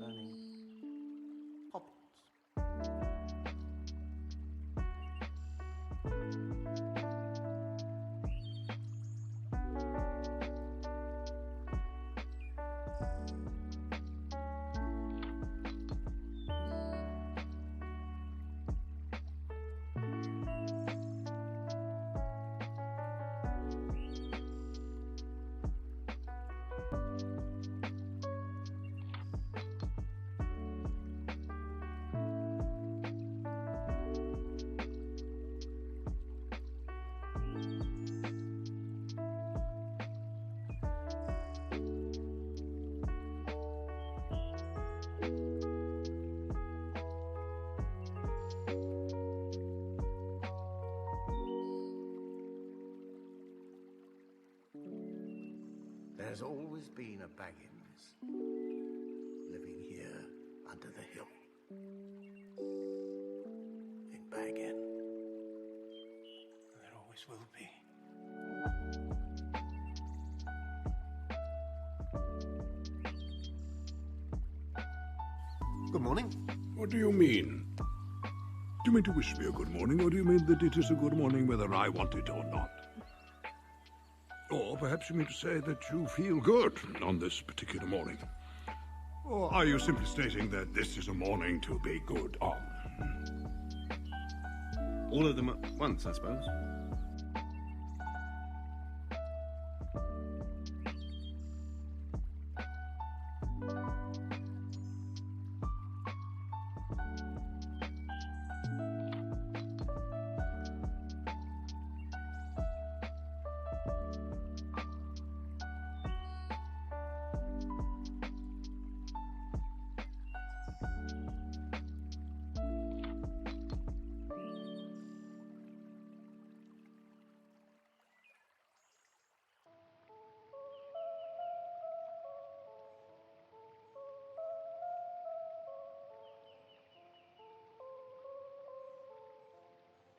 concerning hobbits. There's always been a Baggins living here under the hill in Bag End. There always will be. Good morning. What do you mean? Do you mean to wish me a good morning, or do you mean that it is a good morning whether I want it or not? Or perhaps you mean to say that you feel good on this particular morning? Or are you simply stating that this is a morning to be good on? All of them at once, I suppose.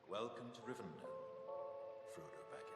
Welcome to Rivendell, Frodo Baggins.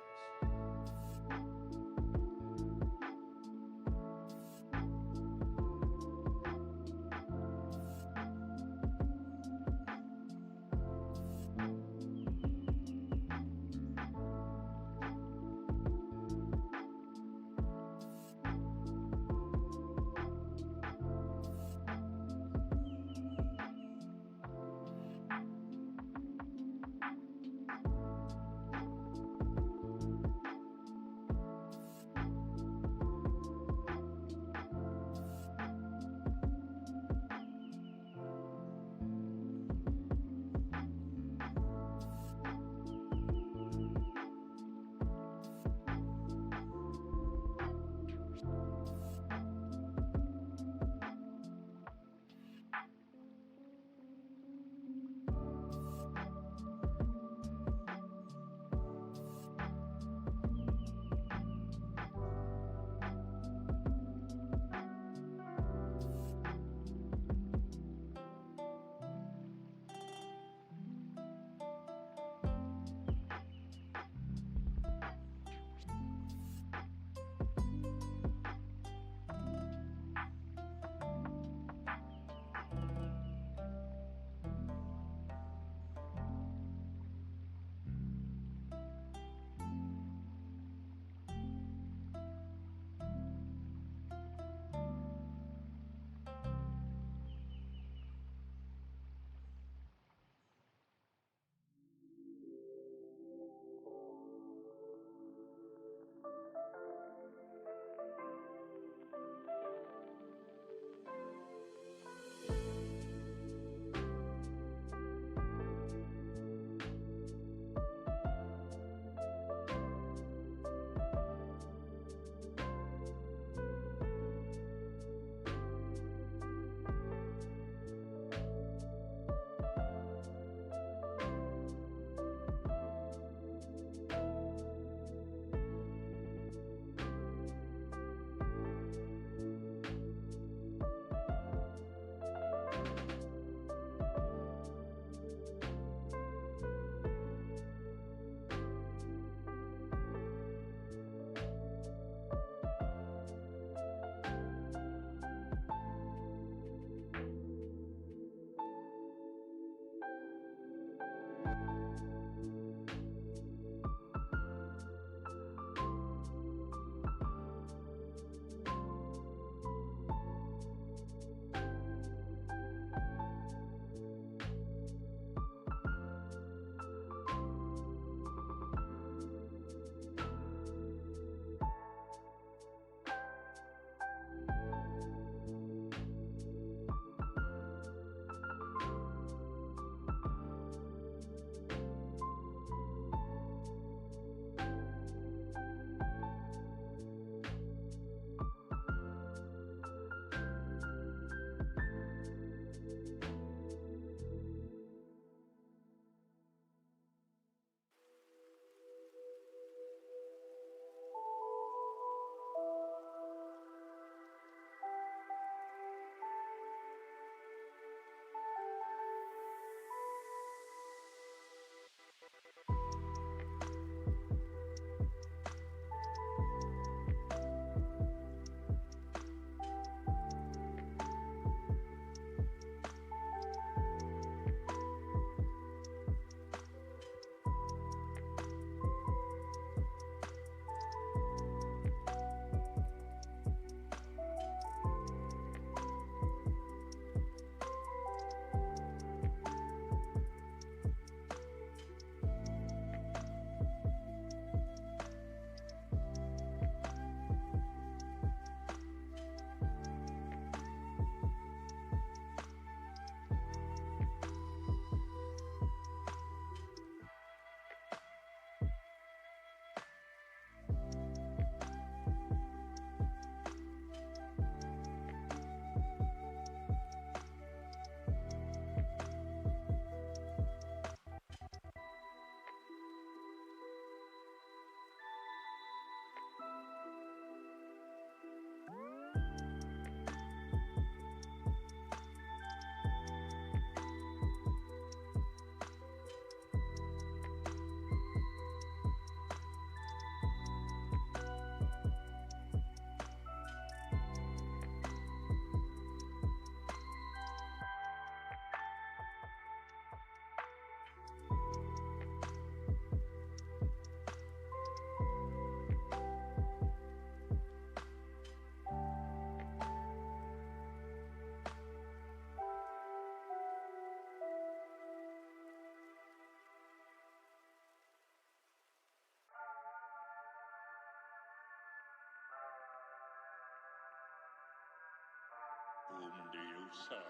Whom do you serve?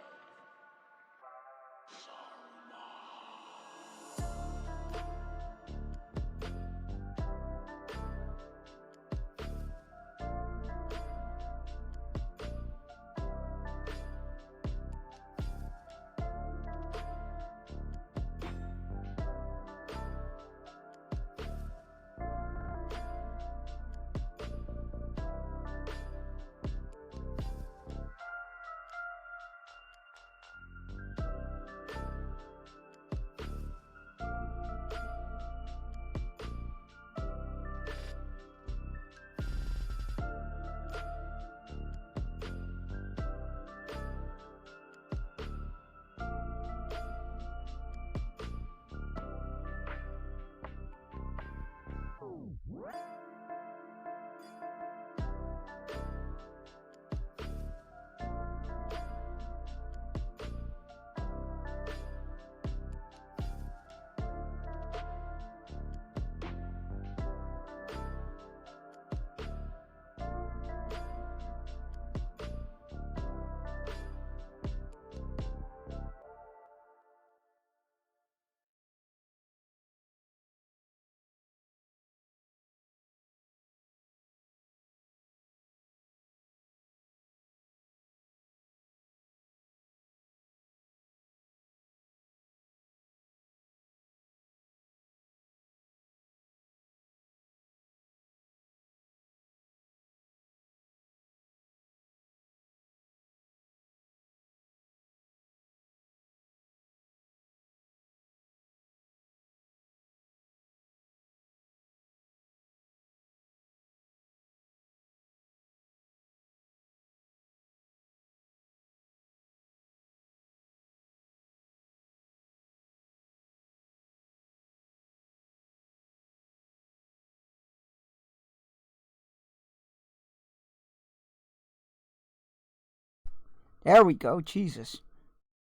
There we go, Jesus.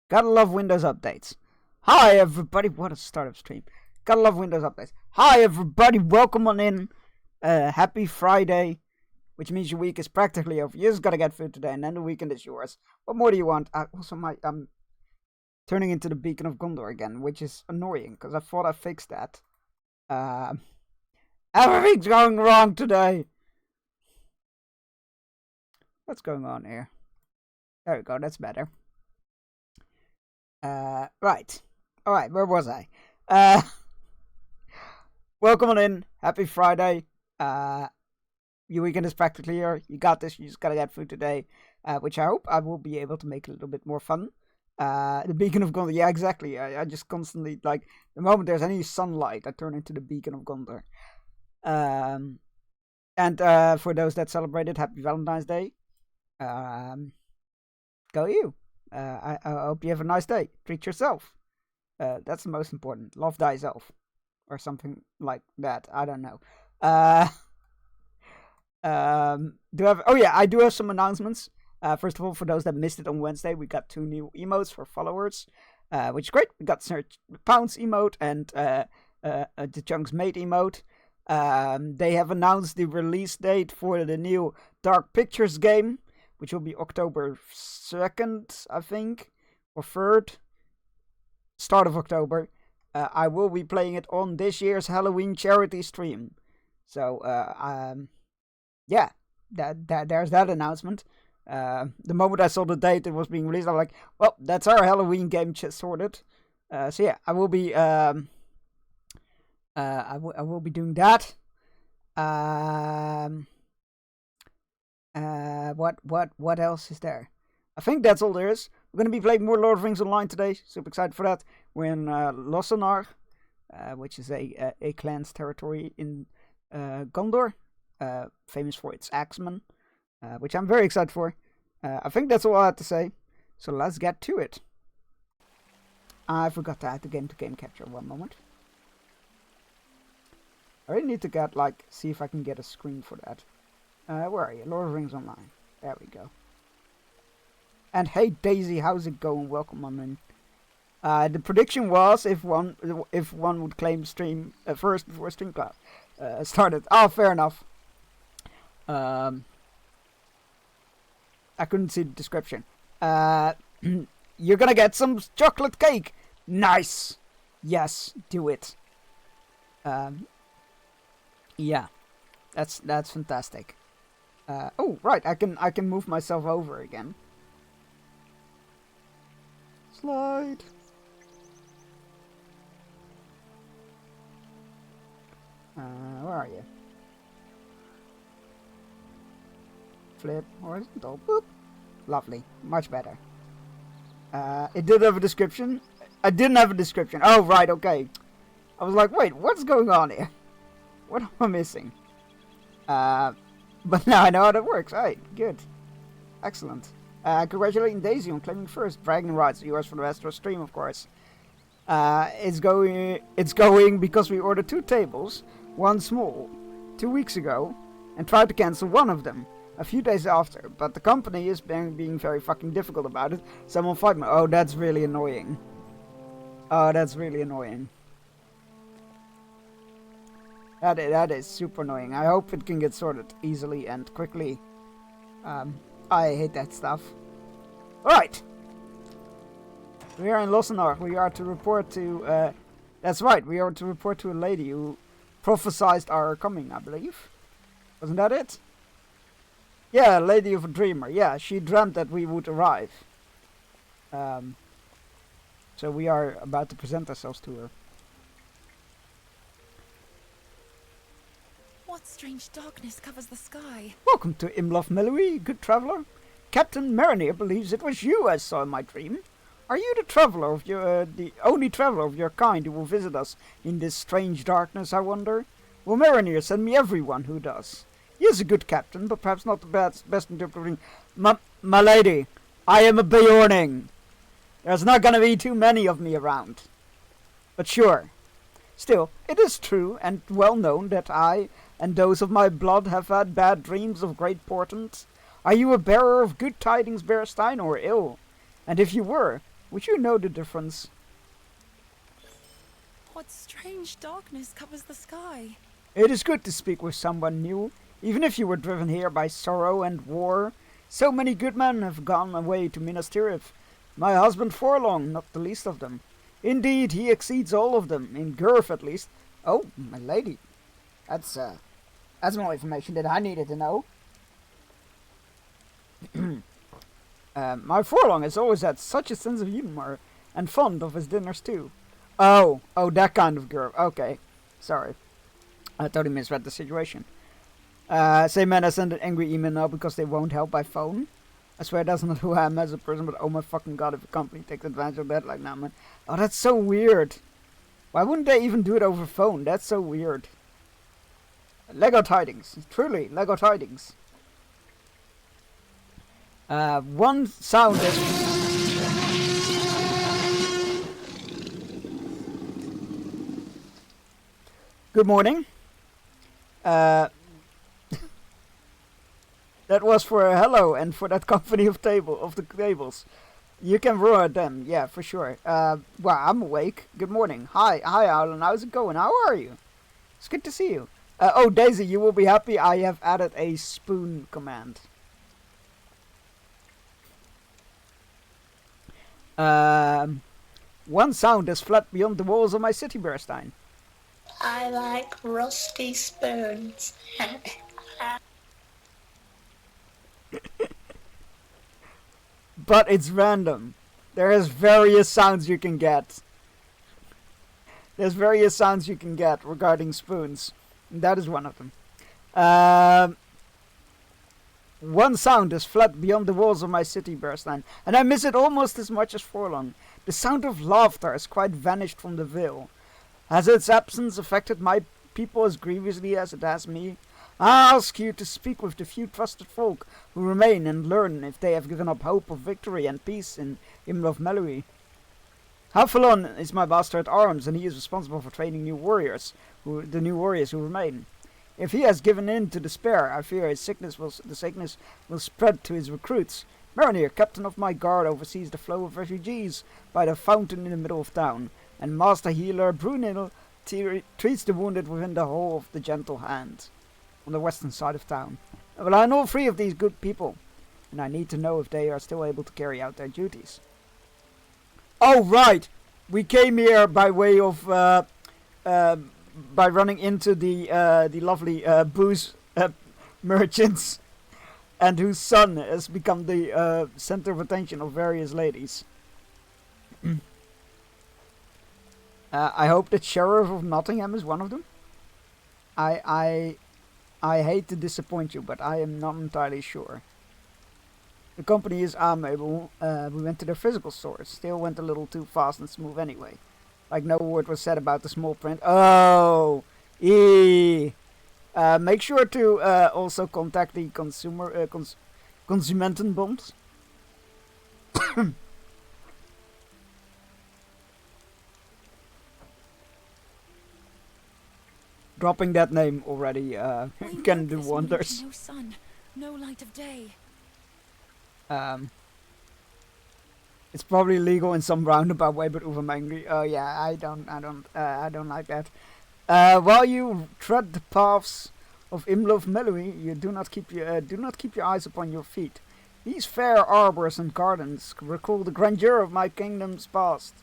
Gotta love Windows updates. Hi everybody, what a startup stream. Gotta love Windows updates. Hi everybody, welcome on in. Happy Friday, which means your week is practically over. You just gotta get food today and then the weekend is yours. What more do you want? I'm turning into the Beacon of Gondor again, which is annoying because I thought I fixed that. Everything's going wrong today. What's going on here? There we go, that's better. Right. Alright, where was I? Welcome on in. Happy Friday. Your weekend is practically here. You got this. You just gotta get food today. Which I hope I will be able to make a little bit more fun. The Beacon of Gondor. Yeah, exactly. I just constantly, like, the moment there's any sunlight, I turn into the Beacon of Gondor. And for those that celebrated, happy Valentine's Day. Go you. I hope you have a nice day. Treat yourself. That's the most important. Love thyself. Or something like that. I don't know. I do have some announcements. First of all, for those that missed it on Wednesday, we got 2 new emotes for followers. Which is great. We got Search Pounds emote and the Chunks Mate emote. They have announced the release date for the new Dark Pictures game, which will be October 2nd, I think, or 3rd. Start of October. I will be playing it on this year's Halloween charity stream. So, yeah, there's that announcement. The moment I saw the date it was being released, I'm like, well, that's our Halloween game sorted. So yeah, I will be I will be doing that. What else is there? I think that's all there is. We're going to be playing more Lord of the Rings Online today. Super excited for that. We're in Losanar, which is a clan's territory in Gondor, famous for its axemen, which I'm very excited for. I think that's all I had to say. So let's get to it. I forgot to add the game-to-game capture. One moment. I really need to see if I can get a screen for that. Where are you? Lord of the Rings Online. There we go. And hey Daisy, how's it going? Welcome on in. The prediction was if one would claim stream first before StreamCloud started. Oh, fair enough. I couldn't see the description. You're gonna get some chocolate cake. Nice. Yes, do it. Yeah, that's fantastic. Oh, right, I can move myself over again. Slide. Where are you? Flip horizontal. Boop. Lovely. Much better. It did have a description. I didn't have a description. Oh, right, okay. I was like, wait, what's going on here? What am I missing? But now I know how that works. Alright, good. Excellent. Congratulating Daisy on claiming first. Bragging rights, yours for the rest of the stream, of course. It's going because we ordered 2 tables, 1 small, 2 weeks ago, and tried to cancel one of them a few days after, but the company is being very fucking difficult about it. Someone fight me. Oh, that's really annoying. Oh, that's really annoying. That is super annoying. I hope it can get sorted easily and quickly. I hate that stuff. Alright. We are in Losenar. We are to report to... that's right, we are to report to a lady who prophesied our coming, I believe. Wasn't that it? Yeah, Lady of a Dreamer. Yeah, she dreamt that we would arrive. So we are about to present ourselves to her. What strange darkness covers the sky? Welcome to Imlof Melui, good traveller. Captain Marinir believes it was you I saw in my dream. Are you the traveller of the only traveller of your kind who will visit us in this strange darkness, I wonder? Will Marinir send me everyone who does? He is a good captain, but perhaps not the best interpreting. My lady, I am a Beorning. There's not gonna be too many of me around. But sure. Still, it is true and well known that I and those of my blood have had bad dreams of great portent. Are you a bearer of good tidings, Berestein, or ill? And if you were, would you know the difference? What strange darkness covers the sky? It is good to speak with someone new, even if you were driven here by sorrow and war. So many good men have gone away to Minas Tirith. My husband Forlong, not the least of them. Indeed, he exceeds all of them, in girth at least. Oh, my lady. That's more information that I needed to know. My Forlong has always had such a sense of humor, and fond of his dinners too. Oh, that kind of girl. Okay, sorry. I totally misread the situation. Say man, I sent an angry email now because they won't help by phone. I swear that's not who I am as a person, but oh my fucking god, if a company takes advantage of that like now, man. Oh, that's so weird. Why wouldn't they even do it over phone? That's so weird. Lego tidings. Truly, Lego tidings. One sound is... Good morning. That was for a hello and for that company of the tables. You can roar at them, yeah, for sure. Well, I'm awake. Good morning. Hi, Alan. How's it going? How are you? It's good to see you. Oh, Daisy, you will be happy. I have added a spoon command. One sound is flat beyond the walls of my city, Berestein. I like rusty spoons. But it's random. There is various sounds you can get. There's various sounds you can get regarding spoons. And that is one of them. One sound is flat beyond the walls of my city, Berestein, and I miss it almost as much as Forlong. The sound of laughter has quite vanished from the Vale. Has its absence affected my people as grievously as it has me? I ask you to speak with the few trusted folk who remain and learn if they have given up hope of victory and peace in Imlof Melui. Halfalon is my master at arms, and he is responsible for training the new warriors who remain. If he has given in to despair, I fear the sickness will spread to his recruits. Marinir, captain of my guard, oversees the flow of refugees by the fountain in the middle of town, and master healer Brunil treats the wounded within the hall of the Gentle Hand, on the western side of town. I rely on all 3 of these good people. and I need to know if they are still able to carry out their duties. Oh, right! We came here by way of, by running into the lovely booze merchants, and whose son has become the center of attention of various ladies. I hope that Sheriff of Nottingham is one of them. I hate to disappoint you, but I am not entirely sure. The company is amiable. We went to their physical stores. Still went a little too fast and smooth anyway. Like no word was said about the small print. Oh! Make sure to also contact the Consumentenbond. Dropping that name already We can know do this wonders. means no sun, no light of day. It's probably legal in some roundabout way, but oof, I'm angry. Oh yeah, I don't like that. While you tread the paths of Imlov Melui, you do not keep your eyes upon your feet. These fair arbors and gardens recall the grandeur of my kingdom's past.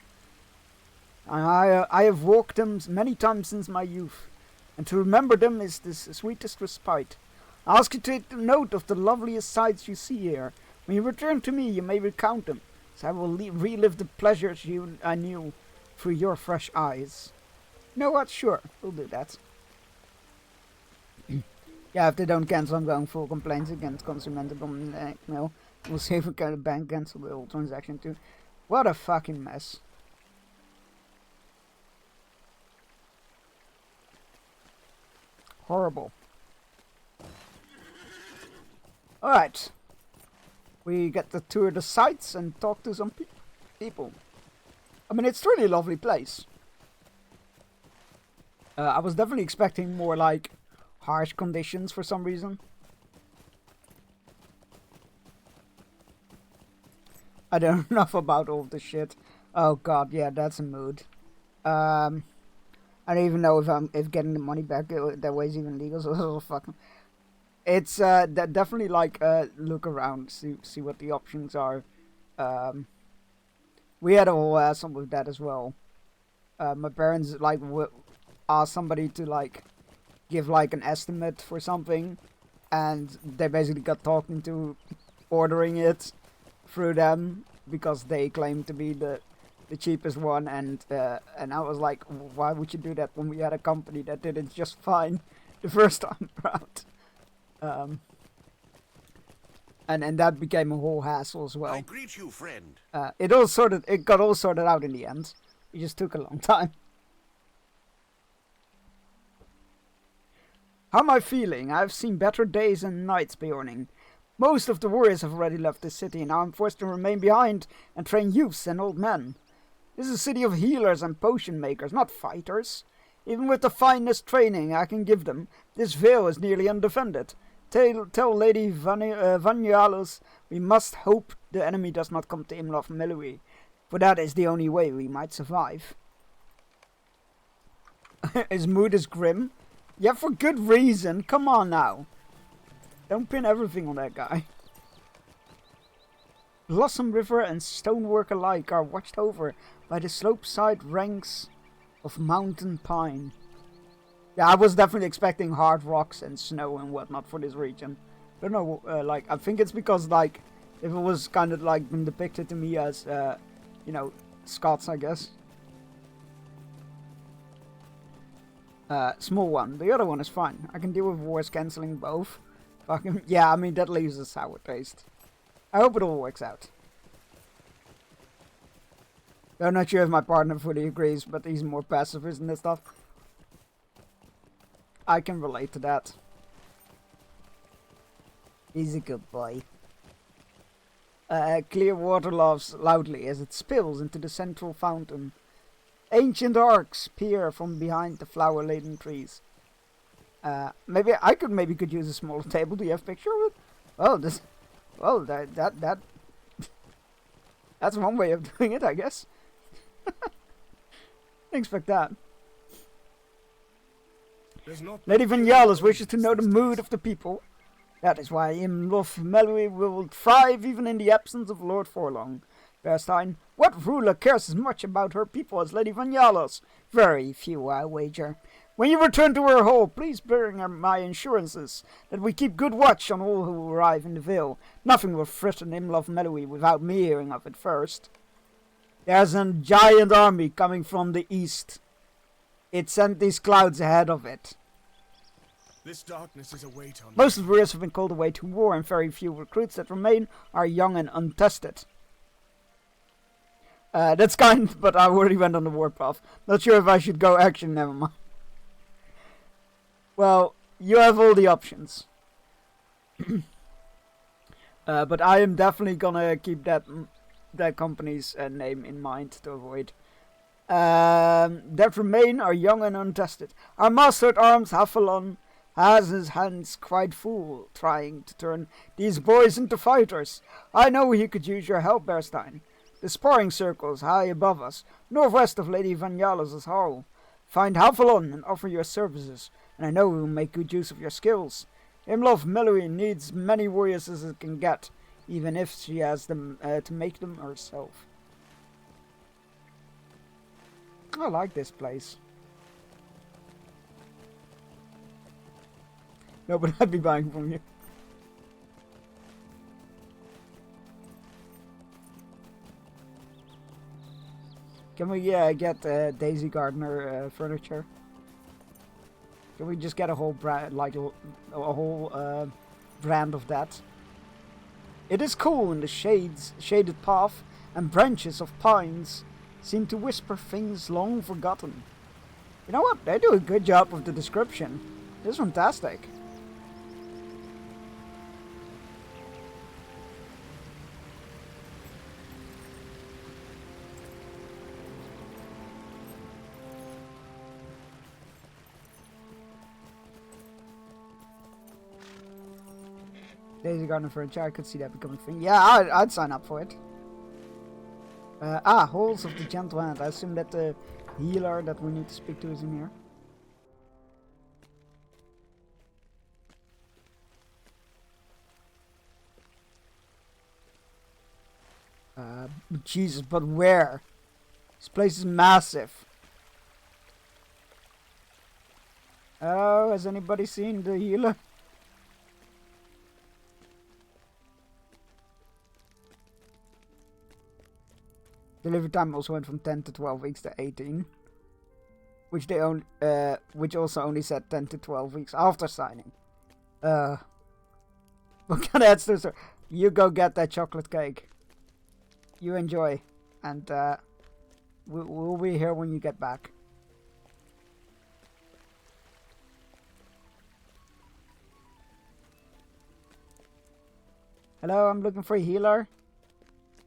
I have walked them many times since my youth, and to remember them is the sweetest respite. I ask you to take note of the loveliest sights you see here. When you return to me, you may recount them, so I will relive the pleasures I knew through your fresh eyes. You know what? Sure, we'll do that. Yeah, if they don't cancel, I'm going full complaints against Consumentenbond. No, we'll see if we can bank cancel the whole transaction too. What a fucking mess. Horrible. Alright. We get to tour the sites and talk to some people. I mean, it's really a lovely place. I was definitely expecting more, like, harsh conditions for some reason. I don't know enough about all of this shit. Oh god, yeah, that's a mood. I don't even know if getting the money back that way is even legal, so fucking... It's definitely like look around, see what the options are. We had a whole hassle with that as well. My parents like asked somebody to like give like an estimate for something, and they basically got talking to ordering it through them because they claimed to be the cheapest one, and I was like, why would you do that when we had a company that did it just fine the first time around? And that became a whole hassle as well. I greet you, friend. It got all sorted out in the end. It just took a long time. How am I feeling? I've seen better days and nights, Bjorning. Most of the warriors have already left the city, and now I'm forced to remain behind and train youths and old men. This is a city of healers and potion makers, not fighters. Even with the finest training I can give them, this vale is nearly undefended. Tell Lady Vanyalos we must hope the enemy does not come to Imlov Melui, for that is the only way we might survive. His mood is grim. Yeah, for good reason. Come on now. Don't pin everything on that guy. Blossom River and Stonework alike are watched over by the slopeside ranks of mountain pine. Yeah, I was definitely expecting hard rocks and snow and whatnot for this region. I don't know, like, I think it's because, like, if it was kind of, like, been depicted to me as, you know, Scots, I guess. Small one. The other one is fine. I can deal with wars cancelling both. Fucking, yeah, I mean, that leaves a sour taste. I hope it all works out. I'm not sure if my partner fully agrees, but he's more pacifist and this stuff. I can relate to that. He's a good boy. Clear water laughs loudly as it spills into the central fountain. Ancient arcs peer from behind the flower-laden trees. Maybe I could use a smaller table. Do you have a picture of it? Well, that that's one way of doing it, I guess. Didn't expect that. Lady Vanyalis wishes to know the mood of the people. That is why Imlof Melui will thrive even in the absence of Lord Forlong. Berstein, what ruler cares as much about her people as Lady Vanyalos? Very few, I wager. When you return to her hall, please bring her my assurances that we keep good watch on all who arrive in the Vale. Nothing will threaten Imlof Melui without me hearing of it first. There's a giant army coming from the east. It sent these clouds ahead of it. This darkness is a weight on Most of the warriors have been called away to war, and very few recruits that remain are young and untested. That's kind, but I already went on the warpath. Not sure if I should go action, never mind. Well, you have all the options. But I am definitely gonna keep that company's name in mind to avoid. That remain are young and untested. Our master at arms, Hafalon, has his hands quite full trying to turn these boys into fighters. I know he could use your help, Berstein. The sparring circles high above us, northwest of Lady Vanyalos' hall. Find Hafalon and offer your services, and I know he will make good use of your skills. Imlof Melui needs many warriors as it can get, even if she has them to make them herself. I like this place. No, but I'd be buying from you. Can we get Daisy Gardner furniture? Can we just get a whole brand, like a whole brand of that? It is cool in the shaded path, and branches of pines seem to whisper things long forgotten. You know what? They do a good job of the description. It's fantastic. Daisy Garden furniture, I could see that becoming a thing. Yeah, I'd sign up for it. Halls of the Gentle Hand. I assume that the healer that we need to speak to is in here. Jesus, but where? This place is massive. Oh, has anybody seen the healer? Delivery time also went from 10 to 12 weeks to 18, which also only said 10 to 12 weeks after signing. What kind of ads to store? You go get that chocolate cake. You enjoy, and we'll be here when you get back. Hello, I'm looking for a healer.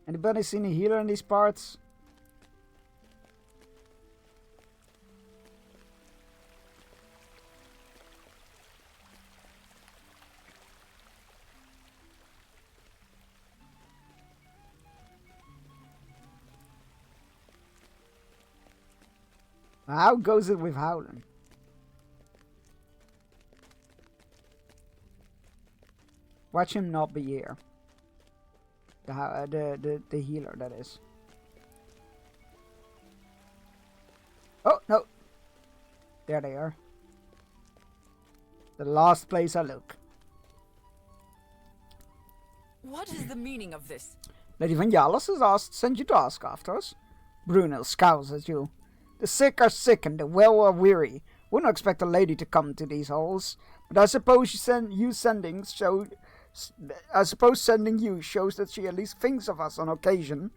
Anybody seen a healer in these parts? How goes it with Howland? Watch him not be here. The healer, that is. Oh, no. There they are. The last place I look. What is the meaning of this? Lady Vanyalos has sent you to ask after us. Brunel scowls at you. The sick are sick and the well are weary. Wouldn't expect a lady to come to these halls. But I suppose sending you shows that she at least thinks of us on occasion.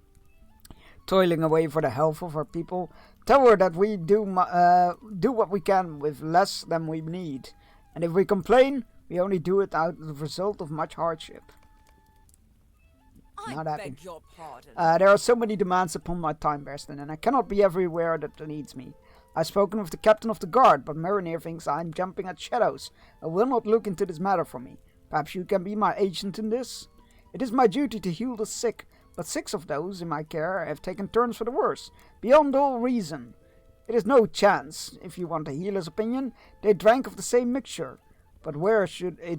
Toiling away for the health of her people, tell her that we do what we can with less than we need. And if we complain, we only do it out of the result of much hardship. I Not happy. beg your pardon. There are so many demands upon my time, Berston, and I cannot be everywhere that needs me. I've spoken with the captain of the guard, but Marinir thinks I'm jumping at shadows and will not look into this matter for me. Perhaps you can be my agent in this? It is my duty to heal the sick, but 6 of those in my care have taken turns for the worse, beyond all reason. It is no chance, if you want a healer's opinion, they drank of the same mixture, But where it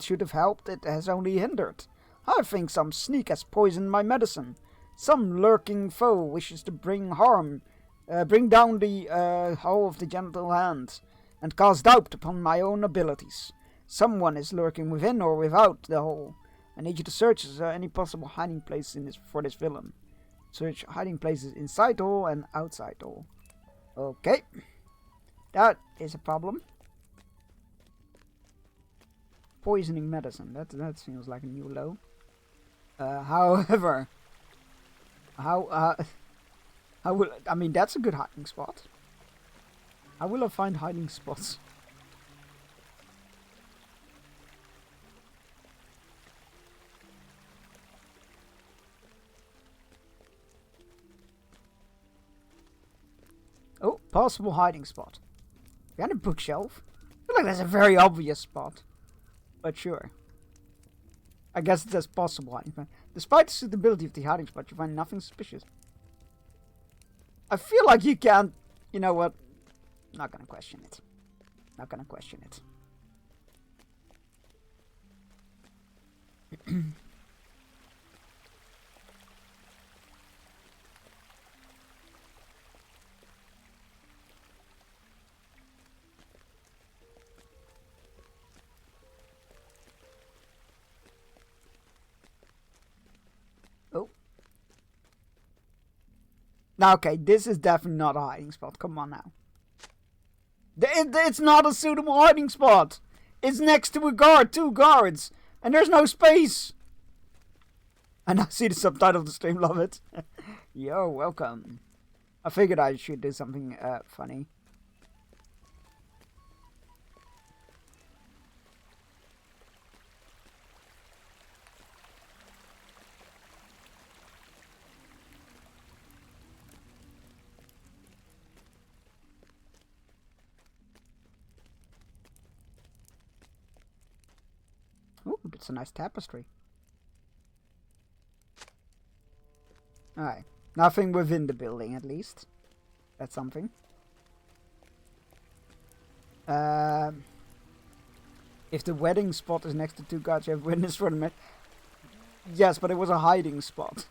should have helped, it has only hindered. I think some sneak has poisoned my medicine. Some lurking foe wishes to bring down the hull of the gentle hand, and cast doubt upon my own abilities. Someone is lurking within or without the hole. I need you to search any possible hiding place for this villain. Search hiding places inside the hole and outside the hole. Okay. That is a problem. Poisoning medicine. That seems like a new low. However, how will I mean that's a good hiding spot. How will I find hiding spots? Oh, possible hiding spot. Behind a bookshelf? I feel like that's a very obvious spot. But sure. I guess it says possible hiding spot. Despite the suitability of the hiding spot, you find nothing suspicious. I feel like you can't... You know what? Not gonna question it. Not gonna question it. Now, okay, this is definitely not a hiding spot. Come on now. It's not a suitable hiding spot. It's next to a guard, 2 guards, and there's no space. And I see the subtitle of the stream, love it. Yo, welcome. I figured I should do something funny. Ooh, it's a nice tapestry. Alright. Nothing within the building, at least. That's something. If the wedding spot is next to 2 guards, you have witness for the match. Yes, but it was a hiding spot.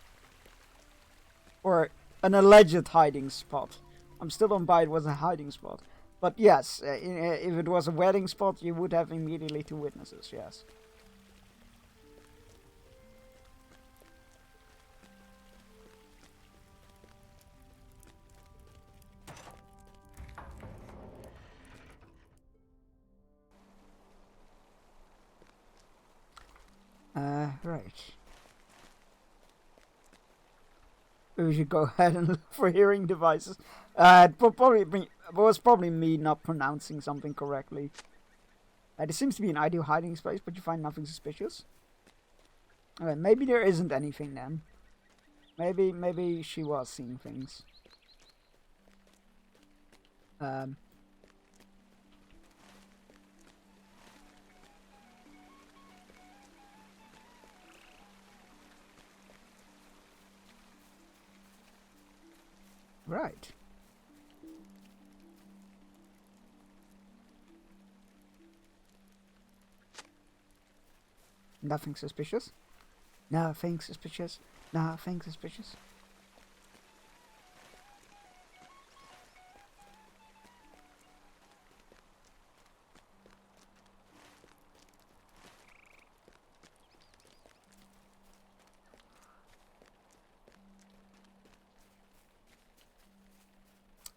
Or an alleged hiding spot. I'm still don't buy it was a hiding spot. But yes, if it was a wedding spot, you would have immediately 2 witnesses, yes. Right. We should go ahead and look for hearing devices. It was probably me not pronouncing something correctly. There seems to be an ideal hiding space, but you find nothing suspicious. Okay, maybe there isn't anything then. Maybe she was seeing things. Right. Nothing suspicious? Nothing suspicious? Nothing suspicious?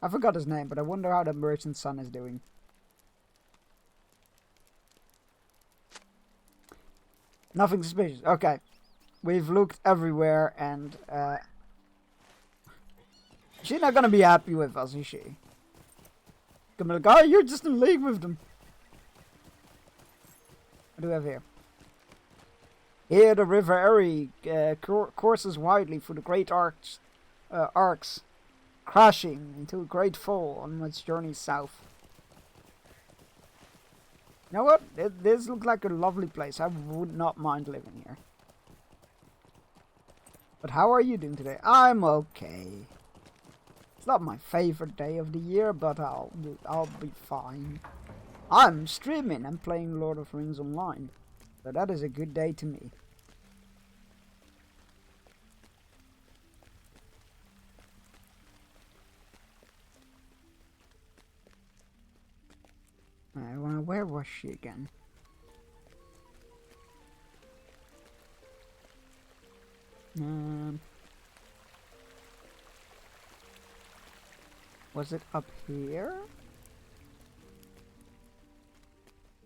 I forgot his name, but I wonder how the merchant's son is doing. Nothing suspicious. Okay. We've looked everywhere and, she's not gonna be happy with us, is she? Come on, guy, you're just in league with them. What do we have here? Here the River Erie courses widely through the great arcs, crashing into a great fall on its journey south. You know what? This looks like a lovely place. I would not mind living here. But how are you doing today? I'm okay. It's not my favorite day of the year, but I'll be fine. I'm streaming and playing Lord of the Rings Online. So that is a good day to me. Where was she again? Was it up here?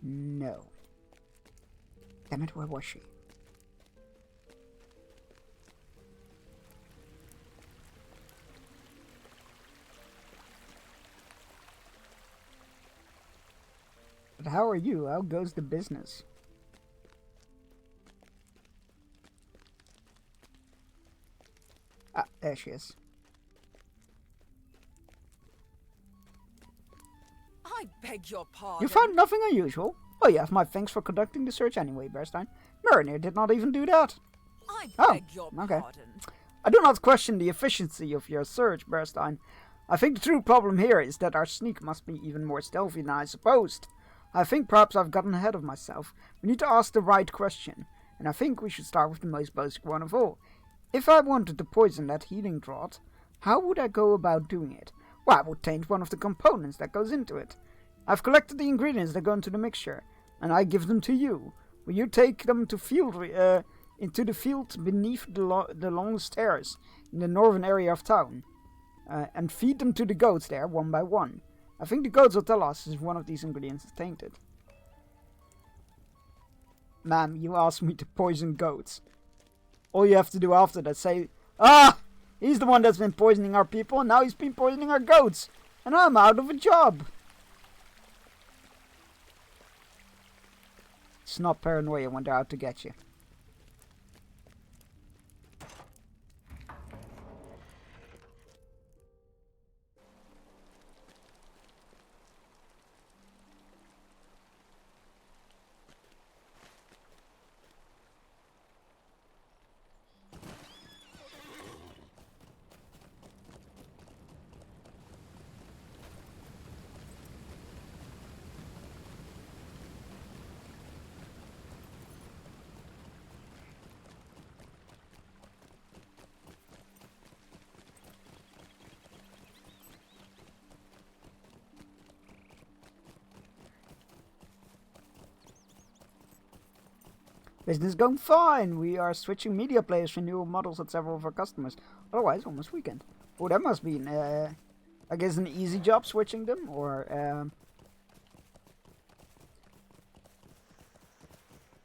No. Damn it, where was she? But how are you? How goes the business? Ah, there she is. I beg your pardon. You found nothing unusual? Oh, you have my thanks for conducting the search anyway, Bearstein. Marinir did not even do that. I Oh, beg your okay. pardon. I do not question the efficiency of your search, Bearstein. I think the true problem here is that our sneak must be even more stealthy than I supposed. I think perhaps I've gotten ahead of myself. We need to ask the right question, and I think we should start with the most basic one of all. If I wanted to poison that healing draught, how would I go about doing it? Well, I would taint one of the components that goes into it. I've collected the ingredients that go into the mixture, and I give them to you. Will you take them to into the field beneath the long stairs in the northern area of town, and feed them to the goats there one by one? I think the goats will tell us if one of these ingredients is tainted. Ma'am, you asked me to poison goats. All you have to do after that, say, "Ah, he's the one that's been poisoning our people, and now he's been poisoning our goats, and I'm out of a job." It's not paranoia when they're out to get you. Business going fine. We are switching media players for newer models at several of our customers. Otherwise, almost weekend. Oh, that must be, I guess, an easy job switching them, or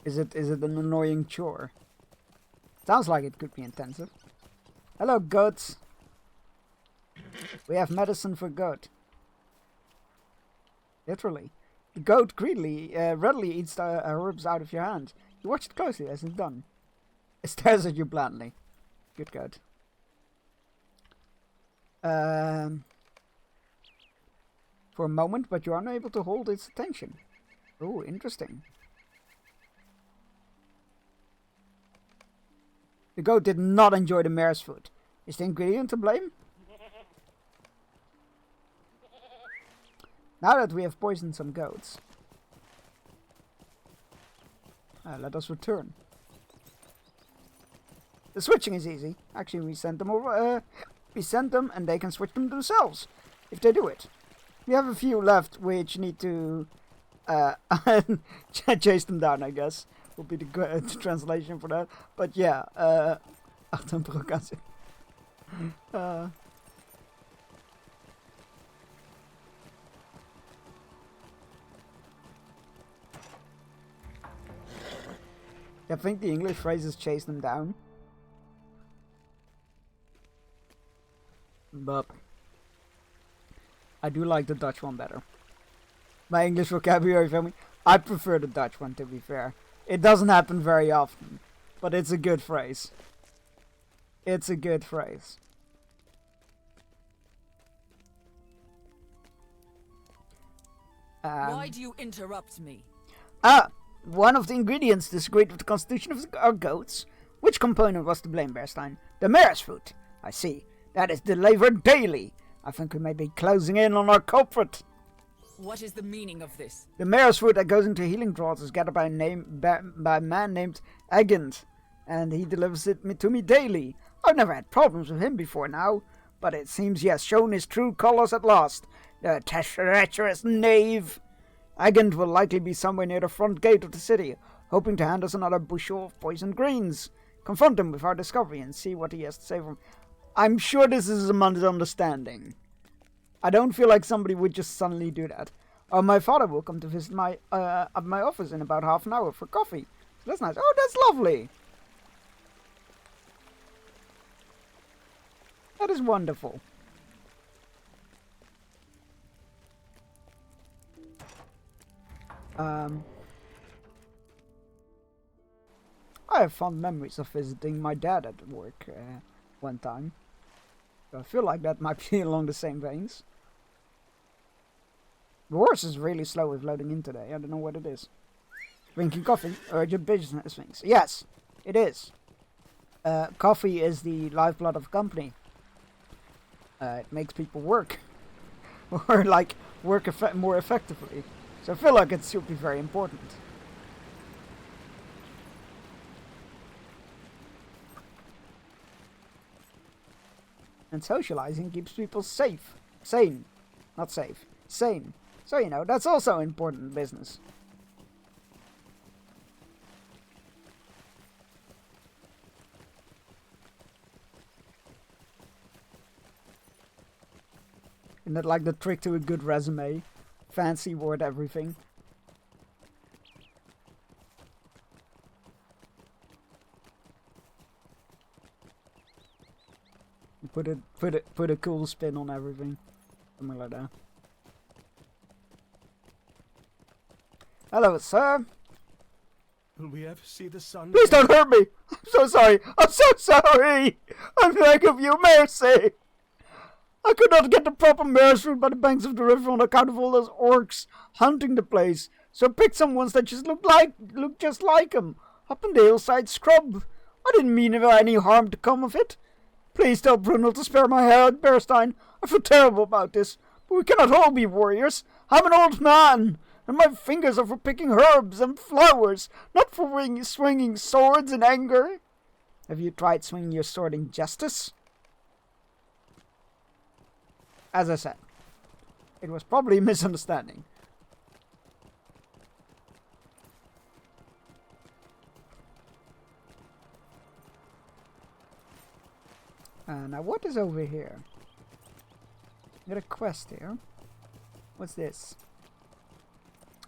is it an annoying chore? Sounds like it could be intensive. Hello, goats. We have medicine for goat. Literally, the goat greedily, readily eats the herbs out of your hand. You watch it closely as it's done. It stares at you blandly. Good goat. For a moment, but you are unable to hold its attention. Oh, interesting. The goat did not enjoy the mare's food. Is the ingredient to blame? Now that we have poisoned some goats, let us return. The switching is easy. Actually, we sent them over. We sent them, and they can switch them themselves if they do it. We have a few left, which need to chase them down. I guess will be the translation for that. But yeah, I think the English phrase is chase them down. But I do like the Dutch one better. My English vocabulary family, I prefer the Dutch one, to be fair. It doesn't happen very often, but it's a good phrase. It's a good phrase. Why do you interrupt me? One of the ingredients disagreed with the constitution of our goats. Which component was to blame, Bearstein? The mare's food. I see. That is delivered daily. I think we may be closing in on our culprit. What is the meaning of this? The mare's food that goes into healing draughts is gathered by a man named Agent, and he delivers it to me daily. I've never had problems with him before now, but it seems he has shown his true colors at last. The treacherous knave! Agent will likely be somewhere near the front gate of the city, hoping to hand us another bushel of poisoned greens. Confront him with our discovery and see what he has to say from. I'm sure this is a misunderstanding. I don't feel like somebody would just suddenly do that. My father will come to visit my at my office in about half an hour for coffee. So that's nice. Oh, that's lovely. That is wonderful. I have fond memories of visiting my dad at work one time. I feel like that might be along the same veins. The horse is really slow with loading in today. I don't know what it is. Drinking coffee? Urgent business things. Yes, it is. Coffee is the lifeblood of a company. It makes people work. Or like work more effectively. So I feel like it should be very important. And socializing keeps people safe. Sane. Not safe. Sane. So, you know, that's also important business. Isn't that like the trick to a good resume? Fancy word everything. Put a cool spin on everything. Something like that. Hello, sir. Will we ever see the sun? Please don't hurt me! I'm so sorry! I'm so sorry! I beg of you, mercy! I could not get the proper mare's food by the banks of the river on account of all those orcs hunting the place, so I picked some ones that just looked just like him, up in the hillside scrub. I didn't mean any harm to come of it. Please tell Brunel to spare my hair, Bearstein. I feel terrible about this, but we cannot all be warriors. I'm an old man, and my fingers are for picking herbs and flowers, not for swinging swords in anger. Have you tried swinging your sword in justice? As I said, it was probably a misunderstanding. Now what is over here? Got a quest here. What's this?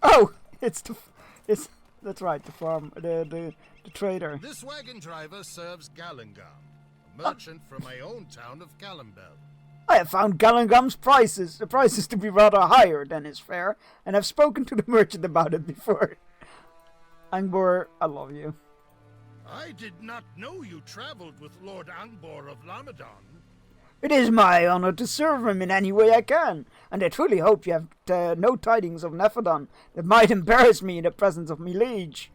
Oh, that's right, the farm, the trader. This wagon driver serves Gallengam, a merchant from my own town of Callambel. I have found Gallengam's prices. The prices to be rather higher than is fair, and I've spoken to the merchant about it before. Angbor, I love you. I did not know you traveled with Lord Angbor of Lamadon. It is my honor to serve him in any way I can, and I truly hope you have no tidings of Nephodon that might embarrass me in the presence of me liege.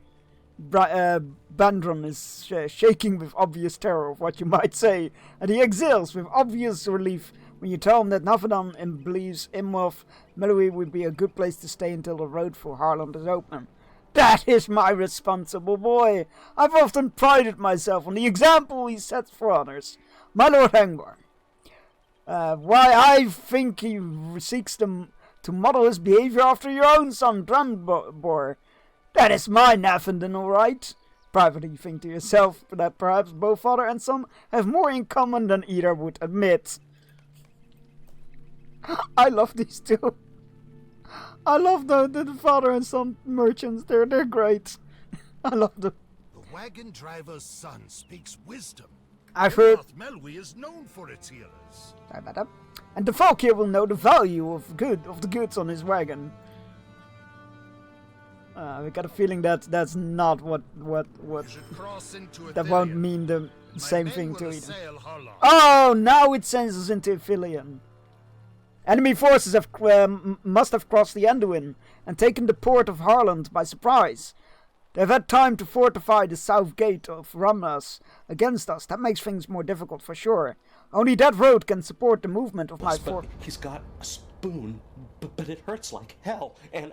Bandron is shaking with obvious terror of what you might say, and he exhales with obvious relief when you tell him that Nephodon believes Imhoff Meluи would be a good place to stay until the road for Harland is open. That is my responsible boy. I've often prided myself on the example he sets for others. My Lord Angbor. Why, I think he seeks to model his behavior after your own son, Drambor. That is my Nafenden, all right. Privately, you think to yourself that perhaps both father and son have more in common than either would admit. I love these two. I love the father and son merchants. They're great. I love them. The wagon driver's son speaks wisdom. I've heard. Melwi is known for its healers. And the folk here will know the value of the goods on his wagon. We got a feeling that's not what that won't mean the same thing to either. Oh, now it sends us into Ithilien. Enemy forces must have crossed the Anduin and taken the port of Harland by surprise. They've had time to fortify the south gate of Ramnas against us. That makes things more difficult for sure. Only that road can support the movement of my force. He's got boon, but it hurts like hell, and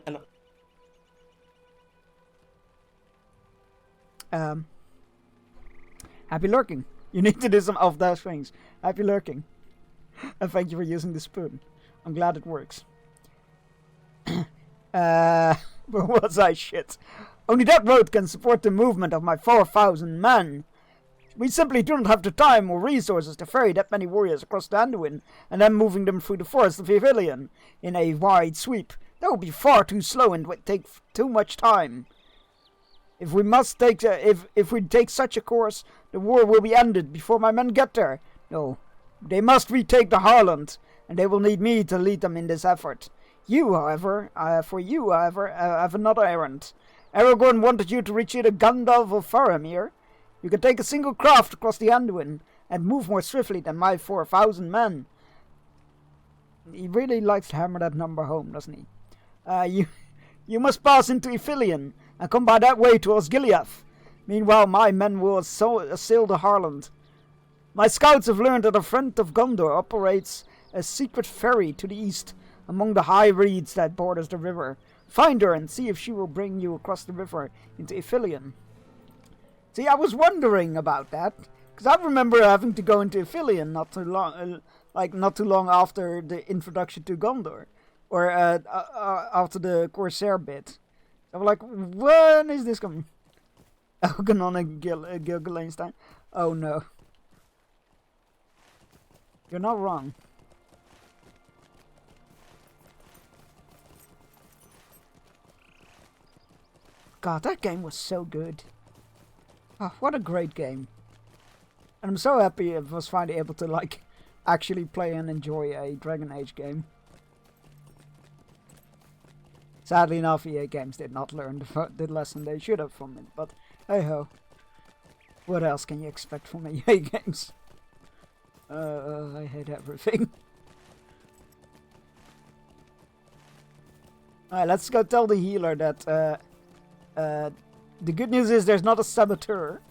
Happy lurking. You need to do some of those things. Happy lurking. And thank you for using the spoon. I'm glad it works. Where was I? Shit. Only that road can support the movement of my 4,000 men. We simply do not have the time or resources to ferry that many warriors across the Anduin and then moving them through the forest of Ivilion in a wide sweep. That would be far too slow and would take too much time. If we take such a course, the war will be ended before my men get there. No, they must retake the Harland, and they will need me to lead them in this effort. You, however, have another errand. Aragorn wanted you to reach either Gandalf or Faramir. You can take a single craft across the Anduin and move more swiftly than my 4,000 men. He really likes to hammer that number home, doesn't he? You must pass into Ithilien and come by that way to Osgiliath. Meanwhile, my men will assail the Harland. My scouts have learned that a friend of Gondor operates a secret ferry to the east among the high reeds that borders the river. Find her and see if she will bring you across the river into Ithilien. See, I was wondering about that, because I remember having to go into Ithilien not too long after the introduction to Gondor, or after the Corsair bit. I was like, when is this coming? Elganon and Gilgalenstein. Oh no. You're not wrong. God, that game was so good. Oh, what a great game. And I'm so happy I was finally able to, like, actually play and enjoy a Dragon Age game. Sadly enough, EA Games did not learn the lesson they should have from it, but hey ho. What else can you expect from EA Games? I hate everything. Alright, let's go tell the healer that, the good news is there's not a saboteur.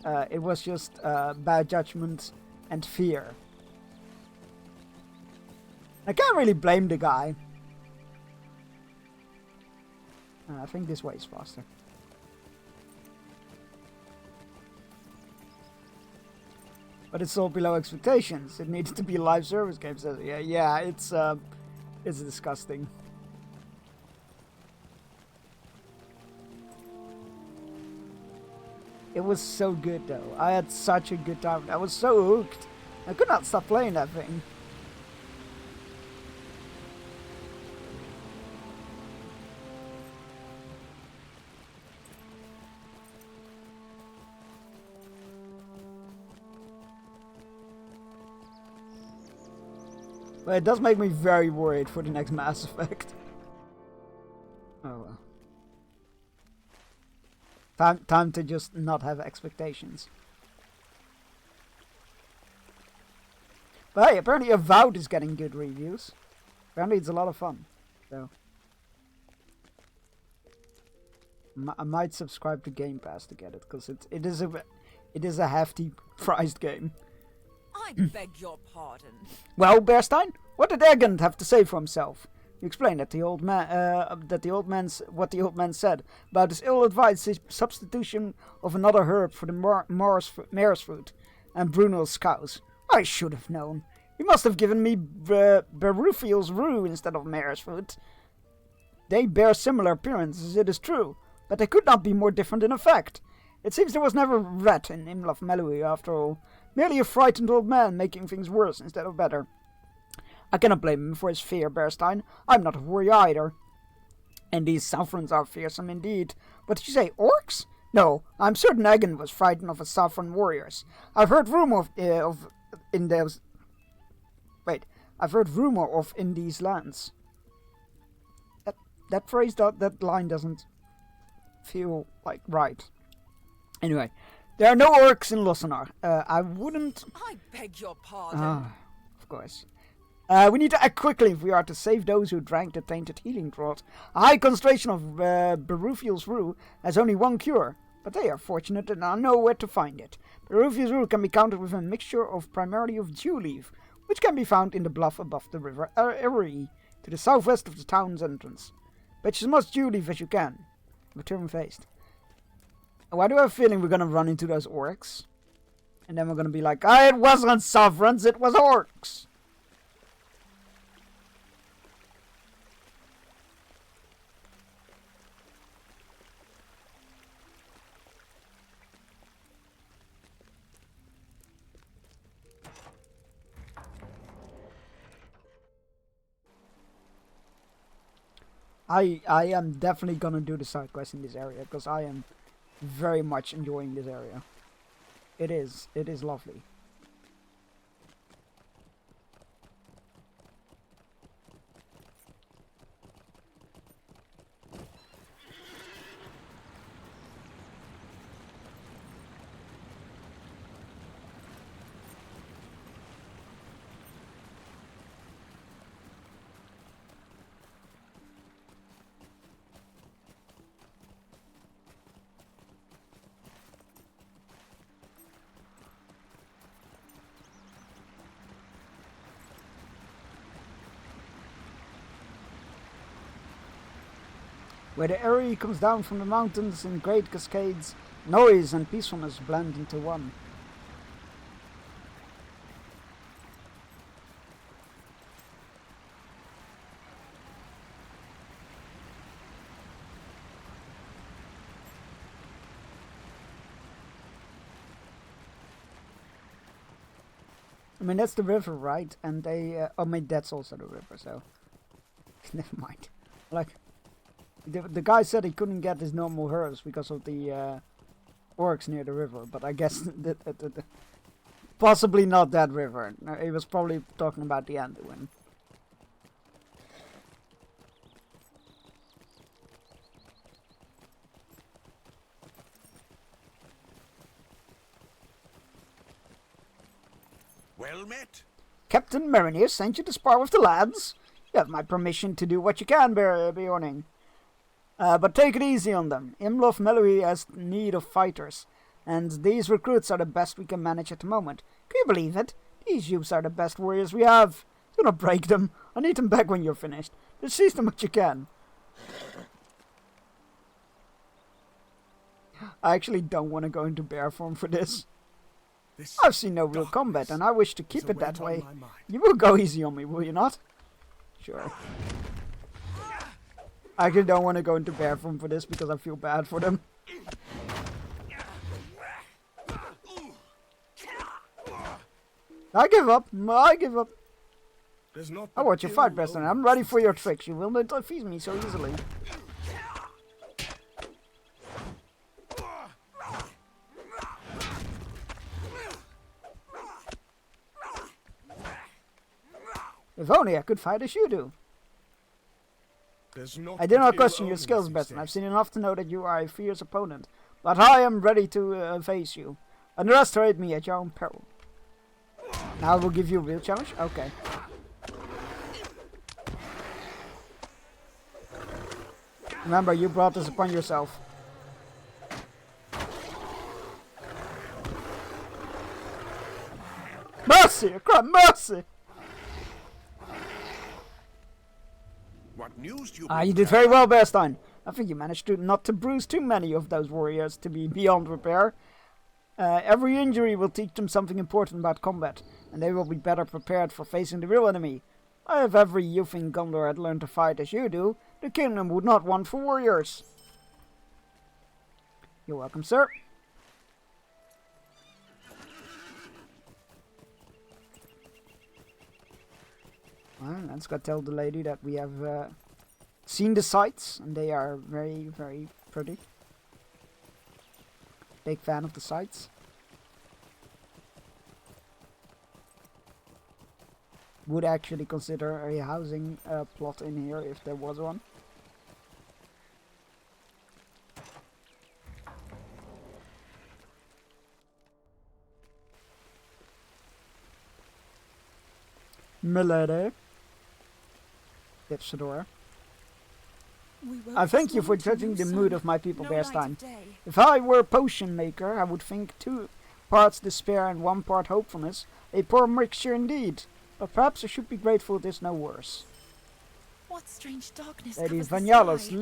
It was just bad judgment and fear. I can't really blame the guy. I think this way is faster. But it's all below expectations. It needs to be a live service game. So yeah, it's disgusting. It was so good though. I had such a good time. I was so hooked. I could not stop playing that thing. But it does make me very worried for the next Mass Effect. Oh well. Time to just not have expectations. But hey, apparently Avowed is getting good reviews. Apparently it's a lot of fun. So I might subscribe to Game Pass to get it, because it is a hefty priced game. I beg your pardon. Well, Bearstein, what did Egond have to say for himself? You explained that the old man said about his ill-advised substitution of another herb for the mare's fruit and Bruno's cows. I should have known. He must have given me Beruffiel's rue instead of mare's fruit. They bear similar appearances, it is true, but they could not be more different in effect. It seems there was never a rat in Imlaf Melui after all. Merely a frightened old man making things worse instead of better. I cannot blame him for his fear, Bearstein. I'm not a warrior either. And these Southrons are fearsome indeed. But did you say orcs? No, I'm certain Egond was frightened of his Southron warriors. I've heard rumor in these lands. That phrase, that line doesn't feel like right. Anyway, there are no orcs in Losanar. I wouldn't... I beg your pardon. Ah, of course. We need to act quickly if we are to save those who drank the tainted healing draught. A high concentration of Beruffiel's rue has only one cure, but they are fortunate and I know where to find it. Beruffiel's rue can be counted with a mixture primarily of dew leaf, which can be found in the bluff above the river Erie, to the southwest of the town's entrance. Fetch as much Judy as you can. Return faced. Why do I have a feeling we're gonna run into those orcs? And then we're gonna be like, it wasn't sovereigns, it was orcs! I am definitely gonna do the side quest in this area, because I am very much enjoying this area. It is lovely. Where the Erie comes down from the mountains in great cascades, noise and peacefulness blend into one. I mean, that's the river, right? And they, oh, maybe that's also the river, so never mind. Like, the guy said he couldn't get his normal herbs because of the orcs near the river, but I guess possibly not that river. No, he was probably talking about the Anduin. Well met. Captain Marinier sent you to spar with the lads. You have my permission to do what you can, Bjorning. But take it easy on them. Imlof Meloui has need of fighters, and these recruits are the best we can manage at the moment. Can you believe it? These youths are the best warriors we have. Do not break them. I need them back when you're finished. Just seize them what you can. I actually don't want to go into bear form for this. I've seen no real combat, and I wish to keep it that way. You will go easy on me, will you not? Sure. I actually don't want to go into bear form for this because I feel bad for them. I give up. I give up. I watch you fight, Preston. I'm ready for your tricks. You will not defeat me so easily. If only I could fight as you do. I do not question your skills, Preston. I've seen enough to know that you are a fierce opponent. But I am ready to face you. Underestimate me at your own peril. Now I will give you a real challenge? Okay. Remember, you brought this upon yourself. Mercy! I cry mercy! What news do you You did very well, Bearstein. I think you managed not to bruise too many of those warriors to be beyond repair. Every injury will teach them something important about combat, and they will be better prepared for facing the real enemy. If every youth in Gondor had learned to fight as you do, the kingdom would not want for warriors. You're welcome, sir. Well, let's go tell the lady that we have seen the sights, and they are very, very pretty. Big fan of the sights. Would actually consider a housing plot in here if there was one. Milady. Fedora. I thank you for judging the mood of my people, Bearstein. If I were a potion maker, I would think 2 parts despair and 1 part hopefulness. A poor mixture indeed. But perhaps I should be grateful it is no worse. What strange darkness Lady covers the Vanyalos sky?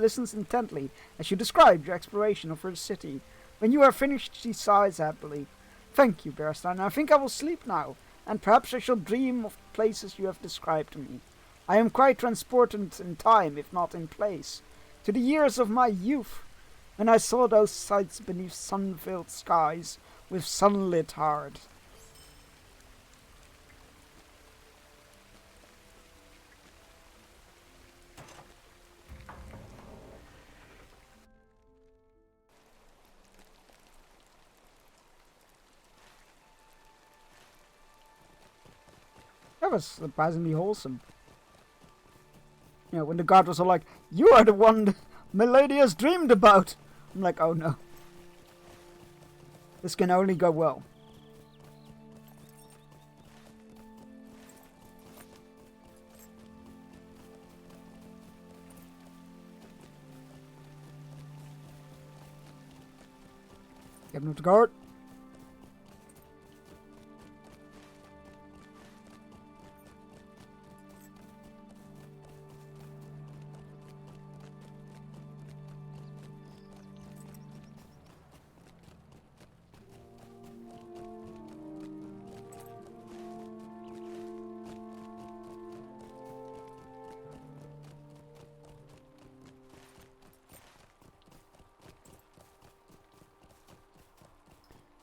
listens intently as you describe your exploration of her city. When you are finished, she sighs happily. Thank you, Bearstein. I think I will sleep now, and perhaps I shall dream of the places you have described to me. I am quite transported in time, if not in place, to the years of my youth, when I saw those sights beneath sun-filled skies with sunlit heart. That was surprisingly wholesome. You know, when the guard was all like, "You are the one Milady has dreamed about." I'm like, oh no. This can only go well. Get him to guard.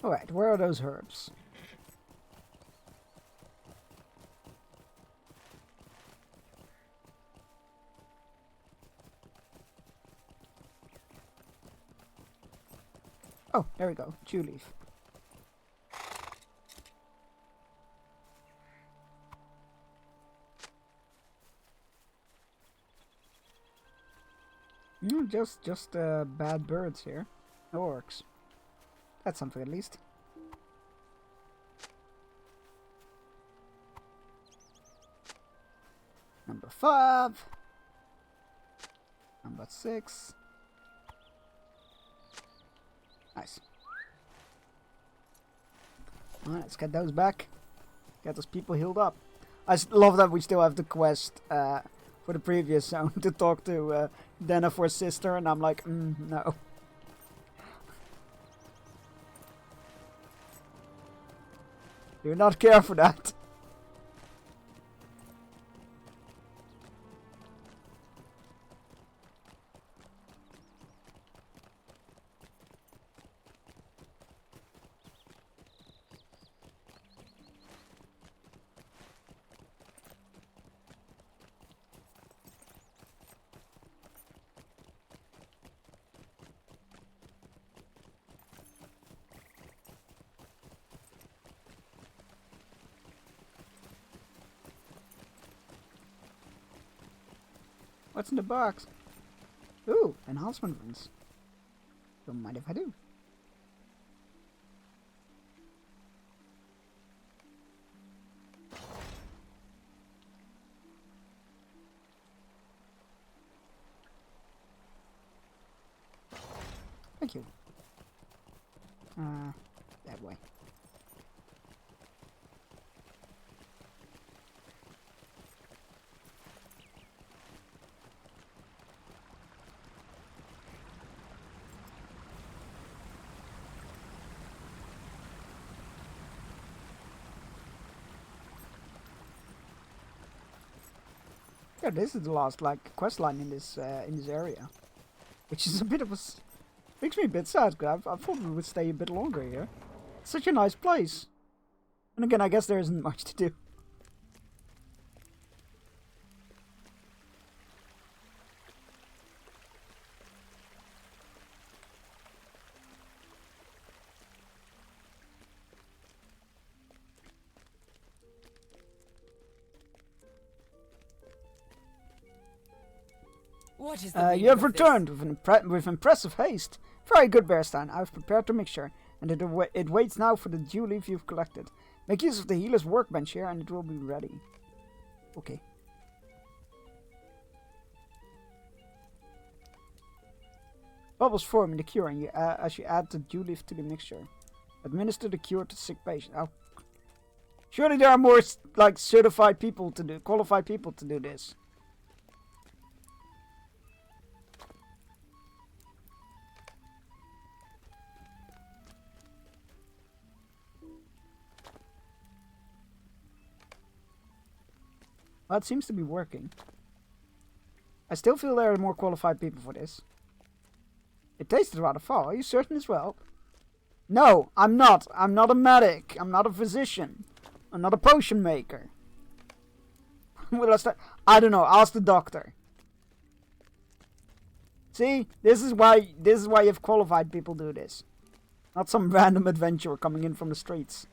Alright, where are those herbs? Oh, there we go. Dew leaf. Just bad birds here. No orcs. That's something at least. Number 5. Number 6. Nice. Alright, let's get those back. Get those people healed up. I love that we still have the quest for the previous zone to talk to Denethor's sister, and I'm like, no. Do not care for that. What's in the box? Ooh, enhancement runes. Don't mind if I do. Thank you. That way. Yeah, this is the last quest line in this area, which is a bit of a makes me a bit sad because I thought we would stay a bit longer here. It's such a nice place, and again, I guess there isn't much to do. What is the You have meaning of this? returned with impressive haste. Very good, Bearstein. I have prepared the mixture, and it waits now for the dew leaf you've collected. Make use of the healer's workbench here, and it will be ready. Okay. Bubbles form in the cure, and as you add the dew leaf to the mixture. Administer the cure to sick patient. Oh. Surely there are more like certified people to do, qualified people to do this. Well, it seems to be working. I still feel there are more qualified people for this. It tasted rather foul. Are you certain as well? No, I'm not. I'm not a medic. I'm not a physician. I'm not a potion maker. Will I start? I don't know. Ask the doctor. See, this is why you have qualified people do this, not some random adventurer coming in from the streets.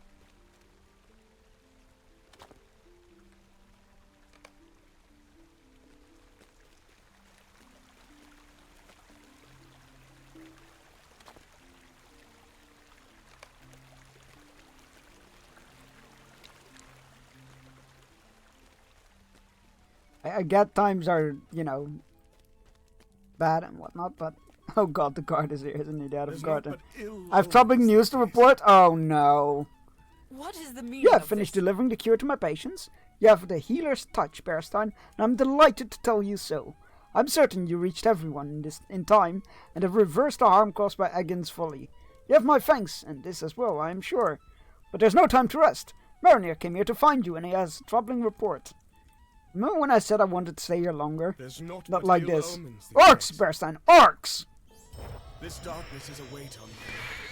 I get times are, you know, bad and whatnot, but oh god, the guard is here, isn't he? The out of guard. I have troubling news to report. Oh no. What is the meaning You have of finished this? delivering the cure to my patients. You have the healer's touch, Bearstein, and I'm delighted to tell you so. I'm certain you reached everyone in time and have reversed the harm caused by Agin's folly. You have my thanks, and this as well, I am sure. But there's no time to rest. Marinir came here to find you, and he has a troubling report. Remember when I said I wanted to stay here longer? There's not like ill this. omens these Orcs, days. Bearstein, orcs! This darkness is a weight on me.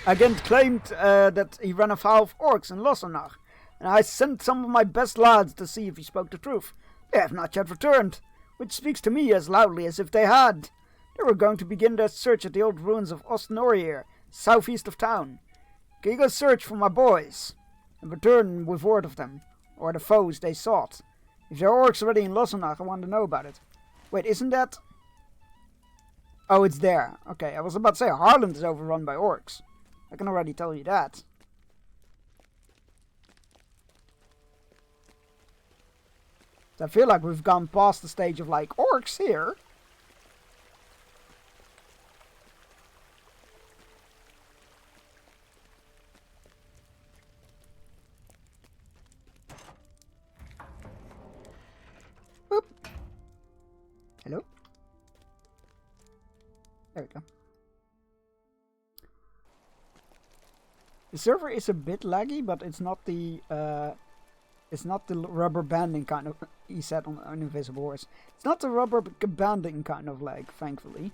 Agent claimed that he ran afoul of orcs in Lossenach, and I sent some of my best lads to see if he spoke the truth. They have not yet returned, which speaks to me as loudly as if they had. They were going to begin their search at the old ruins of Ostnorier, southeast of town. Can you go search for my boys, and return with word of them, or the foes they sought? If there are orcs already in Lossenach, I want to know about it. Wait, isn't that... Oh, it's there. Okay, I was about to say Harland is overrun by orcs. I can already tell you that. So I feel like we've gone past the stage of like, orcs here. Boop. Hello? There we go. The server is a bit laggy, but it's not the rubber banding kind of. He said on Invisible Horse. It's not the rubber banding kind of lag, thankfully.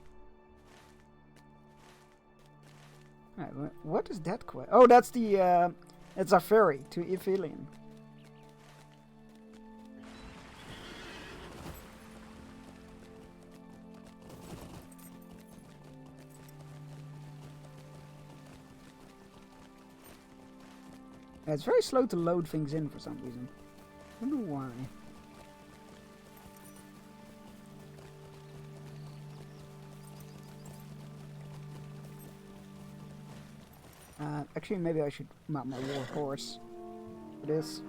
Right, what is that quest? Oh, that's the it's our ferry to Ithilien. Yeah, it's very slow to load things in for some reason. I don't know why. Actually, maybe I should mount my war horse for this.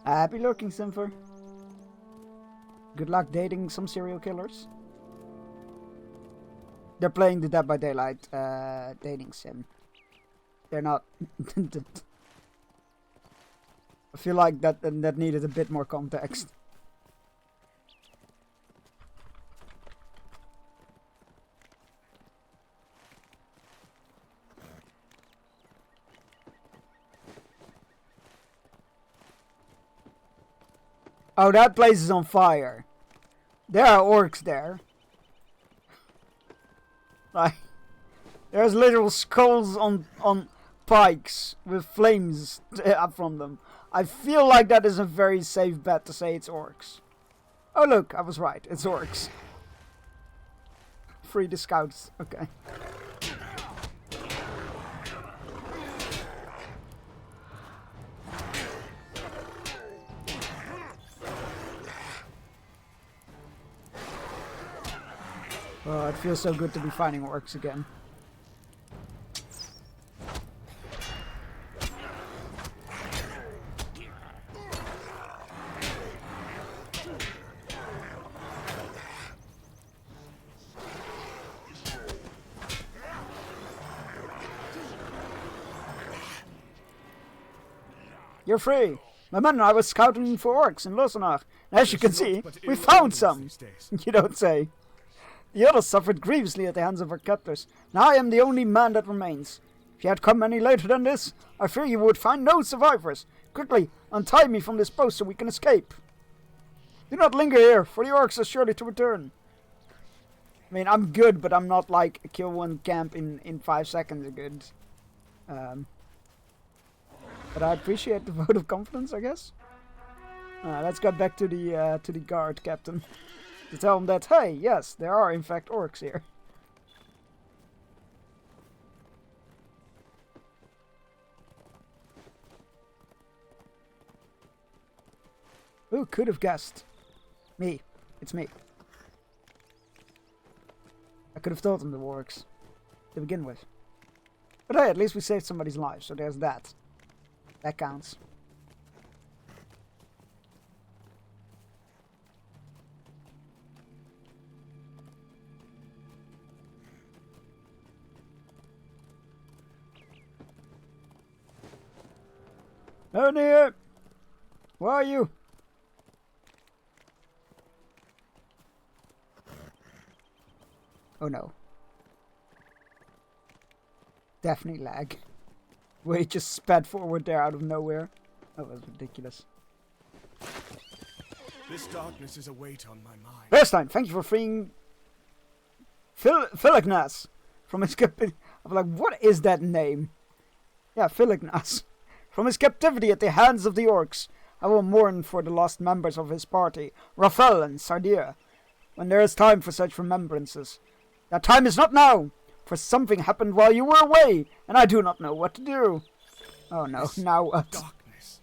Happy lurking, Simfer. Good luck dating some serial killers. They're playing the Dead by Daylight dating sim. They're not. I feel like that needed a bit more context. Oh, that place is on fire. There are orcs there. Like, there's literal skulls on pikes with flames up from them. I feel like that is a very safe bet to say it's orcs. Oh look, I was right. It's orcs. Free the scouts. Okay. Oh, it feels so good to be fighting orcs again. You're free. My men and I was scouting for orcs in Losenach. And as you can see, we found some. You don't say. The others suffered grievously at the hands of our captors. Now I am the only man that remains. If you had come any later than this, I fear you would find no survivors. Quickly, untie me from this post so we can escape. Do not linger here, for the orcs are surely to return. I mean, I'm good, but I'm not like a kill one camp in 5 seconds good. But I appreciate the vote of confidence, I guess. Let's get back to the guard captain to tell him that, hey, yes, there are in fact orcs here. Who could have guessed? Me. It's me. I could have told them the orcs to begin with. But hey, at least we saved somebody's life, so there's that. That counts. Ernie! Where are you? Oh no. Definitely lag. Where he just sped forward there out of nowhere. That was ridiculous. This darkness is a weight on my mind. Bearstein, thank you for freeing Philignas from his captivity. I'm like, what is that name? Yeah, Philignas. From his captivity at the hands of the orcs. I will mourn for the lost members of his party, Rafael and Sardia, when there is time for such remembrances. That time is not now, for something happened while you were away, and I do not know what to do. Oh no, This now what? darkness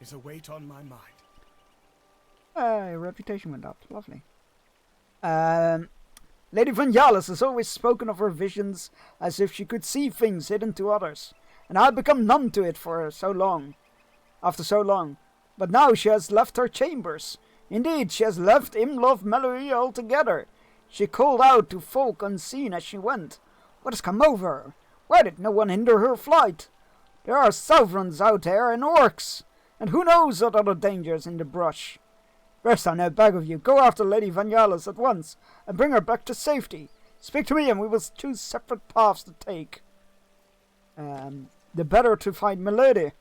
is a weight on my mind. Your reputation went up. Lovely. Lady Vangelis has always spoken of her visions as if she could see things hidden to others, and I had become numb to it for so long. After so long. But now she has left her chambers. Indeed, she has left Imlov Meloe altogether. She called out to folk unseen as she went. What has come over her? Why did no one hinder her flight? There are sovereigns out there and orcs, and who knows what other dangers in the brush. Bearstein, I beg of you, go after Lady Vangelis at once, and bring her back to safety. Speak to me, and we will choose separate paths to take. The better to find Milady.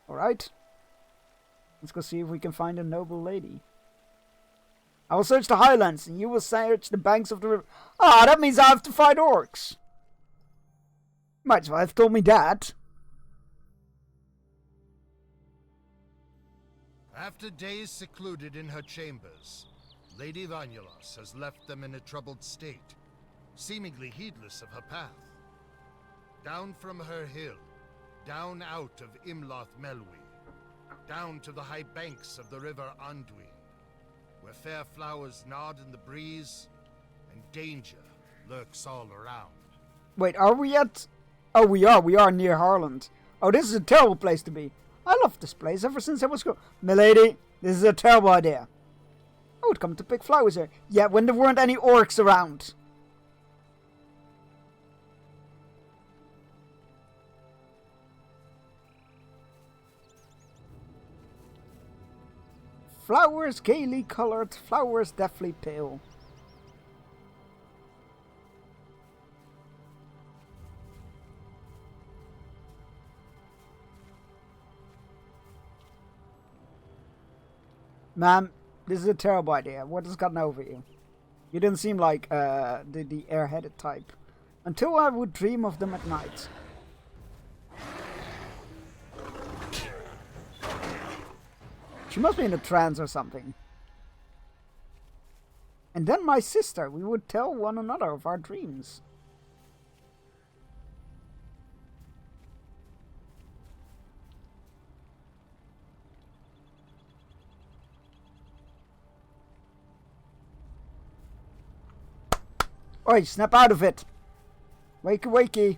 Alright. Let's go see if we can find a noble lady. I will search the highlands, and you will search the banks of the river. Ah, that means I have to fight orcs. Might as well have told me that. After days secluded in her chambers, Lady Vangelis has left them in a troubled state, seemingly heedless of her path. Down from her hill, down out of Imloth Melwi, down to the high banks of the river Andui, where fair flowers nod in the breeze, and danger lurks all around. Wait, are we at... Oh, we are near Harland. Oh, this is a terrible place to be. I love this place ever since I was Milady, this is a terrible idea. I would come to pick flowers here. Yeah, when there weren't any orcs around. Flowers gaily colored, flowers deathly pale. Ma'am, this is a terrible idea. What has gotten over you? You didn't seem like the airheaded type. Until I would dream of them at night. She must be in a trance or something. And then my sister, we would tell one another of our dreams. Oi, snap out of it! Wakey wakey!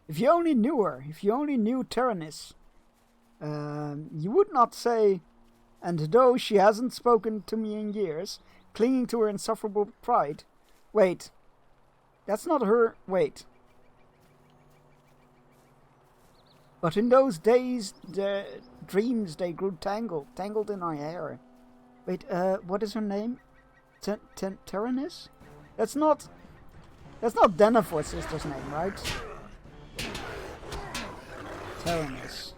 If you only knew her, if you only knew Teranis, you would not say, and though she hasn't spoken to me in years, clinging to her insufferable pride. Wait, That's not her. Wait. But in those days, the dreams, they grew tangled in our hair. Wait, what is her name? Taranis? That's not Denethor's sister's name, right? Taranis.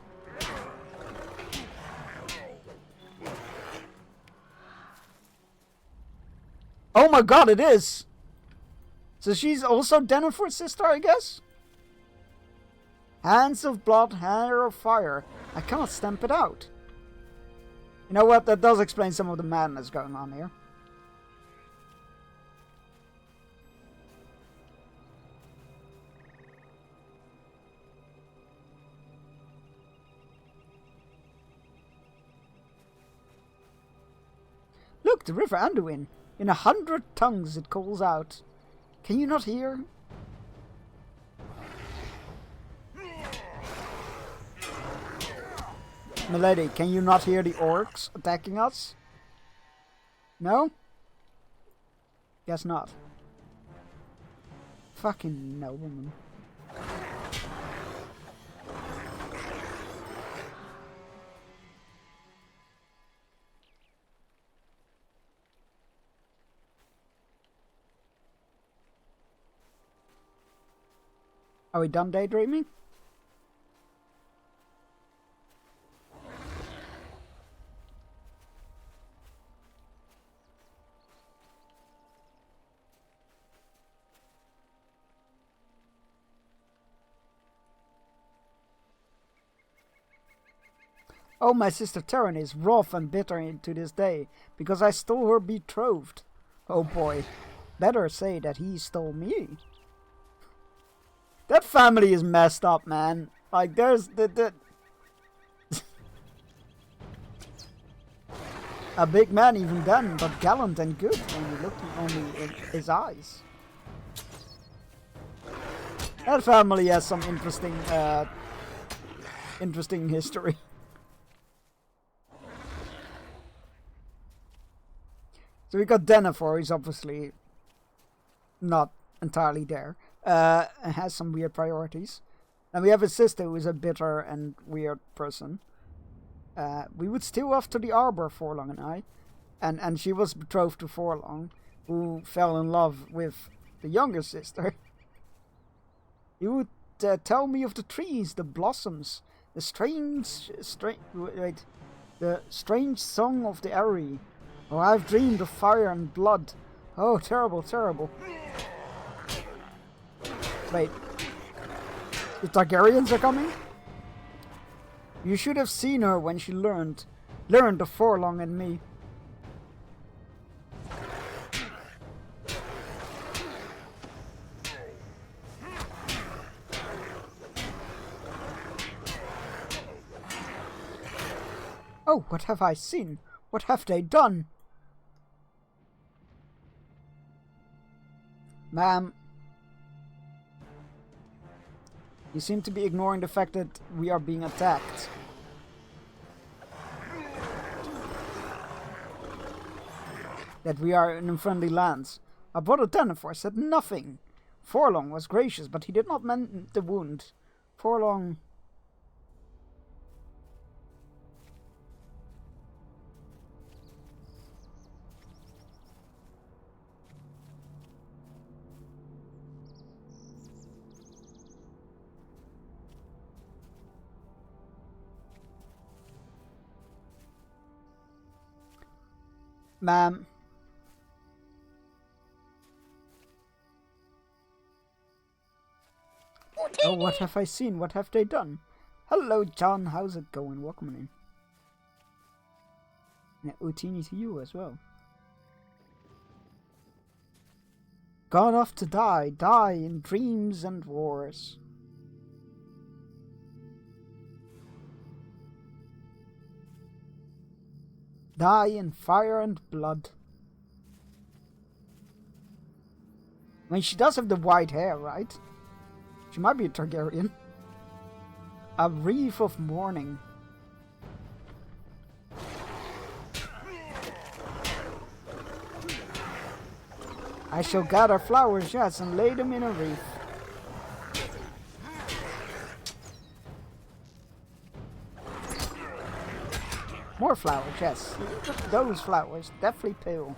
Oh my god, it is! So she's also Denethor's sister, I guess? Hands of blood, hair of fire. I cannot stamp it out. You know what? That does explain some of the madness going on here. Look, the river Anduin. In 100 tongues it calls out. Can you not hear? Milady, can you not hear the orcs attacking us? No? Guess not. Fucking nobleman. Are we done daydreaming? Oh, my sister Terran is wroth and bitter to this day, because I stole her betrothed. Oh boy, better say that he stole me. That family is messed up, man. Like, there's the a big man even then, but gallant and good when you look only in his eyes. That family has some interesting history. So we got Denethor, he's obviously not entirely there. And has some weird priorities. And we have a sister who is a bitter and weird person. We would steal off to the arbor, Forlong and I. And she was betrothed to Forlong, who fell in love with the younger sister. You would tell me of the trees, the blossoms, the strange song of the Aerie. Oh, I've dreamed of fire and blood. Oh, terrible, terrible. Wait. The Targaryens are coming? You should have seen her when she learned of Forlong and me. Oh, what have I seen? What have they done? Ma'am, you seem to be ignoring the fact that we are being attacked. That we are in unfriendly lands. Our brother Denethor said nothing. Forlong was gracious, but he did not mend the wound. Forlong... Ma'am. Oh, what have I seen? What have they done? Hello, John. How's it going? Welcome in. Yeah, Utini to you as well. God off to die in dreams and wars. Die in fire and blood. I mean, she does have the white hair, right? She might be a Targaryen. A wreath of mourning. I shall gather flowers, yes, and lay them in a wreath. More flowers, yes. Those flowers, deathly pale.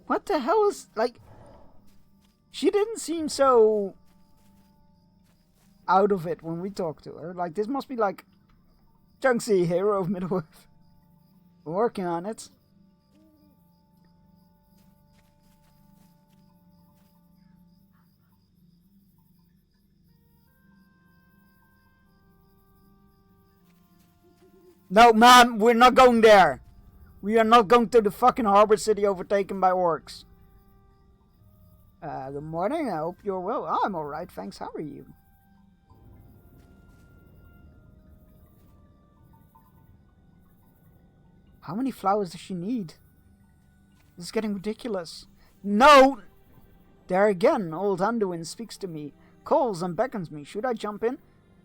What the hell is, like... She didn't seem so... out of it when we talked to her. Like, this must be like... Junksy, hero of Middle-earth. We're working on it. No, man, we're not going there. We are not going to the fucking harbor city overtaken by orcs. Good morning, I hope you're well. Oh, I'm alright, thanks. How are you? How many flowers does she need? This is getting ridiculous. No! There again, old Anduin speaks to me, calls and beckons me. Should I jump in?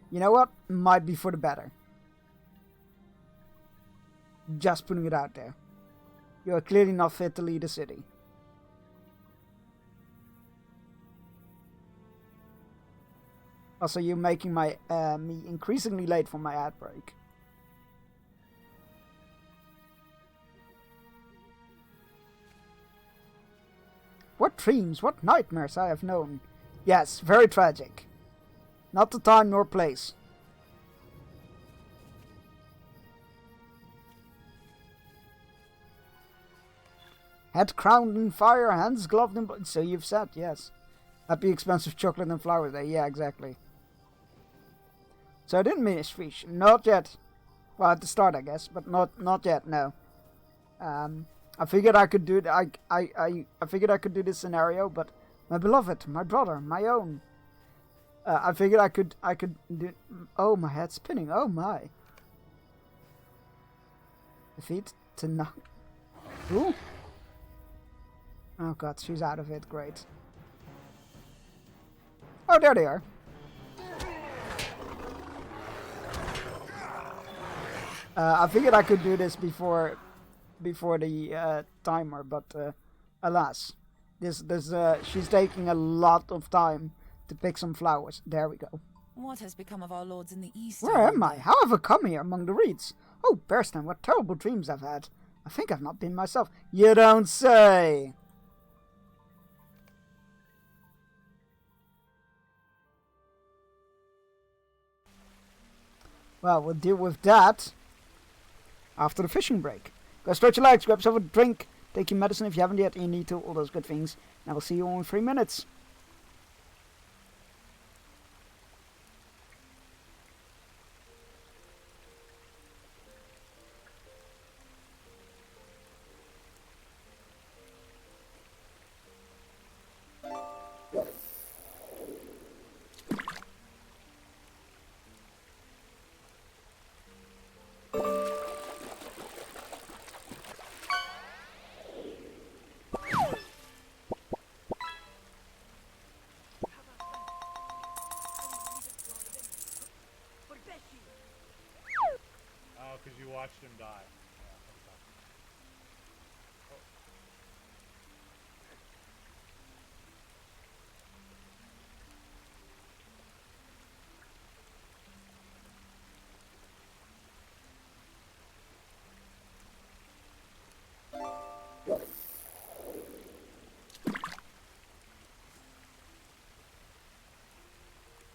You know what? Might be for the better. Just putting it out there. You are clearly not fit to lead a city. Also, you're making my me increasingly late for my ad break. What dreams, what nightmares I have known. Yes, very tragic. Not the time nor place. Head crowned in fire, hands gloved in blood. So you've said, yes. Happy expensive chocolate and flower day. Yeah, exactly. So I didn't miss fish. Not yet. Well, at the start, I guess, but not yet. No. I figured I could do. I figured I could do this scenario, but my beloved, my brother, my own. I figured I could do. Oh, my head's spinning. Oh my. Defeat to knock. Who? Oh god, she's out of it. Great. Oh, there they are. I figured I could do this before the timer, but alas, she's taking a lot of time to pick some flowers. There we go. What has become of our lords in the east? Where am I? How have I come here among the reeds? Oh, Bearstan, what terrible dreams I've had. I think I've not been myself. You don't say! Well, we'll deal with that after the fishing break. Go stretch your legs, grab yourself a drink, take your medicine if you haven't yet, and you need to, all those good things. And I will see you all in 3 minutes. Because you watched him die.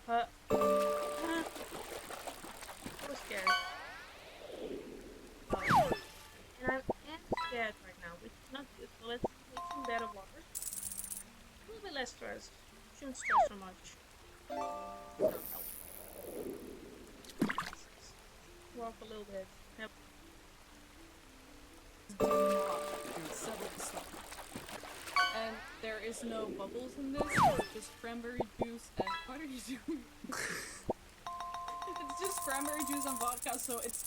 I was scared. And I'm scared right now, which is not good. So let's take some better water. A little bit less stress. Shouldn't stress so much. Walk a little bit. Yep. And there is no bubbles in this, it's just cranberry juice and what are you doing? It's just cranberry juice and vodka, so it's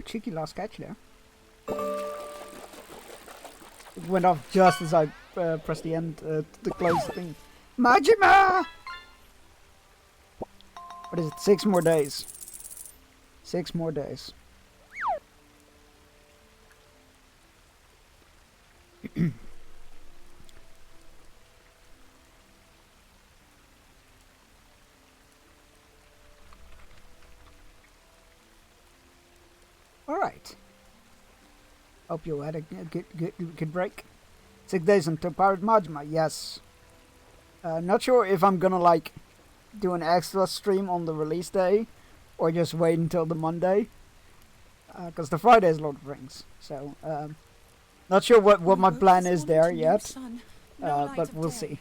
cheeky last catch there. It went off just as I pressed the end to close the thing. Majima! What is it? 6 more days. 6 more days. Alright. Hope you had a good break. 6 days until Pirate Majima, yes. Not sure if I'm gonna like do an extra stream on the release day or just wait until the Monday. Because the Friday is Lord of the Rings. So, not sure what my plan is there yet. But we'll see.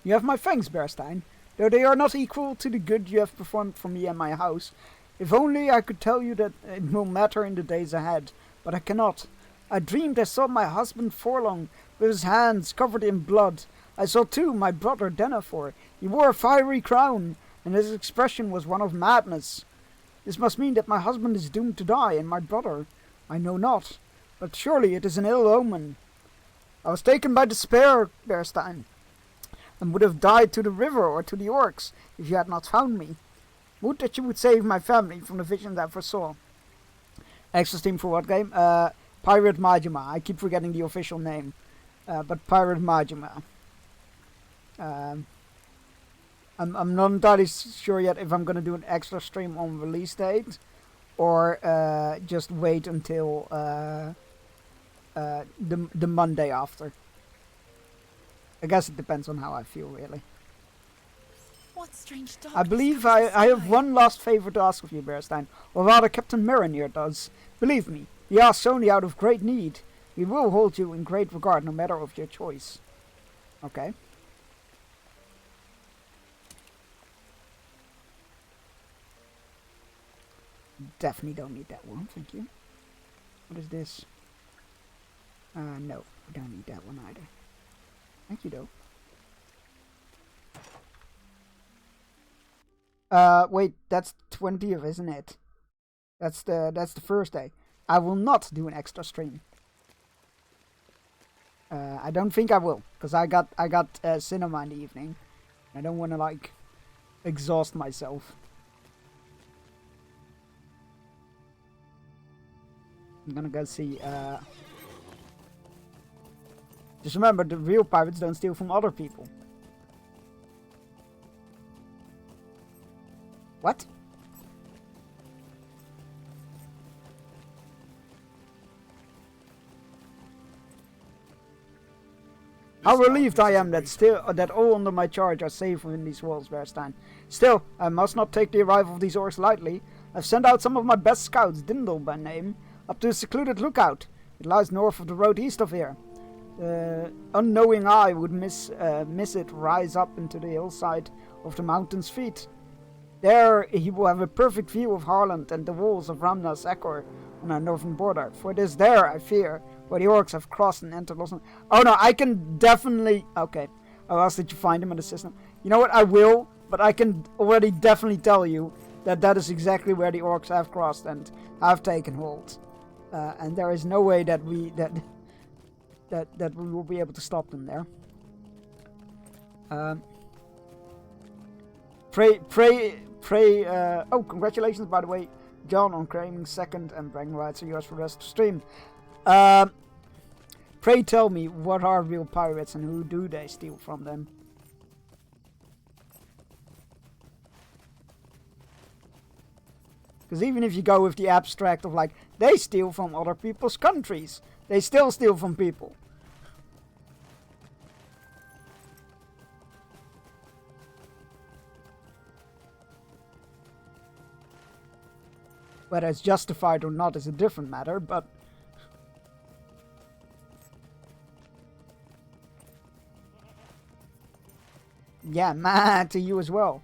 You have my thanks, Bearstein. Though they are not equal to the good you have performed for me and my house. If only I could tell you that it will matter in the days ahead, but I cannot. I dreamed I saw my husband Forlong, with his hands covered in blood. I saw too my brother Denethor. He wore a fiery crown, and his expression was one of madness. This must mean that my husband is doomed to die, and my brother. I know not, but surely it is an ill omen. I was taken by despair, Bearstein, and would have died to the river or to the orcs if you had not found me. Would that you would save my family from the visions I foresaw. Extra stream for what game? Pirate Majima. I keep forgetting the official name. But Pirate Majima. I'm not entirely sure yet if I'm going to do an extra stream on release date. Or just wait until the Monday after. I guess it depends on how I feel, really. What strange I believe I have one last favour to ask of you, Bearstein, or rather Captain Mironir does. Believe me, he asks only out of great need. He will hold you in great regard no matter of your choice. Okay. Definitely don't need that one, thank you. What is this? No, we don't need that one either. Thank you, though. Wait, that's 20th, isn't it? That's the first day. I will not do an extra stream. I don't think I will, because I got cinema in the evening. I don't want to like exhaust myself. I'm gonna go see. Just remember, the real pirates don't steal from other people. What? How relieved I am that all under my charge are safe within these walls, Bearstein. Still, I must not take the arrival of these orcs lightly. I've sent out some of my best scouts, Dindal by name, up to a secluded lookout. It lies north of the road east of here. Unknowing eye would miss it rise up into the hillside of the mountain's feet. There he will have a perfect view of Harland and the walls of Ramnas Ekor on our northern border. For it is there, I fear, where the orcs have crossed and entered Lost. Oh no, I can definitely... Okay, I'll ask that you find him in the system. You know what, I will, but I can already definitely tell you that that is exactly where the orcs have crossed and have taken hold. And there is no way that we will be able to stop them there. Oh, congratulations, by the way, John, on claiming second, and bragging rights are yours for the rest of the stream. Pray tell me, what are real pirates and who do they steal from them? Because even if you go with the abstract of like, they steal from other people's countries, they still steal from people. Whether it's justified or not is a different matter, but... Yeah, man, to you as well.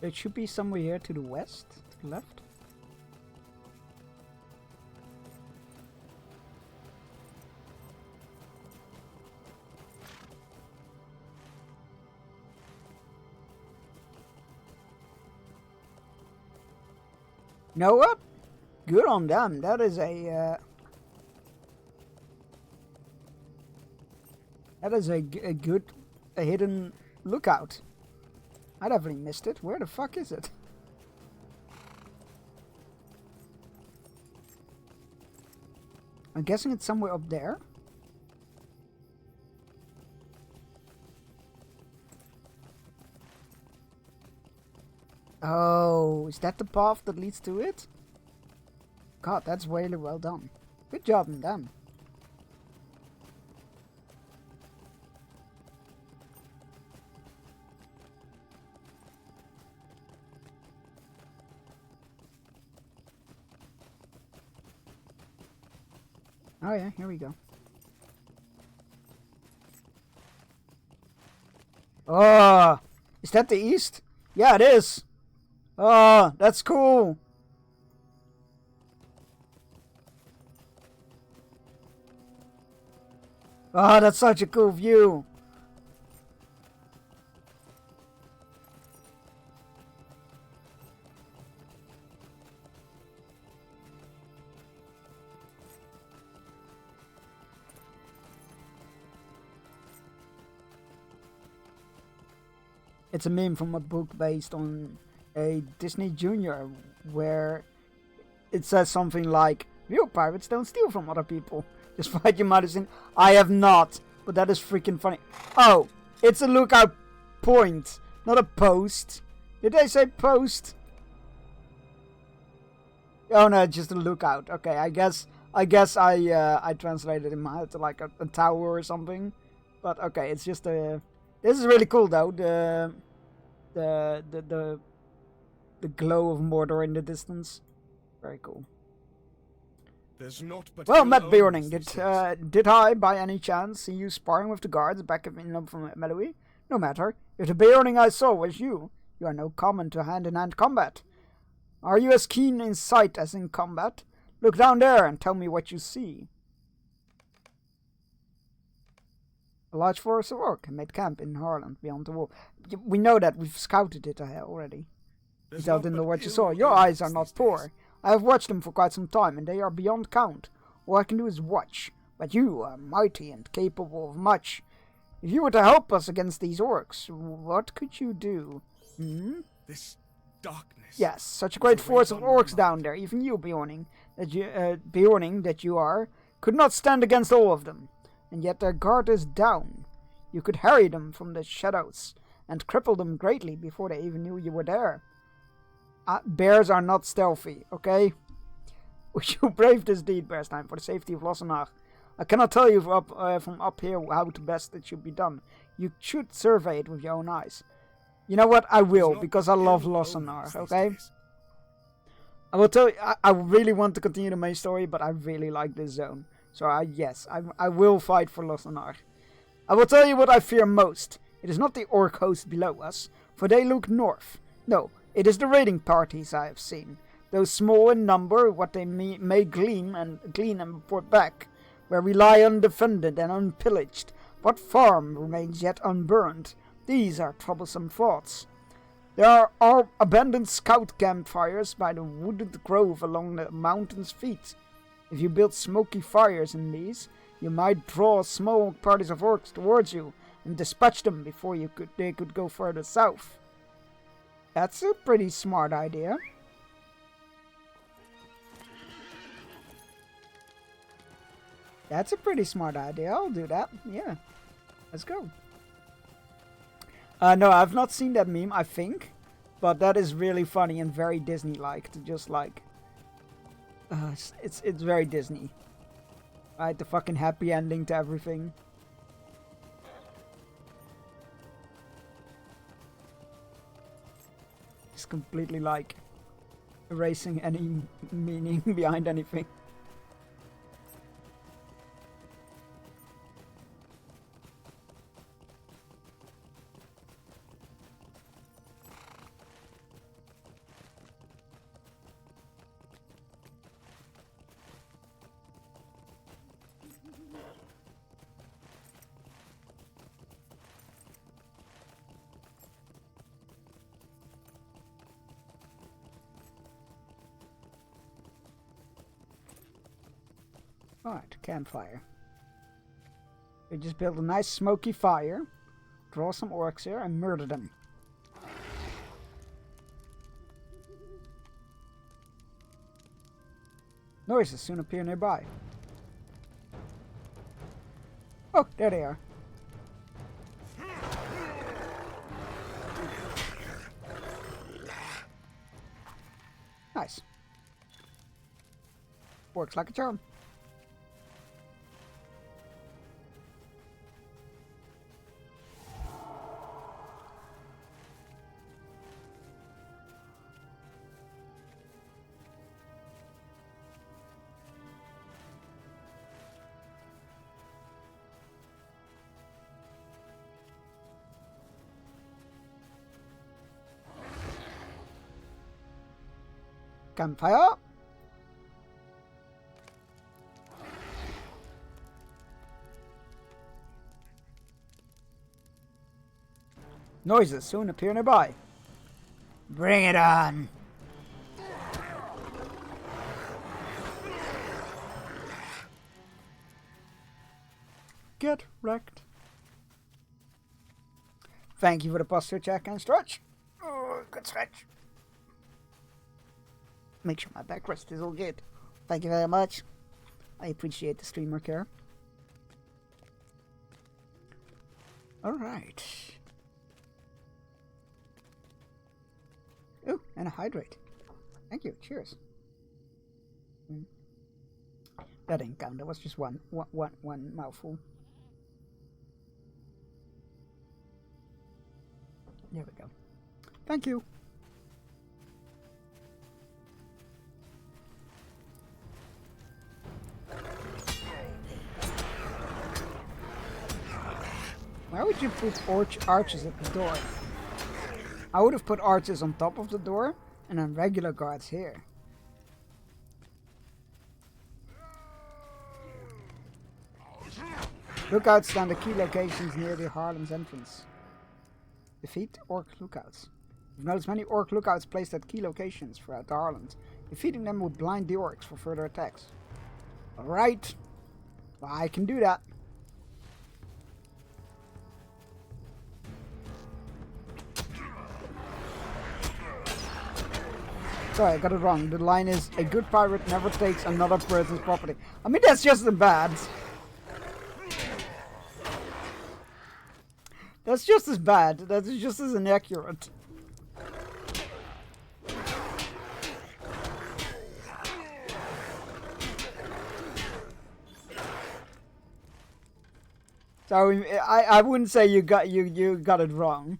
It should be somewhere here to the west, to the left. You know what? Good on them. That is a good hidden lookout. I definitely missed it. Where the fuck is it? I'm guessing it's somewhere up there. Oh, is that the path that leads to it? God, that's really well done. Good job on them. Oh yeah, here we go. Oh, is that the east? Yeah, it is. Oh, that's cool. Oh, that's such a cool view. It's a meme from a book based on a Disney Junior where it says something like, real pirates don't steal from other people. Just fight your medicine. I have not, but that is freaking funny. Oh, it's a lookout point, not a post. Did they say post? Oh no, just a lookout. Okay, I guess I translated in my head to like a tower or something. But okay, it's just a. This is really cool though. The glow of Mordor in the distance. Very cool. There's not but well, ill Matt omens Bearning, these days. did I by any chance see you sparring with the guards back in from Melowy? No matter. If the Bearning I saw was you are no common to hand-in-hand combat. Are you as keen in sight as in combat? Look down there and tell me what you see. A large forest of orc made camp in Harland beyond the wall. We know that, we've scouted it already. You didn't know what you saw. Your eyes are not poor. I have watched them for quite some time, and they are beyond count. All I can do is watch. But you are mighty and capable of much. If you were to help us against these orcs, what could you do? Hmm? This darkness. Yes, such a great force of orcs down there. Even you, Bjorning, that you are, could not stand against all of them. And yet their guard is down. You could harry them from the shadows, and cripple them greatly before they even knew you were there. Bears are not stealthy, okay? You braved this deed, Bearstein, for the safety of Lossenach. I cannot tell you from up here how to best it should be done. You should survey it with your own eyes. You know what? I will, because I love Lossenach, okay? I will tell you, I really want to continue the main story, but I really like this zone. So yes, I will fight for Lossenach. I will tell you what I fear most. It is not the orc host below us, for they look north. No, it is the raiding parties I have seen. Though small in number, what they may glean and report back, where we lie undefended and unpillaged. What farm remains yet unburned? These are troublesome thoughts. There are abandoned scout campfires by the wooded grove along the mountain's feet. If you build smoky fires in these, you might draw small parties of orcs towards you and dispatch them before they could go further south. That's a pretty smart idea. That's a pretty smart idea. I'll do that. Yeah. Let's go. No, I've not seen that meme, I think. But that is really funny and very Disney-like to just like... it's very Disney. Right? The fucking happy ending to everything. It's completely like erasing any meaning behind anything. Alright, campfire. We just build a nice smoky fire, draw some orcs here, and murder them. Noises soon appear nearby. Oh, there they are. Nice. Works like a charm. Campfire. Noises soon appear nearby. Bring it on. Get wrecked. Thank you for the posture check and stretch. Oh, good stretch. Make sure my backrest is all good. Thank you very much. I appreciate the streamer care. Alright. Oh, and a hydrate. Thank you. Cheers. That didn't count. That was just one mouthful. There we go. Thank you. Why would you put arches at the door? I would have put arches on top of the door and then regular guards here. Lookouts stand at key locations near the Harlem's entrance. Defeat orc lookouts. You've noticed many orc lookouts placed at key locations throughout the Harland. Defeating them would blind the orcs for further attacks. Alright. Well, I can do that. Sorry, I got it wrong. The line is, a good pirate never takes another person's property. I mean, that's just as bad. That's just as bad. That is just as inaccurate. So I wouldn't say you got it wrong.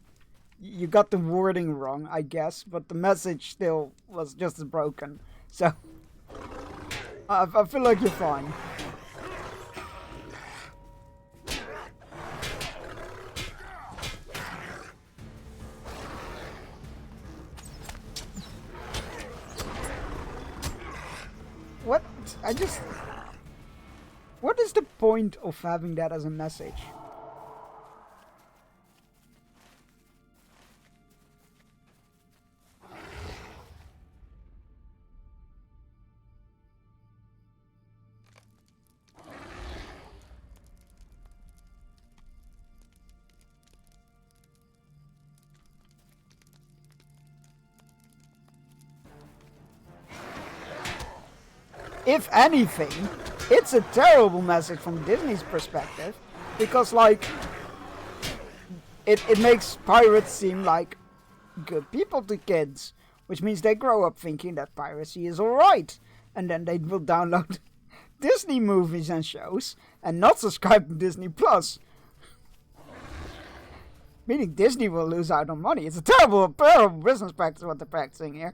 You got the wording wrong, I guess, but the message still was just as broken. So I feel like you're fine. What? What is the point of having that as a message? If anything, it's a terrible message from Disney's perspective, because, like, it makes pirates seem like good people to kids, which means they grow up thinking that piracy is alright, and then they will download Disney movies and shows, and not subscribe to Disney Plus. Meaning Disney will lose out on money. It's a terrible business practice what they're practicing here.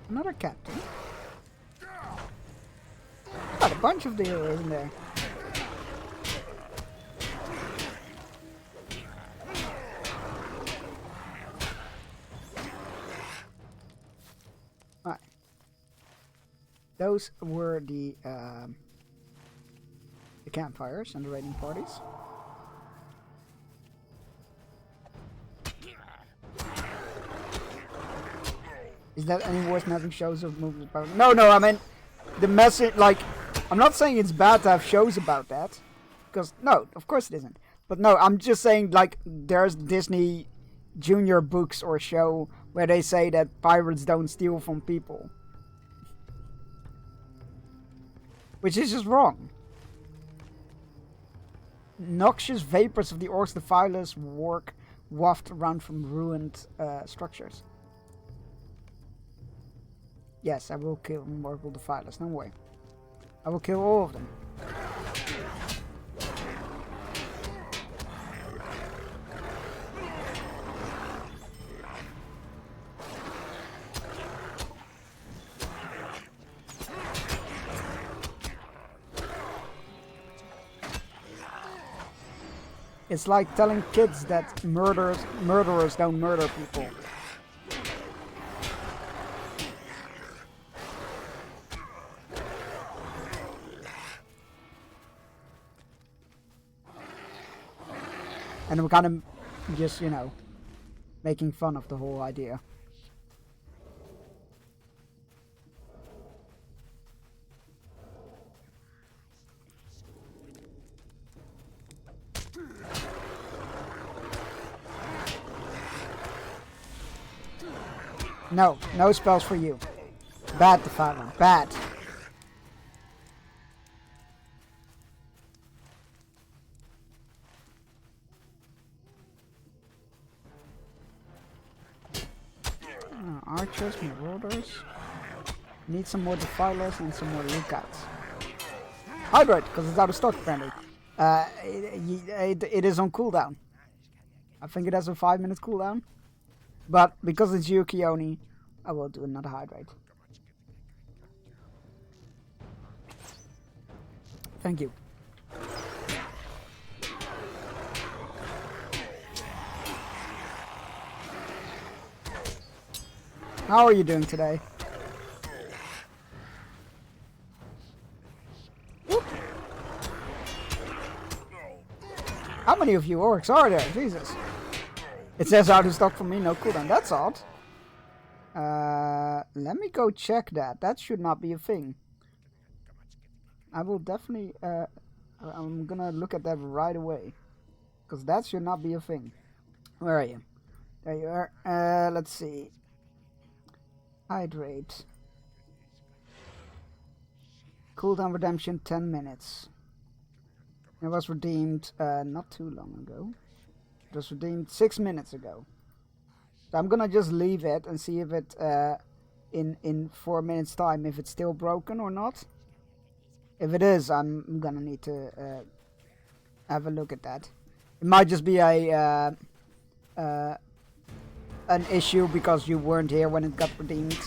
Another captain. Got a bunch of the heroes in there. Alright. Those were the the campfires and the raiding parties. Is that any worse than having shows of movies about? No, I mean, the message, like, I'm not saying it's bad to have shows about that. Because, no, of course it isn't. But no, I'm just saying, like, there's Disney Junior books or show where they say that pirates don't steal from people. Which is just wrong. Noxious vapors of the Orcs Defilers waft around from ruined structures. Yes, I will kill Morgul Defilers, no way. I will kill all of them. It's like telling kids that murderers don't murder people. And we're kind of just, you know, making fun of the whole idea. No, no spells for you. Bad, Defiler, bad. Archers, marauders. Need some more Defilers and some more lookouts. Hydrate, because it's out of stock apparently. It is on cooldown. I think it has a 5-minute cooldown. But because it's Yukioni, I will do another hydrate. Thank you. How are you doing today? Whoop. How many of you orcs are there? Jesus. It says out of stock for me, no cooldown. That's odd. Let me go check that. That should not be a thing. I will definitely... I'm gonna look at that right away. Because that should not be a thing. Where are you? There you are. Let's see. Hydrate. Cooldown redemption 10 minutes. It was redeemed not too long ago. It was redeemed 6 minutes ago. So I'm gonna just leave it and see if it in 4 minutes time if it's still broken or not. If it is, I'm gonna need to have a look at that. It might just be a an issue because you weren't here when it got redeemed,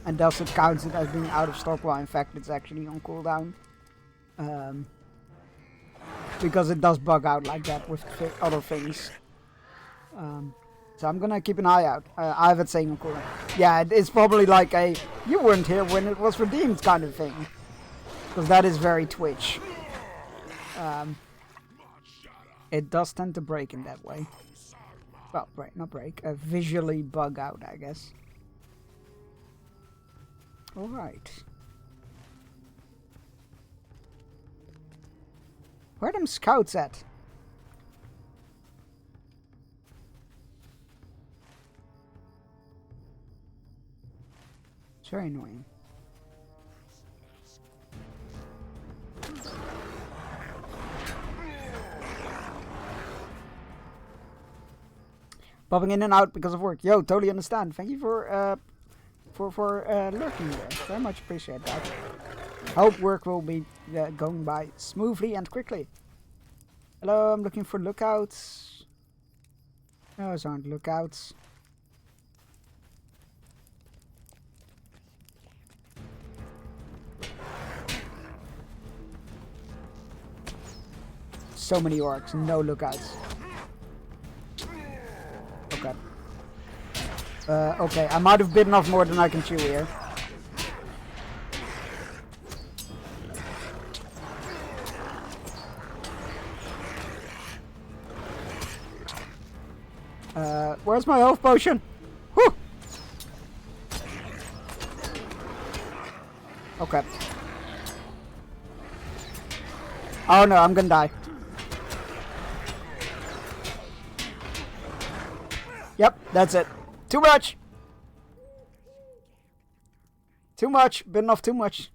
and thus it counts it as being out of stock while in fact it's actually on cooldown. Because it does bug out like that with other things. So I'm gonna keep an eye out. I have it saying on cooldown. Yeah, it's probably like a you weren't here when it was redeemed kind of thing. Because that is very Twitch. It does tend to break in that way. Well, not break. Visually bug out, I guess. Alright. Where are them scouts at? It's very annoying. Popping in and out because of work. Yo, totally understand. Thank you for lurking here. Very much appreciate that. Hope work will be going by smoothly and quickly. Hello, I'm looking for lookouts. Those aren't lookouts. So many orcs, no lookouts. Okay. Okay, I might have bitten off more than I can chew here. Where's my health potion? Whew! Okay. Oh no, I'm gonna die. Yep, that's it. Too much! Too much. Bitten off too much.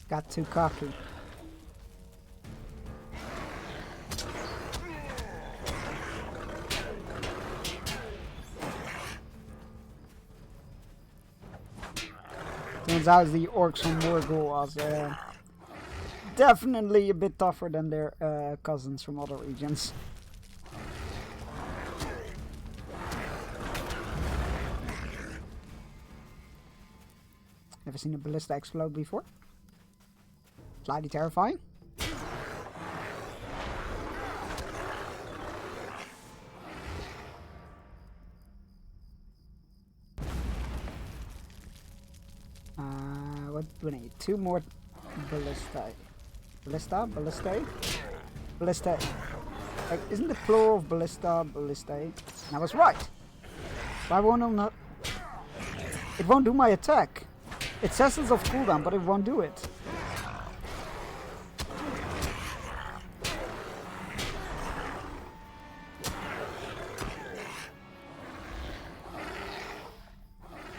Got too cocky. Turns out the orcs from Morgul was definitely a bit tougher than their cousins from other regions. Never seen a ballista explode before. Slightly terrifying. What do we need? 2 more ballistae. Ballistae? Ballistae. Like, isn't the plural of ballista ballistae? And I was right. Why won't it not? It won't do my attack. It says it's off cooldown, but it won't do it.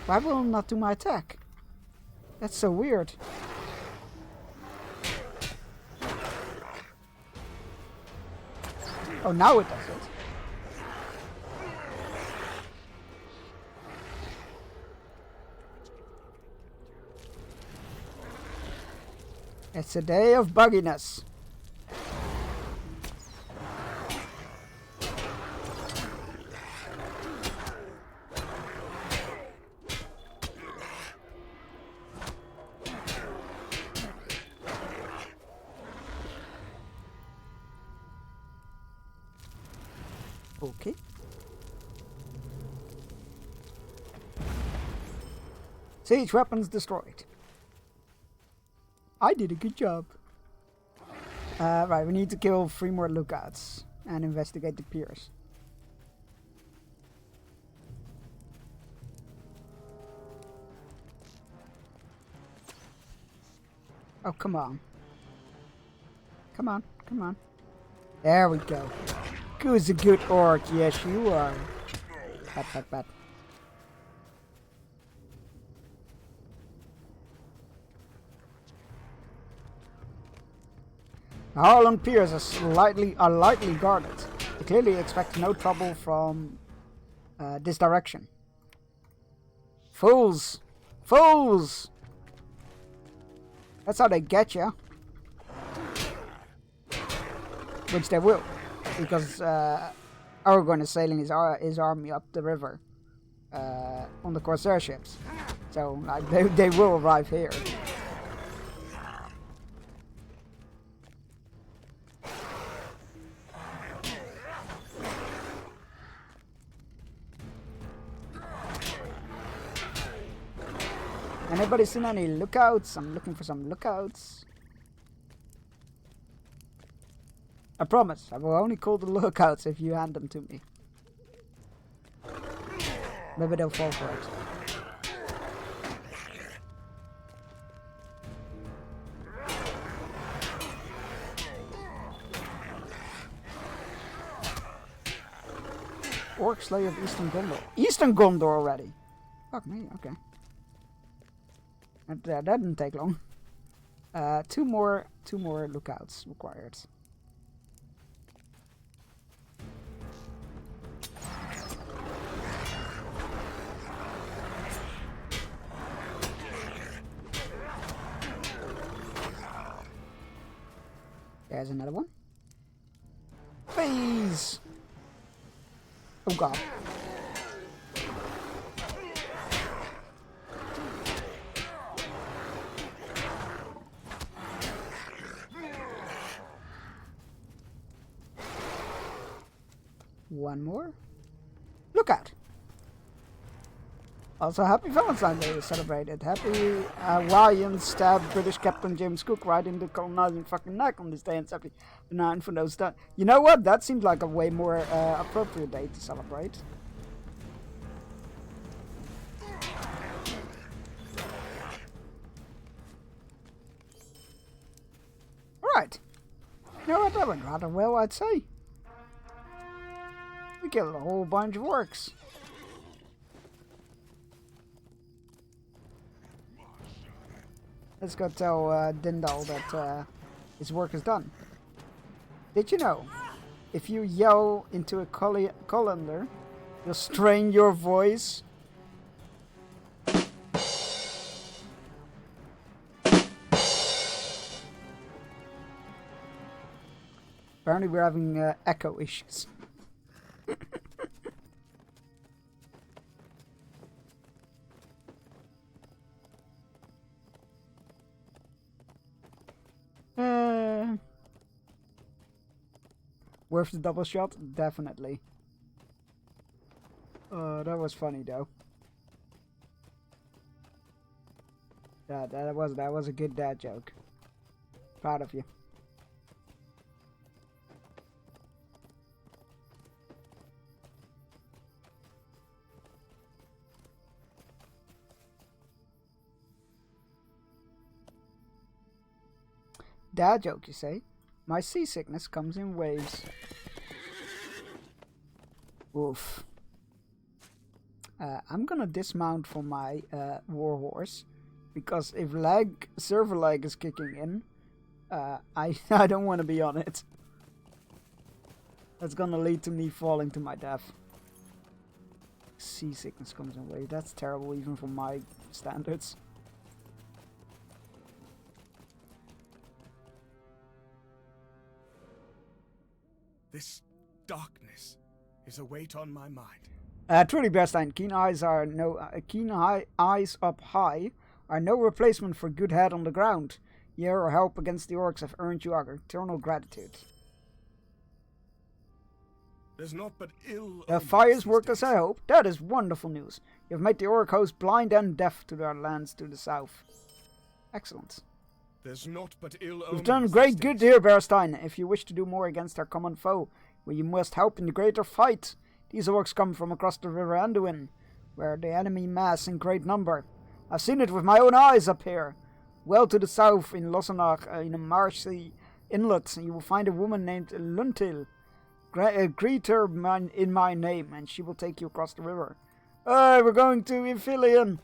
Why will it not do my attack? That's so weird. Oh, now it does it. It's a day of bugginess. Okay. Siege weapons destroyed. I did a good job. Right, we need to kill 3 more lookouts and investigate the piers. Oh, come on. Come on, come on. There we go. Who's a good orc? Yes, you are. Bad. The Harlan piers are lightly guarded. They clearly expect no trouble from this direction. Fools! Fools! That's how they get you. Which they will. Because Aragorn is sailing his army up the river on the Corsair ships. So they will arrive here. Anybody seen any lookouts? I'm looking for some lookouts. I promise, I will only call the lookouts if you hand them to me. Maybe they'll fall for it. Orc Slayer of Eastern Gondor. Eastern Gondor already! Fuck me, okay. That didn't take long. Two more lookouts required. There's another one. Please! Oh god. One more. Look out. Also, happy Valentine's Day is celebrated. Happy Hawaiian stabbed British Captain James Cook right in the colonizing fucking neck on this day and 79 for those that. You know what? That seems like a way more appropriate day to celebrate. Alright. You know what? That went rather well, I'd say. We killed a whole bunch of orcs. Let's go tell Dindal that his work is done. Did you know? If you yell into a colander, you'll strain your voice. Apparently we're having echo issues. Worth the double shot? Definitely. That was funny though. Yeah, that was a good dad joke. Proud of you. Dad joke, you say? My seasickness comes in waves. Oof. I'm gonna dismount from my warhorse because if server lag is kicking in, I don't want to be on it. That's gonna lead to me falling to my death. Seasickness comes in waves. That's terrible even for my standards. This darkness is a weight on my mind. Truly, Bearstein, keen eyes up high are no replacement for good head on the ground. Your help against the orcs have earned you our eternal gratitude. There's naught but ill. The fires worked as I hoped. That is wonderful news. You have made the orc host blind and deaf to their lands to the south. Excellent. There's naught but ill. You've done great good here, Bearstein. If you wish to do more against our common foe, well, you must help in the greater fight. These orcs come from across the river Anduin, where the enemy mass in great number. I've seen it with my own eyes up here. Well to the south in Losanach, in a marshy inlet, you will find a woman named Luntil. Greet her in my name, and she will take you across the river. Hey, we're going to Ithilien.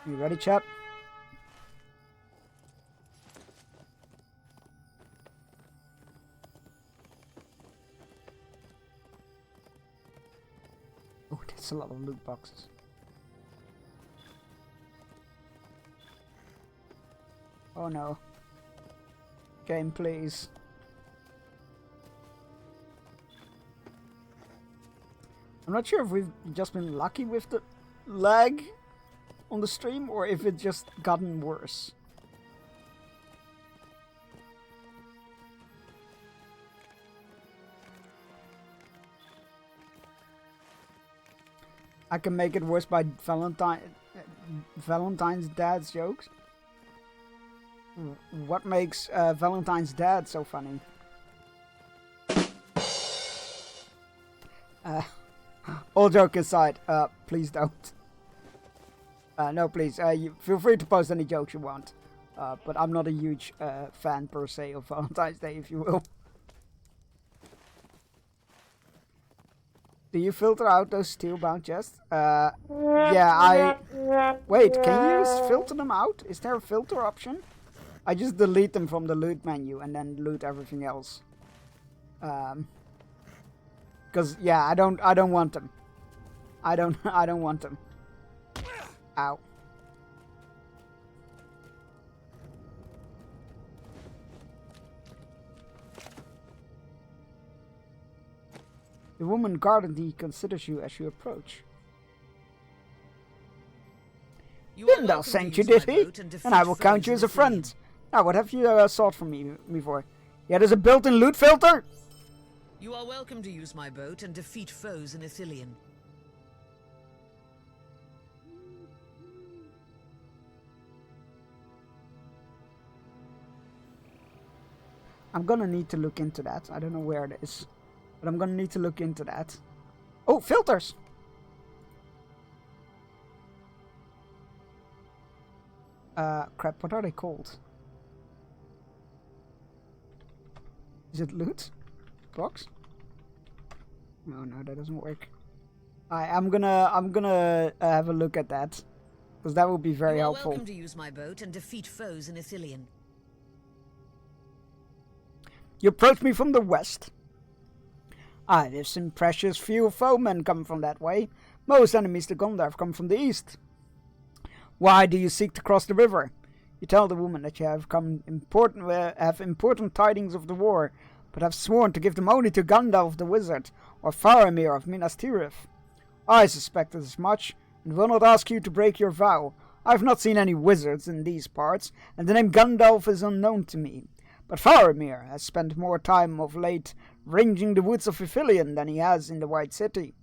You ready, chap? Oh, that's a lot of loot boxes. Oh no. Game, please. I'm not sure if we've just been lucky with the lag on the stream or if it just gotten worse. I can make it worse by Valentine's dad's jokes. What makes Valentine's dad so funny? All joke aside, please don't. No, please. You feel free to post any jokes you want. But I'm not a huge fan per se of Valentine's Day, if you will. Do you filter out those steel-bound chests? Yeah, Wait, can you filter them out? Is there a filter option? I just delete them from the loot menu and then loot everything else. Cause yeah, I don't want them. I don't want them. Ow. The woman guarding thee considers you as you approach. Lindell sent you, did he? And I will count you as a friend. Now, what have you sought from me for? Yeah, there's a built-in loot filter? You are welcome to use my boat and defeat foes in Ithilien. I'm gonna need to look into that. I don't know where it is, but I'm gonna need to look into that. Oh, filters! Crap, what are they called? Is it loot? Box? No, that doesn't work. I'm gonna have a look at that, because that would be very helpful. Welcome to use my boat and defeat foes in Ithilien. You approach me from the west. There's some precious few foemen come from that way. Most enemies to Gondor come from the east. Why do you seek to cross the river? You tell the woman that you have important tidings of the war, but have sworn to give them only to Gandalf the Wizard, or Faramir of Minas Tirith. I suspected as much, and will not ask you to break your vow. I have not seen any wizards in these parts, and the name Gandalf is unknown to me. But Faramir has spent more time of late ranging the woods of Ithilien than he has in the White City.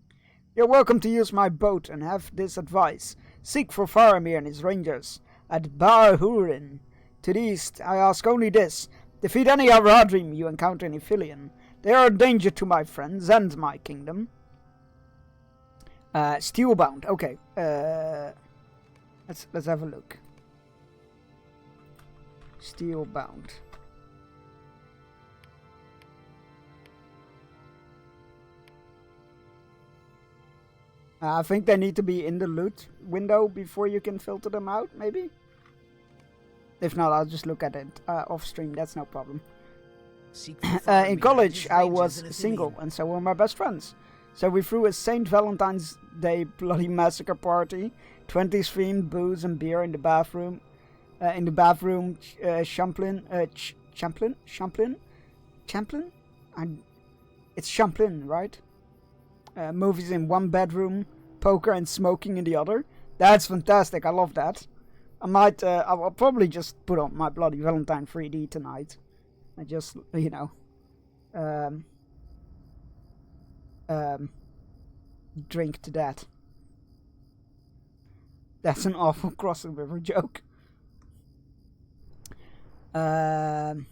You're welcome to use my boat and have this advice. Seek for Faramir and his rangers at Bar Hurin. To the east, I ask only this. Defeat any Haradrim you encounter in Ithilien. They are a danger to my friends and my kingdom. Steelbound. Okay. Let's have a look. Steelbound. I think they need to be in the loot window before you can filter them out, maybe? If not, I'll just look at it off stream, that's no problem. In college, I was single, and so were my best friends. So we threw a St. Valentine's Day bloody massacre party, 20s themed booze and beer in the bathroom. Champlin? It's Champlin, right? Movies in one bedroom, poker and smoking in the other. That's fantastic. I love that. I'll probably just put on my Bloody Valentine 3D tonight. And just, you know, drink to that. That's an awful cross the river joke. It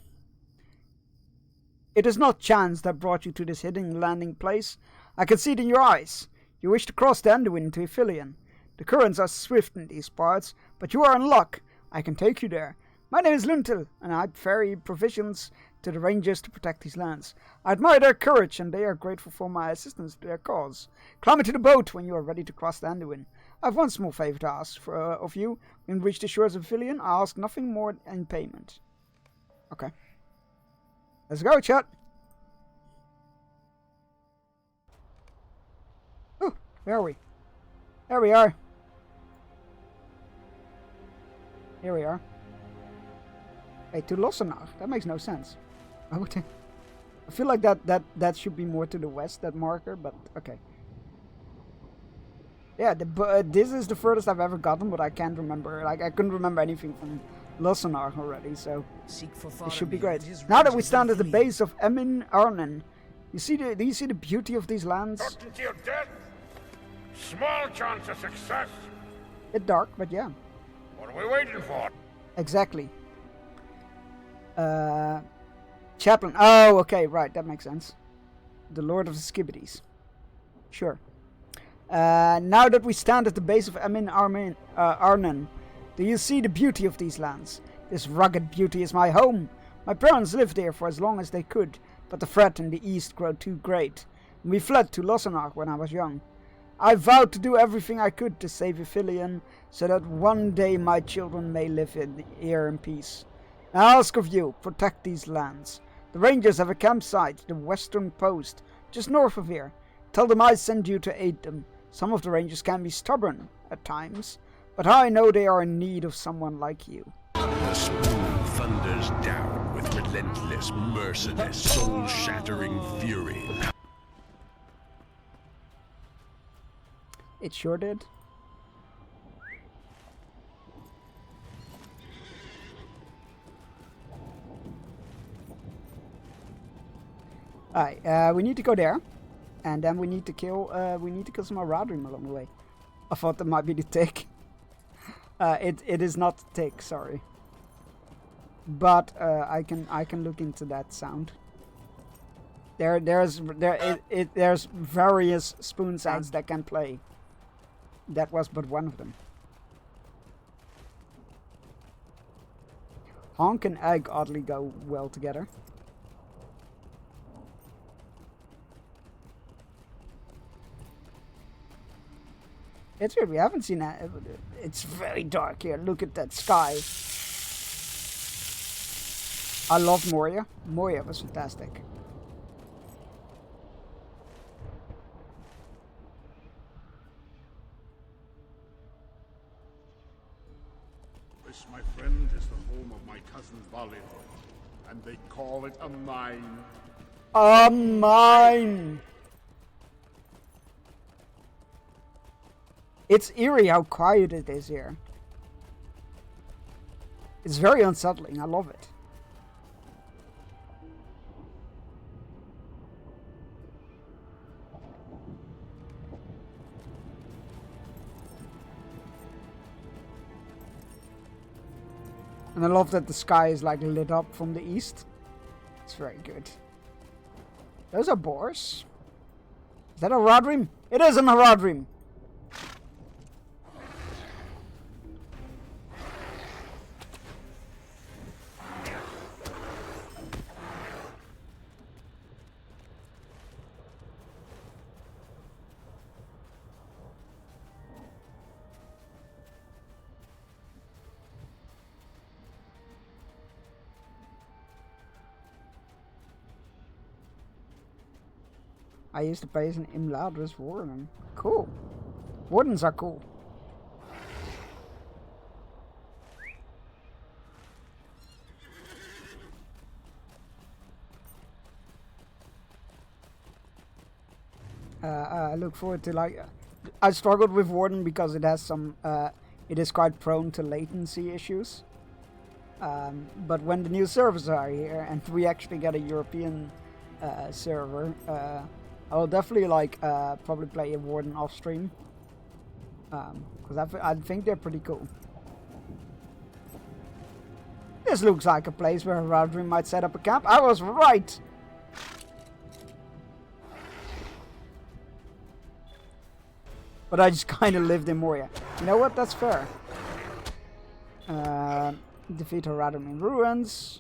is not chance that brought you to this hidden landing place. I can see it in your eyes. You wish to cross the Anduin into Ithilien. The currents are swift in these parts, but you are in luck. I can take you there. My name is Luntil, and I ferry provisions to the rangers to protect these lands. I admire their courage, and they are grateful for my assistance to their cause. Climb into the boat when you are ready to cross the Anduin. I have one small favor to ask of you. When we reach the shores of Ithilien, I ask nothing more in payment. Okay. Let's go, chat. Oh, where are we? There we are. Here we are. Hey, to Lossenar. That makes no sense. I feel like that should be more to the west, that marker, but okay. Yeah, this is the furthest I've ever gotten, but I can't remember. Like, I couldn't remember anything from Lossenar already, so it should be great. Now that we stand at the base of Emin Arnen, do you see the beauty of these lands? Certain to your death. Small chance of success. Bit dark, but yeah. What are we waiting for? Exactly. Chaplain. Oh, okay, right, that makes sense. The Lord of the Skibbities. Sure. Now that we stand at the base of Emin Arnen, do you see the beauty of these lands? This rugged beauty is my home. My parents lived there for as long as they could, but the threat in the east grew too great. We fled to Lossenar when I was young. I vowed to do everything I could to save Ithilien, so that one day my children may live here in peace. I ask of you, protect these lands. The Rangers have a campsite, the Western Post, just north of here. Tell them I send you to aid them. Some of the Rangers can be stubborn at times, but I know they are in need of someone like you. The spoon thunders down with relentless, merciless, soul-shattering fury. It sure did. Alright, we need to go there. And then we need to kill some Haradrim along the way. I thought that might be the tick. It is not the tick, sorry. But I can look into that sound. There's various spoon sounds that can play. That was but one of them. Honk and egg oddly go well together. It's weird, we haven't seen that. It's very dark here. Look at that sky. I love Moria. Moria was fantastic. This, my friend, is the home of my cousin Balin, and they call it a mine. A mine! It's eerie how quiet it is here. It's very unsettling, I love it. And I love that the sky is like lit up from the east. It's very good. Those are boars. Is that a Haradrim? It is an Haradrim! I used to play as an Imladris Warden. Cool. Wardens are cool. I look forward to like... I struggled with Warden because it has some... it is quite prone to latency issues. But when the new servers are here and we actually get a European server... I'll definitely like probably play a Warden off stream, because I think they're pretty cool. This looks like a place where Haradrim might set up a camp. I was right. But I just kind of lived in Moria. You know what? That's fair. Defeat Haradrim in ruins.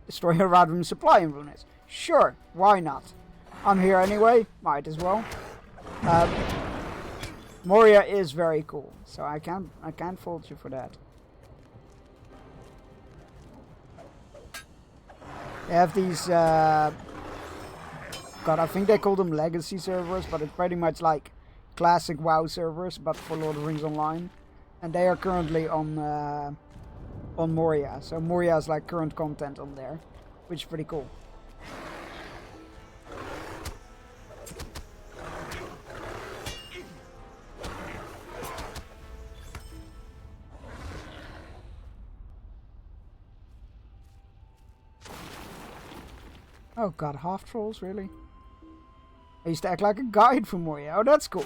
Destroy Haradrim supply in ruins. Sure, why not? I'm here anyway, might as well. Moria is very cool, so I can't fault you for that. They have these God, I think they call them legacy servers, but it's pretty much like classic WoW servers, but for Lord of the Rings Online. And they are currently on Moria, so Moria is like current content on there, which is pretty cool. Oh god, half trolls, really? I used to act like a guide for Moria. Oh, that's cool.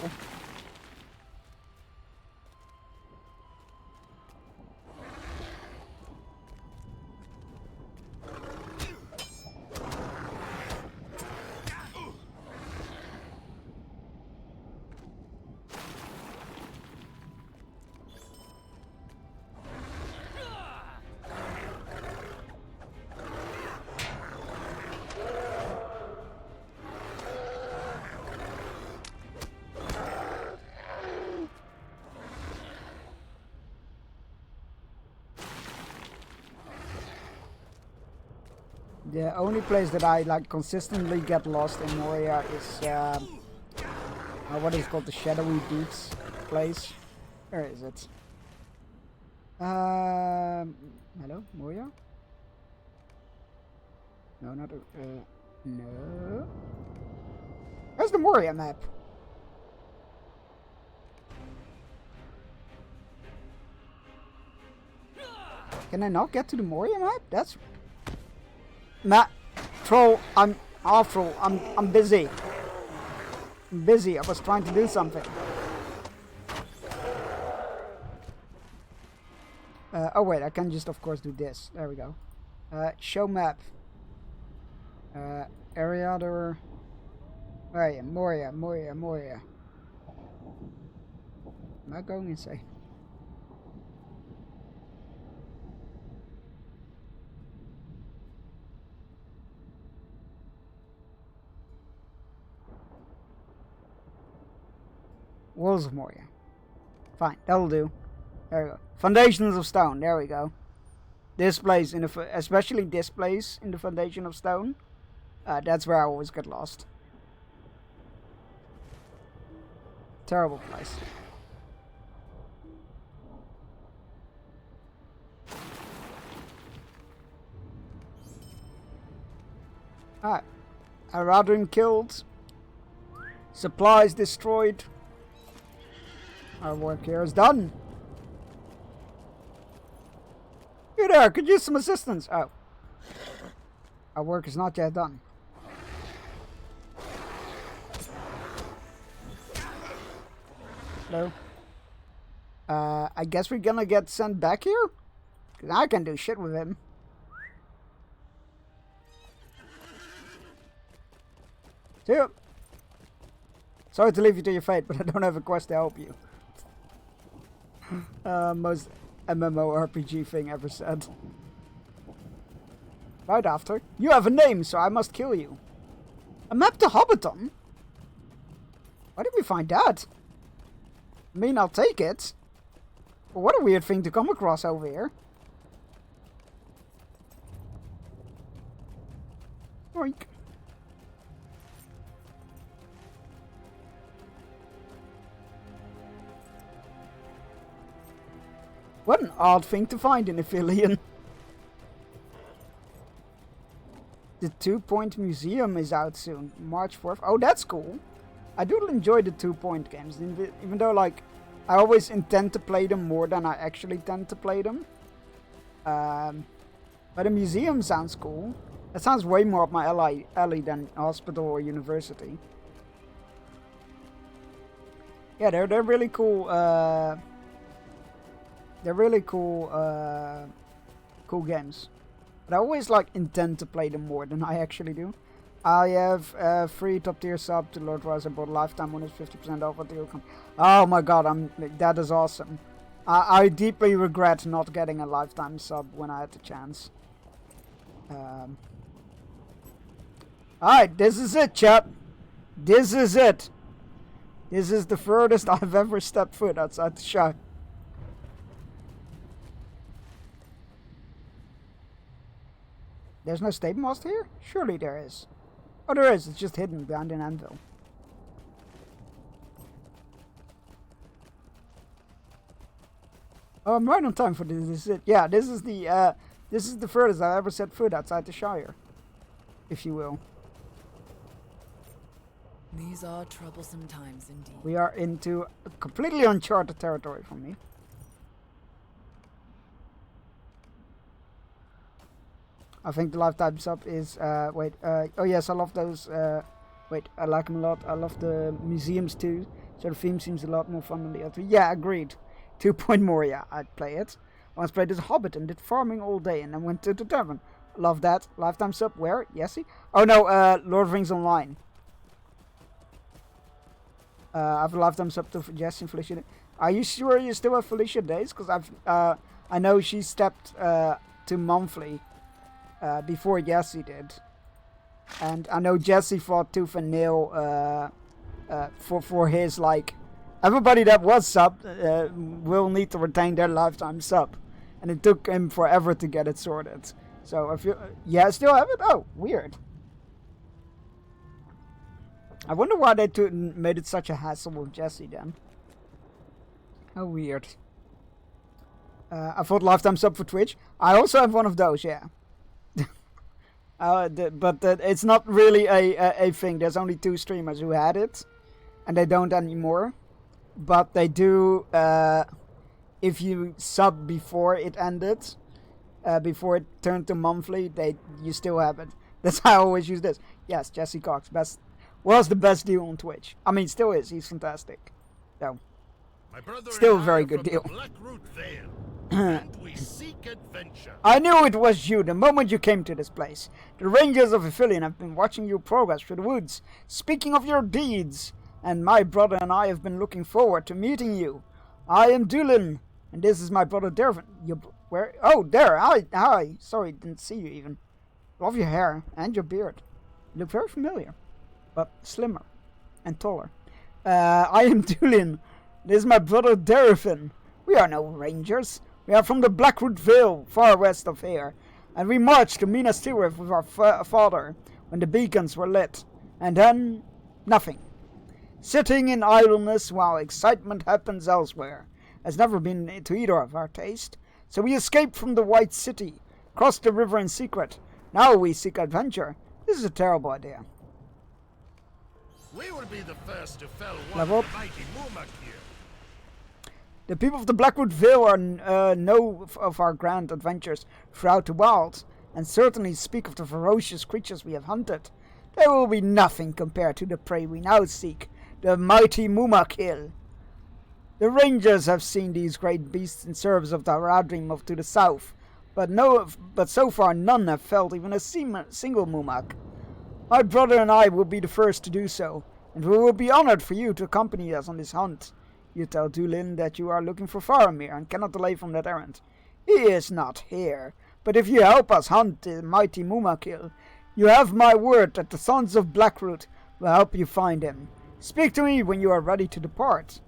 The only place that I like consistently get lost in Moria is what is it called, the Shadowy Deeps place. Where is it? Hello, Moria? No, not no. Where's the Moria map? Can I not get to the Moria map? That's... Troll, I'm awful. I'm busy. I'm busy. I was trying to do something. Oh wait, I can just of course do this. There we go. Show map. Area there. Where are you? Moria. Am I going insane? Walls of Moria. Fine, that'll do. There we go. Foundations of Stone. There we go. This place, especially this place in the Foundation of Stone. That's where I always get lost. Terrible place. Alright. Aradrin killed. Supplies destroyed. Our work here is done. You there, could use some assistance. Oh. Our work is not yet done. Hello. I guess we're gonna get sent back here? Because I can do shit with him. See ya. Sorry to leave you to your fate, but I don't have a quest to help you. Most MMORPG thing ever said. Right after. You have a name, so I must kill you. A map to Hobbiton? Why did we find that? I mean, I'll take it. But what a weird thing to come across over here. Oink. What an odd thing to find in Aphelion. The 2 Point Museum is out soon. March 4th. Oh, that's cool. I do enjoy the 2 Point games. Even though, like, I always intend to play them more than I actually tend to play them. But a museum sounds cool. That sounds way more up my alley than hospital or university. Yeah, they're really cool. They're really cool, cool games. But I always like intend to play them more than I actually do. I have free top tier sub to Lord Rise. I bought lifetime when it's 50% off at the Yukon. Oh my god, that is awesome. I deeply regret not getting a lifetime sub when I had the chance. Alright, this is it, chap. This is it. This is the furthest I've ever stepped foot outside the shop. There's no stable master here? Surely there is. Oh, there is. It's just hidden behind an anvil. Oh, I'm right on time for this. This is it. Yeah, this is the furthest I've ever set foot outside the Shire, if you will. These are troublesome times indeed. We are into completely uncharted territory for me. I think the lifetime sub is, oh yes, I love those, I like them a lot. I love the museums too, so the theme seems a lot more fun than the other. Yeah, agreed. 2 Point Moria, I'd play it. I once played as a Hobbit and did farming all day and then went to the tavern. Love that. Lifetime sub, where? Yesy? Oh no, Lord of the Rings Online. I have a lifetime sub to Jesse and Felicia. Are you sure you still have Felicia Days? Because I know she stepped to monthly. Before Jesse did, and I know Jesse fought tooth and nail for his, like, everybody that was sub will need to retain their lifetime sub, and it took him forever to get it sorted. So if you still have it. Oh, weird. I wonder why they made it such a hassle with Jesse then. How weird. I thought lifetime sub for Twitch. I also have one of those, yeah. But it's not really a thing. There's only 2 streamers who had it, and they don't anymore. But they do, if you sub before it ended, before it turned to monthly, you still have it. That's how I always use this. Yes, Jesse Cox was the best deal on Twitch. I mean, still is. He's fantastic. So, My brother still a and I very are good from the deal. Blackroot Vale, and we seek adventure. I knew it was you the moment you came to this place. The Rangers of Aphelion have been watching you progress through the woods, speaking of your deeds, and my brother and I have been looking forward to meeting you. I am Dulin, and this is my brother Dervin. Where? Oh, there. Hi. Sorry, didn't see you even. Love your hair and your beard. You look very familiar, but slimmer and taller. I am Dulin. This is my brother Dervin. We are no rangers. We are from the Blackroot Vale, far west of here, and we marched to Minas Tirith with our father when the beacons were lit, and then nothing. Sitting in idleness while excitement happens elsewhere has never been to either of our taste, so we escaped from the White City, crossed the river in secret. Now we seek adventure. This is a terrible idea. We will be the first to fell one Level of up. the mighty Mumak here. The people of the Blackroot Vale know of our grand adventures throughout the wilds, and certainly speak of the ferocious creatures we have hunted. They will be nothing compared to the prey we now seek, the mighty Mumakil. The rangers have seen these great beasts in service of the Haradrim to the south, but so far none have felled even a single Mumak. My brother and I will be the first to do so, and we will be honored for you to accompany us on this hunt. You tell Dulin that you are looking for Faramir and cannot delay from that errand. He is not here, but if you help us hunt the mighty Mumakil, you have my word that the sons of Blackroot will help you find him. Speak to me when you are ready to depart.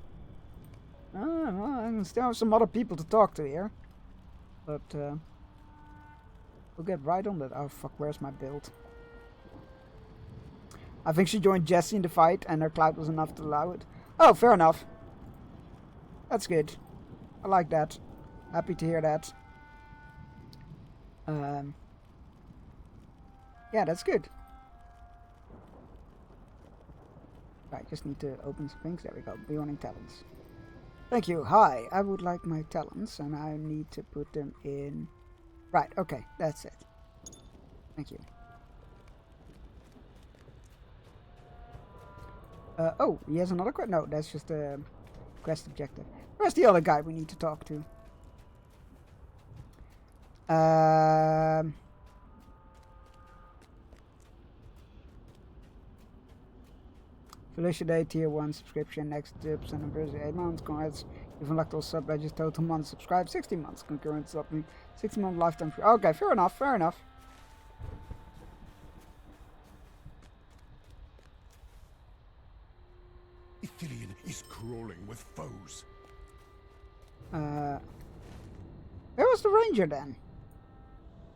Well, I still have some other people to talk to here, but we'll get right on that. Oh fuck, where's my build? I think she joined Jesse in the fight, and her clout was enough to allow it. Oh, fair enough. That's good. I like that. Happy to hear that. Yeah, that's good. Right, just need to open some things. There we go. Beyonding talents. Thank you. Hi, I would like my talents, and I need to put them in... Right, okay, that's it. Thank you. Oh, he has another quest? No, that's just a quest objective. Where's the other guy we need to talk to? Felicia Day, tier 1 subscription, next tips and anniversary 8 months. Congrats, you've unlocked all sub badges, total months subscribed, 16 months. Concurrent supplement, 60 month lifetime free. Okay, fair enough, fair enough. Ithilien is crawling with foes. Where was the ranger then?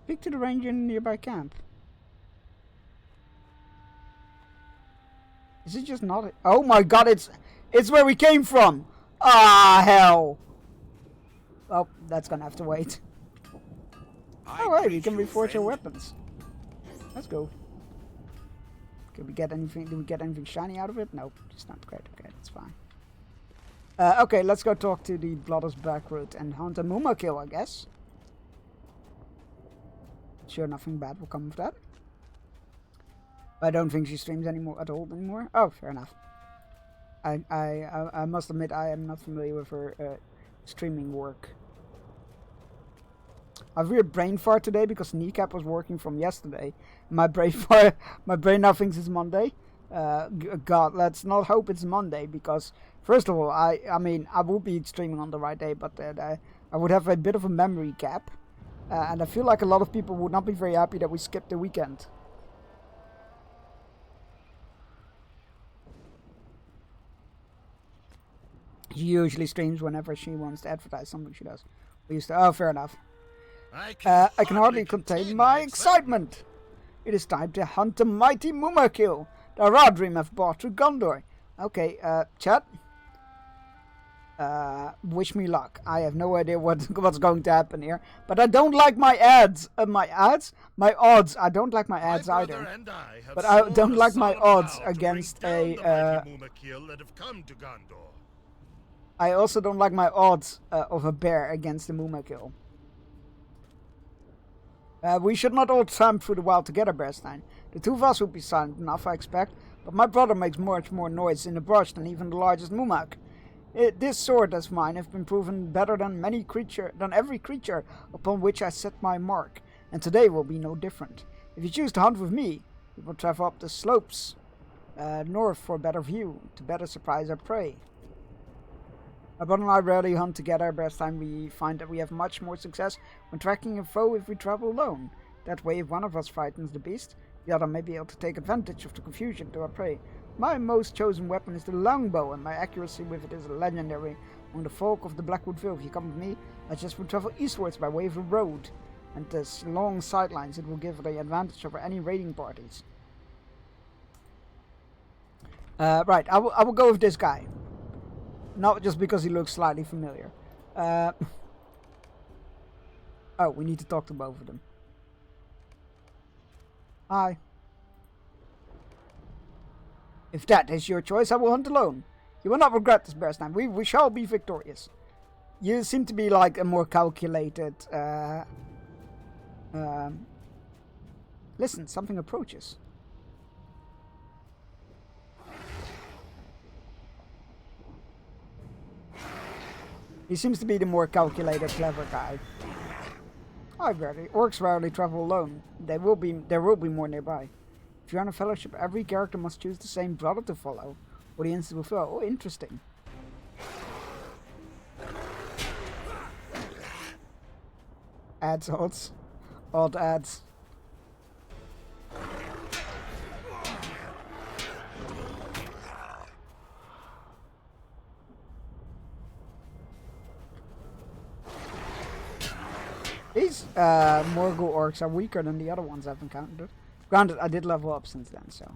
Speak to the ranger in the nearby camp. Is it just not? Oh my god, it's where we came from! Ah, hell! Oh, that's gonna have to wait. Oh, hey, we can reforge our weapons. Let's go. Did we get anything shiny out of it? Nope, just not great. Okay, that's fine. Okay, let's go talk to the Bloodless Blackroot and hunt a Mumakil, I guess. Sure, nothing bad will come of that. I don't think she streams at all anymore. Oh, fair enough. I must admit I am not familiar with her streaming work. I have a weird brain fart today because Kneecap was working from yesterday. My brain now thinks it's Monday. God, let's not hope it's Monday because first of all, I mean I would be streaming on the right day, but I would have a bit of a memory gap, and I feel like a lot of people would not be very happy that we skipped the weekend. She usually streams whenever she wants to advertise something she does. We used to. Oh, fair enough. I can hardly contain my excitement. It is time to hunt the mighty Mumakil the Haradrim have brought to Gondor. Okay, chat. Wish me luck. I have no idea what's going to happen here, but I don't like my ads. My odds. I don't like my ads either. But I don't like my odds against a. I also don't like my odds of a bear against the Mumakil. We should not all tramp through the wild together, Bearstein. The two of us would be silent enough, I expect, but my brother makes much more noise in the brush than even the largest Mumak. This sword of mine has been proven better than every creature upon which I set my mark, and today will be no different. If you choose to hunt with me, we will travel up the slopes north for a better view, to better surprise our prey. My brother and I rarely hunt together, but this time we find that we have much more success when tracking a foe if we travel alone. That way, if one of us frightens the beast, the other may be able to take advantage of the confusion to our prey. My most chosen weapon is the longbow, and my accuracy with it is legendary. Among the folk of the Blackwood Vale, if you come with me, I just will travel eastwards by way of the road, and this long sidelines it will give the advantage over any raiding parties. Right, I will go with this guy. Not just because he looks slightly familiar. Oh, we need to talk to both of them. Hi. If that is your choice, I will hunt alone. You will not regret this, Bearstein. We shall be victorious. You seem to be like a more calculated... Listen, something approaches. He seems to be the more calculated, clever guy. Orcs rarely travel alone. There will be more nearby. If you're on a fellowship, every character must choose the same brother to follow. Audiences will feel, oh, interesting. Odds. Odd ads. These Morgul orcs are weaker than the other ones I've encountered. Granted, I did level up since then, so...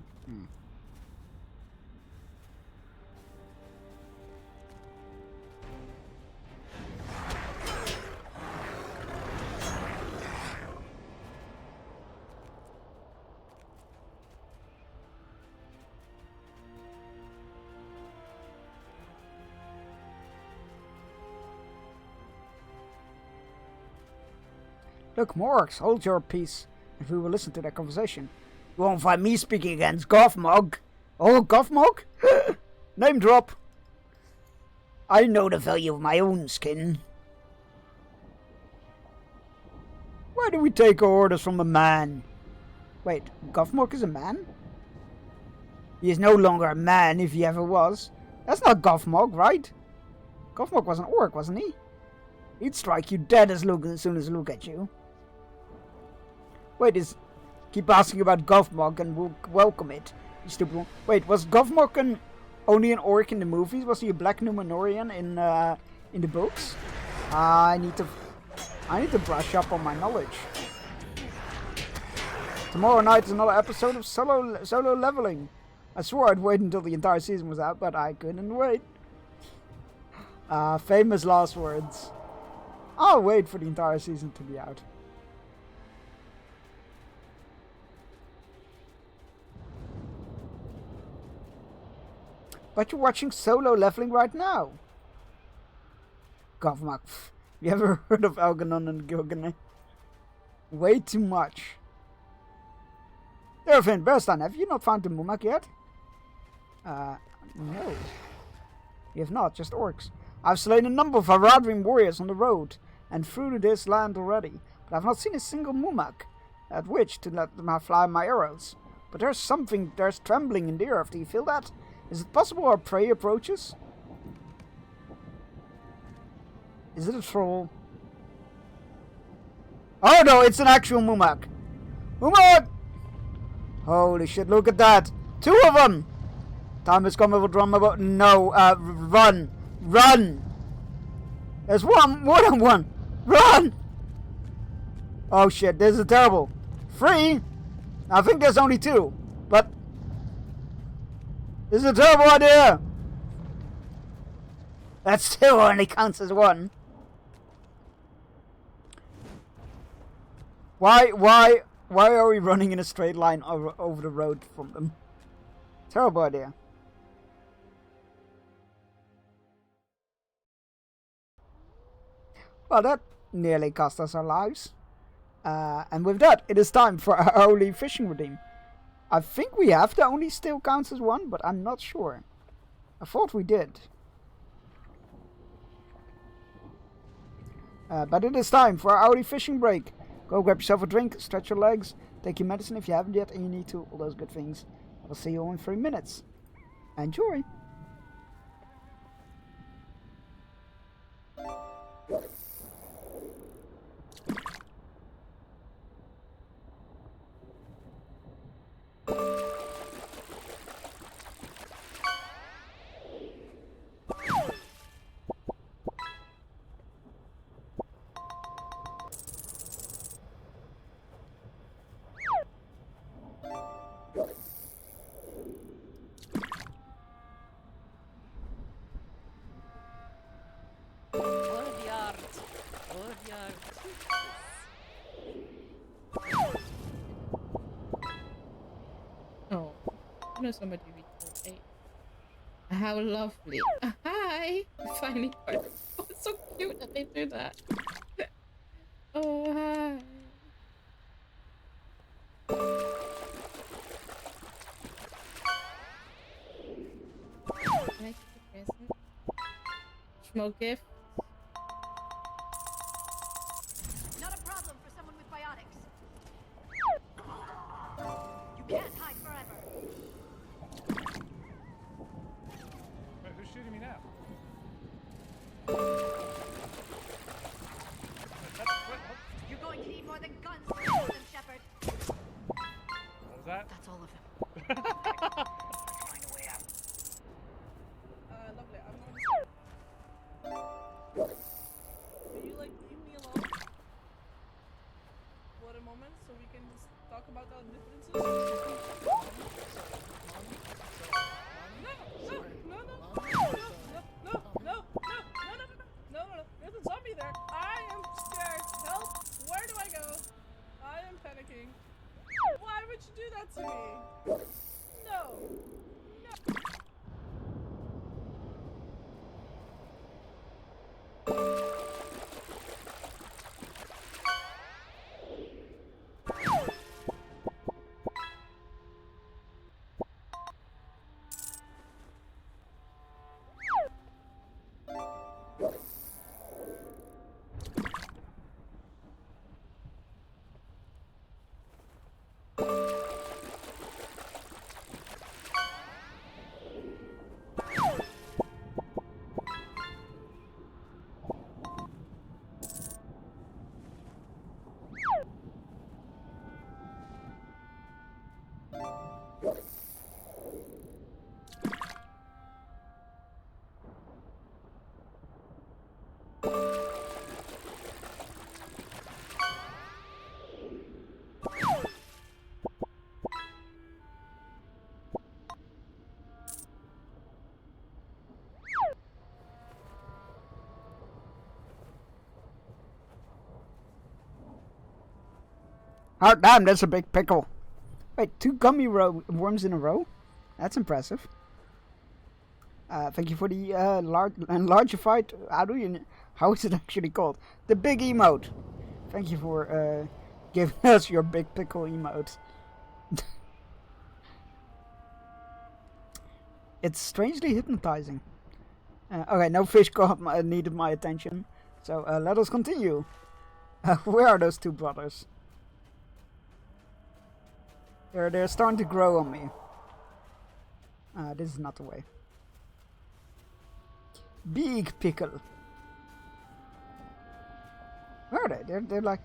Look, more orcs, hold your peace, if we will listen to their conversation. You won't find me speaking against Gothmog. Oh, Gothmog? Name drop. I know the value of my own skin. Why do we take our orders from a man? Wait, Gothmog is a man? He is no longer a man if he ever was. That's not Gothmog, right? Gothmog was an orc, wasn't he? He'd strike you dead as soon as look at you. Wait, keep asking about Gothmog and we'll welcome it. You stupid one. Wait, was Gothmog only an orc in the movies? Was he a black Numenorian in the books? I need to brush up on my knowledge. Tomorrow night is another episode of solo leveling. I swore I'd wait until the entire season was out, but I couldn't wait. Famous last words. I'll wait for the entire season to be out. But you're watching solo leveling right now. Gothmog. You ever heard of Algernon and Gilgamesh? Way too much. Dervin, Bearstein, have you not found the Mumak yet? No. You have not, just orcs. I've slain a number of Haradrim warriors on the road and through this land already, but I've not seen a single Mumak at which to let them fly my arrows. But there's trembling in the earth, do you feel that? Is it possible our prey approaches? Is it a troll? Oh no, it's an actual Mumak! Mumak! Holy shit, look at that! 2 of them! Time has come, I will drum about. No, run! Run! There's more than one! Run! Oh shit, this is terrible. 3? I think there's only 2, but this is a terrible idea! That still only counts as 1. Why are we running in a straight line over the road from them? Terrible idea. Well, that nearly cost us our lives. And with that, it is time for our holy fishing redeem. I think we have the only still counts as one, but I'm not sure. I thought we did. But it is time for our hourly fishing break. Go grab yourself a drink, stretch your legs, take your medicine if you haven't yet, and you need to, all those good things. I will see you all in 3 minutes. Enjoy! Oh, I know somebody reached 8. How lovely. Hi! Finally got it. Oh, it's so cute that they do that. Oh, hi. Can I take a present? Smoke gift? Not a problem for someone with biotics. You can't hide forever. Wait, who's shooting me now? You're going to need more than guns to kill them, Shepard. What was that? That's all of them. Find a way out. Lovely. I'm going to... Can you, like, leave me alone? For a moment, so we can just talk about our differences? No. There's a zombie there. I am scared. Help. Where do I go? I am panicking. Why would you do that to me? No. Oh, damn, that's a big pickle. Wait, 2 gummy worms in a row? That's impressive. Thank you for the enlargified, how is it actually called? The big emote. Thank you for giving us your big pickle emote. It's strangely hypnotizing. Okay, no fish needed my attention. So let us continue. Where are those 2 brothers? They're starting to grow on me. This is not the way. Big pickle. Where are they? They're like.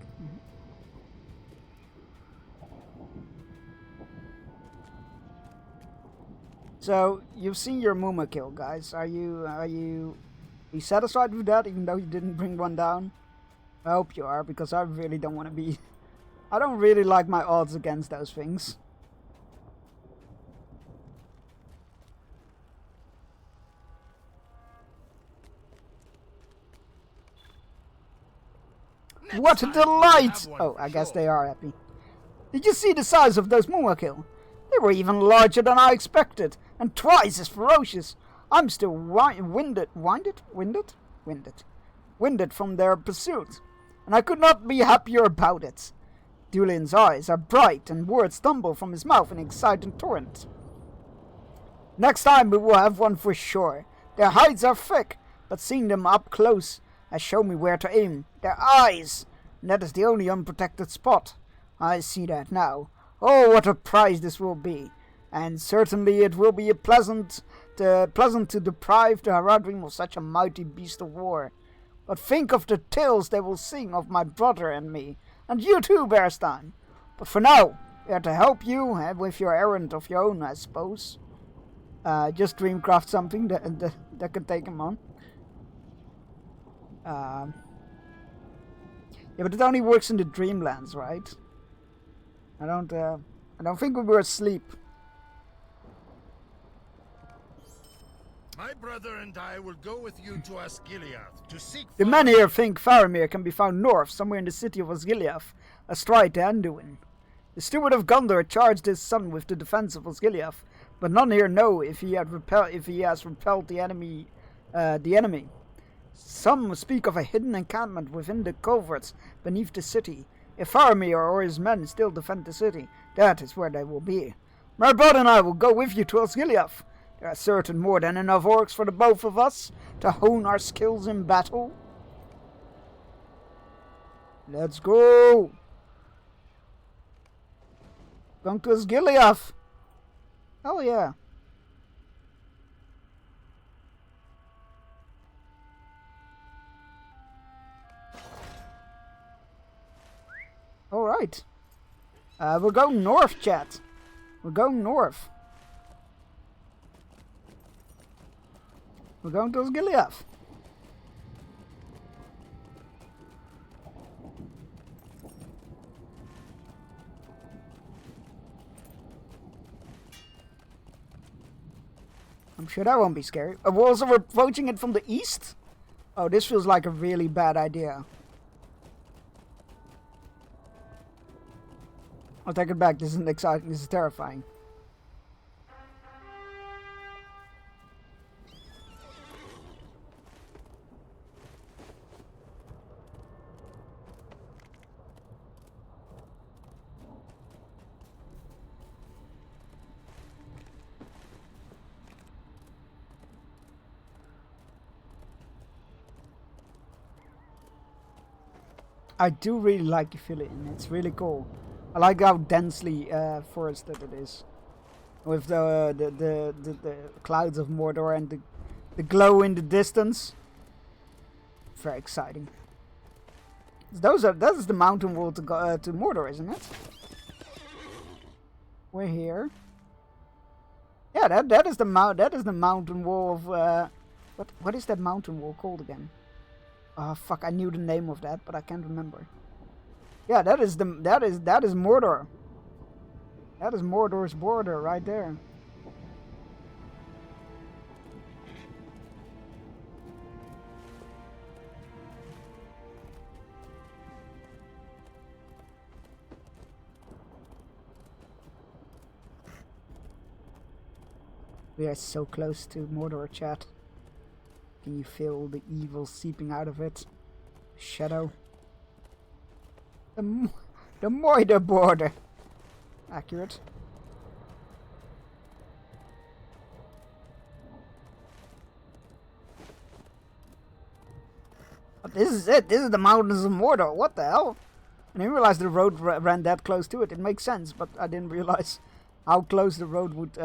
So you've seen your Muma kill, guys. Are you satisfied with that, even though you didn't bring one down? I hope you are, because I really don't want to be. I don't really like my odds against those things. What a delight! Oh, I guess they are happy. Did you see the size of those Muakil? They were even larger than I expected, and twice as ferocious. I'm still winded from their pursuit, and I could not be happier about it. Dulian's eyes are bright and words tumble from his mouth in exciting torrent. Next time we will have one for sure. Their hides are thick, but seeing them up close has shown me where to aim. Their eyes! And that is the only unprotected spot. I see that now. Oh, what a prize this will be. And certainly it will be pleasant to deprive the Haradrim of such a mighty beast of war. But think of the tales they will sing of my brother and me. And you too, Bearstein. But for now, we are to help you with your errand of your own, I suppose. Just dreamcraft something that can take him on. Yeah, but it only works in the Dreamlands, right? I don't think we were asleep. My brother and I will go with you to Osgiliath to seek. The men here think Faramir can be found north, somewhere in the city of Osgiliath, astride the Anduin. The steward of Gondor charged his son with the defense of Osgiliath, but none here know if he has repelled the enemy. Some speak of a hidden encampment within the culverts beneath the city. If Faramir or his men still defend the city, that is where they will be. My brother and I will go with you to Osgiliath. There are certain more than enough orcs for the both of us to hone our skills in battle. Let's go! Going to Osgiliath! Oh yeah. Alright. We're going north, chat. We're going north. We're going to Osgiliath. I'm sure that won't be scary. We're also approaching it from the east? Oh, this feels like a really bad idea. I'll take it back. This isn't exciting. This is terrifying. I do really like Ithilien. It's really cool. I like how densely forested it is, with the clouds of Mordor and the glow in the distance. Very exciting. That is the mountain wall to go to Mordor, isn't it? We're here. Yeah, that is the mountain wall of what is that mountain wall called again? Oh fuck! I knew the name of that, but I can't remember. Yeah, that is Mordor. That is Mordor's border right there. We are so close to Mordor, chat. Can you feel the evil seeping out of it? Shadow. The Mordor border. Accurate. But this is it. This is the mountains of Mordor. What the hell? I didn't realize the road ran that close to it. It makes sense, but I didn't realize how close the road would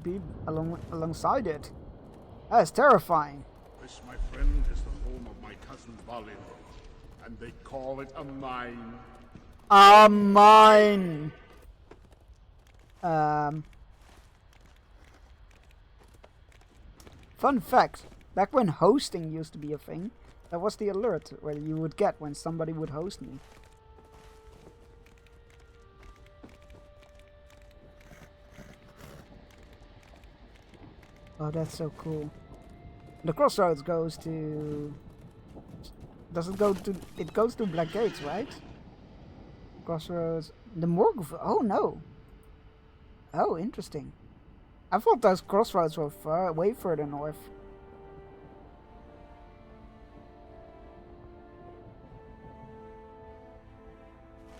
be alongside it. That's terrifying. This, my friend, is the home of my cousin Balin, and they call it a mine. A mine. Fun fact, back when hosting used to be a thing, that was the alert where you would get when somebody would host me. Oh, that's so cool. The crossroads goes to... Does it go to... It goes to Black Gates, right? Crossroads... The Morgul... Oh, no. Oh, interesting. I thought those crossroads were way further north.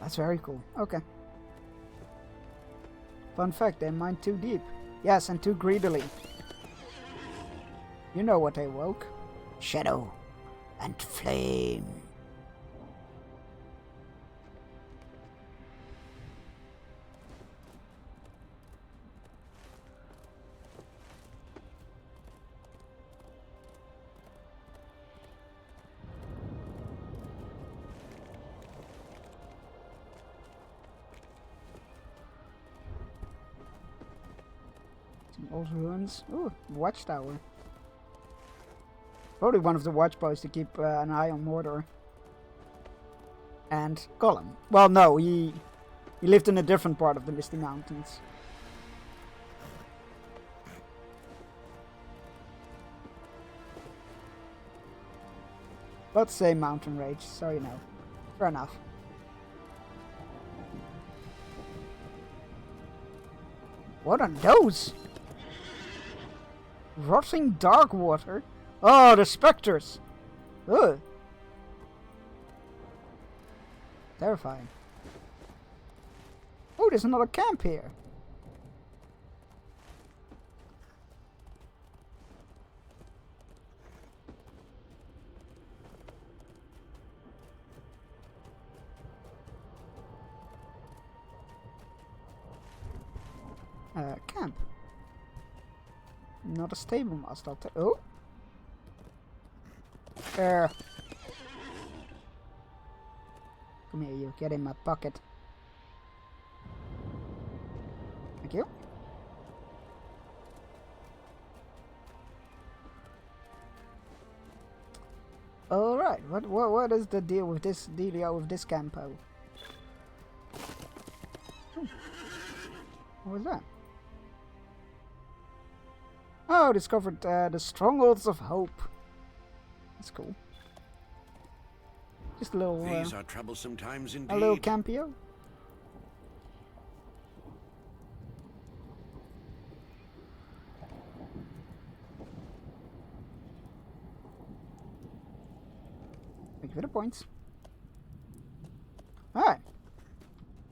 That's very cool. Okay. Fun fact, they mine too deep. Yes, and too greedily. You know what they woke. Shadow and flame. Some old ruins. Ooh, watchtower. Probably one of the watchboys to keep an eye on Mordor. And Gollum. Well, no, he lived in a different part of the Misty Mountains. But same mountain range, so you know. Fair enough. What are those? Rotting dark water? Oh, the specters! Ugh. Terrifying. Oh, there's another camp here. Camp. Not a stable mast, I'll oh! There. Come here, you. Get in my pocket. Thank you. Alright, what is the deal with this dealio with this campo? What was that? Oh, discovered the strongholds of hope. That's cool. Just a little. These are troublesome times indeed. A little campio. Thank you for the points. Alright.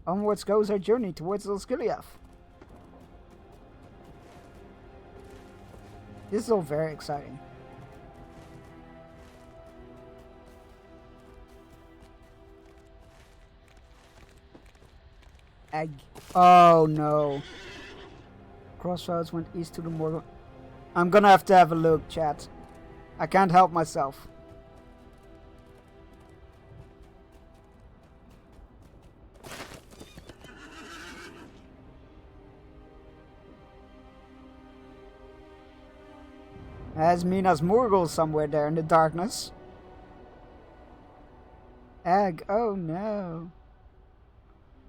Onwards goes our journey towards Osgiliath. This is all very exciting. Egg. Oh no. Crossroads went east to the Morgul. I'm gonna have to have a look, chat. I can't help myself. There's Minas Morgul somewhere there in the darkness. Egg. Oh no.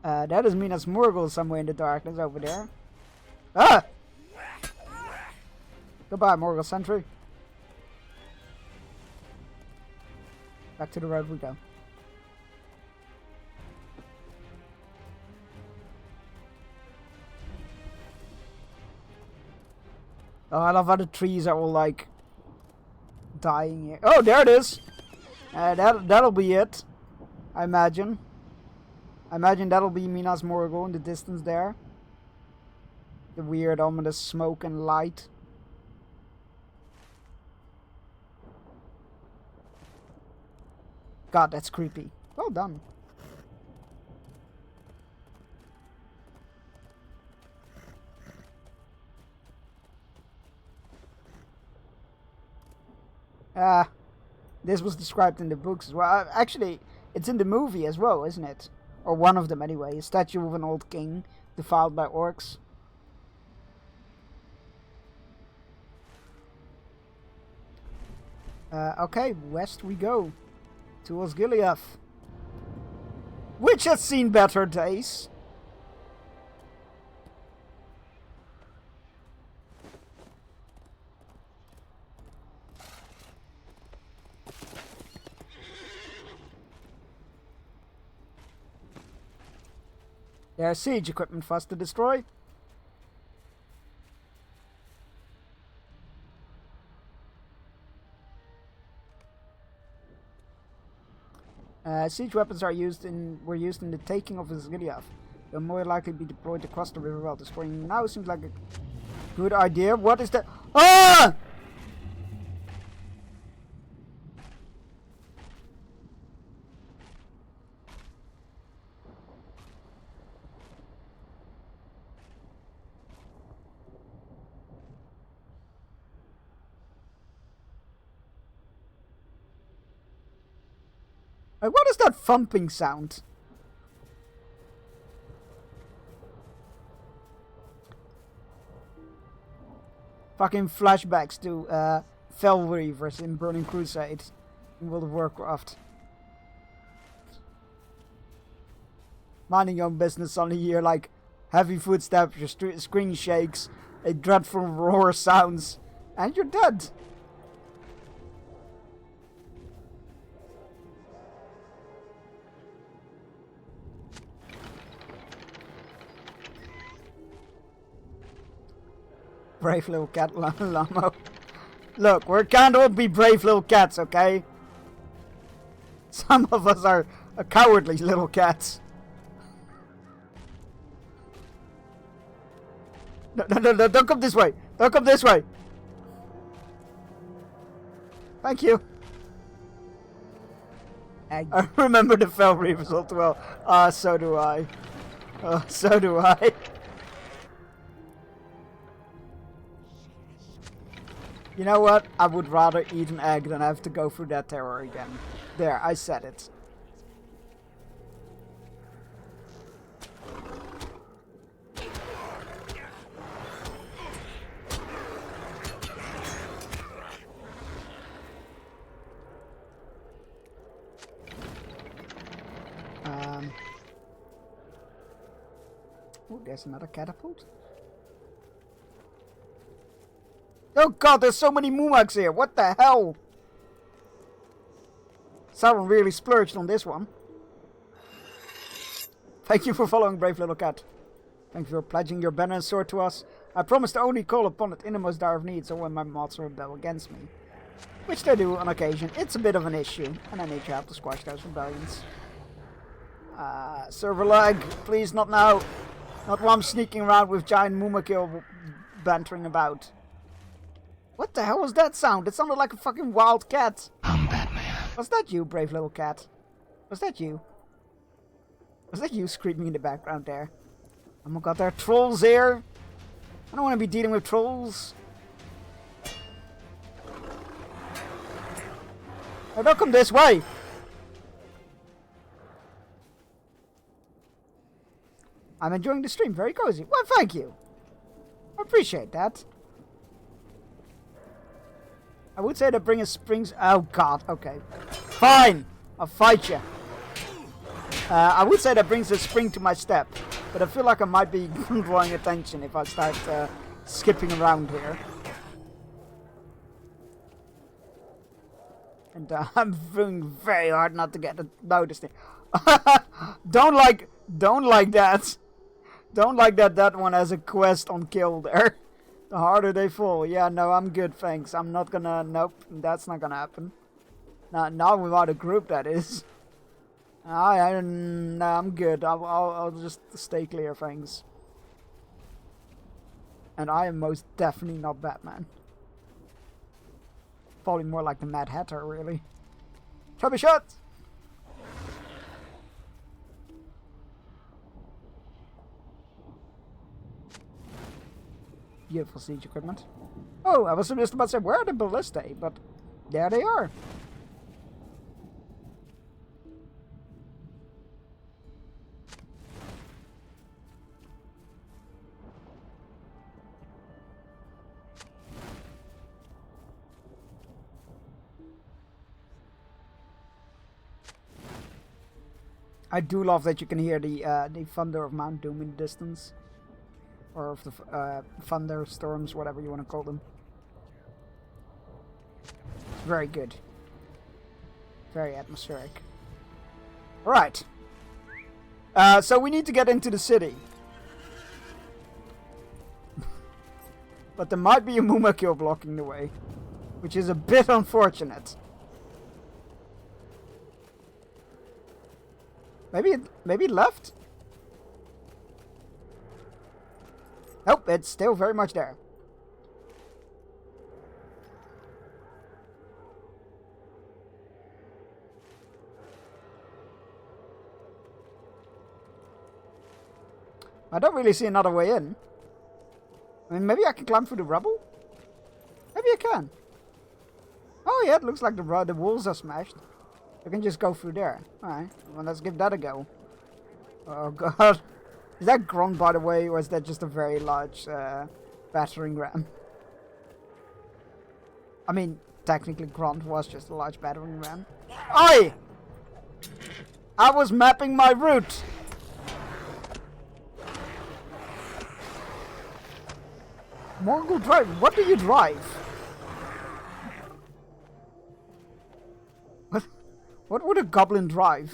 That is Minas Morgul somewhere in the darkness over there. Ah! Goodbye, Morgul Sentry. Back to the road we go. Oh, I love how the trees are all like dying here. Oh, there it is. That'll be it. I imagine. I imagine that'll be Minas Morgul in the distance there. The weird, ominous smoke and light. God, that's creepy. Well done. This was described in the books as well. Actually, it's in the movie as well, isn't it? Or one of them anyway. A statue of an old king defiled by orcs. Okay, west we go. To Osgiliath. Which has seen better days. There's siege equipment for us to destroy. Siege weapons were used in the taking of Osgiliath. They'll more likely be deployed across the river while destroying now seems like a good idea. What is that? Ah! What is that thumping sound? Fucking flashbacks to Fel Reavers in Burning Crusade in World of Warcraft. Minding your own business, suddenly you hear like heavy footsteps, your screen shakes, a dreadful roar sounds, and you're dead. Brave little cat, Lamo. Look, we can't all be brave little cats, okay? Some of us are cowardly little cats. No, don't come this way. Don't come this way. Thank you. I remember the Fel Reavers all too well. Ah, so do I. Oh, so do I. You know what? I would rather eat an egg than have to go through that terror again. There, I said it. Oh, there's another catapult. Oh god, there's so many Mumags here. What the hell? Sauron really splurged on this one. Thank you for following, brave little cat. Thank you for pledging your banner and sword to us. I promise to only call upon it in the most dire of needs or when my mods rebel against me. Which they do on occasion. It's a bit of an issue, and I need your help to squash those rebellions. Server lag, please not now. Not while I'm sneaking around with giant Mumakil bantering about. What the hell was that sound? It sounded like a fucking wild cat. I'm Batman. Was that you, brave little cat? Was that you? Was that you screaming in the background there? Oh my god, there are trolls here. I don't want to be dealing with trolls. Oh, don't come this way. I'm enjoying the stream. Very cozy. Well, thank you. I appreciate that. I would say that brings springs. Oh god, okay. Fine! I'll fight you. I would say that brings a spring to my step. But I feel like I might be drawing attention if I start skipping around here. And I'm doing very hard not to get noticed. Don't like that. Don't like that one has a quest on kill there. The harder they fall. Yeah, no, I'm good, thanks. I'm not gonna... Nope, that's not gonna happen. Not without a group, that is. No, I'm good. I'll just stay clear, thanks. And I am most definitely not Batman. Probably more like the Mad Hatter, really. Trebuchet! Beautiful siege equipment. Oh, I was just about to say, where are the ballistae? But there they are. I do love that you can hear the thunder of Mount Doom in the distance. Or of the thunderstorms, whatever you want to call them. Very good. Very atmospheric. Alright. So we need to get into the city. But there might be a Mumakil blocking the way. Which is a bit unfortunate. Maybe it left? Nope, it's still very much there. I don't really see another way in. I mean, maybe I can climb through the rubble? Maybe I can. Oh yeah, it looks like the walls are smashed. I can just go through there. Alright, well let's give that a go. Oh god. Is that Grunt, by the way, or is that just a very large battering ram? I mean, technically Grunt was just a large battering ram. Oi! I was mapping my route! Mongol drive, what do you drive? What would a goblin drive?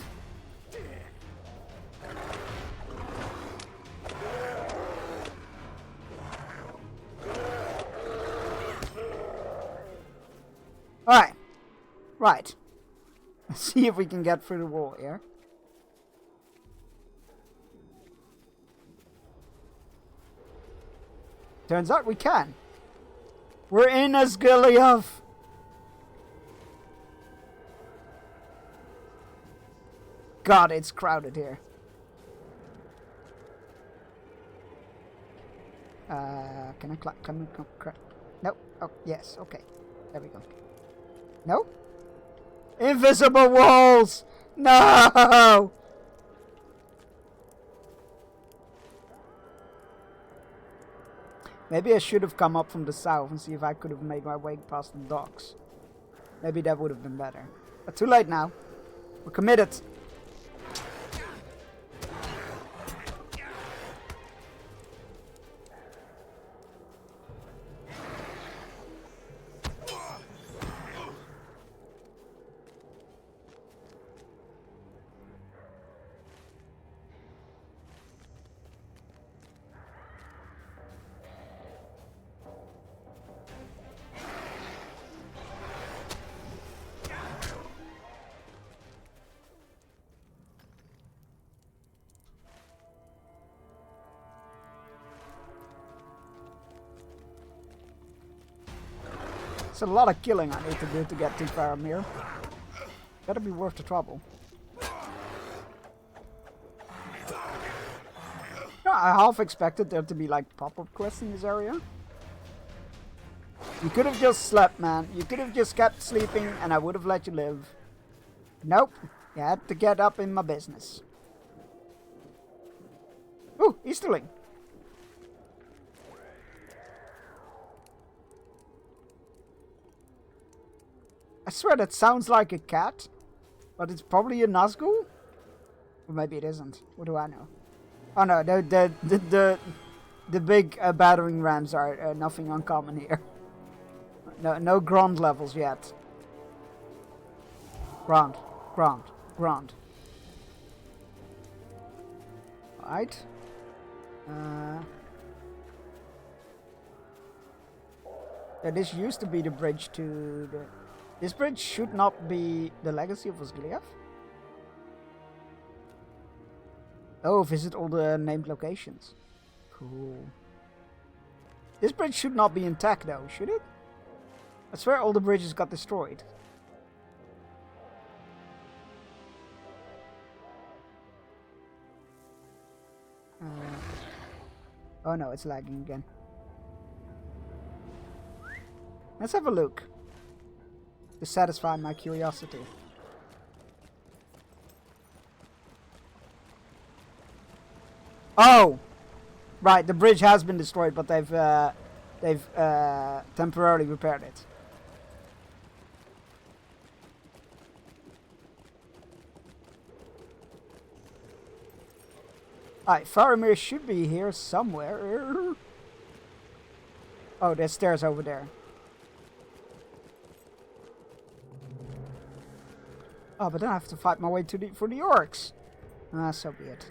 Alright. Right. Let's see if we can get through the wall here. Turns out we can. We're in Asgiliath. God, it's crowded here. Can I climb? Nope. Oh, yes. Okay. There we go. No? Invisible walls! No! Maybe I should have come up from the south and see if I could have made my way past the docks. Maybe that would have been better. But too late now. We're committed. It's a lot of killing I need to do to get to Faramir. Better be worth the trouble. No, I half expected there to be like pop-up quests in this area. You could have just slept, man. You could have just kept sleeping and I would have let you live. Nope. You had to get up in my business. Ooh, Easterling. I swear that sounds like a cat, but it's probably a Nazgul? Or maybe it isn't. What do I know? Oh no, the big battering rams are nothing uncommon here. No Grunt levels yet. Grunt. Alright. Yeah, this used to be the bridge to the... This bridge should not be the legacy of Osgiliath. Oh, visit all the named locations. Cool. This bridge should not be intact though, should it? I swear all the bridges got destroyed. Oh no, it's lagging again. Let's have a look. To satisfy my curiosity. Oh! Right, the bridge has been destroyed, but they've temporarily repaired it. Alright, Faramir should be here somewhere. Oh, there's stairs over there. Oh, but then I have to fight my way to for the orcs. Ah, so be it.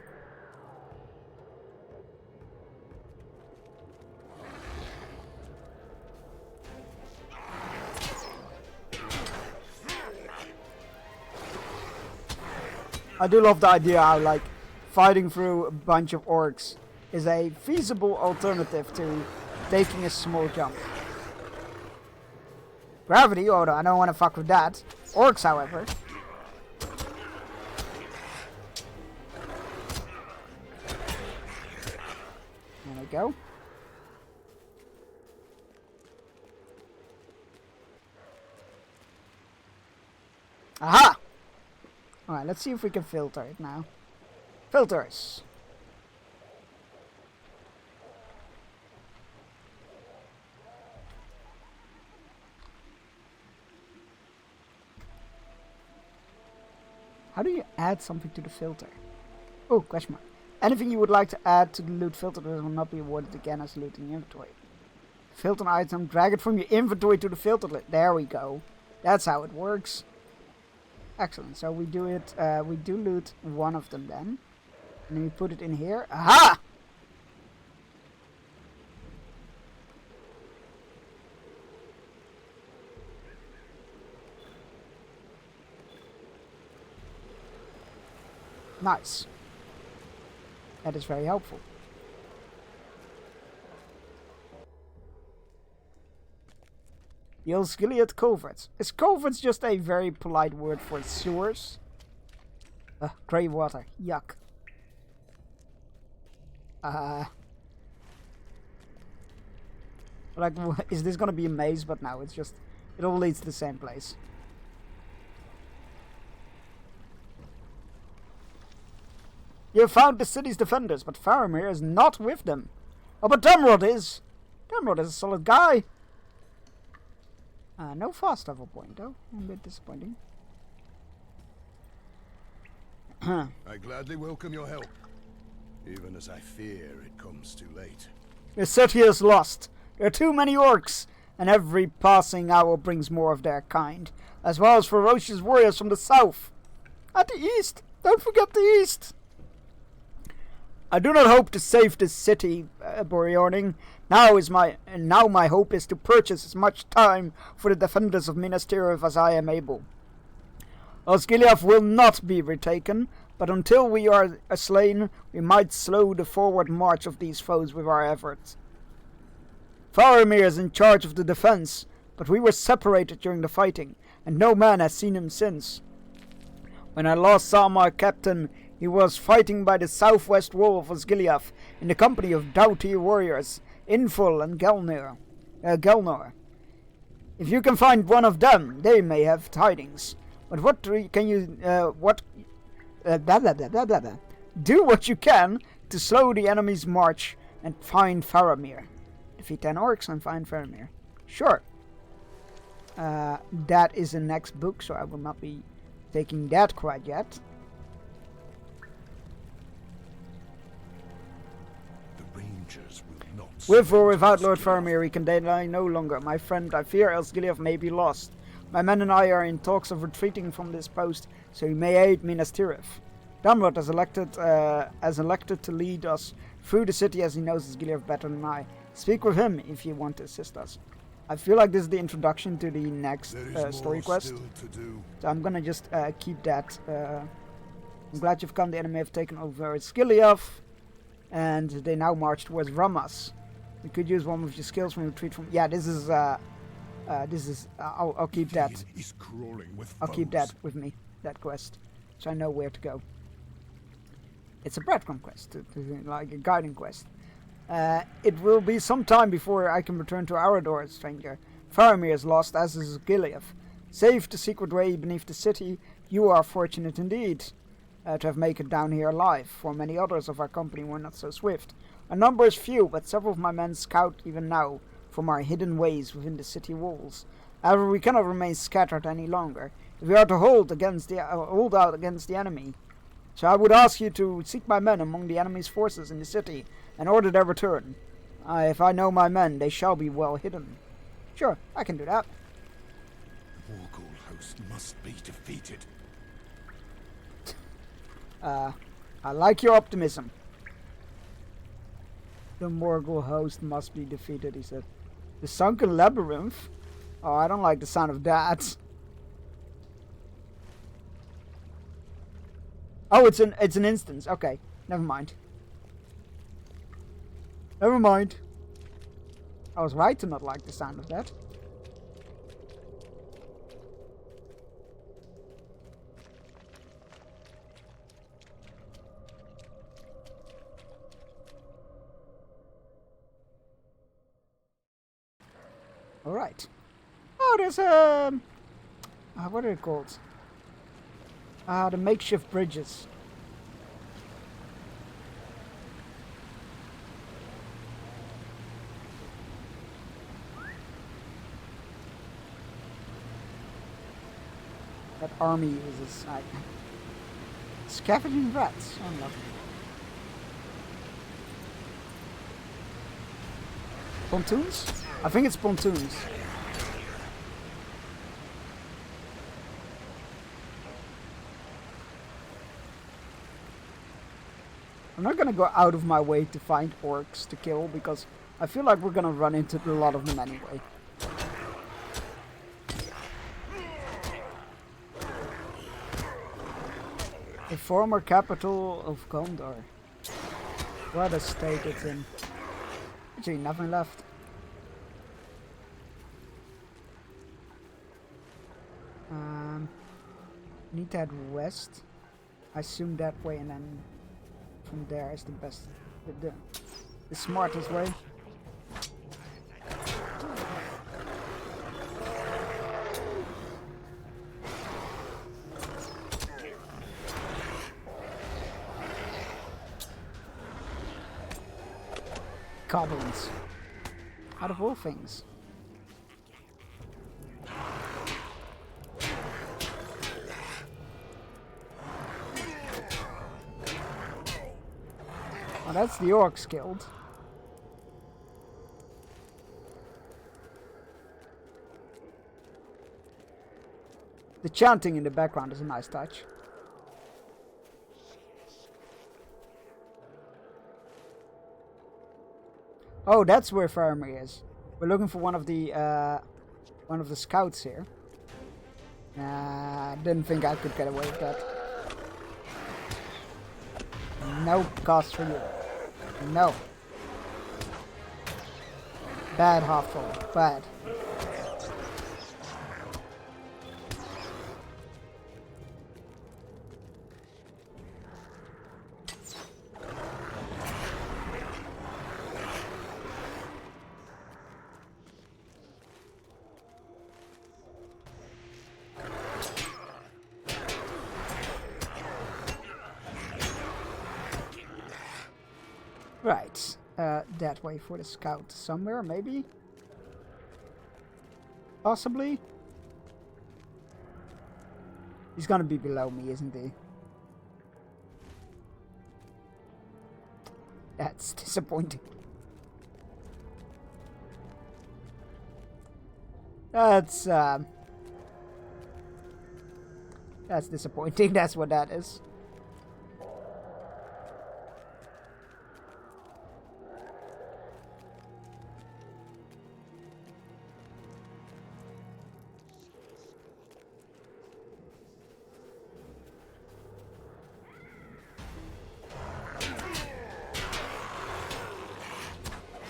I do love the idea how, like, fighting through a bunch of orcs is a feasible alternative to taking a small jump. Gravity, although I don't want to fuck with that. Orcs, however. There we go. Aha! Alright, let's see if we can filter it now. Filters. How do you add something to the filter? Oh, question mark. Anything you would like to add to the loot filter will not be awarded again as loot in the inventory. Filter an item, drag it from your inventory to the filter list. There we go. That's how it works. Excellent. So we do it. We do loot one of them then, and then we put it in here. Aha! Nice. That is very helpful. The Osgiliath culverts. Is culverts just a very polite word for sewers? Grey water. Yuck. Like, is this gonna be a maze? But no, it's just, it all leads to the same place. You have found the city's defenders, but Faramir is not with them. Oh, but Damrod is. Damrod is a solid guy. No fast travel point, though. A bit disappointing. I gladly welcome your help, even as I fear it comes too late. The city is lost. There are too many orcs, and every passing hour brings more of their kind, as well as ferocious warriors from the south. At the east. Don't forget the east. I do not hope to save this city, Boriorning. Now my hope is to purchase as much time for the defenders of Minas Tirith as I am able. Osgiliath will not be retaken, but until we are slain, we might slow the forward march of these foes with our efforts. Faramir is in charge of the defense, but we were separated during the fighting, and no man has seen him since. When I last saw my captain, he was fighting by the southwest wall of Osgiliath in the company of doughty warriors, Inful and Gelnor. If you can find one of them, they may have tidings. But do what you can to slow the enemy's march and find Faramir. Defeat 10 orcs and find Faramir. Sure. That is the next book, so I will not be taking that quite yet. With or without Lord Faramir, we can deny no longer. My friend, I fear Osgiliath may be lost. My men and I are in talks of retreating from this post, so he may aid Minas Tirith. Damrod is elected to lead us through the city as he knows Osgiliath better than I. Speak with him if you want to assist us. I feel like this is the introduction to the next story quest. So I'm gonna just keep that. I'm glad you've come. The enemy have taken over Osgiliath, and they now march towards Rammas. You could use one of your skills when you retreat from. Yeah, this is. I'll keep that. I'll keep that with me. That quest, so I know where to go. It's a breadcrumb quest, like a guiding quest. It will be some time before I can return to Arador, stranger. Faramir is lost, as is Gileath. Save the secret way beneath the city. You are fortunate indeed to have made it down here alive, for many others of our company were not so swift. Our number is few, but several of my men scout even now from our hidden ways within the city walls. However, we cannot remain scattered any longer. If we are to hold out against the enemy, so I would ask you to seek my men among the enemy's forces in the city and order their return. If I know my men, they shall be well hidden. Sure, I can do that. The Morgul host must be defeated. I like your optimism. The Morgul host must be defeated, he said. The Sunken Labyrinth? Oh, I don't like the sound of that. Oh, it's an instance. Okay, never mind. Never mind. I was right to not like the sound of that. All right. Oh, there's what are they called? The makeshift bridges. That army uses like scavenging rats. Oh, lovely. Pontoons? I think it's pontoons. I'm not gonna go out of my way to find orcs to kill because I feel like we're gonna run into a lot of them anyway. The former capital of Gondor. What a state it's in. Actually, nothing left. Need to head west. I assume that way, and then from there is the best, the smartest way. Goblins. Out of all things. Oh, that's the Orcs Guild. The chanting in the background is a nice touch. Oh, that's where Faramir is. We're looking for one of the scouts here. Didn't think I could get away with that. No cost for you. No. Bad Half-Troll. Bad. Right, that way for the scout somewhere, maybe? Possibly? He's gonna be below me, isn't he? That's disappointing. That's disappointing, that's what that is.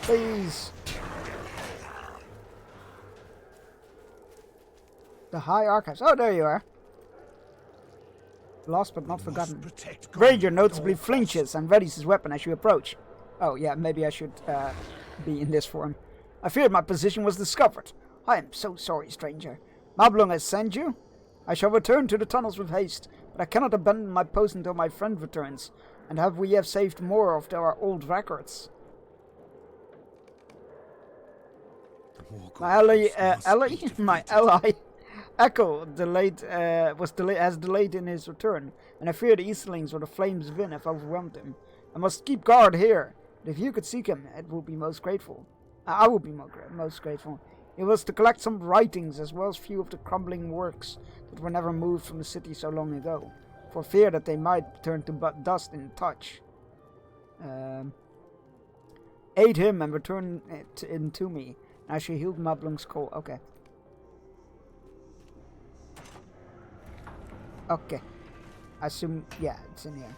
Please. The High Archives. Oh, there you are. Lost but not forgotten. Ranger noticeably flinches and readies his weapon as you approach. Oh, yeah, maybe I should be in this form. I feared my position was discovered. I am so sorry, stranger. Mablung has sent you? I shall return to the tunnels with haste, but I cannot abandon my post until my friend returns. And we have saved more of our old records. My ally, Echo, has delayed in his return, and I fear the Easterlings or the flames within have overwhelmed him. I must keep guard here. But if you could seek him, it would be most grateful. I would be most grateful. It was to collect some writings as well as few of the crumbling works that were never moved from the city so long ago, for fear that they might turn to dust in touch. Aid him and return it to me. I shall heal Mablung's call. Okay. Okay. I assume, yeah, it's in here.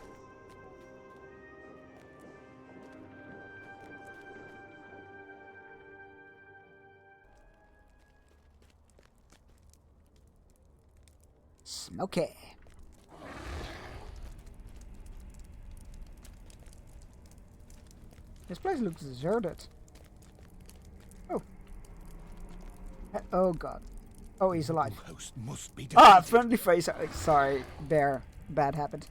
Smoky. This place looks deserted. Oh. Oh god. Oh, he's alive. Host must be Ah, friendly face. Sorry, bear. Bad habit.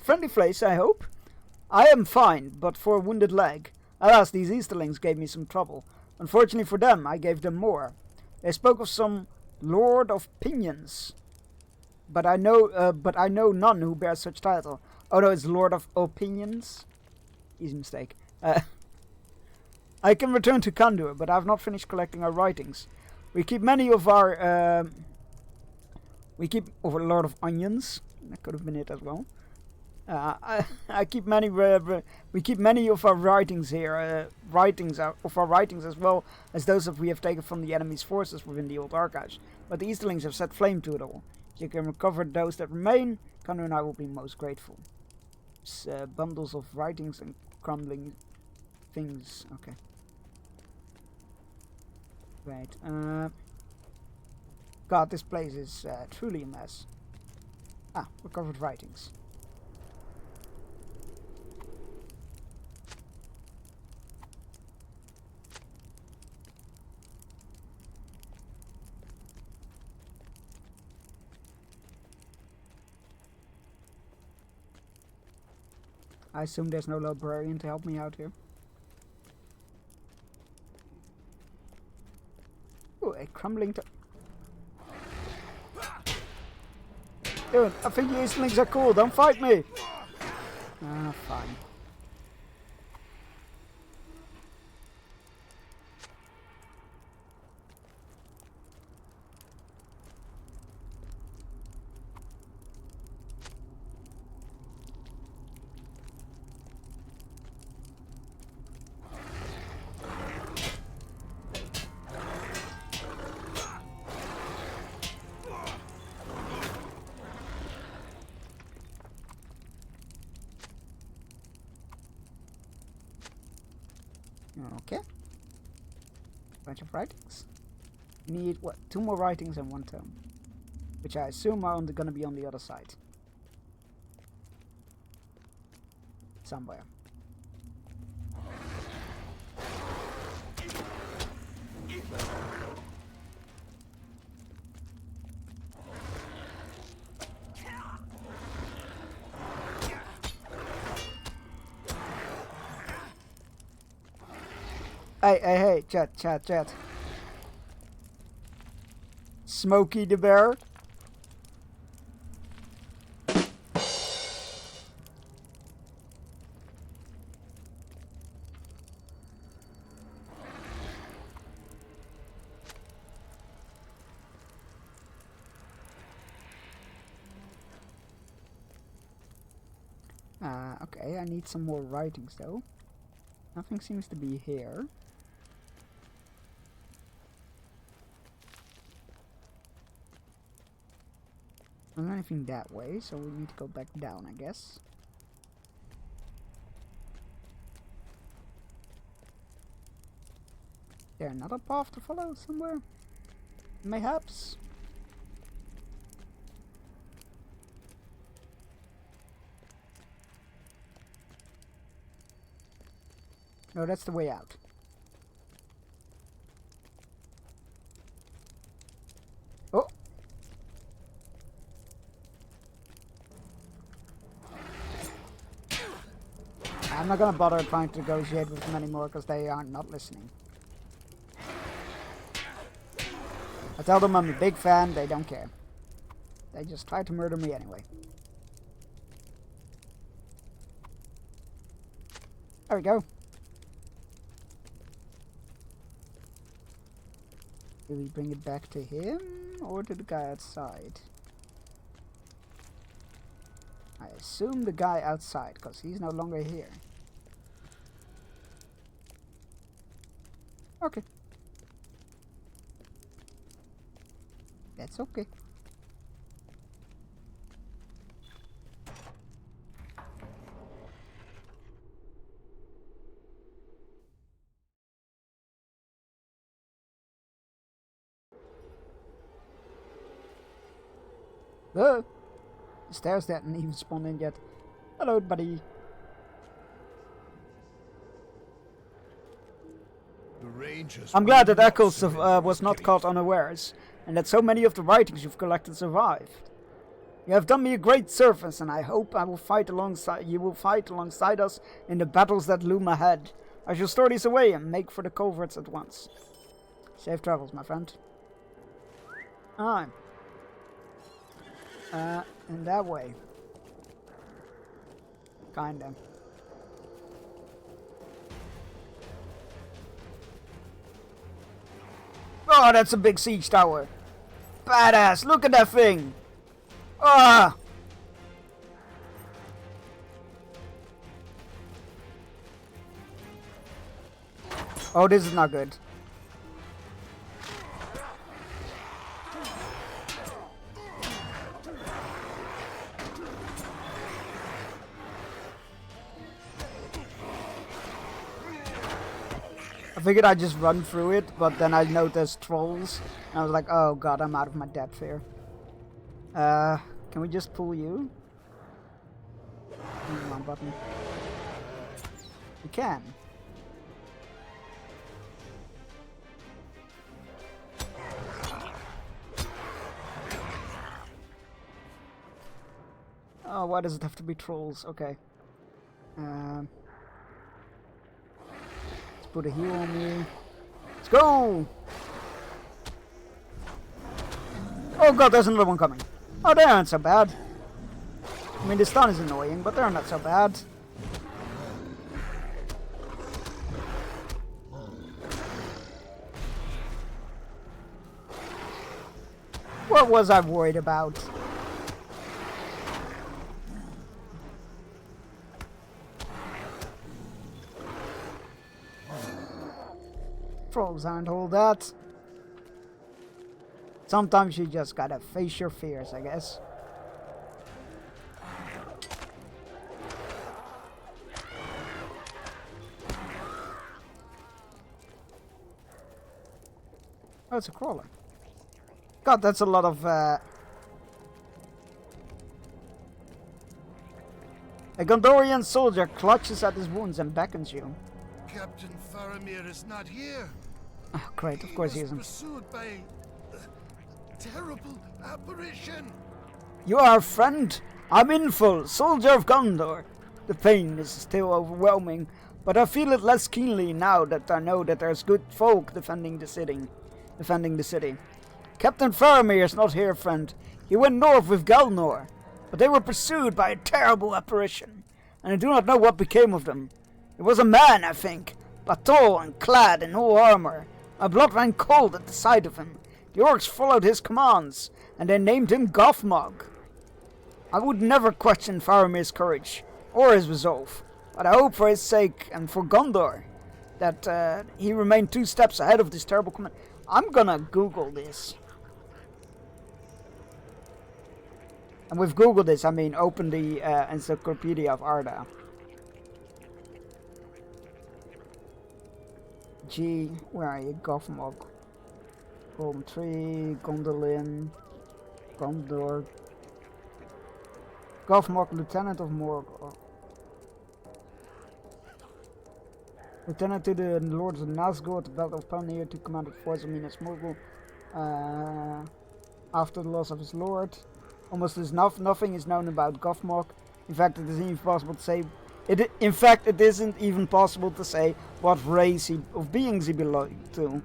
Friendly face, I hope. I am fine, but for a wounded leg. Alas, these Easterlings gave me some trouble. Unfortunately for them, I gave them more. They spoke of some Lord of Pinions. But I know none who bears such title. Oh no, it's Lord of Opinions. Easy mistake. I can return to Kandur, but I have not finished collecting our writings. We keep many of our Lord of Onions. That could have been it as well. I keep many. We keep many of our writings here. Of our writings as well as those that we have taken from the enemy's forces within the old archives. But the Easterlings have set flame to it all. If you can recover those that remain, Kandur and I will be most grateful. It's, bundles of writings and crumbling things. Okay. Right. God, this place is truly a mess. Ah, recovered writings. I assume there's no librarian to help me out here. Ooh, a crumbling Dude, I think you Eastlings are cool, don't fight me! Ah, fine. Okay. Bunch of writings. Need, what, 2 more writings and 1 tome. Which I assume are gonna be on the other side. Somewhere. Hey, chat. Smokey the Bear. Okay, I need some more writings though. Nothing seems to be here. There's anything that way, so we need to go back down, I guess. Is there another path to follow somewhere? Mayhaps? No, that's the way out. Oh! I'm not gonna bother trying to negotiate with them anymore because they are not listening. I tell them I'm a big fan, they don't care. They just try to murder me anyway. There we go. Do we bring it back to him or to the guy outside? I assume the guy outside, because he's no longer here. Okay. That's okay. The stairs didn't even spawn in yet. Hello, buddy. The Rangers. I'm glad that Eccles was not caught unawares, and that so many of the writings you've collected survived. You have done me a great service, and I hope you will fight alongside us in the battles that loom ahead. I shall store these away and make for the culverts at once. Safe travels, my friend. Alright. In that way. Kinda. Oh, that's a big siege tower. Badass, look at that thing. Ah! Oh, this is not good. I figured I'd just run through it, but then I noticed trolls, and I was like, oh god, I'm out of my depth here. Can we just pull you? Wrong button. We can. Oh, why does it have to be trolls? Okay. Let's put a heal on me. Let's go! Oh god, there's another one coming. Oh, they aren't so bad. I mean, the stun is annoying, but they're not so bad. What was I worried about? Trolls aren't all that. Sometimes you just gotta face your fears, I guess. Oh, it's a crawler. God, that's a lot of a Gondorian soldier clutches at his wounds and beckons you. Captain Faramir is not here. Oh, great, of course he isn't. Pursued by a terrible apparition. You are a friend. I'm Inful, soldier of Gondor. The pain is still overwhelming, but I feel it less keenly now that I know that there's good folk defending the city. Captain Faramir is not here, friend. He went north with Galnor, but they were pursued by a terrible apparition, and I do not know what became of them. It was a man, I think, but tall and clad in all armor. My blood ran cold at the sight of him. The orcs followed his commands, and they named him Gothmog. I would never question Faramir's courage, or his resolve, but I hope for his sake and for Gondor, that he remained 2 steps ahead of this terrible command. I'm gonna Google this. And with Google this, I mean open the Encyclopedia of Arda. G, where are you? Gothmog. Golden Tree, Gondolin, Gondor. Gothmog, Lieutenant of Morgor. Lieutenant to the Lords of Nazgûl at the Battle of Pelennor to command the force of Minas Morgul. After the loss of his lord. Almost nothing is known about Gothmog. In fact, it isn't even possible to say. It isn't even possible to say what race of beings he belonged to.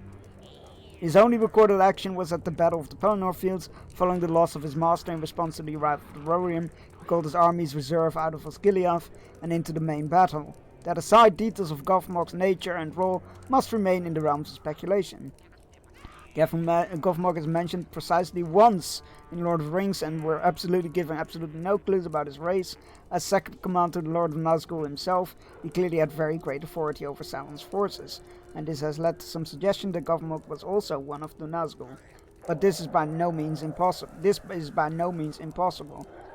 His only recorded action was at the Battle of the Pelennor Fields, following the loss of his master in response to the arrival of the Rohirrim. He called his army's reserve out of Osgiliath and into the main battle. That aside, details of Gothmog's nature and role must remain in the realms of speculation. Gothmog is mentioned precisely once in Lord of the Rings, and we're given absolutely no clues about his race. As second command to the Lord of Nazgûl himself, he clearly had very great authority over Sauron's forces, and this has led to some suggestion that Gothmog was also one of the Nazgûl. But this is by no means impossible.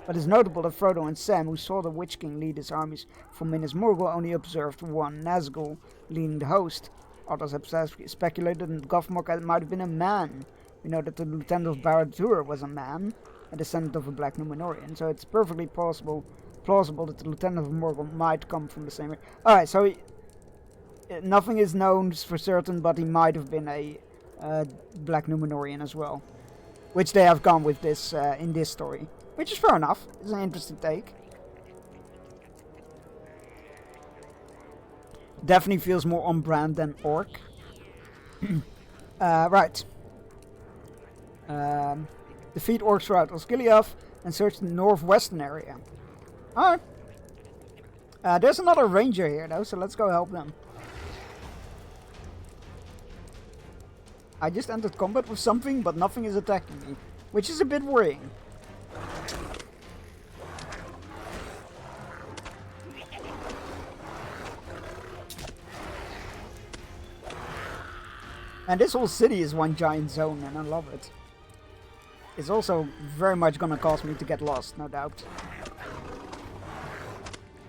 But it's notable that Frodo and Sam, who saw the Witch King lead his armies from Minas Morgul, only observed one Nazgûl leading the host. Others have speculated that Gothmog might have been a man. We know that the Lieutenant of Barad-dûr was a man. a descendant of a Black Numenorian, so it's perfectly plausible that the Lieutenant of Morgul might come from the same area. Alright, so nothing is known for certain, but he might have been a Black Numenorian as well. Which they have gone with this in this story. Which is fair enough. It's an interesting take. Definitely feels more on brand than Orc. Right. Defeat orcs throughout Osgiliath and search the northwestern area. Alright. There's another ranger here though, so let's go help them. I just entered combat with something, but nothing is attacking me, which is a bit worrying. And this whole city is one giant zone, and I love it. It's also very much gonna cause me to get lost, no doubt.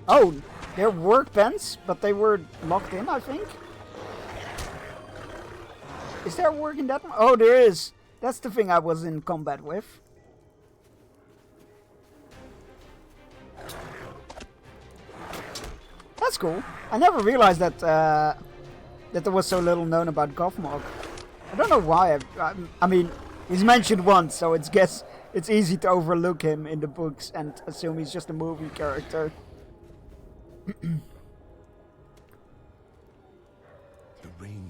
Oh, there were pens, but they were locked in, I think. Is there a work in that one? Oh, there is. That's the thing I was in combat with. That's cool. I never realized that that there was so little known about Gothmog. I don't know why. I mean, he's mentioned once, so it's easy to overlook him in the books and assume he's just a movie character.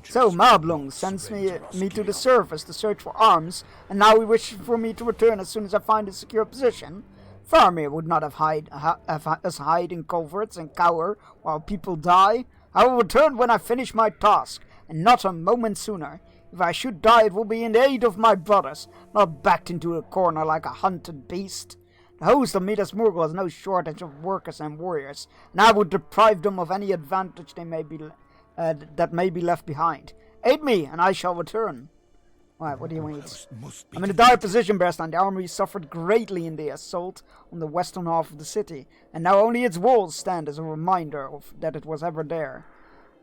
So Mablung sends me to the surface to search for arms, and now he wishes for me to return as soon as I find a secure position. Faramir would not have us hide in culverts and cower while people die. I will return when I finish my task, and not a moment sooner. If I should die, it will be in aid of my brothers, not backed into a corner like a hunted beast. The host of Midas Morgul has no shortage of workers and warriors, and I would deprive them of any advantage they may be that may be left behind. Aid me, and I shall return. Alright, what do you need? I'm in a dire position, Bearstein. The army suffered greatly in the assault on the western half of the city, and now only its walls stand as a reminder of that it was ever there.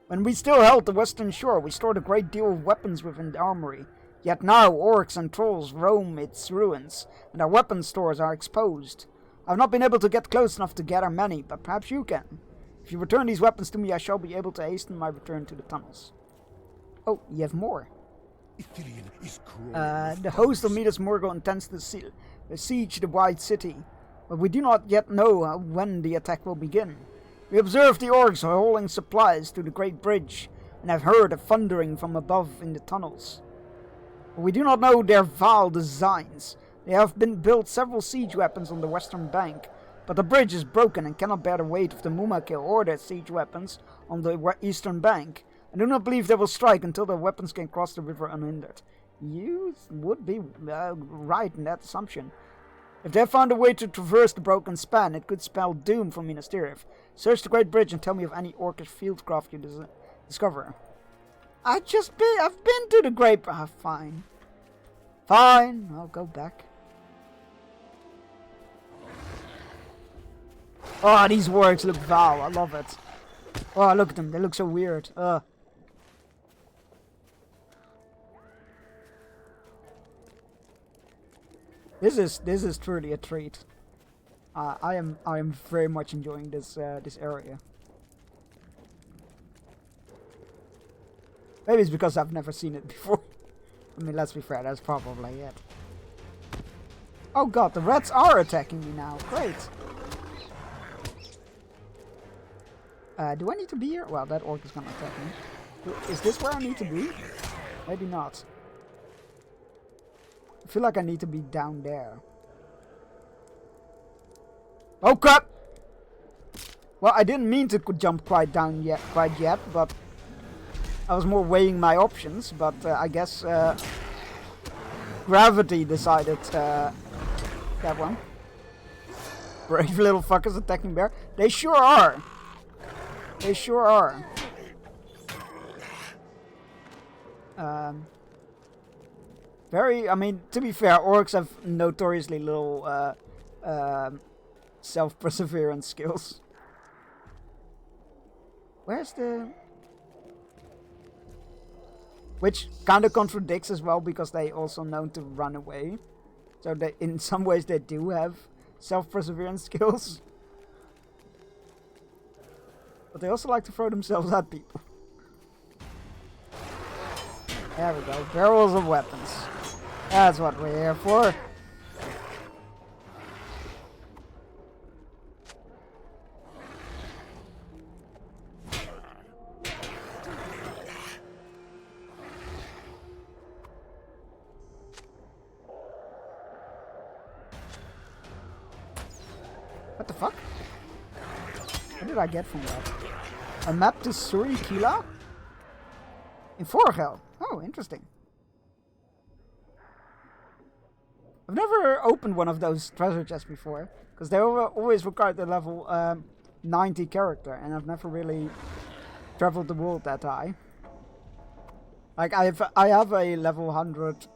When we still held the western shore, we stored a great deal of weapons within the armory. Yet now orcs and trolls roam its ruins, and our weapon stores are exposed. I've not been able to get close enough to gather many, but perhaps you can. If you return these weapons to me, I shall be able to hasten my return to the tunnels. Oh, you have more. The host of Midas Morgul intends to siege the White City, but we do not yet know when the attack will begin. We observed the orcs hauling supplies to the Great Bridge, and have heard a thundering from above in the tunnels. But we do not know their vile designs. There have been built several siege weapons on the western bank, but the bridge is broken and cannot bear the weight of the Mumakil or their siege weapons on the eastern bank. I do not believe they will strike until their weapons can cross the river unhindered. You would be right in that assumption. If they found a way to traverse the broken span, it could spell doom for Minas Tirith. Search the Great Bridge and tell me of any orcish fieldcraft you discover. I've been to the Great... fine. Fine, I'll go back. Oh, these wargs look vile. I love it. Oh, look at them. They look so weird. This is truly a treat. I am very much enjoying this this area. Maybe it's because I've never seen it before. I mean, let's be fair. That's probably it. Oh god, the rats are attacking me now. Great. Do I need to be here? Well, that orc is gonna attack me. Is this where I need to be? Maybe not. I feel like I need to be down there. Oh crap! Well, I didn't mean to jump quite yet, but I was more weighing my options. But I guess gravity decided that one. Brave little fuckers attacking bear. They sure are. They sure are. I mean, to be fair, orcs have notoriously little self-perseverance skills. Where's the... Which kind of contradicts as well, because they also known to run away. So they, in some ways they do have self-perseverance skills. But they also like to throw themselves at people. There we go. Barrels of weapons. That's what we're here for. What the fuck? What did I get from that? A map to Surikila? In Vorgel. Oh, interesting. I've never opened one of those treasure chests before, because they always required the level 90 character, and I've never really traveled the world that high. Like I have a level 100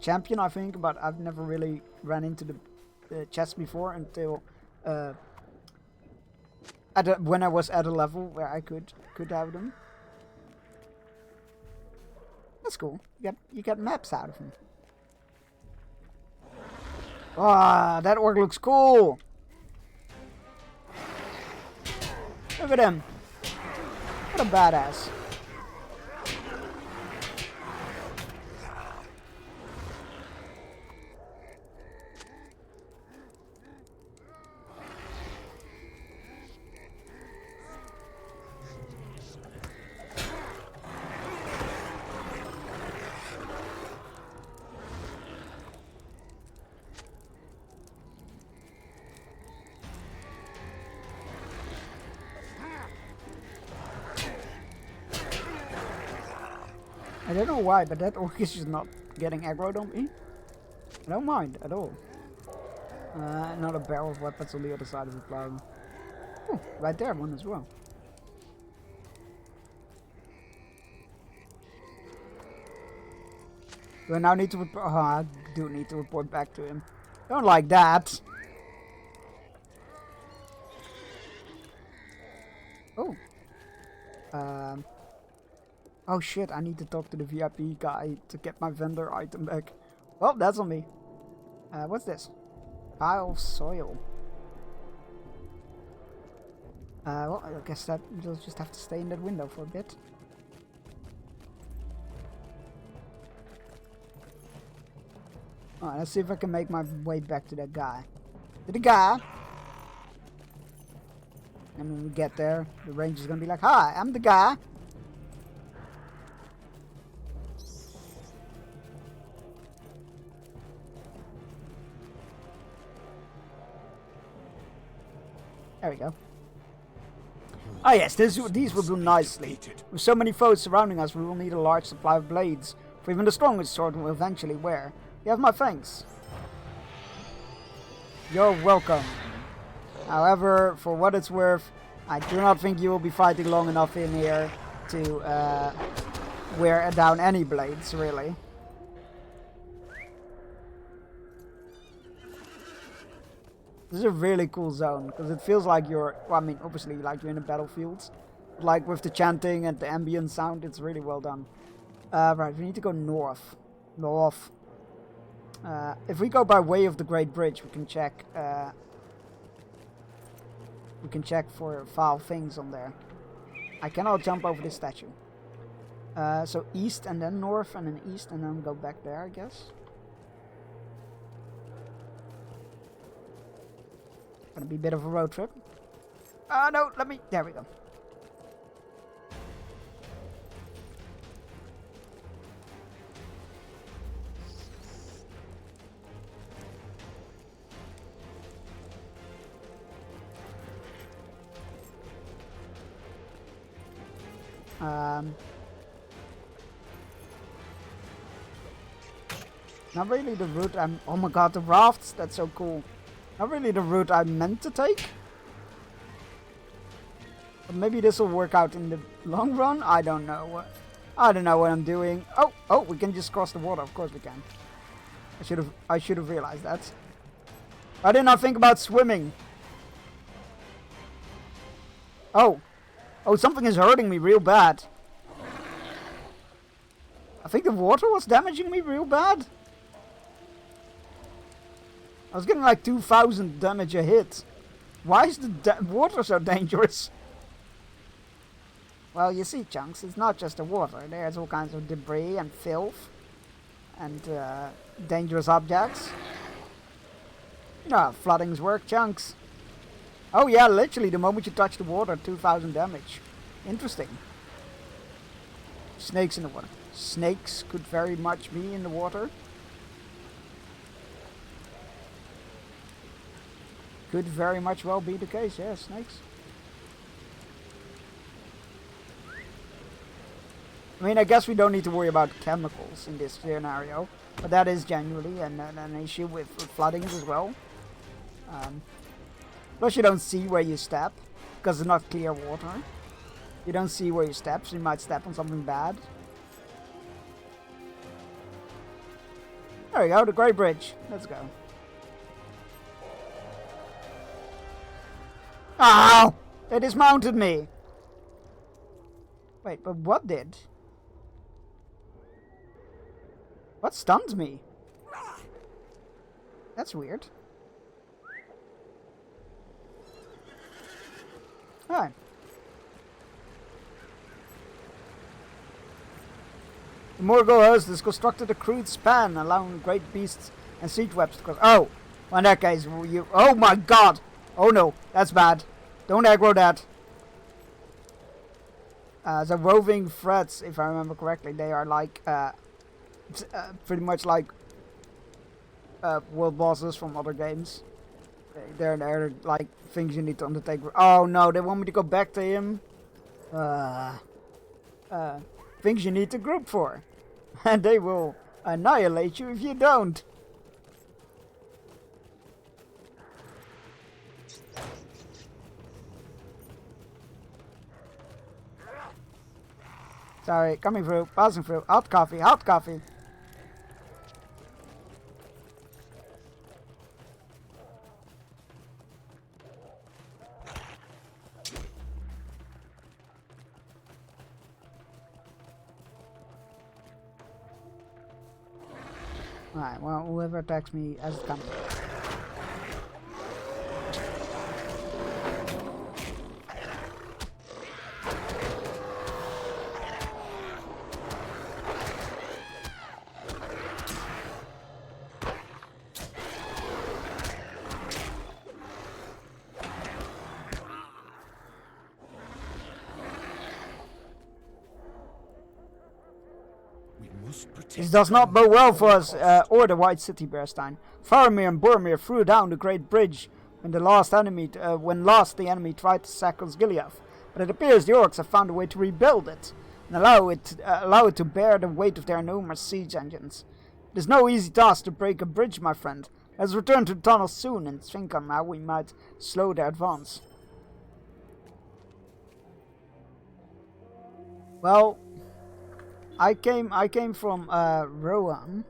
champion, I think, but I've never really ran into the chest before until when I was at a level where I could have them. That's cool. You get maps out of them. Ah, that orc looks cool. Look at him. What a badass. I don't know why, but that orc is just not getting aggroed on me. I don't mind at all. Another barrel of weapons on the other side of the plane. Oh, right there, one as well. Do I now need to report? Oh, I do need to report back to him. Don't like that. Oh. Oh shit, I need to talk to the VIP guy to get my vendor item back. Well, that's on me. What's this? Pile of soil. Well, I guess that you'll just have to stay in that window for a bit. Alright, let's see if I can make my way back to that guy. To the guy! And when we get there, the ranger's gonna be like, "Hi, I'm the guy." There we go. Ah yes, these will do nicely. With so many foes surrounding us, we will need a large supply of blades. For even the strongest sword will eventually wear. You have my thanks. You're welcome. However, for what it's worth, I do not think you will be fighting long enough in here to wear down any blades, really. This is a really cool zone, because it feels like you're, well, I mean, obviously, like you're in a battlefield. Like, with the chanting and the ambient sound, it's really well done. Right, we need to go north. North. If we go by way of the Great Bridge, we can check, for foul things on there. I cannot jump over this statue. So east and then north and then east and then go back there, I guess. Gonna be a bit of a road trip. No, let me, there we go. Not really the route I'm... Oh my god, the rafts! That's so cool. Not really the route I meant to take. But maybe this will work out in the long run. I don't know. I don't know what I'm doing. Oh, we can just cross the water. Of course we can. I should have realized that. Why didn't I think about swimming? Oh, something is hurting me real bad. I think the water was damaging me real bad. I was getting like 2,000 damage a hit. Why is the water so dangerous? Well, you see, Chunks, it's not just the water. There's all kinds of debris and filth and dangerous objects. You know how floodings work, Chunks. Oh yeah, literally the moment you touch the water, 2,000 damage. Interesting. Snakes in the water. Snakes could very much be in the water. Could very much well be the case, yeah, snakes. I mean, I guess we don't need to worry about chemicals in this scenario, but that is genuinely an issue with floodings as well. Plus you don't see where you step, because it's not clear water. You don't see where you step, so you might step on something bad. There we go, the Great Bridge. Let's go. Ow! They dismounted me! Wait, but what did? What stunned me? That's weird. Alright. The Morgul host has constructed a crude span, allowing great beasts and siege webs to cross. Oh! Well, in that case, you... Oh my god! Oh no, that's bad. Don't aggro that. The roving threats, if I remember correctly, they are like... pretty much like world bosses from other games. They're like things you need to undertake. Oh no, they want me to go back to him. Things you need to group for. And they will annihilate you if you don't. Sorry, coming through, passing through. Hot coffee, hot coffee. Alright, well, whoever attacks me as it comes. This does not bode well for us or the White City, Bearstein. Faramir and Boromir threw down the Great Bridge when last the enemy tried to sack Osgiliath. But it appears the orcs have found a way to rebuild it and allow it to bear the weight of their enormous siege engines. It is no easy task to break a bridge, my friend. Let's return to the tunnel soon and think on how we might slow their advance. Well, I came from Rohan,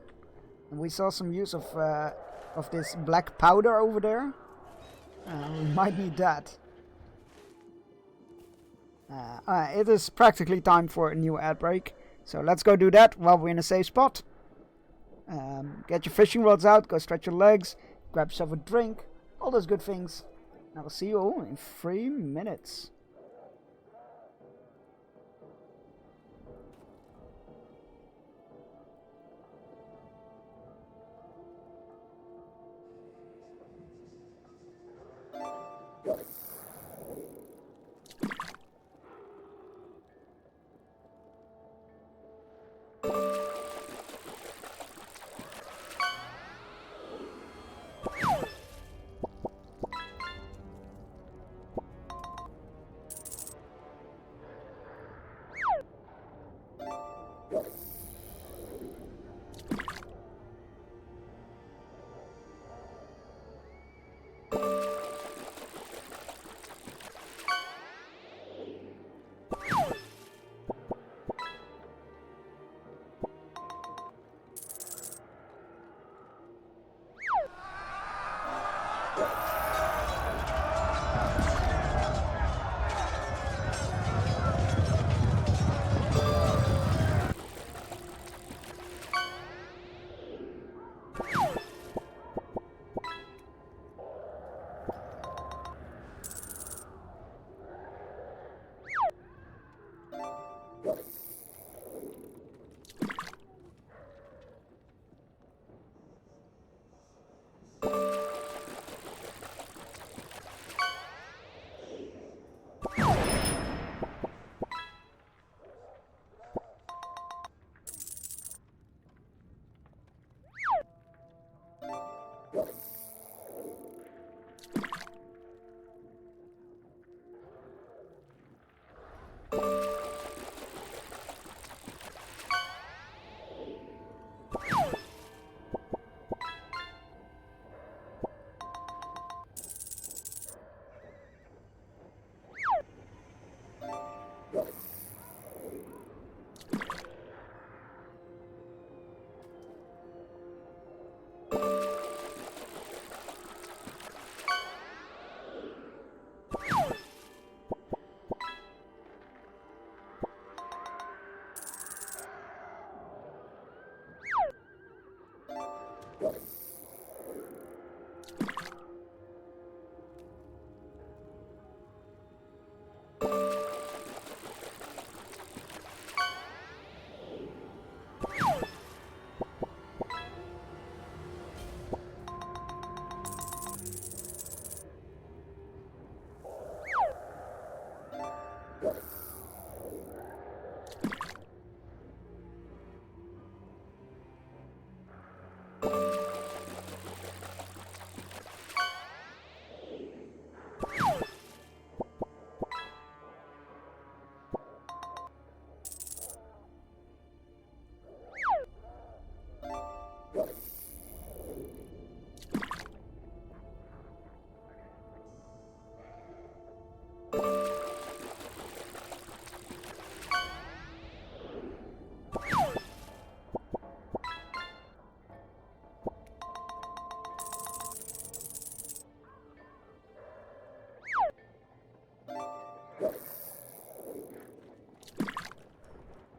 and we saw some use of this black powder over there. We might need that. It is practically time for a new ad break, so let's go do that while we're in a safe spot. Get your fishing rods out, go stretch your legs, grab yourself a drink, all those good things. And I will see you all in 3 minutes.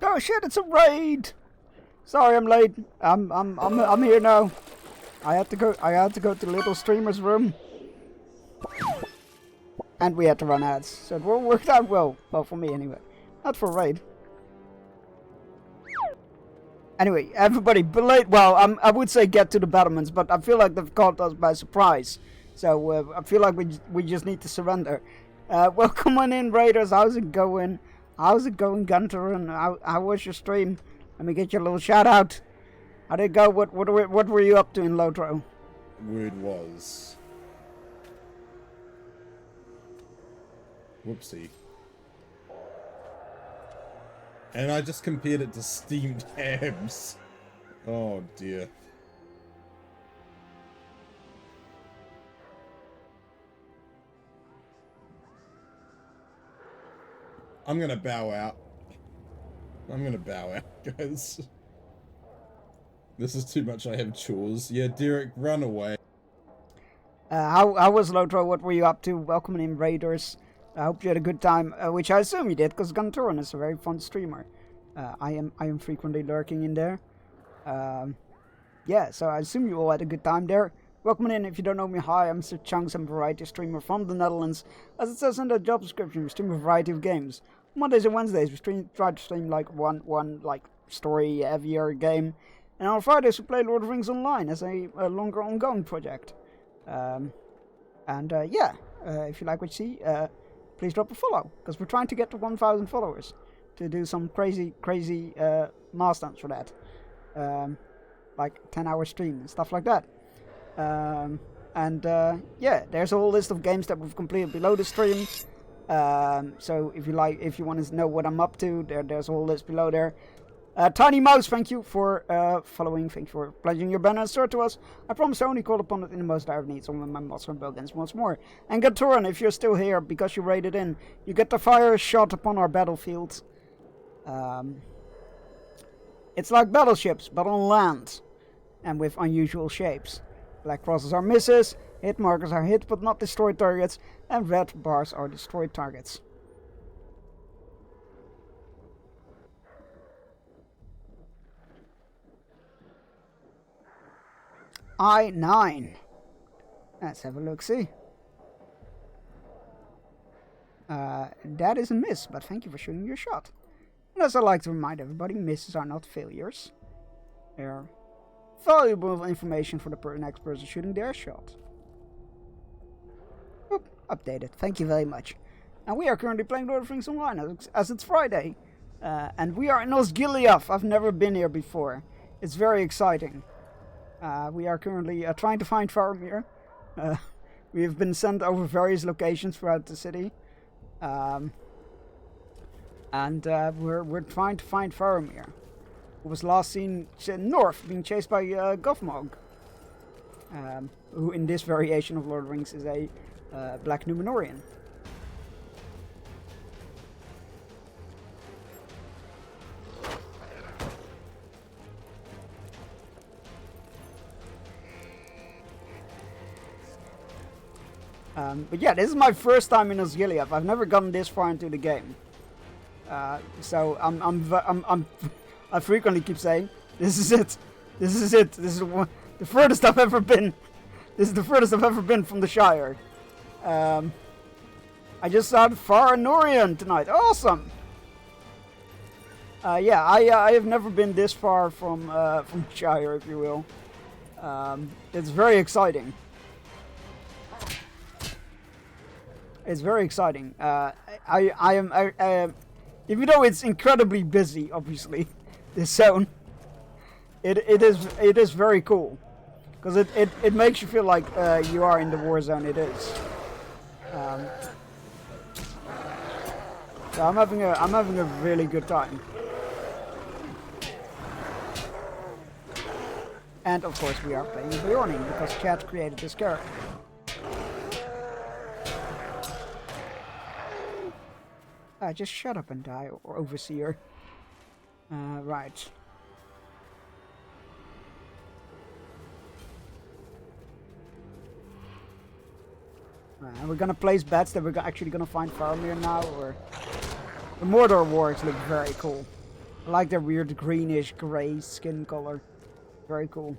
Oh shit! It's a raid. Sorry, I'm late. I'm here now. I had to go to the little streamer's room, and we had to run ads, so it all worked out well. Well, for me anyway. Not for raid. Anyway, everybody, belate. Well, I would say get to the battlements, but I feel like they've caught us by surprise. So I feel like we just need to surrender. Welcome on in, raiders. How's it going? How's it going, Gunter? And how was your stream? Let me get your little shout out. How did it go? What were you up to in Lotro? Word was. Whoopsie. And I just compared it to steamed hams. Oh dear. I'm gonna bow out. Guys. This is too much. I have chores. Yeah, Derek, run away. How was Lotro? What were you up to? Welcome in, raiders. I hope you had a good time, which I assume you did, because Gunturan is a very fun streamer. I am frequently lurking in there. Yeah, so I assume you all had a good time there. Welcome in. If you don't know me, hi, I'm Sir Chunks. I'm a variety streamer from the Netherlands. As it says in the job description, we stream a variety of games. Mondays and Wednesdays, we try to stream like one like story heavier game, and on Fridays we play Lord of the Rings Online as a longer ongoing project. Yeah, if you like what you see, please drop a follow, because we're trying to get to 1,000 followers to do some crazy milestones for that, like 10-hour stream and stuff like that. Yeah, there's a whole list of games that we've completed below the stream. So if you want to know what I'm up to, there's a whole list below there. Tiny Mouse, thank you for following. Thank you for pledging your banner and sword to us. I promise to only call upon it in the most dire of need. Some of my mods and bogans once more. And Gaturan, if you're still here because you raided in, you get to fire a shot upon our battlefield. It's like battleships, but on land, and with unusual shapes. Black crosses are misses, hit markers are hit but not destroyed targets, and red bars are destroyed targets. I-9. Let's have a look-see. That is a miss, but thank you for shooting your shot. And as I like to remind everybody, misses are not failures. They're valuable information for the next person shooting their shot. Oop, updated. Thank you very much. And we are currently playing Lord of the Rings Online as it's Friday. And we are in Osgiliath. I've never been here before. It's very exciting. We are currently trying to find Faramir. We have been sent over various locations throughout the city. And we're trying to find Faramir, who was last seen north, being chased by Gothmog, who in this variation of Lord of the Rings is a Black Numenorian. But yeah, this is my first time in Osgiliath. I've never gotten this far into the game, so I frequently keep saying, "This is it. This is it. This is the furthest I've ever been. This is the furthest I've ever been from the Shire." I just saw Faranorian tonight. Awesome. Yeah, I have never been this far from Shire, if you will. It's very exciting. It's very exciting. I am even though it's incredibly busy, obviously, this zone, it is very cool, because it makes you feel like you are in the war zone. It is. So I'm having a really good time. And of course we are playing Bjorning, because Chad created this character. Just shut up and die, or Overseer. Right. We're gonna place bets that we're actually gonna find Faramir now, or... The Mordor wargs look very cool. I like their weird greenish grey skin color. Very cool.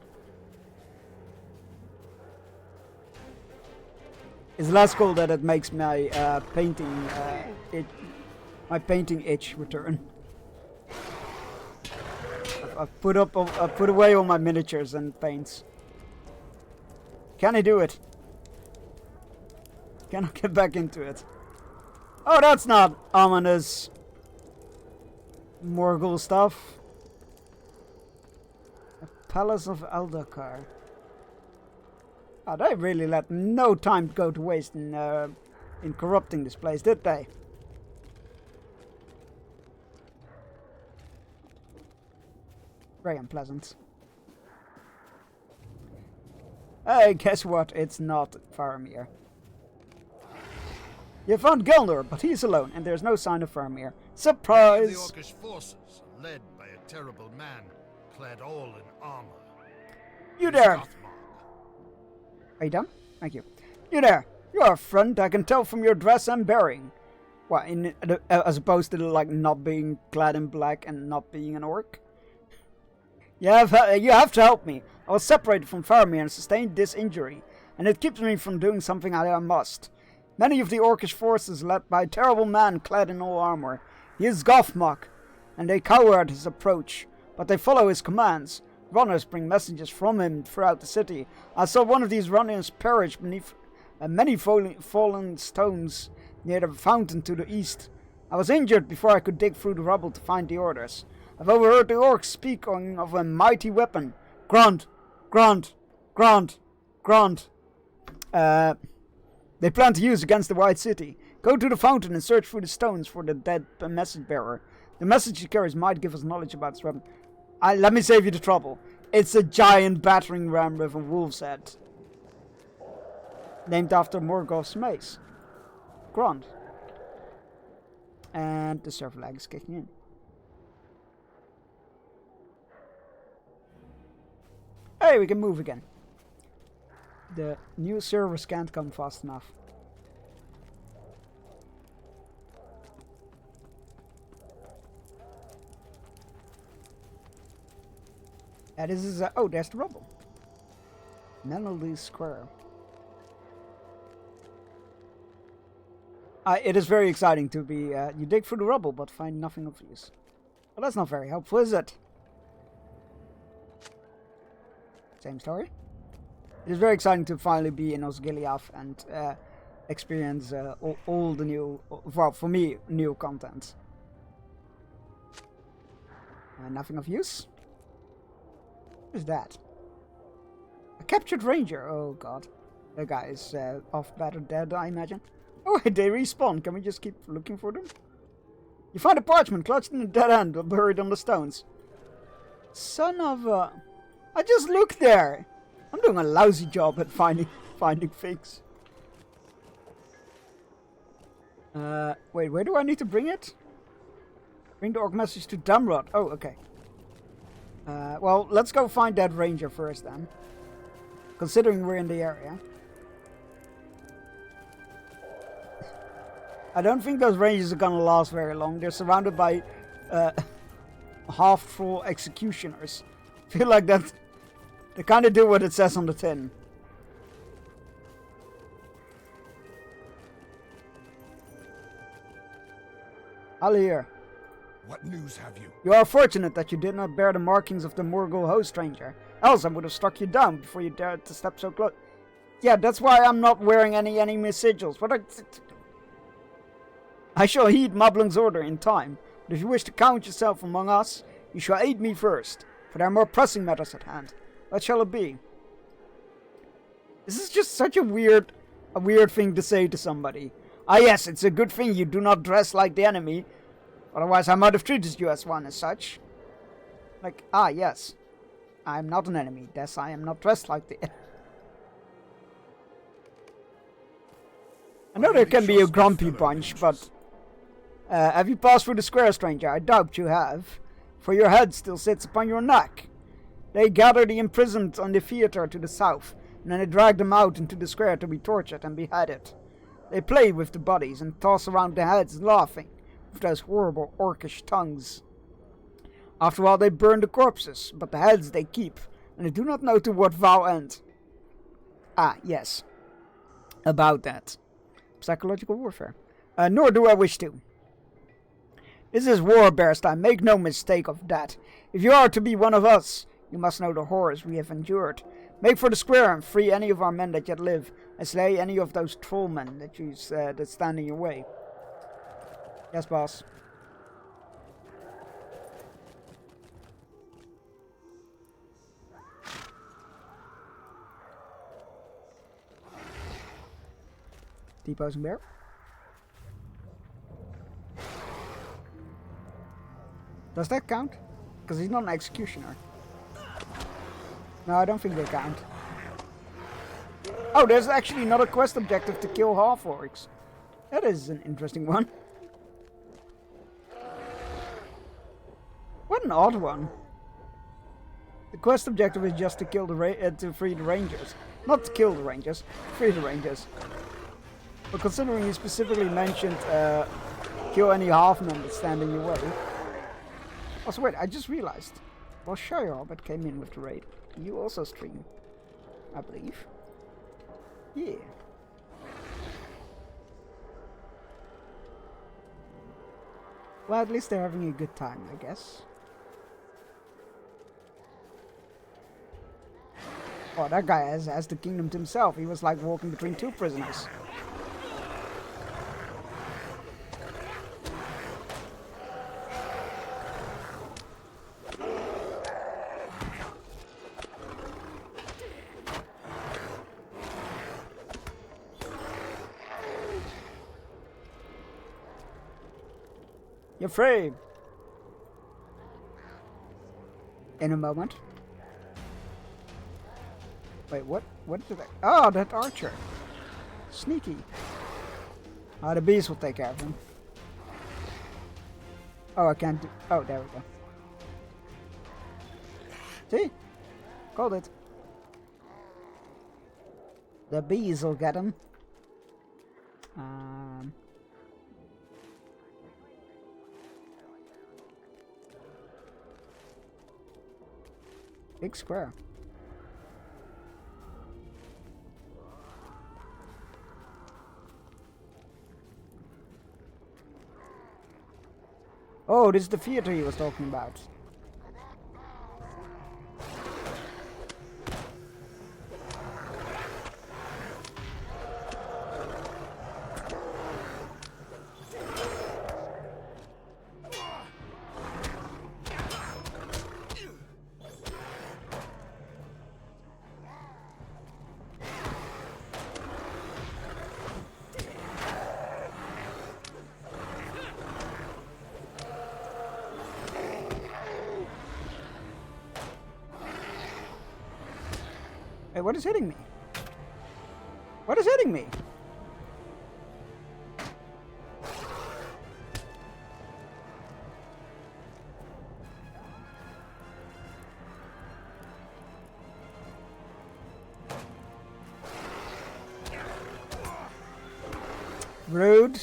It's less cool that it makes my painting my painting itch return. I've put away all my miniatures and paints. Can I do it? Can I get back into it? Oh, that's not ominous Morgul stuff. A Palace of Eldacar. Oh, they really let no time go to waste in corrupting this place, did they? Very unpleasant. Hey, guess what? It's not Faramir. You found Gelnor, but he's alone, and there's no sign of Faramir. Surprise! The Orcish forces are led by a terrible man, clad all in armor. You there! Are you done? Thank you. You there! You're a friend, I can tell from your dress and bearing. What, as opposed to like not being clad in black and not being an orc? You have to help me. I was separated from Faramir and sustained this injury, and it keeps me from doing something I must. Many of the Orcish forces led by a terrible man clad in all armor. He is Gothmog, and they cower at his approach, but they follow his commands. Runners bring messages from him throughout the city. I saw one of these runners perish beneath many fallen stones near the fountain to the east. I was injured before I could dig through the rubble to find the orders. I've overheard the orcs speaking of a mighty weapon. Grunt, grunt, grunt, grunt. They plan to use against the White City. Go to the fountain and search through the stones for the dead message bearer. The message he carries might give us knowledge about this weapon. Let me save you the trouble. It's a giant battering ram with a wolf's head. Named after Morgoth's mace. Grunt. And the server lag is kicking in. Hey, we can move again. The new servers can't come fast enough. This is oh, there's the rubble. Melody Square. It is very exciting to be. You dig through the rubble, but find nothing of use. Well, that's not very helpful, is it? Same story. It is very exciting to finally be in Osgiliath and experience all the new, well, for me, new content. Nothing of use. What is that? Captured ranger. Oh god. That guy is off bad or dead, I imagine. Oh, they respawn. Can we just keep looking for them? You find a parchment clutched in a dead end, buried on the stones. Son of a... I just looked there. I'm doing a lousy job at finding things. Wait, where do I need to bring it? Bring the orc message to Damrod. Oh, okay. Well, let's go find that ranger first then. Considering we're in the area. I don't think those rangers are gonna last very long. They're surrounded by half-full executioners. I feel like that they kind of do what it says on the tin. Alir. What news have you? You are fortunate that you did not bear the markings of the Morgul host, stranger. Else I would have struck you down before you dared to step so close. Yeah, that's why I'm not wearing any enemy sigils. I shall heed Mablung's order in time, but if you wish to count yourself among us, you shall aid me first, for there are more pressing matters at hand. What shall it be? This is just such a weird thing to say to somebody. Ah yes, it's a good thing you do not dress like the enemy, otherwise I might have treated you as one as such. Like, ah yes, I am not an enemy, thus I am not dressed like the enemy. I know there can be a grumpy bunch, but... have you passed through the square, stranger? I doubt you have, for your head still sits upon your neck. They gather the imprisoned on the theatre to the south, and then they drag them out into the square to be tortured and beheaded. They play with the bodies and toss around the heads, laughing, with those horrible orcish tongues. After a while they burn the corpses, but the heads they keep, and they do not know to what vow end. Ah, yes. About that. Psychological warfare. Nor do I wish to. This is war, Bearstein. Make no mistake of that. If you are to be one of us, you must know the horrors we have endured. Make for the square and free any of our men that yet live, and slay any of those trollmen that stand in your way. Yes, boss. Depots and bear. Does that count? Because he's not an executioner. No, I don't think they count. Oh, there's actually another quest objective to kill half-orcs. That is an interesting one. What an odd one. The quest objective is just to kill to free the rangers. Not to kill the rangers, free the rangers. But considering you specifically mentioned kill any half-men that stand in your way. Also, wait, I just realized. Well, Shire came in with the raid. You also stream, I believe. Yeah. Well, at least they're having a good time, I guess. Oh, that guy has the kingdom to himself. He was like walking between two prisoners. You're free. In a moment. Wait, what? What did I... Oh, that archer. Sneaky. Ah, the bees will take care of him. Oh, I can't do... Oh, there we go. See? Called it. The bees will get him. Big square. Oh, this is the theater he was talking about. Hey, what is hitting me? What is hitting me? Rude.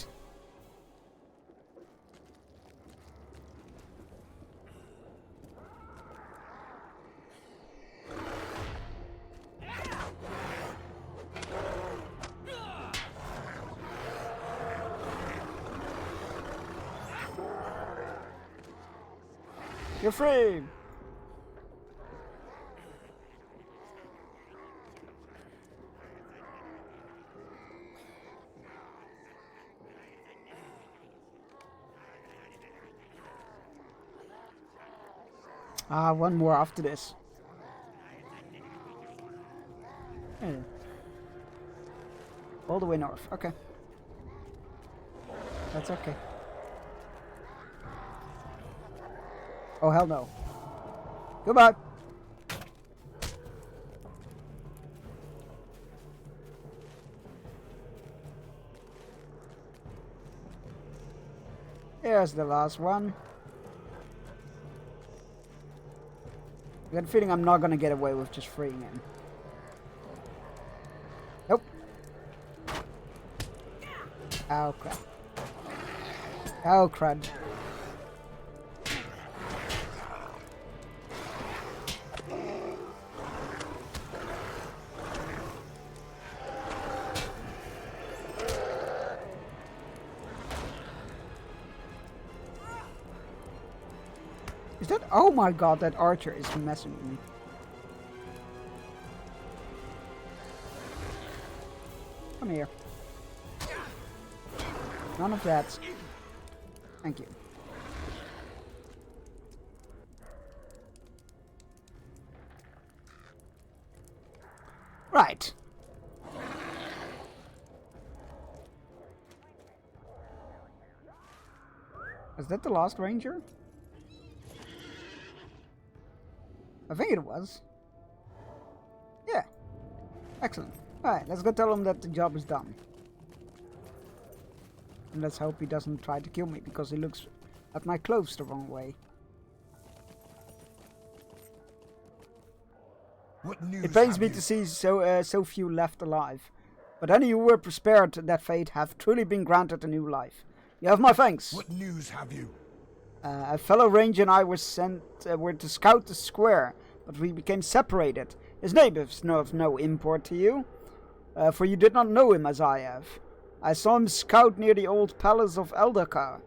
You're free. One more after this. Yeah. All the way north. Okay. That's okay. Oh, hell no. Goodbye. Here's the last one. I got a feeling I'm not gonna get away with just freeing him. Nope. Oh, crap. Oh, crud. Is that? Oh my god, that archer is messing with me. Come here. None of that. Thank you. Right. Is that the last ranger? I think it was. Yeah. Excellent. Alright, let's go tell him that the job is done. And let's hope he doesn't try to kill me because he looks at my clothes the wrong way. What news It pains have me you? to see so few left alive. But any who were spared that fate have truly been granted a new life. You have my thanks. What news have you? A fellow ranger and I were were to scout the square, but we became separated. His name is of no import to you, for you did not know him as I have. I saw him scout near the old palace of Eldakar,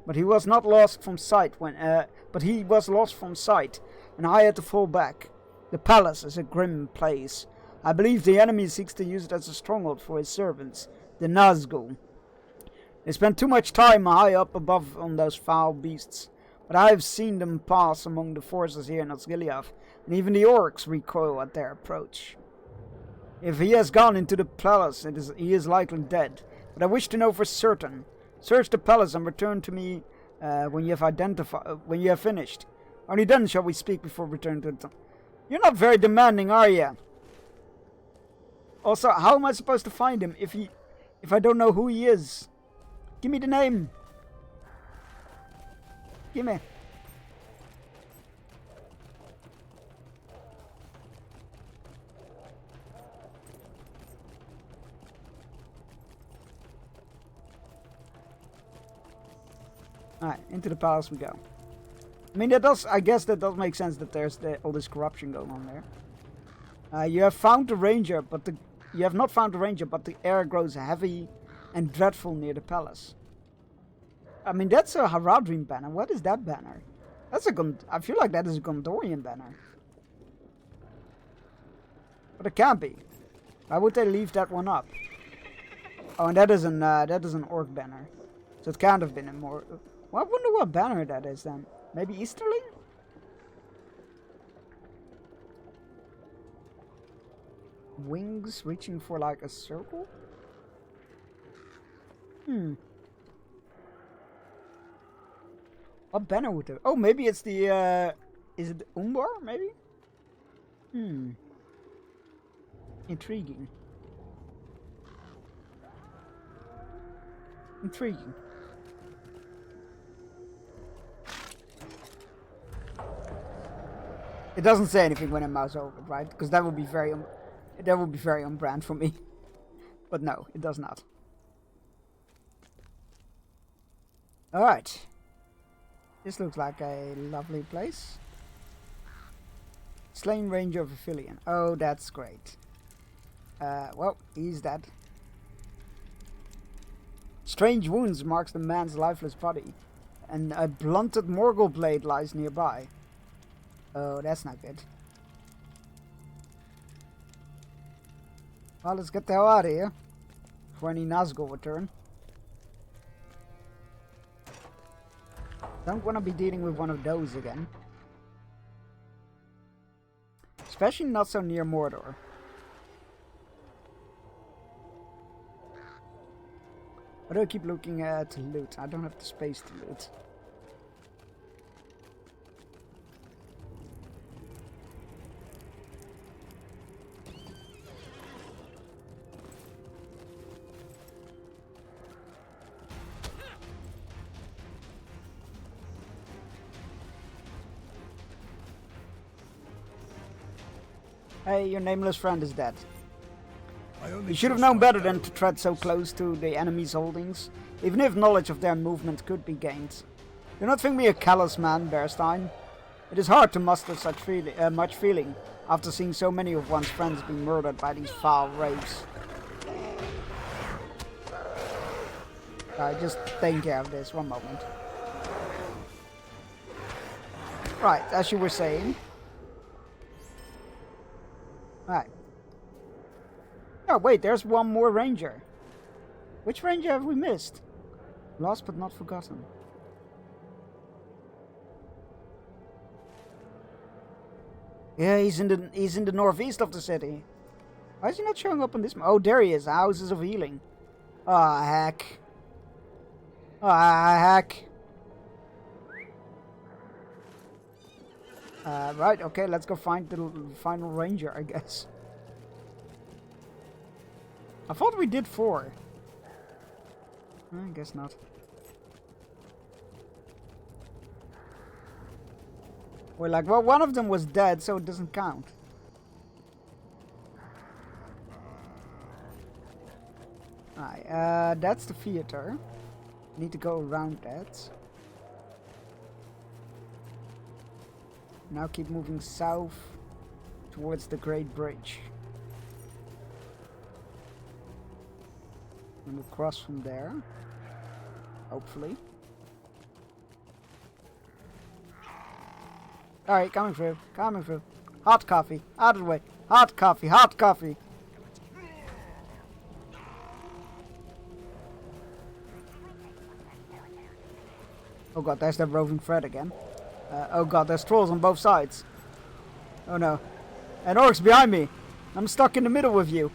but he was not lost from sight when. But he was lost from sight, and I had to fall back. The palace is a grim place. I believe the enemy seeks to use it as a stronghold for his servants, the Nazgul. They spend too much time high up above on those foul beasts, but I have seen them pass among the forces here in Osgiliath, and even the orcs recoil at their approach. If he has gone into the palace, he is likely dead, but I wish to know for certain. Search the palace and return to me when you have finished. Only then shall we speak before return to the... You're not very demanding, are you? Also, how am I supposed to find him if I don't know who he is? Give me the name. Give me. Alright, into the palace we go. I mean, I guess that does make sense that there's all this corruption going on there. You have found the ranger, but you have not found the ranger, but the air grows heavy and dreadful near the palace. I mean, that's a Haradrim banner. What is that banner? That's I feel like that is a Gondorian banner. But it can't be. Why would they leave that one up? Oh, and that is an orc banner. So it can't have been a more... Well, I wonder what banner that is then. Maybe Easterling? Wings reaching for like a circle? What banner would it? Oh, maybe it's the, is it Umbar, maybe? Intriguing. Intriguing. It doesn't say anything when I mouse over it, right? Because that would be very on brand for me. But no, it does not. Alright. This looks like a lovely place. Slain Ranger of Aphelion. Oh, that's great. Well, he's dead. Strange wounds marks the man's lifeless body. And a blunted Morgul blade lies nearby. Oh, that's not good. Well, let's get the hell out of here. Before any Nazgul return. Don't want to be dealing with one of those again. Especially not so near Mordor. Why do I keep looking at loot? I don't have the space to loot. Hey, your nameless friend is dead. You should have known better than to tread so close to the enemy's holdings, even if knowledge of their movement could be gained. Do not think me a callous man, Bearstein. It is hard to muster such much feeling after seeing so many of one's friends be murdered by these foul wraiths. Just taking care of this, one moment. Right, as you were saying. Right. Oh, wait, there's one more ranger. Which ranger have we missed? Lost but not forgotten. Yeah, he's in the northeast of the city. Why is he not showing up on this? Oh, there he is. Houses of Healing. Ah, heck. Ah, heck. Right, okay, let's go find the final ranger, I guess. I thought we did 4. I guess not. We're like, well, one of them was dead, so it doesn't count. Alright, that's the theater. Need to go around that. Now keep moving south towards the Great Bridge. And we'll cross from there. Hopefully. Alright, coming through. Coming through. Hot coffee. Out of the way. Hot coffee. Hot coffee. Oh god, there's that roving thread again. Oh god, there's trolls on both sides. Oh no. And orcs behind me. I'm stuck in the middle with you.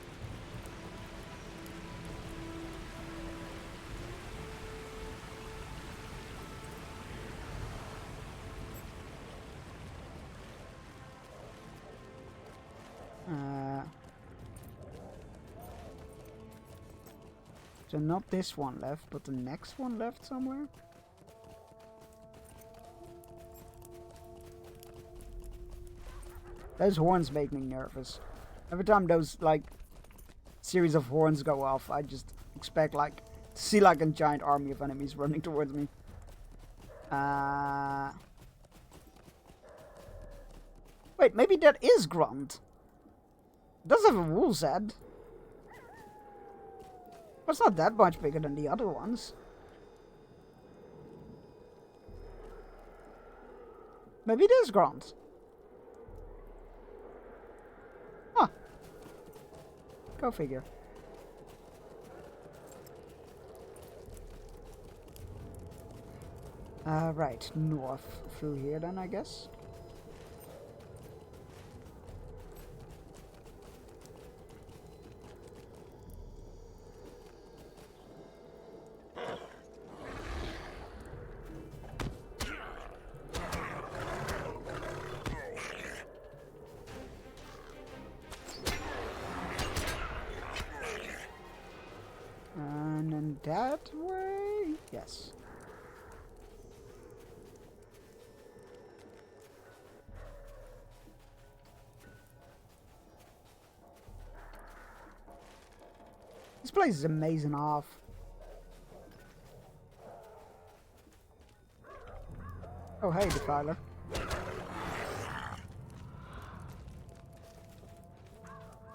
So not this one left, but the next one left somewhere? Those horns make me nervous. Every time those, like, series of horns go off, I just expect, like, to see, like, a giant army of enemies running towards me. Wait, maybe that is Grunt. It does have a wolf's head. But it's not that much bigger than the other ones. Maybe it is Grunt. Huh. Go figure. Right, north through here then, I guess. that way? Yes. This place is amazing off. Oh, hey, Defiler.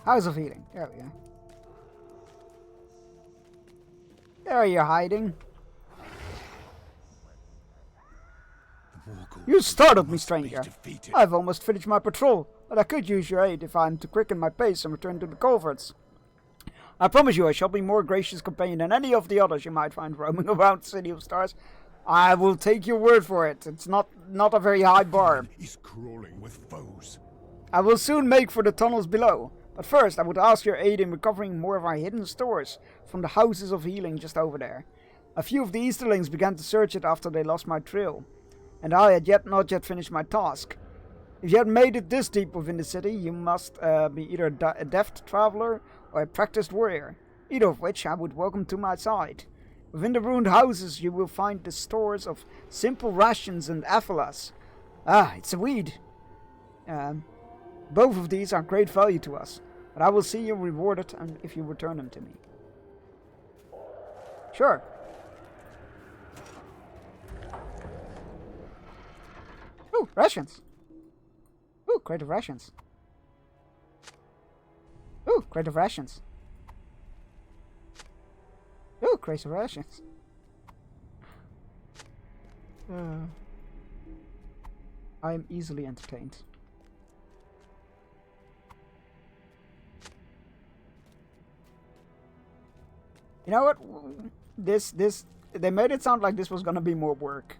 House of Healing. There we go. There you're hiding. You startled me, stranger. I've almost finished my patrol, but I could use your aid if I'm to quicken my pace and return to the culverts. I promise you I shall be more gracious companion than any of the others you might find roaming around the City of Stars. I will take your word for it. It's not a very high bar. He's crawling with foes. I will soon make for the tunnels below. But first, I would ask your aid in recovering more of our hidden stores from the houses of healing just over there. A few of the Easterlings began to search it after they lost my trail, and I had not yet finished my task. If you had made it this deep within the city, you must be either a deft traveler or a practiced warrior, either of which I would welcome to my side. Within the ruined houses you will find the stores of simple rations and aphilas. Ah, it's a weed. Both of these are great value to us, but I will see you rewarded if you return them to me. Sure. Ooh, rations. Ooh, crate of rations. Ooh, crate of rations. Ooh, crate of rations. I am easily entertained. You know what? They made it sound like this was gonna be more work.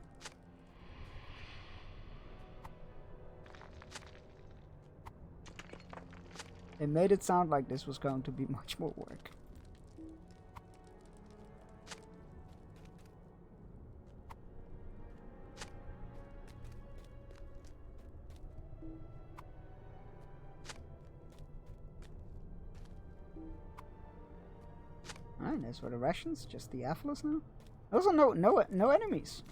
They made it sound like this was going to be much more work. Alright, there's for the rations, just the Aphlos now. Also no enemies.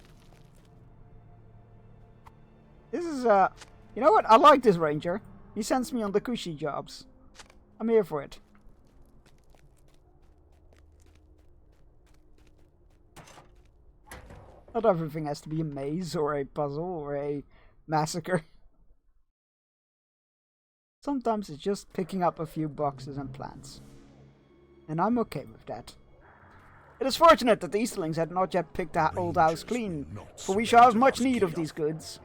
This is you know what? I like this ranger. He sends me on the cushy jobs. I'm here for it. Not everything has to be a maze or a puzzle or a massacre. Sometimes it's just picking up a few boxes and plants. And I'm okay with that. It is fortunate that the Easterlings had not yet picked the old house clean, for we shall have much need of these goods.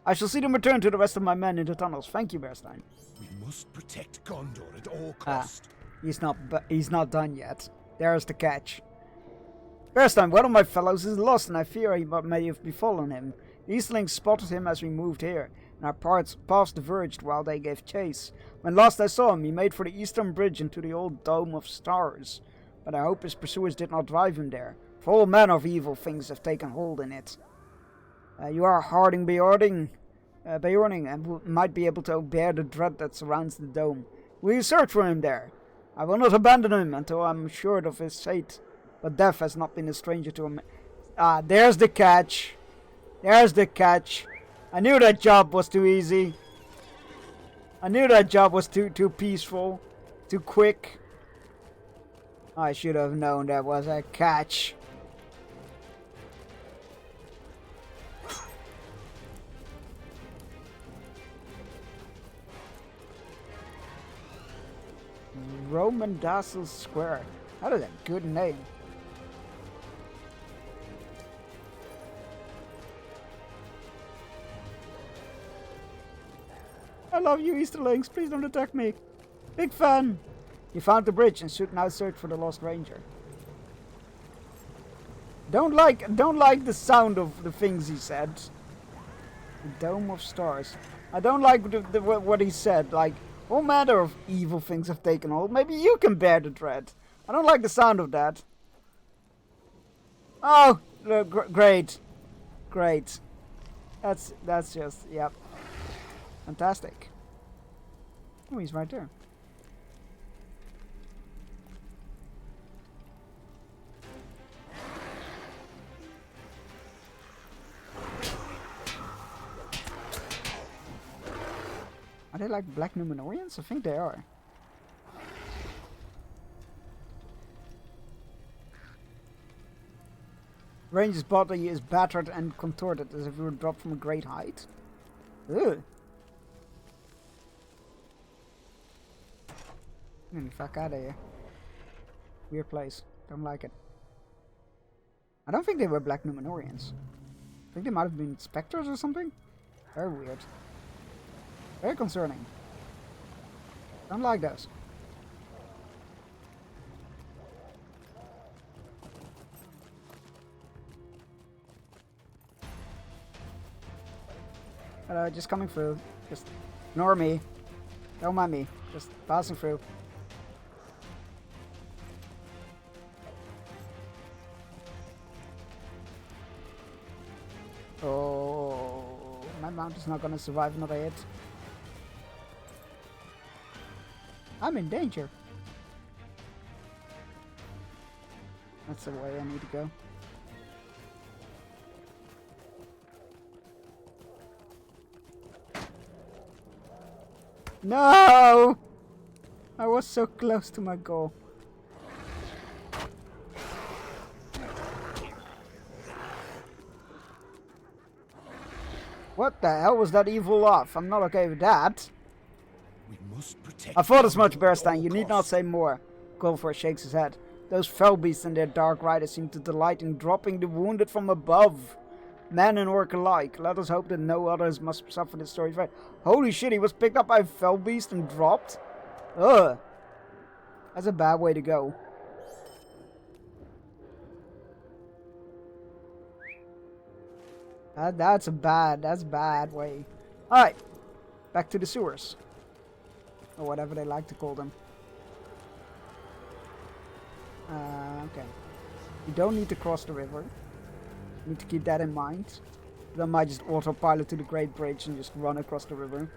I shall see them return to the rest of my men in the tunnels. Thank you, Bearstein. We must protect Gondor at all costs. He's not done yet. There's the catch. Bearstein, one of my fellows is lost, and I fear what may have befallen him. The Easterlings spotted him as we moved here, and our paths diverged while they gave chase. When last I saw him, he made for the eastern bridge into the old Dome of Stars. But I hope his pursuers did not drive him there, for all manner of evil things have taken hold in it. You are Harding Beorning, and might be able to bear the dread that surrounds the dome. Will you search for him there? I will not abandon him until I am assured of his fate, but death has not been a stranger to him. Ah, there's the catch. There's the catch. I knew that job was too easy. I knew that job was too peaceful, too quick. I should have known there was a catch. Roman Dassel Square. That is a good name. I love you, Easterlings. Please don't attack me. Big fan. You found the bridge and should now search for the lost ranger. Don't like the sound of the things he said. The Dome of Stars. I don't like what he said. Like, all manner of evil things have taken hold. Maybe you can bear the dread. I don't like the sound of that. Oh, great. Great. That's just, yep. Fantastic. Oh, he's right there. they like black Numenorians? I think they are. Ranger's body is battered and contorted as if it were dropped from a great height. Ugh. Get the fuck out of here. Weird place. Don't like it. I don't think they were black Numenorians. I think they might have been specters or something. Very weird. Very concerning. Don't like those. Hello, just coming through. Just ignore me. Don't mind me. Just passing through. Oh, my mount is not gonna survive another hit. I'm in danger. That's the way I need to go. No! I was so close to my goal. What the hell was that evil off? I'm not okay with that. We must protect. I thought as much, Bearstein. You need not say more. Golfor shakes his head. Those fell beasts and their dark riders seem to delight in dropping the wounded from above. Man and orc alike. Let us hope that no others must suffer this story's fate. Holy shit, he was picked up by a fell beast and dropped? Ugh. That's a bad way to go. That's bad way. Alright. Back to the sewers. Or whatever they like to call them. Okay. You don't need to cross the river. You need to keep that in mind. Then I might just autopilot to the Great Bridge and just run across the river.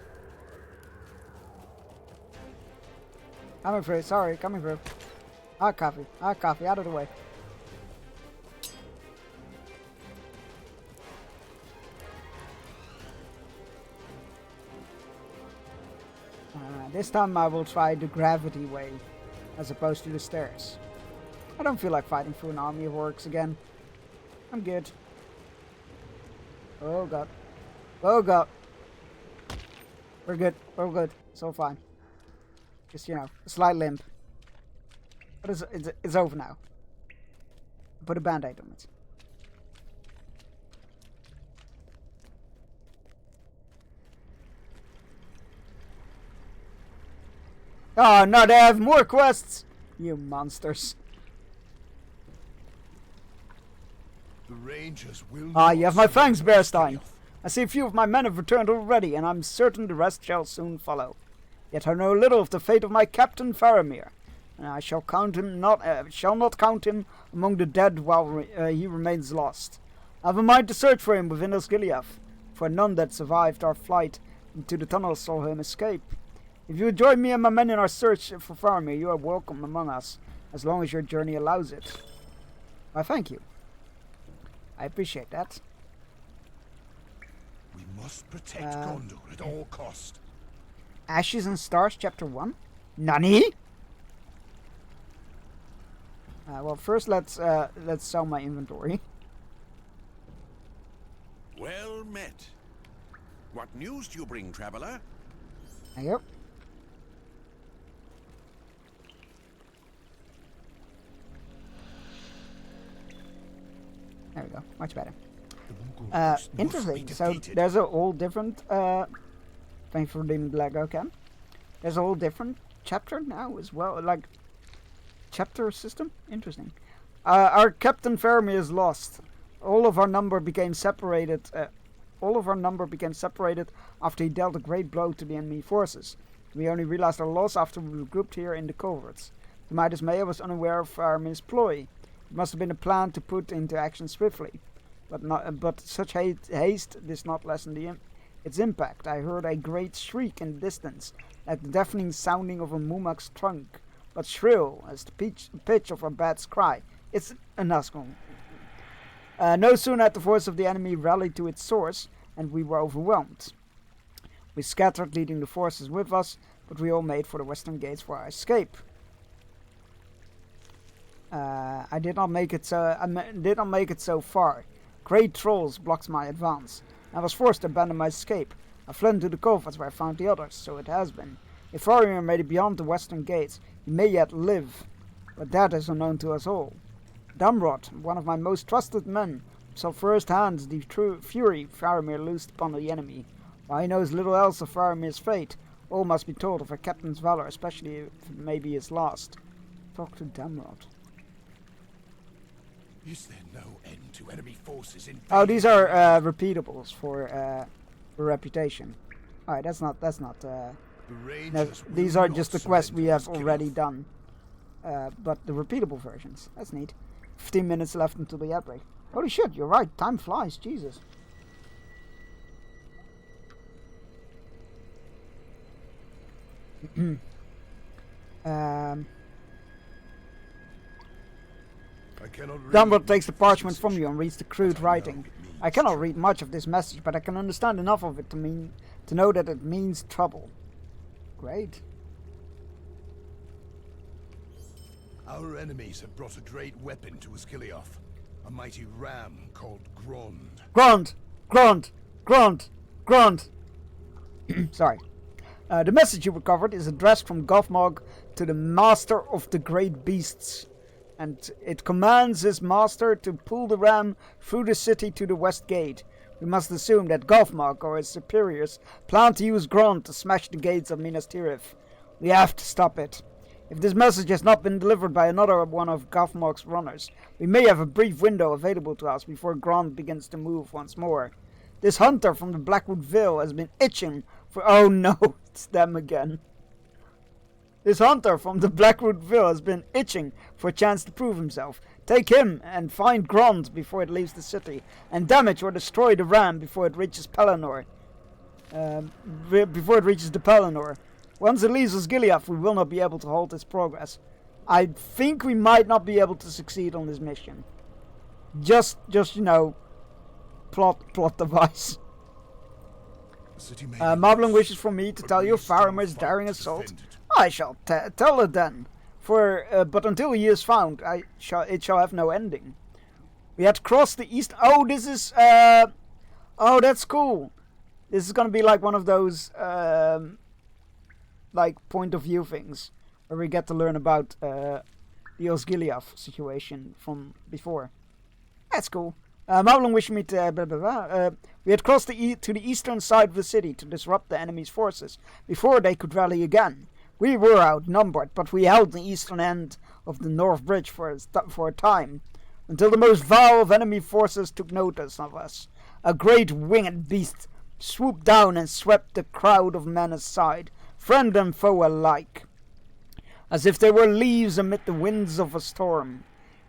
Coming through, sorry, coming through. Coffee, out of the way. This time I will try the gravity way, as opposed to the stairs. I don't feel like fighting through an army of orcs again. I'm good. Oh god. Oh god. We're good. We're good. It's all fine. Just, you know, a slight limp. But it's over now. Put a band-aid on it. Oh no, they have more quests! You monsters. The Rangers will. Ah, you have my thanks, Bearstein. I see a few of my men have returned already, and I'm certain the rest shall soon follow. Yet I know little of the fate of my captain Faramir, and I shall not count him among the dead while he remains lost. I have a mind to search for him within Osgiliath, for none that survived our flight into the tunnels saw him escape. If you would join me and my men in our search for Faramir, you are welcome among us, as long as your journey allows it. Why, thank you. I appreciate that. We must protect Gondor at all cost. Ashes and Stars, Chapter 1? Nani? Well, first let's sell my inventory. Well met. What news do you bring, traveler? Yep. There we go. Much better. Interesting. So there's a whole different. Thanks for redeeming the Lego Cam. There's a whole different chapter now as well. Like chapter system. Interesting. Our Captain Faramir is lost. All of our number became separated. After he dealt a great blow to the enemy forces. We only realized our loss after we regrouped here in the coverts. To my dismay, I was unaware of Faramir's ploy. It must have been a plan to put into action swiftly, but such haste did not lessen its impact. I heard a great shriek in the distance, like the deafening sounding of a Mumak's trunk, but shrill as the pitch of a bat's cry. It's a Nazgul. No sooner had the voice of the enemy rallied to its source, and we were overwhelmed. We scattered, leading the forces with us, but we all made for the western gates for our escape. I did not make it so far. Great trolls blocked my advance. I was forced to abandon my escape. I fled into the coverts where I found the others, so it has been. If Faramir made it beyond the western gates, he may yet live, but that is unknown to us all. Damrod, one of my most trusted men, saw firsthand the true fury Faramir loosed upon the enemy. While he knows little else of Faramir's fate, all must be told of our captain's valor, especially if it may be his last. Talk to Damrod. Is there no end to enemy forces in? Oh, these are repeatables for reputation. Alright, that's not. No, these are just the quests we have already done. But the repeatable versions. That's neat. 15 minutes left until the outbreak. Holy shit, you're right. Time flies. Jesus. Dumbledore takes the parchment from you and reads the crude writing. I cannot read much of this message, but I can understand enough of it to know that it means trouble. Great. Our enemies have brought a great weapon to Osgiliath, a mighty ram called Grond. Grond! Sorry. The message you recovered is addressed from Gothmog to the Master of the Great Beasts, and it commands his master to pull the ram through the city to the west gate. We must assume that Gothmog or his superiors plan to use Grond to smash the gates of Minas Tirith. We have to stop it. If this message has not been delivered by another one of Gothmog's runners, we may have a brief window available to us before Grond begins to move once more. This hunter from the Blackwood Vale has been itching for— oh no, it's them again. This hunter from the Blackwood Vale has been itching for a chance to prove himself. Take him and find Grond before it leaves the city, and damage or destroy the ram before it reaches Pelennor. Before it reaches the Pelennor. Once it leaves Osgiliath, we will not be able to halt its progress. I think we might not be able to succeed on this mission. Just you know, plot device. Moblin wishes for me to tell you of Faramir's daring assault. I shall tell it then. But until he is found, it shall have no ending. We had crossed the east. Oh, this is oh, that's cool. This is gonna be like one of those like point of view things where we get to learn about the Osgiliath situation from before. That's cool. Moblin wished me to we had crossed to the eastern side of the city to disrupt the enemy's forces before they could rally again. We were outnumbered, but we held the eastern end of the North Bridge for a time, until the most vile of enemy forces took notice of us. A great winged beast swooped down and swept the crowd of men aside, friend and foe alike, as if they were leaves amid the winds of a storm.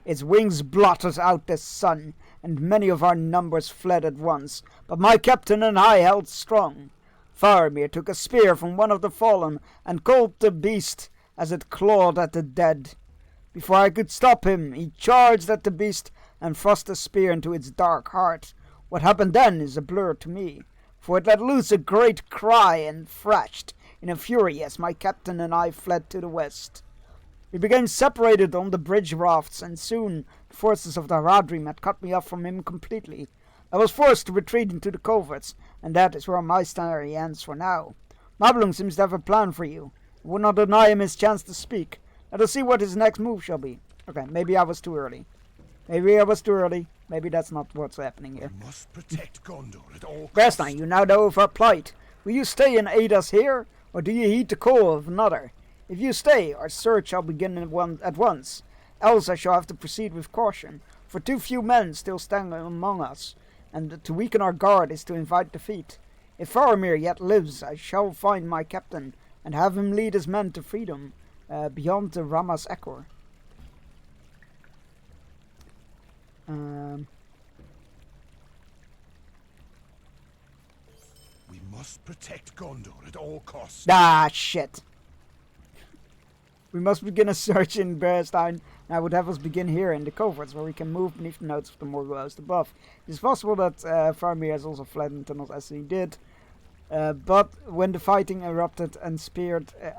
Its wings blotted out the sun, and many of our numbers fled at once, but my captain and I held strong. Faramir took a spear from one of the fallen and called the beast as it clawed at the dead. Before I could stop him, he charged at the beast and thrust a spear into its dark heart. What happened then is a blur to me, for it let loose a great cry and thrashed in a fury as my captain and I fled to the west. We became separated on the bridge rafts, and soon the forces of the Haradrim had cut me off from him completely. I was forced to retreat into the coverts, and that is where my story ends for now. Moblin seems to have a plan for you. I would not deny him his chance to speak. Let us see what his next move shall be. Okay, maybe I was too early. Maybe that's not what's happening here. We must protect Gondor at all costs. Brestan, you now know of our plight. Will you stay and aid us here, or do you heed the call of another? If you stay, our search shall begin at once. Else I shall have to proceed with caution, for too few men still stand among us, and to weaken our guard is to invite defeat. If Faramir yet lives, I shall find my captain, and have him lead his men to freedom, beyond the Ramas Ekor. We must protect Gondor at all costs. Ah, shit. We must begin a search in Berestein. I would have us begin here in the coverts, where we can move beneath the notes of the Morgul host above. It is possible that Faramir has also fled in tunnels as he did. But when the fighting erupted and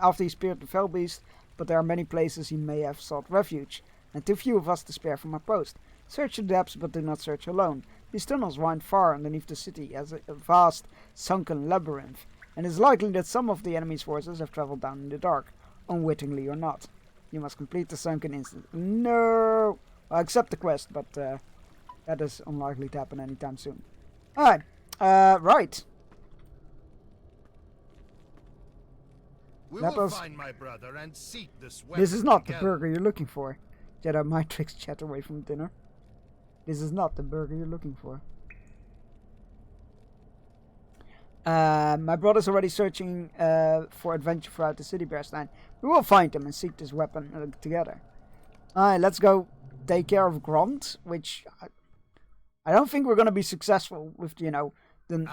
after he speared the fell beast, but there are many places he may have sought refuge, and too few of us to spare from our post. Search the depths, but do not search alone. These tunnels wind far underneath the city as a vast, sunken labyrinth, and it is likely that some of the enemy's forces have traveled down in the dark, unwittingly or not. You must complete the sunken instant. No! I accept the quest, but that is unlikely to happen anytime soon. Alright, right. We will find my brother and seek this weapon. This is not the together. burger you're looking for. Jedi mind tricks chat away from dinner. This is not the burger you're looking for. My brother's already searching for adventure throughout the city, Bearstein. We will find him and seek this weapon together. Alright, let's go take care of Grond, which I don't think we're going to be successful with, you know, the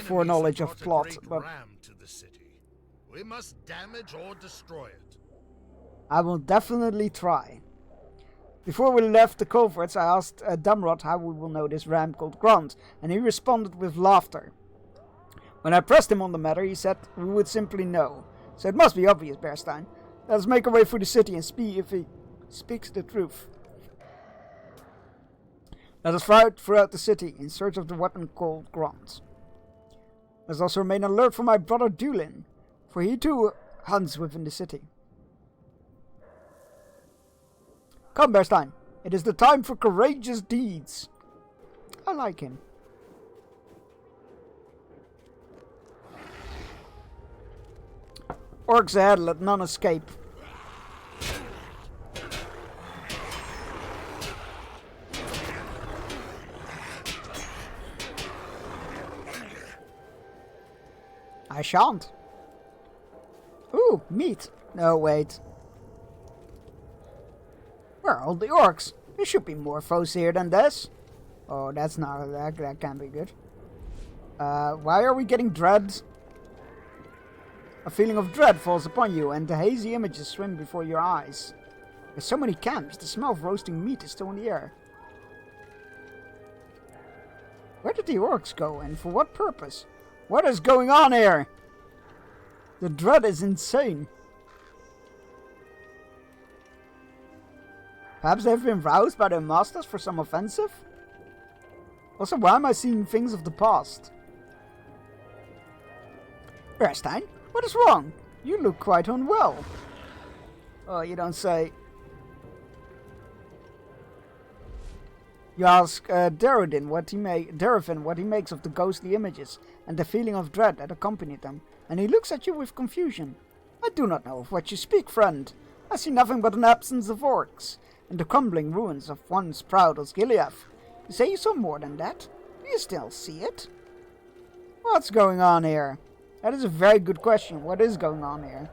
foreknowledge of plot. But to the city. We must damage or destroy it. I will definitely try. Before we left the culverts, I asked Damrod how we will know this ram called Grond, and he responded with laughter. When I pressed him on the matter, he said we would simply know. So it must be obvious, Bearstein. Let us make our way through the city and see if he speaks the truth. Let us fly throughout the city in search of the weapon called Grond. Let us also remain alert for my brother Dulin, for he too hunts within the city. Come, Bearstein. It is the time for courageous deeds. I like him. Orcs ahead, let none escape. I shan't. Ooh, meat. No, wait. Where are all the orcs? There should be more foes here than this. Oh, that's not... That can't be good. Why are we getting dread? A feeling of dread falls upon you, and the hazy images swim before your eyes. There's so many camps, the smell of roasting meat is still in the air. Where did the orcs go, and for what purpose? What is going on here? The dread is insane. Perhaps they've been roused by their masters for some offensive? Also, why am I seeing things of the past? Bearstein, what is wrong? You look quite unwell. Oh, you don't say. You ask Derevin what he makes of the ghostly images and the feeling of dread that accompanied them, and he looks at you with confusion. I do not know of what you speak, friend. I see nothing but an absence of orcs, and the crumbling ruins of once proud Osgiliath. You say you saw more than that? Do you still see it? What's going on here? That is a very good question. What is going on here?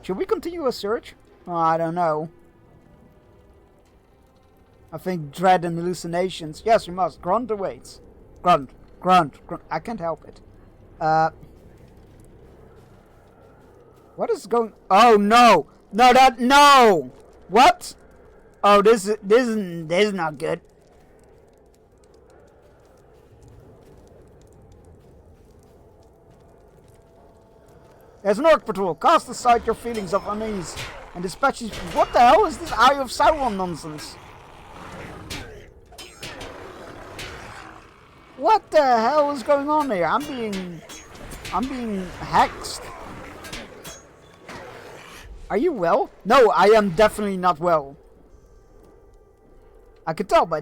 Should we continue a search? Oh, I don't know. I think dread and hallucinations. Yes, we must. Grond awaits. Grond. I can't help it. What is going... Oh, no! No! What? Oh, this is not good. There's an orc patrol. Cast aside your feelings of unease and dispatch these... What the hell is this Eye of Sauron nonsense? What the hell is going on here? I'm being hexed. Are you well? No, I am definitely not well. I can tell by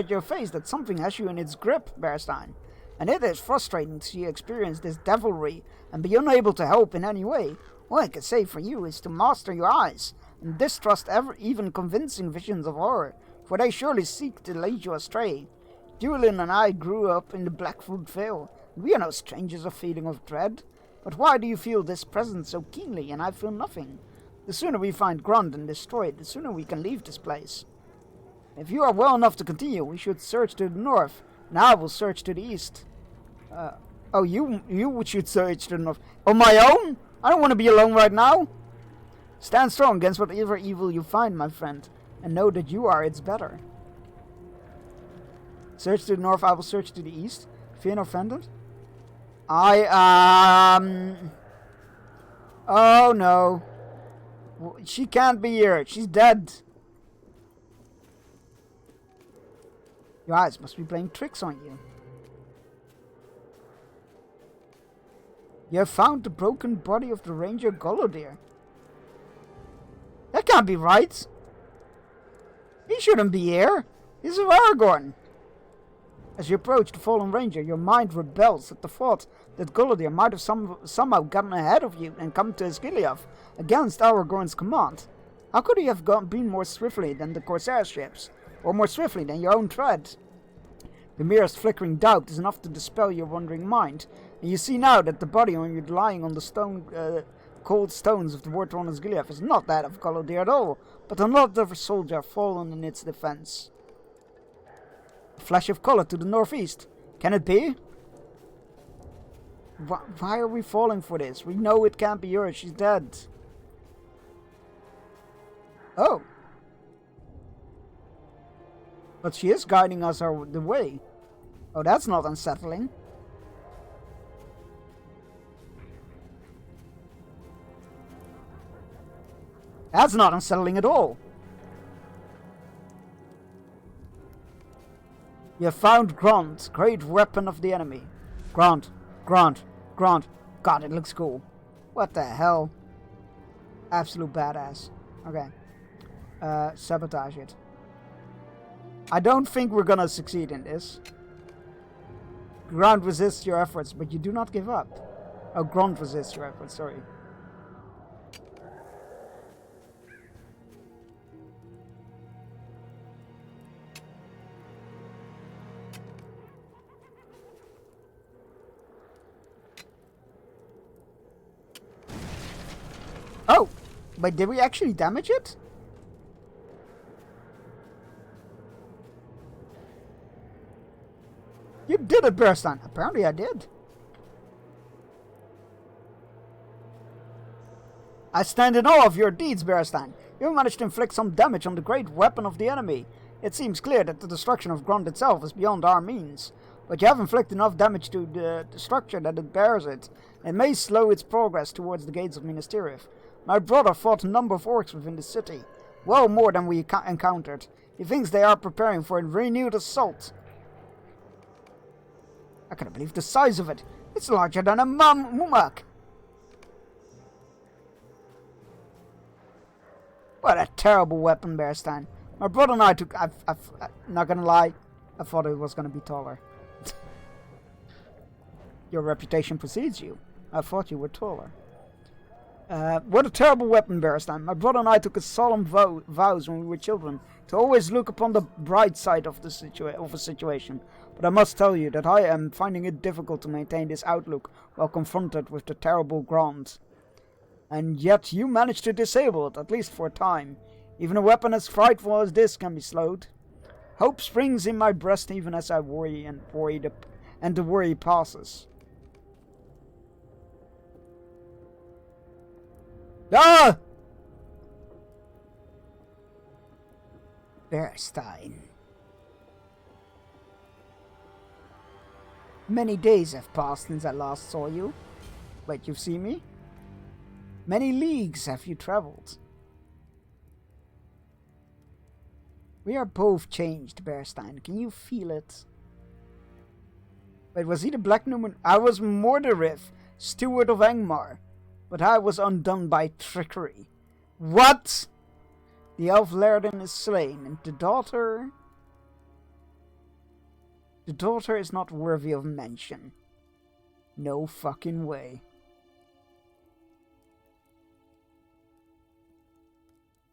your face that something has you in its grip, Bearstein. And it is frustrating to see you experience this devilry and be unable to help in any way. All I can say for you is to master your eyes and distrust even convincing visions of horror, for they surely seek to lead you astray. Dulin and I grew up in the Blackfoot Vale. We are no strangers of feeling of dread. But why do you feel this presence so keenly and I feel nothing? The sooner we find Grond and destroy it, the sooner we can leave this place. If you are well enough to continue, we should search to the north, and I will search to the east. You should search to the north. On my own? I don't want to be alone right now. Stand strong against whatever evil you find, my friend, and know that you are its better. Search to the north, I will search to the east. Fear offended? Oh no. She can't be here. She's dead. Your eyes must be playing tricks on you. You have found the broken body of the Ranger Golodere. That can't be right. He shouldn't be here. He's of Aragorn. As you approach the fallen ranger, your mind rebels at the thought that Golodere might have somehow gotten ahead of you and come to Esgiliath against Aragorn's command. How could he have been more swiftly than the Corsair ships, or more swiftly than your own tread? The merest flickering doubt is enough to dispel your wandering mind, and you see now that the body on you lying on the cold stones of the war-torn Esgiliath is not that of Golodere at all, but another soldier fallen in its defense. A flash of color to the northeast. Can it be? Why are we falling for this? We know it can't be her. She's dead. Oh. But she is guiding us the way. Oh, that's not unsettling. That's not unsettling at all. You have found Grant, great weapon of the enemy. Grant. God, it looks cool. What the hell? Absolute badass. Okay. Sabotage it. I don't think we're gonna succeed in this. Grant resists your efforts, but you do not give up. Oh, Grant resists your efforts, sorry. Oh! But did we actually damage it? You did it, Bearstein. Apparently I did. I stand in awe of your deeds, Bearstein. You managed to inflict some damage on the great weapon of the enemy. It seems clear that the destruction of Grond itself is beyond our means. But you have inflicted enough damage to the structure that it bears it. It may slow its progress towards the gates of Minas Tirith. My brother fought a number of orcs within the city. Well more than we encountered. He thinks they are preparing for a renewed assault. I can't believe the size of it. It's larger than a Mumak. What a terrible weapon, Bearstein. My brother and I took... I'm not gonna lie. I thought it was gonna be taller. Your reputation precedes you. I thought you were taller. What a terrible weapon, Bearstein. My brother and I took a solemn vows when we were children to always look upon the bright side of a situation. But I must tell you that I am finding it difficult to maintain this outlook while confronted with the terrible Grond. And yet you managed to disable it, at least for a time. Even a weapon as frightful as this can be slowed. Hope springs in my breast even as I worry and the worry passes. Ah! Bearstein. Many days have passed since I last saw you. Wait, you've seen me? Many leagues have you traveled. We are both changed, Bearstein. Can you feel it? Wait, was he the Black Numen? I was Morderith, steward of Angmar. But I was undone by trickery. What? The elf Lerdin is slain, and the daughter... The daughter is not worthy of mention. No fucking way.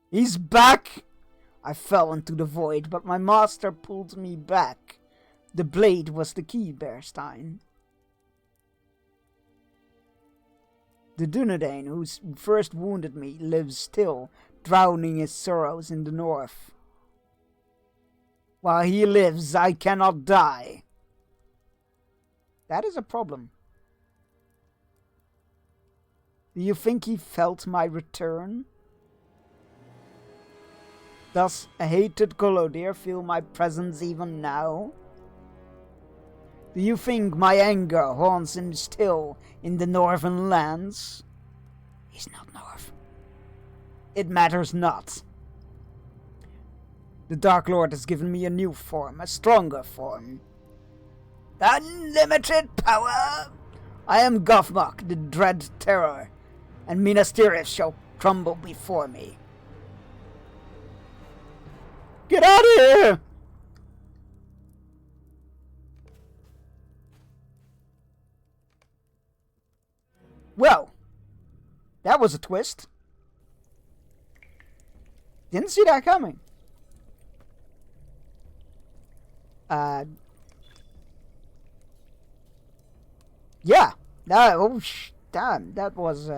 He's back! I fell into the void, but my master pulled me back. The blade was the key, Bearstein. The Dunedain who first wounded me lives still, drowning his sorrows in the north. While he lives, I cannot die. That is a problem. Do you think he felt my return? Does a hated Golodere feel my presence even now? Do you think my anger haunts him still in the northern lands? He's not north. It matters not. The Dark Lord has given me a new form, a stronger form. Unlimited power! I am Gothmog, the dread terror, and Minas Tirith shall crumble before me. Get out of here! Well, that was a twist. Didn't see that coming. Yeah. Damn, that was,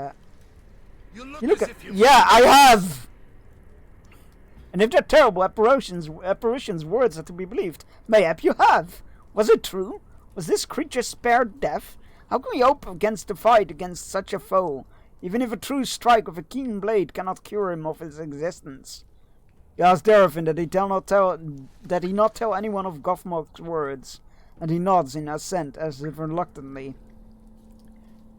You You look at, yeah, I have! And if they're terrible apparitions words are to be believed, mayhap you have. Was it true? Was this creature spared death? How can we hope against the fight against such a foe, even if a true strike of a keen blade cannot cure him of his existence? He asked Derevin that he not tell anyone of Gothmog's words, and he nods in assent as if reluctantly.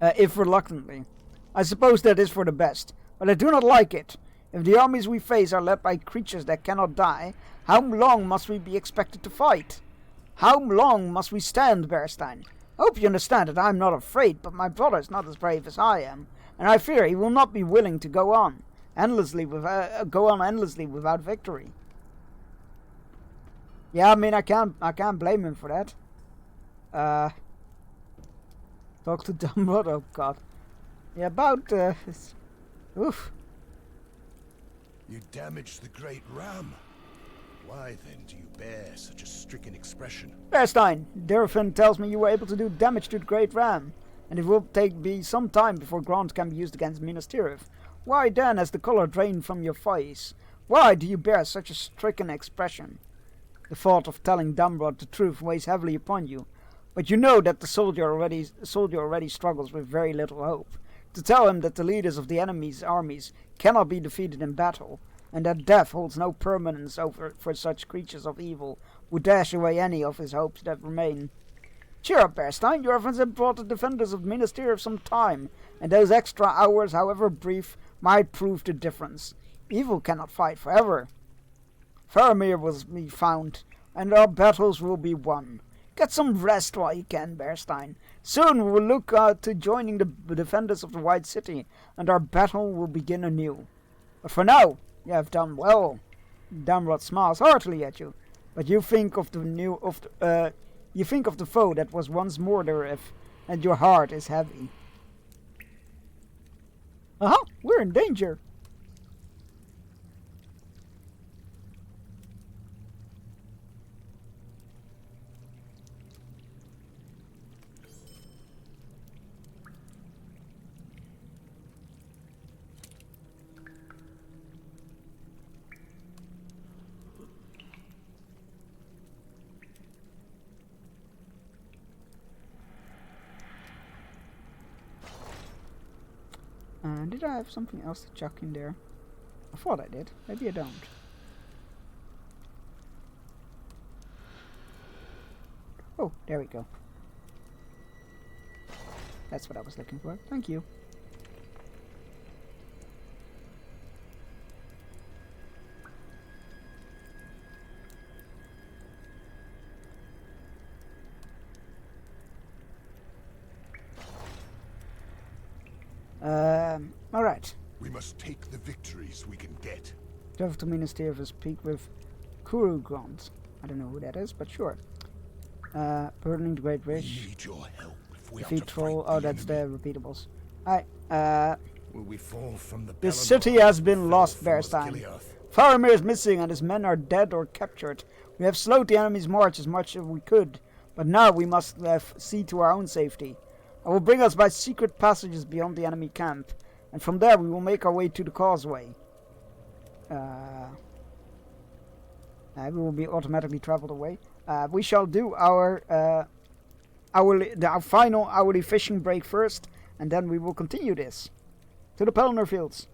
I suppose that is for the best, but I do not like it. If the armies we face are led by creatures that cannot die, how long must we be expected to fight? How long must we stand, Bearstein? I hope you understand that I am not afraid, but my brother is not as brave as I am, and I fear he will not be willing to go on endlessly without victory. Yeah, I mean I can't blame him for that. Talk to Dumbledore. Oh God. Yeah, about oof. You damaged the great ram. Why then do you bear such a stricken expression? Bearstein, Derevin tells me you were able to do damage to the great ram, and it will be some time before Grant can be used against Minas Tirith. Why then has the color drained from your face? Why do you bear such a stricken expression? The thought of telling Dumbledore the truth weighs heavily upon you, but you know that the soldier already struggles with very little hope. To tell him that the leaders of the enemy's armies cannot be defeated in battle, and that death holds no permanence for such creatures of evil, would dash away any of his hopes that remain. Cheer up, Bearstein. Your efforts have brought the defenders of Minas Tirith some time, and those extra hours, however brief, might prove the difference. Evil cannot fight forever. Faramir will be found, and our battles will be won. Get some rest while you can, Bearstein. Soon we will look to joining the defenders of the White City, and our battle will begin anew. But for now, you have done well. Damrod smiles heartily at you, but you think of the foe that was once Mordorith, and your heart is heavy. We're in danger. Did I have something else to chuck in there? I thought I did. Maybe I don't. Oh, there we go. That's what I was looking for. Thank you. Alright. We must take the victories we can get. Travel to Minas Tirith speak with Kurugant. I don't know who that is, but sure. Burning the Great Bridge. We need your help if we Defeat Troll. Oh, that's the repeatables. Alright, will we fall from the the city has been lost, Bearstein. Faramir is missing and his men are dead or captured. We have slowed the enemy's march as much as we could, but now we must see to our own safety. I will bring us by secret passages beyond the enemy camp, and from there we will make our way to the causeway. We will be automatically traveled away. We shall do our final hourly fishing break first, and then we will continue this. To the Pelennor Fields.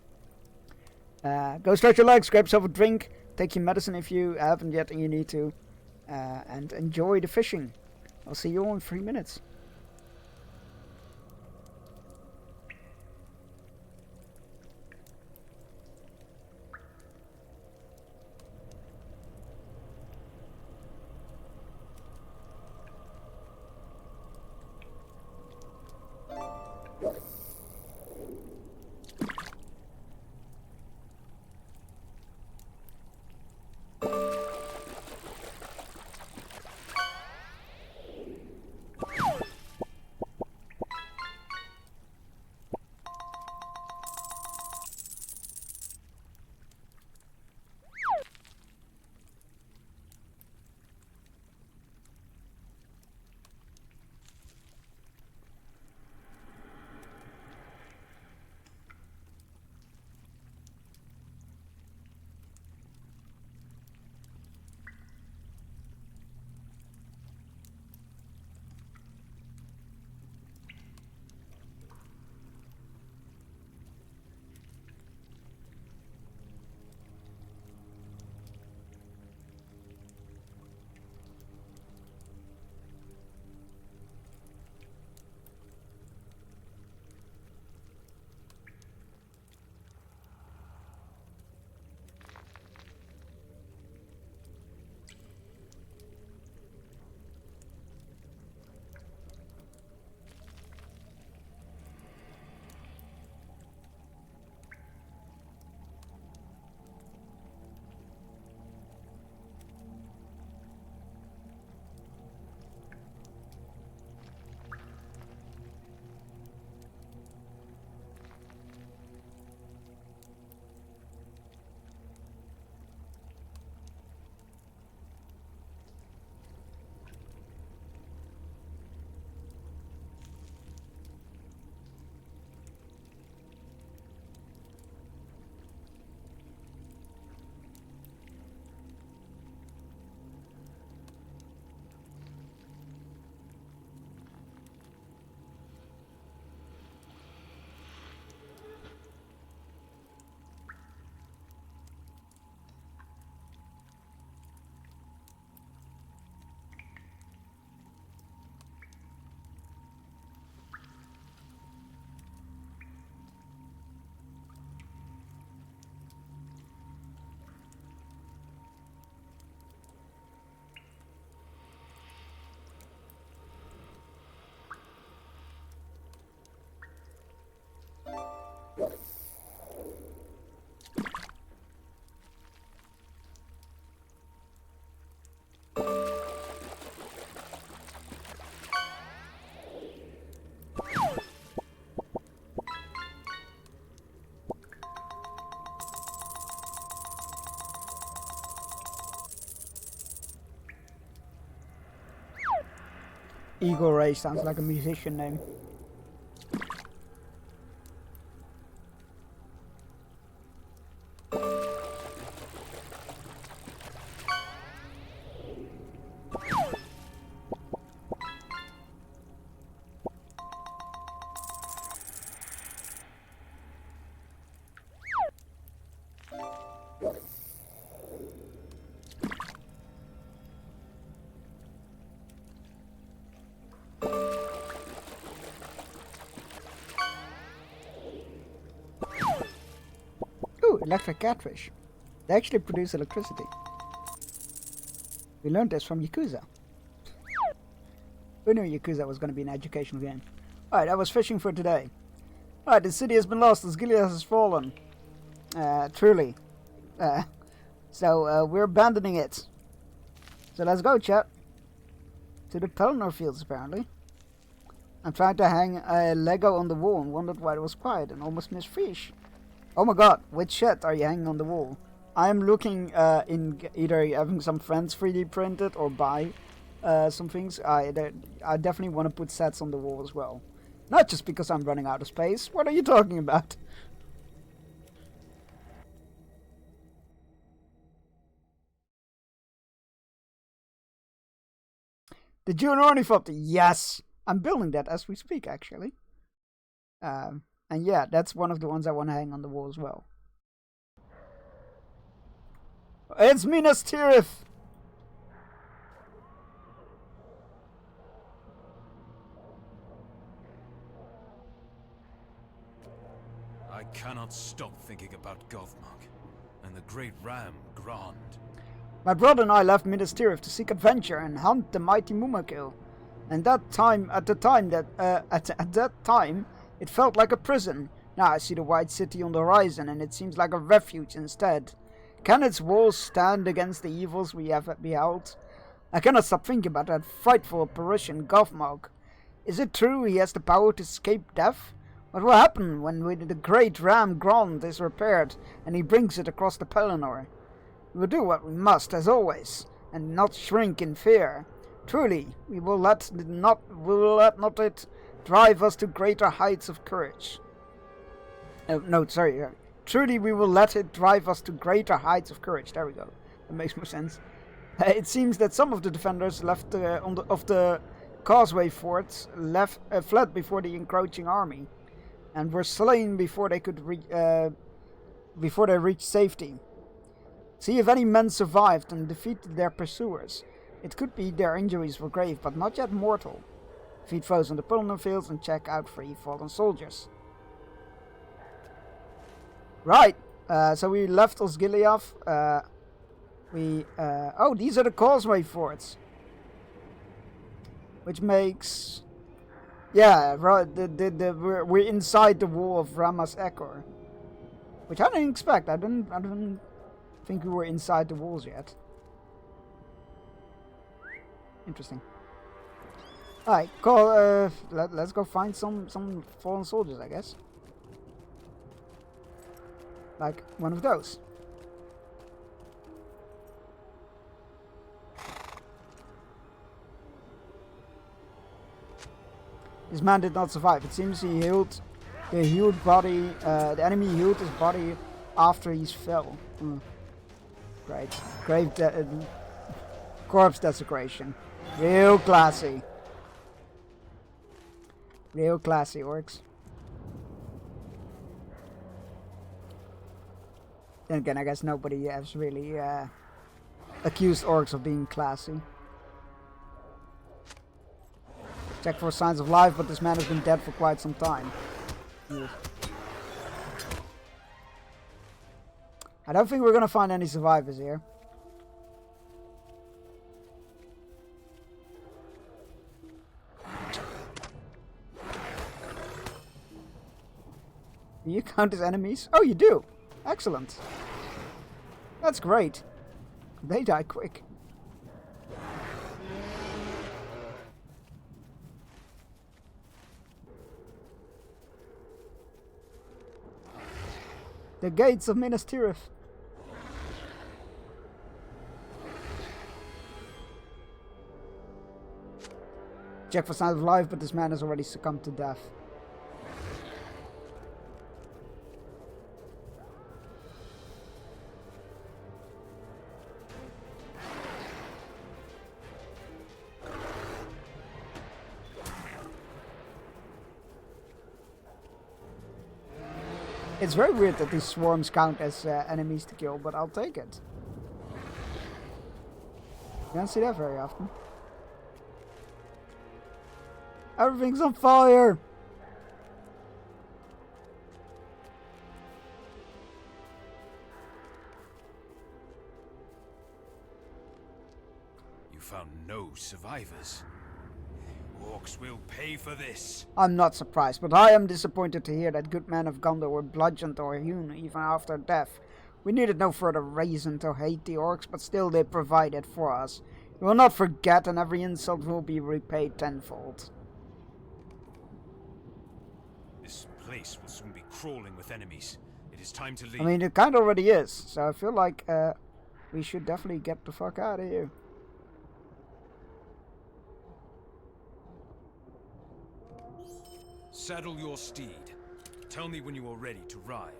Go stretch your legs, grab yourself a drink, take your medicine if you haven't yet and you need to, and enjoy the fishing. I'll see you all in 3 minutes. Eagle Ray sounds like a musician name. Electric catfish. They actually produce electricity. We learned this from Yakuza. Who knew Yakuza was going to be an educational game? Alright, I was fishing for today. Alright, the city has been lost as Gilead has fallen. Truly. So we're abandoning it. So let's go, chat. To the Pelennor fields, apparently. I'm trying to hang a Lego on the wall and wondered why it was quiet and almost missed fish. Oh my god, which shit are you hanging on the wall? I'm looking in either having some friends 3D printed or buy some things. I definitely want to put sets on the wall as well. Not just because I'm running out of space. What are you talking about? The June Ornithopter, yes! I'm building that as we speak, actually. And yeah, that's one of the ones I want to hang on the wall as well. It's Minas Tirith! cannot stop thinking about Govmog and the great ram, Grand. My brother and I left Minas Tirith to seek adventure and hunt the mighty Mumakil. And at that time, it felt like a prison. Now I see the white city on the horizon, and it seems like a refuge instead. Can its walls stand against the evils we have beheld? I cannot stop thinking about that frightful apparition, Govmog. Is it true he has the power to escape death? What will happen when the great ram Grand is repaired and he brings it across the Pelennor? We will do what we must, as always, and not shrink in fear. Truly, we will let not it drive us to greater heights of courage. Truly, we will let it drive us to greater heights of courage. There we go. That makes more sense. It seems that some of the defenders left of the causeway forts fled before the encroaching army, and were slain before they could reach safety. See if any men survived and defeated their pursuers. It could be their injuries were grave, but not yet mortal. Feed foes on the Pelennor fields and check out for fallen soldiers. Right, so we left Osgiliath. Oh, these are the causeway forts. Which makes... Yeah, right, we're inside the wall of Ramas Ekor. Which I didn't expect. I didn't think we were inside the walls yet. Interesting. Alright, let's go find some fallen soldiers, I guess. Like one of those. This man did not survive. It seems he healed the healed body. The enemy healed his body after he fell. Great. Corpse desecration. Real classy. Real classy, orcs. Then again, I guess nobody has really accused orcs of being classy. Check for signs of life, but this man has been dead for quite some time. I don't think we're gonna find any survivors here. Do you count as enemies? Oh, you do! Excellent. That's great. They die quick. The gates of Minas Tirith. Check for signs of life, but this man has already succumbed to death. It's very weird that these swarms count as enemies to kill, but I'll take it. You don't see that very often. Everything's on fire! You found no survivors. Orcs will pay for this. I'm not surprised, but I am disappointed to hear that good men of Gondor were bludgeoned or hewn even after death. We needed no further reason to hate the orcs, but still they provided for us. We will not forget, and every insult will be repaid tenfold. This place will soon be crawling with enemies. It is time to leave. I mean, it kind of already is, so I feel like we should definitely get the fuck out of here. Saddle your steed. Tell me when you are ready to ride.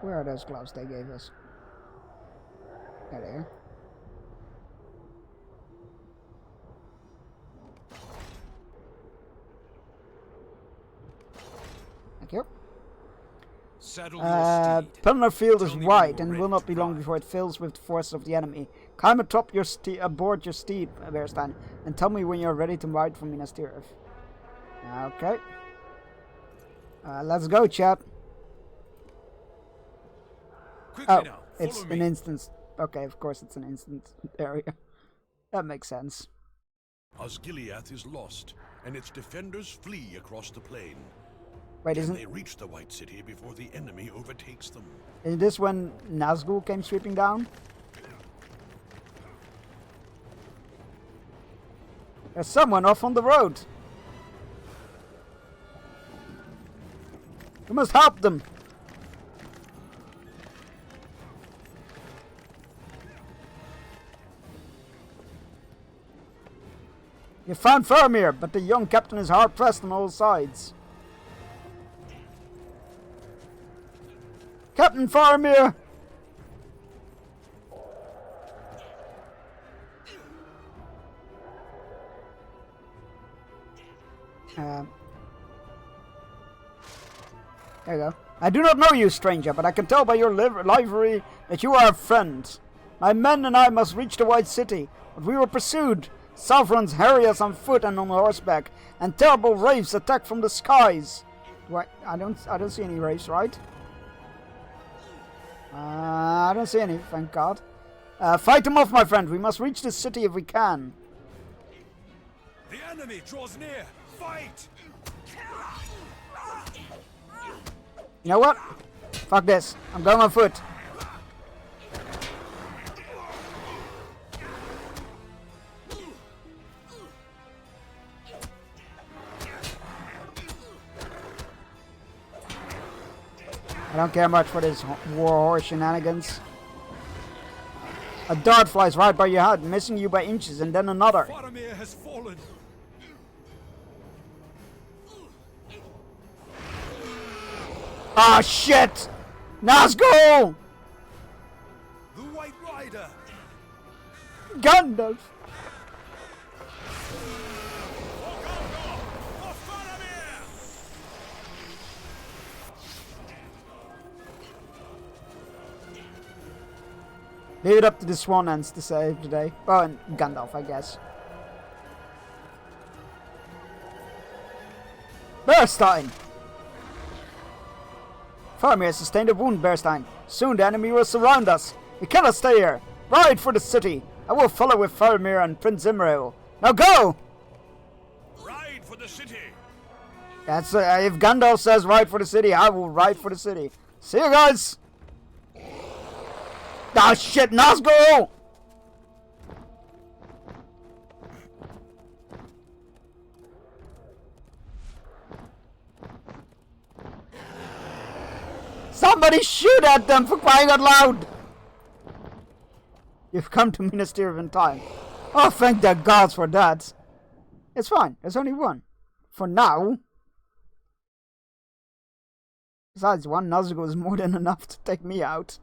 Where are those gloves they gave us? There they are. Thank you. Pelennor Field is wide and will not be long before it fills with the forces of the enemy. Climb atop your aboard your steed, Bearstein, and tell me when you're ready to ride from Minas Tirith. Okay. Let's go, chat. Quickly Oh, now, it's follow an me. instance. Okay, of course it's an instant area. That makes sense. Osgiliath is lost, and its defenders flee across the plain. Wait, Can isn't they reach the White City before the enemy overtakes them? this when Nazgul came sweeping down? There's someone off on the road. We must help them. You found Faramir, but the young captain is hard pressed on all sides. Captain Faramir! There you go. I do not know you, stranger, but I can tell by your livery that you are a friend. My men and I must reach the White City, but we were pursued. Sovereigns harry us on foot and on horseback, and terrible wraiths attack from the skies. I don't see any wraiths, right? I don't see any, thank God. Fight them off, my friend. We must reach the city if we can. The enemy draws near. Fight! You know what? Fuck this. I'm going on foot. I don't care much for this war horse shenanigans. A dart flies right by your head, missing you by inches, and then another. Faramir has fallen. Ah, shit! Nazgul! The White Rider. Gandalf! Leave it up to the Swan Ants to save today. Oh, and Gandalf, I guess. Bearstein! Faramir has sustained a wound, Bearstein. Soon the enemy will surround us. We cannot stay here. Ride for the city. I will follow with Faramir and Prince Imrail. Now go! Ride for the city. That's if Gandalf says ride for the city, I will ride for the city. See you guys! Ah, shit, Nazgul! Somebody shoot at them, for crying out loud! You've come to Minas Tirith in time. Oh, thank the gods for that. It's fine, there's only one. For now. Besides, one Nazgul is more than enough to take me out.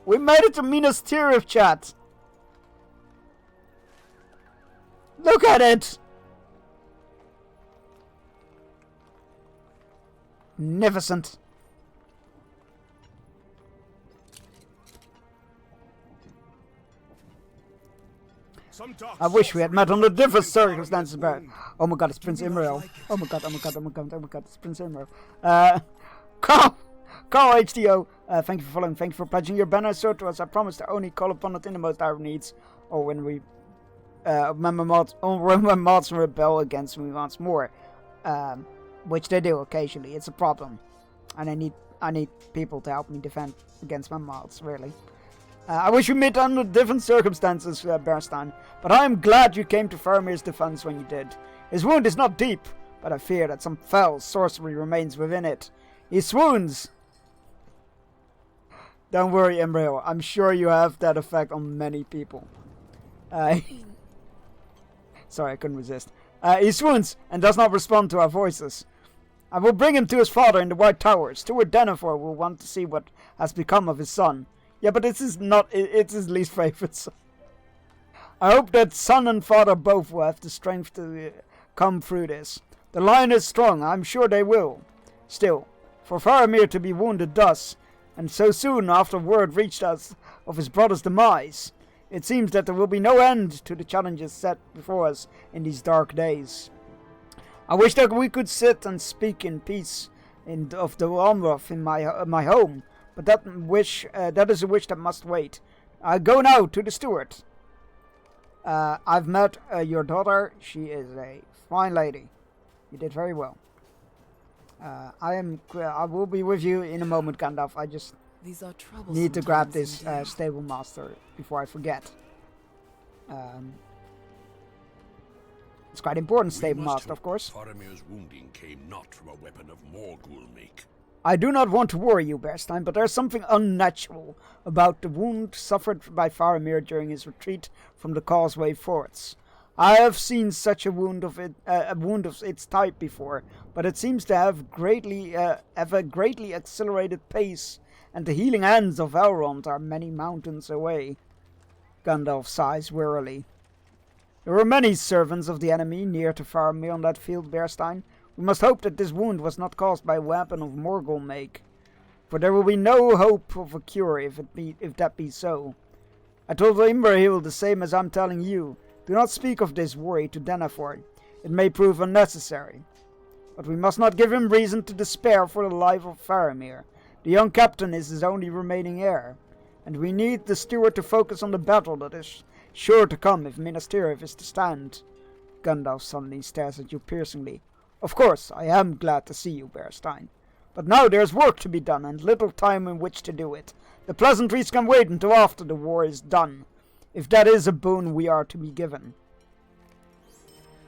We made it to Minas Tirith, chat. Look at it. Magnificent. I wish we had met under different circumstances, but oh my god, it's Prince Imrail. Oh my god, oh my god, oh my god, oh my god, it's Prince Imrail. Carl HDO, thank you for following, thank you for pledging your banner sword to us. I promise to only call upon it in the most dire needs, or when we when mods rebel against me once more, which they do occasionally. It's a problem, and I need people to help me defend against my mods, really. I wish we met under different circumstances, Bearstein, but I am glad you came to Faramir's defense when you did. His wound is not deep, but I fear that some foul sorcery remains within it. He swoons! Don't worry, Imrail, I'm sure you have that effect on many people. Sorry, I couldn't resist. He swoons and does not respond to our voices. I will bring him to his father in the White Towers. Steward Denethor will want to see what has become of his son. Yeah, but it's his least favorite son. I hope that son and father both will have the strength to come through this. The line is strong, I'm sure they will. Still, for Faramir to be wounded thus, and so soon after word reached us of his brother's demise, it seems that there will be no end to the challenges set before us in these dark days. I wish that we could sit and speak in peace of the Almroth in my home, but that is a wish that must wait. I go now to the steward. I've met your daughter. She is a fine lady. You did very well. I will be with you in a moment, Gandalf. I just These are troublesome need to grab times this indeed. stable master before I forget. It's quite important, stable master, of course. Faramir's wounding came not from a weapon of Morgul make. I do not want to worry you, Bearstein, but there's something unnatural about the wound suffered by Faramir during his retreat from the Causeway forts. I have seen such a wound of its type before, but it seems to have a greatly accelerated pace, and the healing hands of Elrond are many mountains away. Gandalf sighs wearily. There were many servants of the enemy near to Faramir on that field, Bearstein. We must hope that this wound was not caused by a weapon of Morgul make, for there will be no hope of a cure if that be so. I told Imrahil the same as I'm telling you. Do not speak of this worry to Denethor. It may prove unnecessary. But we must not give him reason to despair for the life of Faramir. The young captain is his only remaining heir, and we need the steward to focus on the battle that is sure to come if Minas Tirith is to stand. Gandalf suddenly stares at you piercingly. Of course, I am glad to see you, Bearstein. But now there is work to be done, and little time in which to do it. The pleasantries can wait until after the war is done, if that is a boon we are to be given.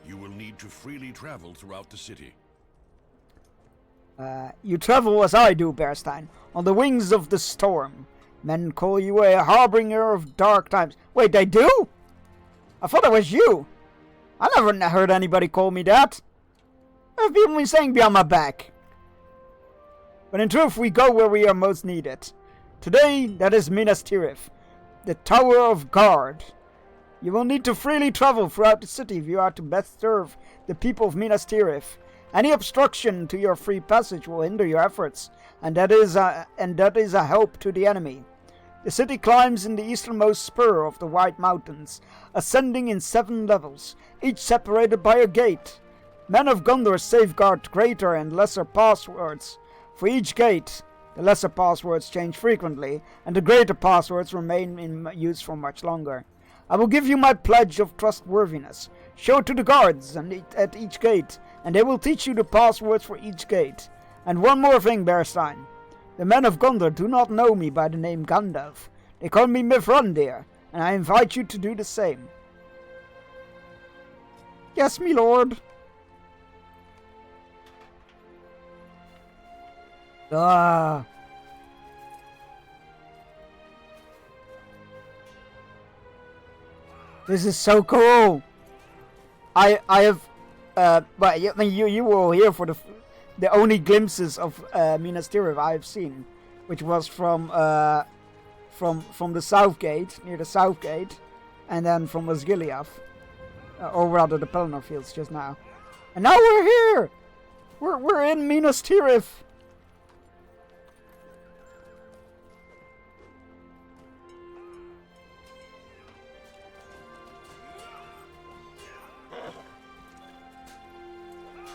You will need to freely travel throughout the city. You travel as I do, Bearstein, on the wings of the storm. Men call you a harbinger of dark times. Wait, they do? I thought it was you. I never heard anybody call me that. What have people been saying behind my back? But in truth, we go where we are most needed. Today, that is Minas Tirith, the Tower of Guard. You will need to freely travel throughout the city if you are to best serve the people of Minas Tirith. Any obstruction to your free passage will hinder your efforts, and that is a help to the enemy. The city climbs in the easternmost spur of the White Mountains, ascending in 7 levels, each separated by a gate. Men of Gondor safeguard greater and lesser passwords. For each gate, the lesser passwords change frequently, and the greater passwords remain in use for much longer. I will give you my pledge of trustworthiness. Show it to the guards at each gate, and they will teach you the passwords for each gate. And one more thing, Bearstein. The men of Gondor do not know me by the name Gandalf. They call me Mithrandir, and I invite you to do the same. Yes, me lord. Ah. This is so cool. I have, but you were here for the only glimpses of Minas Tirith I have seen, which was from the South Gate, near the South Gate, and then from Osgiliath, or rather the Pelennor Fields just now. And now we're here. We're in Minas Tirith.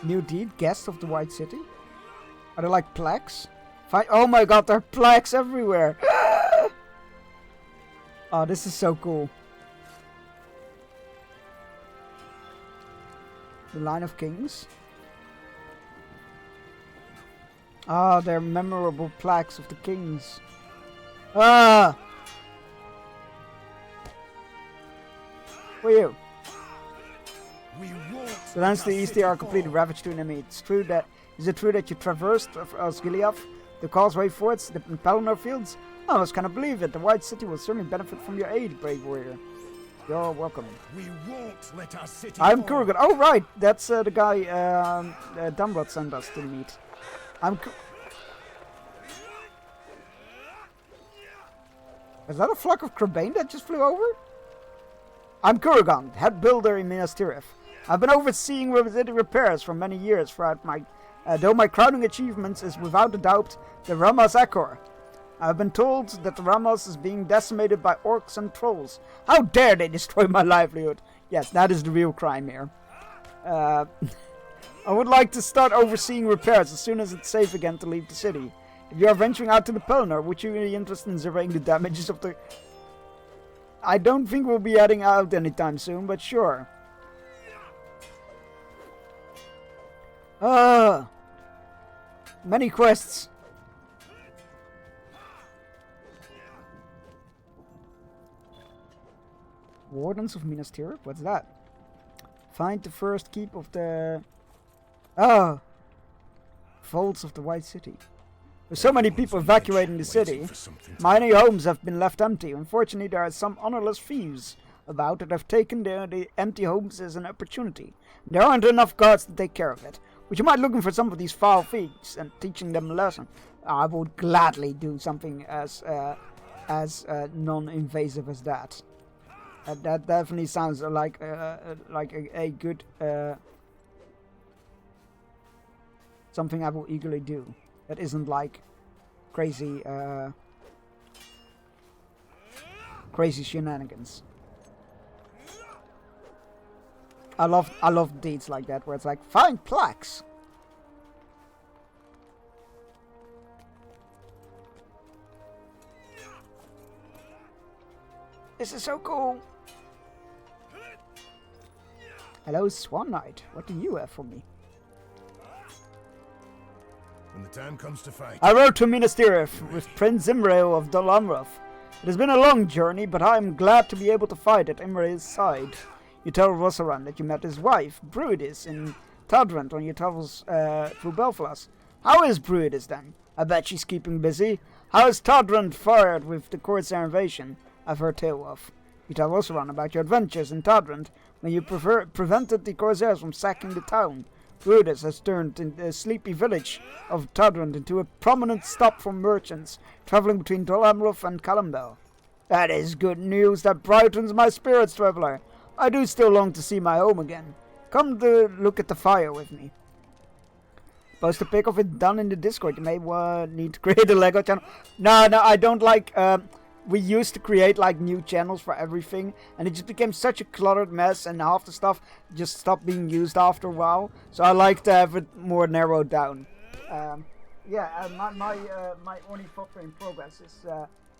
New deed, guest of the White City. Are there like plaques? Oh my god, there are plaques everywhere. Oh, this is so cool. The Line of Kings. Ah, they're memorable plaques of the kings. Ah! Who are you? The lands to the east are completely ravaged to enemy. Is it true that you traversed Osgiliath, the Causeway forts, the Pelennor Fields? Oh, I was kind of believe it. The White City will certainly benefit from your aid, brave warrior. You're welcome. We won't let our city I'm Kurgan. Oh, right. That's the guy Dumbrod sent us to meet. Is that a flock of Crebain that just flew over? I'm Kurgan, head builder in Minas Tirith. I've been overseeing repairs for many years throughout though my crowning achievements is without a doubt the Rammas Acor. I've been told that the Rammas is being decimated by orcs and trolls. How dare they destroy my livelihood? Yes, that is the real crime here. I would like to start overseeing repairs as soon as it's safe again to leave the city. If you are venturing out to the Pelennor, would you be interested in surveying the damages of the... I don't think we'll be heading out anytime soon, but sure. Many quests. Wardens of Minas Tirith? What's that? Find the first keep of the... Oh! Vaults of the White City. With so many people evacuating the city, many homes have been left empty. Unfortunately, there are some honorless thieves about that have taken the empty homes as an opportunity. There aren't enough guards to take care of it. Would you mind looking for some of these foul thieves and teaching them a lesson? I would gladly do something as non-invasive as that. That definitely sounds like a good something I will eagerly do. That isn't like crazy crazy shenanigans. I love deeds like that where it's like find plaques. This is so cool. Hello, Swan Knight. What do you have for me? When the time comes to fight... I rode to Minas Tirith with Prince Imrail of Dol Amroth. It has been a long journey, but I am glad to be able to fight at Imrail's side. You tell Rossaran that you met his wife, Bruidis, in Tadrant on your travels through Belfast. How is Bruidis then? I bet she's keeping busy. How is Tadrant fared with the Corsair invasion I've heard tale of? You tell Rossaran about your adventures in Tadrant when you prevented the Corsairs from sacking the town. Bruidis has turned the sleepy village of Tadrant into a prominent stop for merchants traveling between Dol Amroth and Callambel. That is good news that brightens my spirits, traveler. I do still long to see my home again. Come to look at the fire with me. Post a pic of it done in the Discord. You may need to create a Lego channel. No, I don't like... we used to create like new channels for everything, and it just became such a cluttered mess, and half the stuff just stopped being used after a while. So I like to have it more narrowed down. My Ornithopter in progress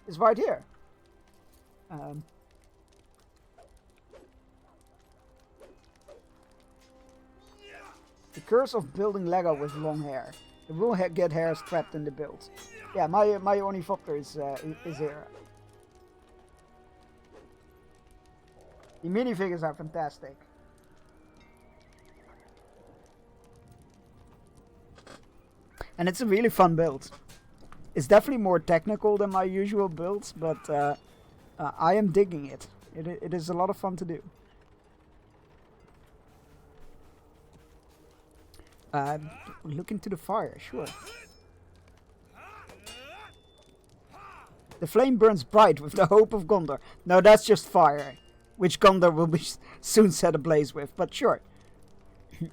is right here. The curse of building Lego with long hair. It will get hairs trapped in the build. Yeah, my Ornithopter is here. The minifigures are fantastic. And it's a really fun build. It's definitely more technical than my usual builds, but I am digging it. It is a lot of fun to do. Look into the fire, sure. The flame burns bright with the hope of Gondor. No, that's just fire, which Gondor will be soon set ablaze with, but sure.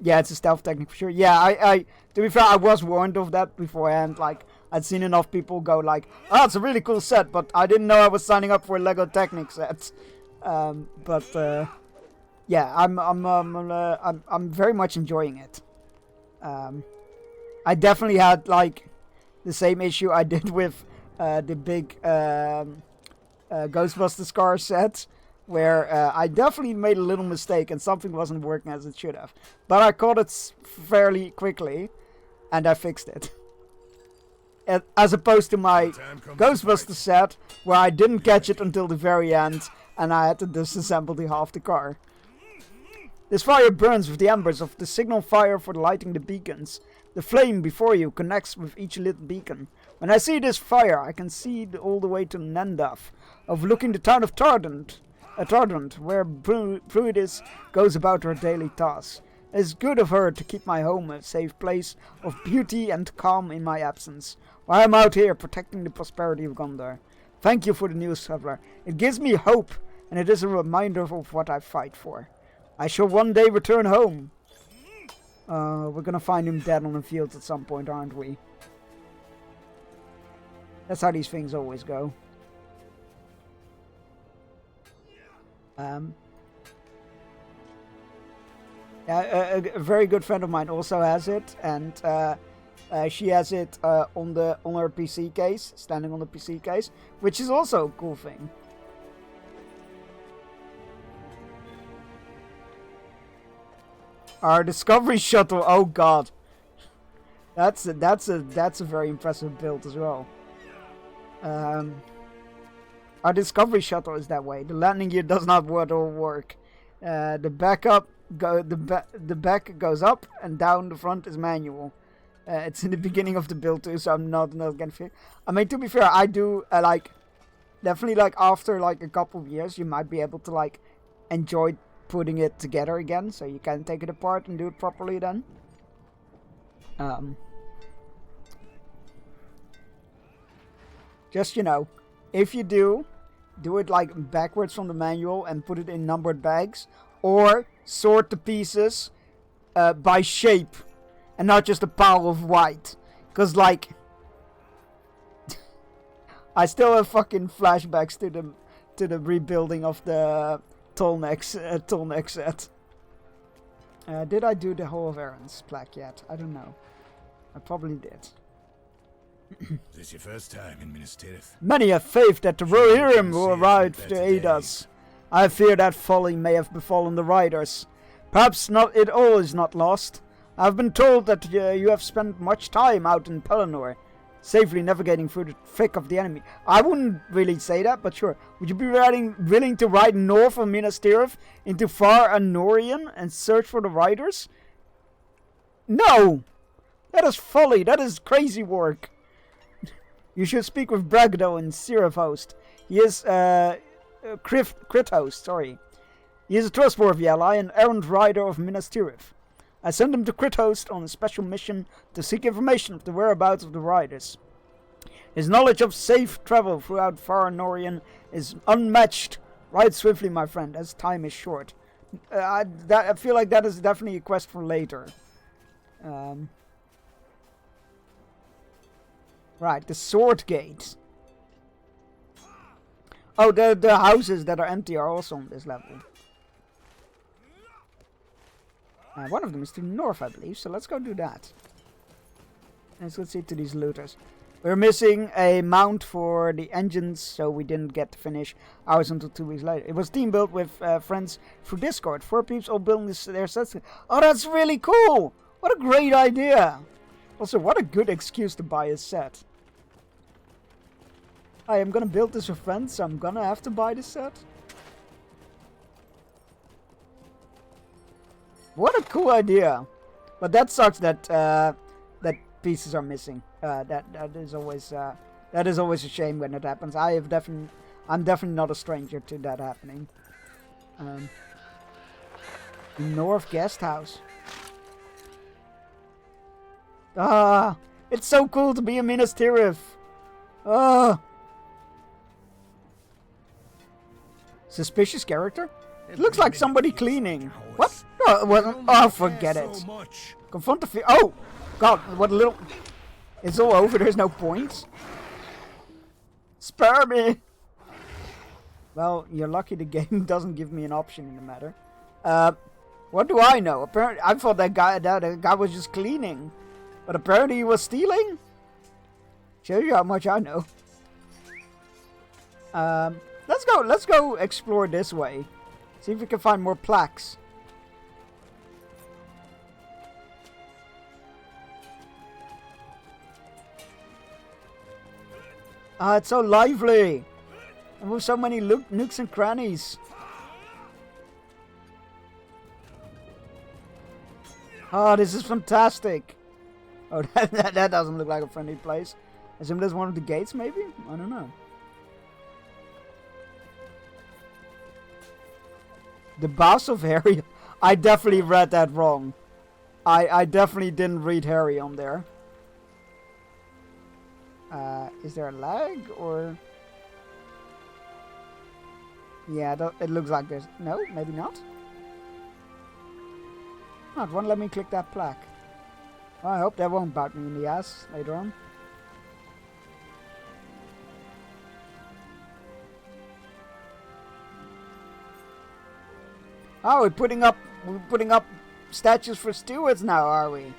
Yeah, it's a stealth technique for sure. Yeah, I to be fair, I was warned of that beforehand. Like, I'd seen enough people go like, "Oh, it's a really cool set," but I didn't know I was signing up for a Lego Technic set. Yeah, I'm very much enjoying it. I definitely had like the same issue I did with the big Ghostbusters car set, where I definitely made a little mistake and something wasn't working as it should have. But I caught it fairly quickly, and I fixed it. As opposed to my Ghostbusters set, where I didn't catch it until the very end, and I had to disassemble half the car. This fire burns with the embers of the signal fire for lighting the beacons. The flame before you connects with each lit beacon. When I see this fire, I can see all the way to Nendaf, overlooking the town of Tardant, where Bruidis goes about her daily tasks. It is good of her to keep my home a safe place of beauty and calm in my absence, while I am out here protecting the prosperity of Gondor. Thank you for the news, traveler. It gives me hope, and it is a reminder of what I fight for. I shall one day return home. We're gonna find him dead on the fields at some point, aren't we? That's how these things always go. A very good friend of mine also has it, and she has it on her PC case, standing on the PC case, which is also a cool thing. Our Discovery Shuttle, oh god. That's a very impressive build as well. Our Discovery Shuttle is that way. The landing gear does not work. The back goes up and down. The front is manual. It's in the beginning of the build too, so I'm not gonna feel. I mean, to be fair, I do definitely after a couple of years, you might be able to enjoy putting it together again, so you can take it apart and do it properly then. Just, if you do it backwards from the manual and put it in numbered bags, or sort the pieces by shape and not just a pile of white, because I still have fucking flashbacks to the rebuilding of the Tolneck set. Did I do the Hall of Errands plaque yet? I don't know. I probably did. Is this your first time in Minas Tirith? Many have faith that the Rohirrim will arrive to aid us. I fear that folly may have befallen the riders. Perhaps not. It all is not lost. I have been told that you have spent much time out in Pelennor, safely navigating through the thick of the enemy. I wouldn't really say that, but sure. Would you be willing to ride north of Minas Tirith into Far Anorian and search for the riders? No! That is folly. That is crazy work. You should speak with Bragdo in Sirivhost. He is, Krithhost, sorry. He is a trustworthy ally and errant rider of Minas Tirith. I sent him to Krithhost on a special mission to seek information of the whereabouts of the riders. His knowledge of safe travel throughout Far Anorian is unmatched. Ride swiftly, my friend, as time is short. I feel like that is definitely a quest for later. Right, the Sword Gate. Oh, the houses that are empty are also on this level. One of them is to the north, I believe, so let's go do that. Let's go see to these looters. We're missing a mount for the engines, so we didn't get to finish ours until 2 weeks later. It was team built with friends through Discord. 4 peeps all building their sets. Oh, that's really cool! What a great idea! Also, what a good excuse to buy a set. I am gonna build this with friends, so I'm gonna have to buy this set. What a cool idea! But that sucks that that pieces are missing. That is always a shame when it happens. I'm definitely not a stranger to that happening. North Guest House. Ah, it's so cool to be in Minas Tirith. Ah. Suspicious character? It looks like somebody cleaning. What? No, it wasn't. Oh, forget it. Confront the oh! God, what a little... It's all over, there's no point. Spare me! Well, you're lucky the game doesn't give me an option in the matter. What do I know? Apparently, I thought that guy was just cleaning. But apparently he was stealing? Shows you how much I know. Let's go explore this way. See if we can find more plaques. Ah, it's so lively! And with so many nooks and crannies. Oh, this is fantastic! Oh, that doesn't look like a friendly place. I assume there's one of the gates, maybe? I don't know. The Boss of Harry? I definitely read that wrong. I definitely didn't read Harry on there. Is there a lag, or... Yeah, it looks like there's... No, maybe not. Oh, it won't let me click that plaque. Well, I hope that won't bite me in the ass later on. Oh, we're putting up statues for stewards now, are we?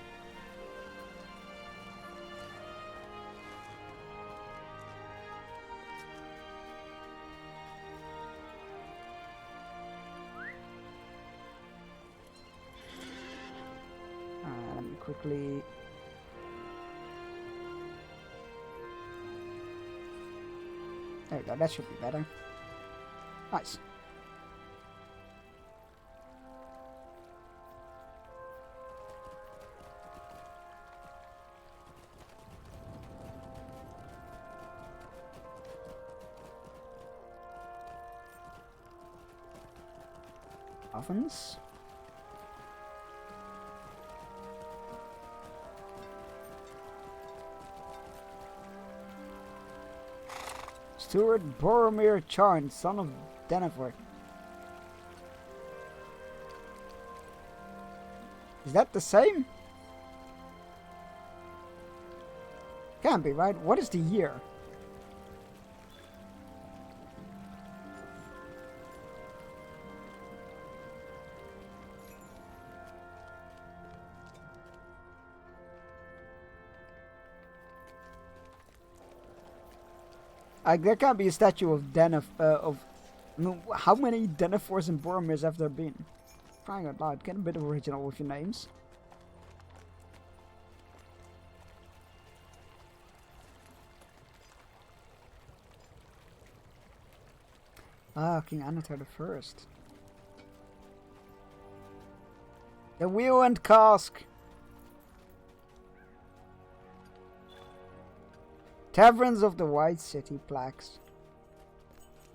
Let me quickly... There you go, that should be better. Nice. Ovens. Steward Boromir Charn, son of Denethor. Is that the same? Can't be, right? What is the year? There can't be a statue of how many Denethors and Boromirs have there been? Crying out loud, get a bit original with your names. Ah, King Annatar the First. The Wheel and Cask. Taverns of the White City plaques.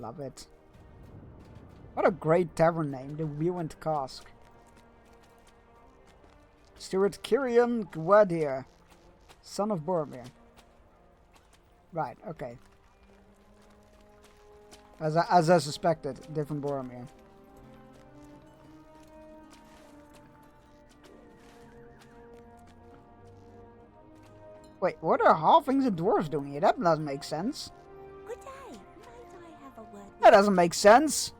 Love it. What a great tavern name, the Wheel and Cask. Steward Kirion Gwadir, son of Boromir. Right, okay. As I suspected, different Boromir. Wait, what are halflings and dwarves doing here? That doesn't make sense. Good day. Might I have a word? That doesn't make sense.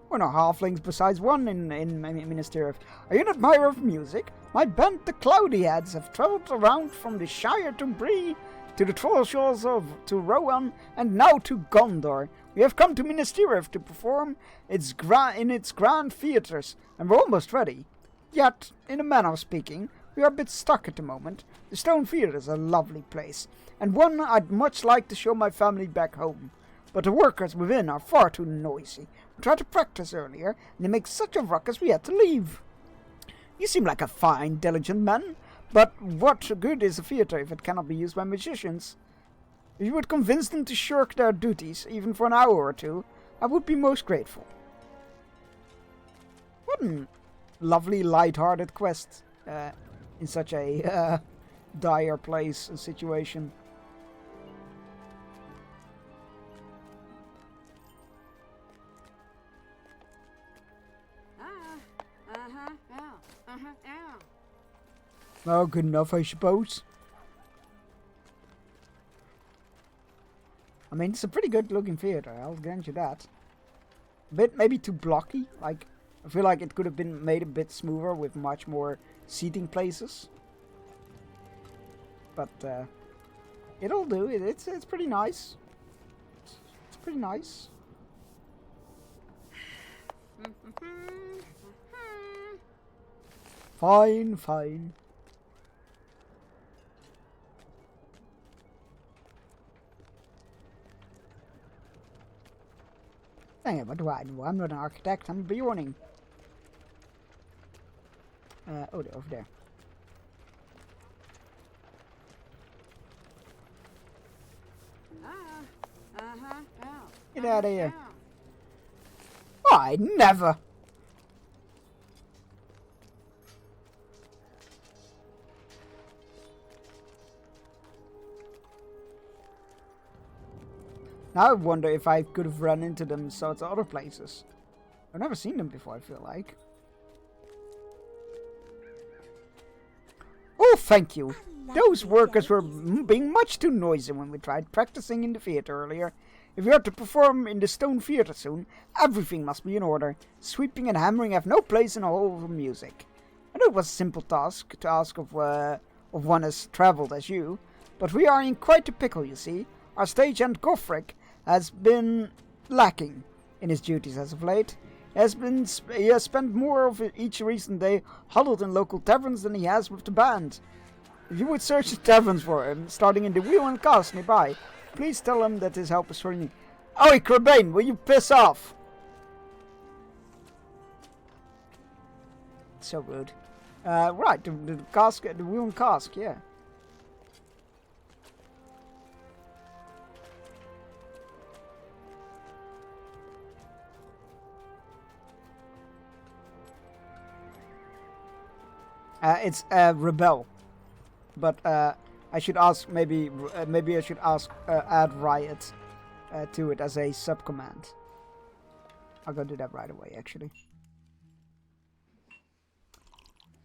We're no halflings besides one in Minas Tirith. Are you an admirer of music? My band, the Cloudy Heads, have travelled around from the Shire to Bree, to the Troll Shores to Rohan, and now to Gondor. We have come to Minas Tirith to perform in its grand theatres, and we're almost ready. Yet, in a manner of speaking, we are a bit stuck at the moment. The Stone Theatre is a lovely place, and one I'd much like to show my family back home. But the workers within are far too noisy. We tried to practice earlier, and they make such a ruckus we had to leave. You seem like a fine, diligent man, but what good is a theatre if it cannot be used by magicians? If you would convince them to shirk their duties, even for an hour or two, I would be most grateful. What a lovely, light-hearted quest. In such a dire place and situation. Oh, good enough, I suppose. I mean, it's a pretty good looking theater, I'll grant you that. A bit maybe too blocky, like, I feel like it could have been made a bit smoother with much more seating places. But, it'll do, it's pretty nice. It's pretty nice. Fine, fine. Hey, what do I do? I'm not an architect, I'm a Bjorning. Oh, they're over there. Get out of here. Oh, I never. Now I wonder if I could have run into them sorts of other places. I've never seen them before, I feel like. Oh, thank you. Those workers were being much too noisy when we tried practicing in the theatre earlier. If we are to perform in the Stone Theatre soon, everything must be in order. Sweeping and hammering have no place in a hall of music. And it was a simple task to ask of one as travelled as you, but we are in quite a pickle, you see. Our stagehand Gofric has been lacking in his duties as of late. He has spent more of each recent day huddled in local taverns than he has with the band. If you would search the taverns for him, starting in the Wheel and Cast nearby, please tell him that his help is for me. Oi, Crabane, will you piss off? So rude. Right, the cask, the Wheel and Cask, yeah. It's Rebel, but I should ask maybe I should ask add Riot to it as a subcommand. I'll go do that right away, actually.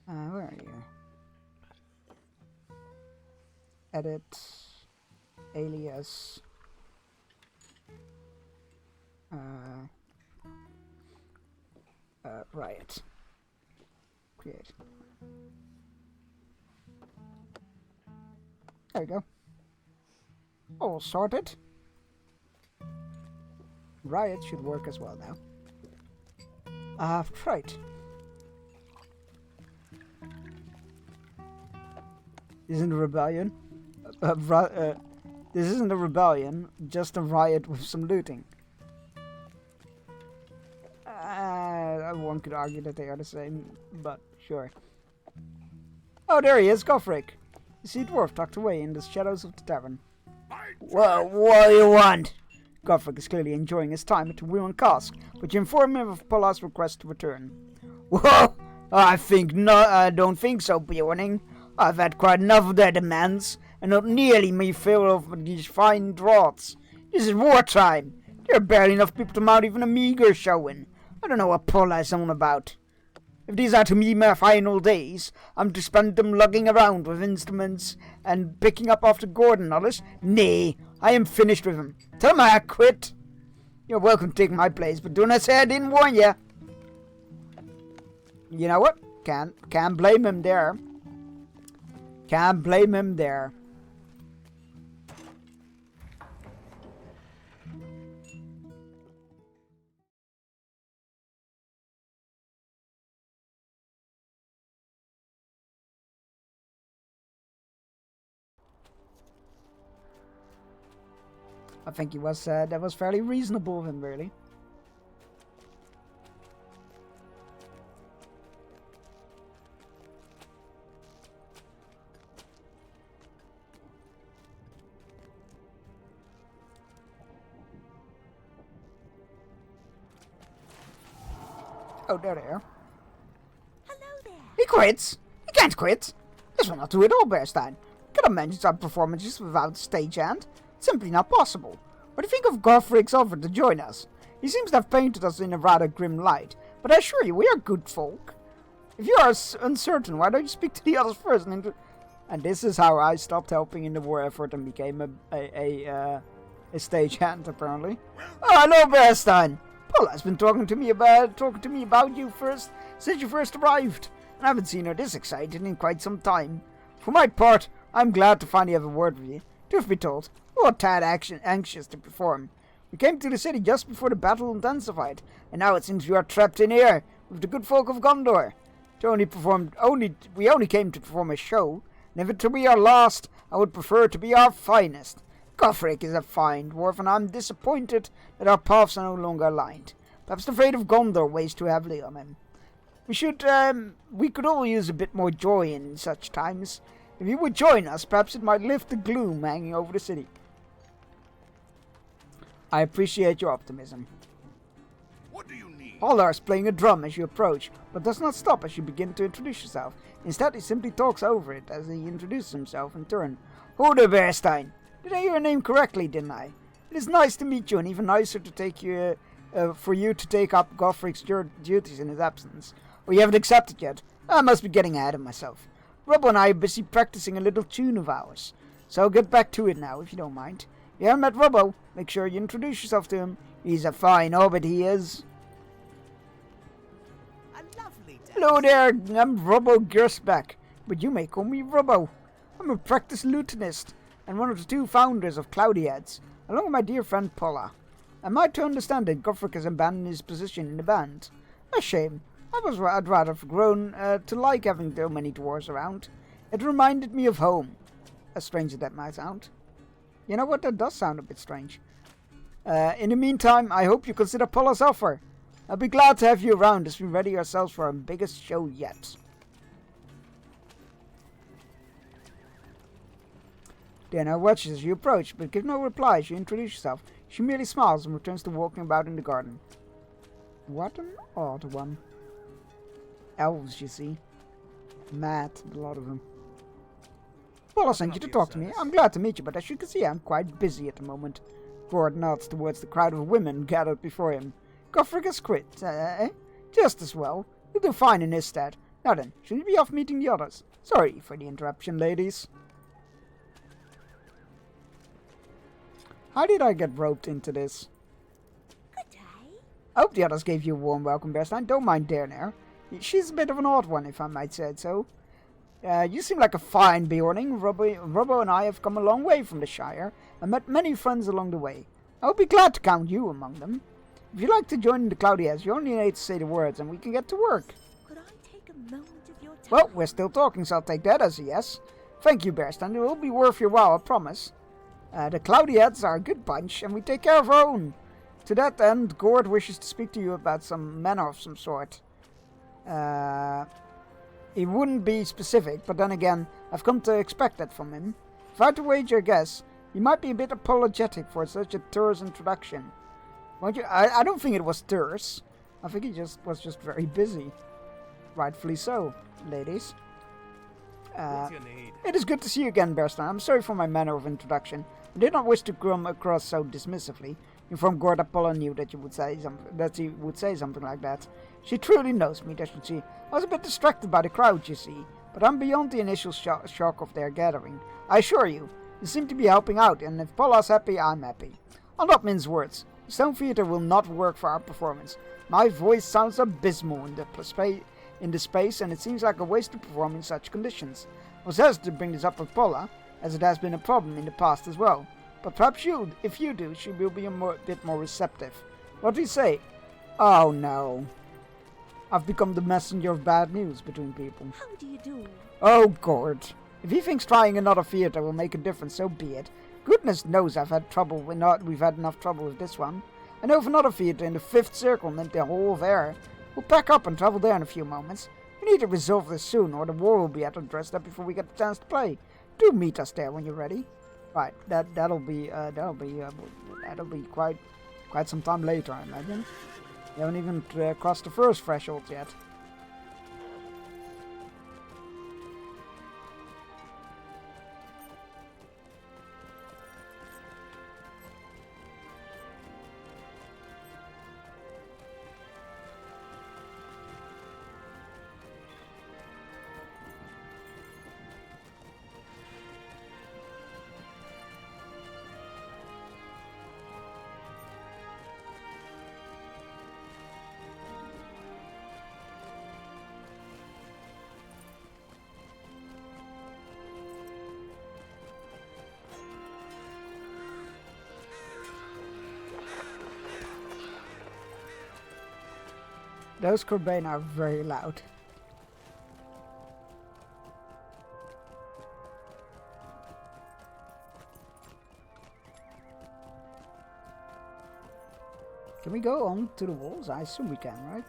Where are you? Edit, alias, Riot, create. There we go. All sorted. Riot should work as well now. Right. Isn't a rebellion? This isn't a rebellion, just a riot with some looting. One could argue that they are the same, but sure. Oh, there he is, Gofric. You see dwarf tucked away in the shadows of the tavern. Well, what do you want? Gofric is clearly enjoying his time at the Wheel and Cask, but you inform him of Polar's request to return. Whoa! I don't think so, Bjorning. I've had quite enough of their demands, and not nearly me fill of these fine draughts. This is wartime. There are barely enough people to mount even a meager showing. I don't know what Polar is on about. If these are to me my final days, I'm to spend them lugging around with instruments and picking up after Gordon and others. Nay, I am finished with him. Tell him I quit. You're welcome to take my place, but do not say I didn't warn you. You know what? Can't blame him there. Can't blame him there. I think he was that was fairly reasonable of him, really. Oh, there they are. Hello there. He quits. He can't quit. This will not do at all, Bearstein. Cannot manage our performances without a stagehand. Simply not possible. What do you think of Gofric's offer to join us? He seems to have painted us in a rather grim light, but I assure you we are good folk. If you are uncertain, why don't you speak to the others first? And this is how I stopped helping in the war effort and became a stagehand, apparently. Oh, hello, Bearstein. Paula has been talking to me about you first since you first arrived, and I haven't seen her this excited in quite some time. For my part, I'm glad to finally have a word with you. Truth be told, we were a tad anxious to perform. We came to the city just before the battle intensified, and now it seems we are trapped in here with the good folk of Gondor. We only came to perform a show, and if it to be our last, I would prefer it to be our finest. Gofric is a fine dwarf, and I'm disappointed that our paths are no longer aligned. Perhaps the fate of Gondor weighs too heavily on him. We could all use a bit more joy in such times. If you would join us, perhaps it might lift the gloom hanging over the city. I appreciate your optimism. What do you need? Holar is playing a drum as you approach, but does not stop as you begin to introduce yourself. Instead, he simply talks over it as he introduces himself in turn. Hoder Bearstein. Did I hear your name correctly, didn't I? It is nice to meet you, and even nicer to take you, for you to take up Gofric's duties in his absence. Oh, you haven't accepted yet? I must be getting ahead of myself. Robbo and I are busy practicing a little tune of ours, so I'll get back to it now, if you don't mind. If you haven't met Robbo, make sure you introduce yourself to him. He's a fine hobbit, he is. A lovely day. Hello there, I'm Robbo Gersbeck, but you may call me Robbo. I'm a practiced lutenist, and one of the two founders of Cloudy Heads, along with my dear friend Paula. Am I to understand that Goffric has abandoned his position in the band? A shame. I'd rather have grown to like having so many dwarves around. It reminded me of home. As strange as that might sound. You know what, that does sound a bit strange. In the meantime, I hope you consider Paula's offer. I'll be glad to have you around as we ready ourselves for our biggest show yet. Diana watches as you approach, but gives no reply as you introduce yourself. She merely smiles and returns to walking about in the garden. What an odd one. Elves, you see. Mad, a lot of them. Paula sent you to talk to me. I'm glad to meet you, but as you can see, I'm quite busy at the moment. Gord nods towards the crowd of women gathered before him. Goffric has quit, Just as well. You'll do fine in his stead. Now then, should you be off meeting the others? Sorry for the interruption, ladies. How did I get roped into this? Good day. I hope the others gave you a warm welcome, Bearstein. Don't mind Darenair. She's a bit of an odd one, if I might say so. You seem like a fine Beorning. Robbo and I have come a long way from the Shire and met many friends along the way. I'll be glad to count you among them. If you'd like to join the Cloudy Heads, you only need to say the words and we can get to work. Could I take a moment of your time? Well, we're still talking, so I'll take that as a yes. Thank you, Bearstein. It will be worth your while, I promise. The Cloudy Heads are a good bunch, and we take care of our own. To that end, Gord wishes to speak to you about some manner of some sort. He wouldn't be specific, but then again, I've come to expect that from him. If I had to wager a guess, he might be a bit apologetic for such a terse introduction. Won't you? I don't think it was terse. I think he was just very busy. Rightfully so, ladies. What's your need? It is good to see you again, Bearstein. I'm sorry for my manner of introduction. I did not wish to come across so dismissively. Informed Gord that Paula knew that he would say something like that. She truly knows me, doesn't she? I was a bit distracted by the crowd, you see, but I'm beyond the initial shock of their gathering. I assure you, you seem to be helping out, and if Paula's happy, I'm happy. I'll not mince words. The Stone Theatre will not work for our performance. My voice sounds abysmal in the space, and it seems like a waste to perform in such conditions. I was hesitant to bring this up with Paula, as it has been a problem in the past as well. But perhaps if you do, she will be a bit more receptive. What do you say? Oh no. I've become the messenger of bad news between people. How do you do? Oh, Gord. If he thinks trying another theatre will make a difference, so be it. Goodness knows we've had enough trouble with this one. I know of another theatre in the 5th Circle named the Hall of Air. We'll pack up and travel there in a few moments. We need to resolve this soon, or the war will be at our doorstep before we get the chance to play. Do meet us there when you're ready. Right, that'll be quite some time later, I imagine. We haven't even crossed the first threshold yet. Those Corbane are very loud. Can we go on to the walls? I assume we can, right?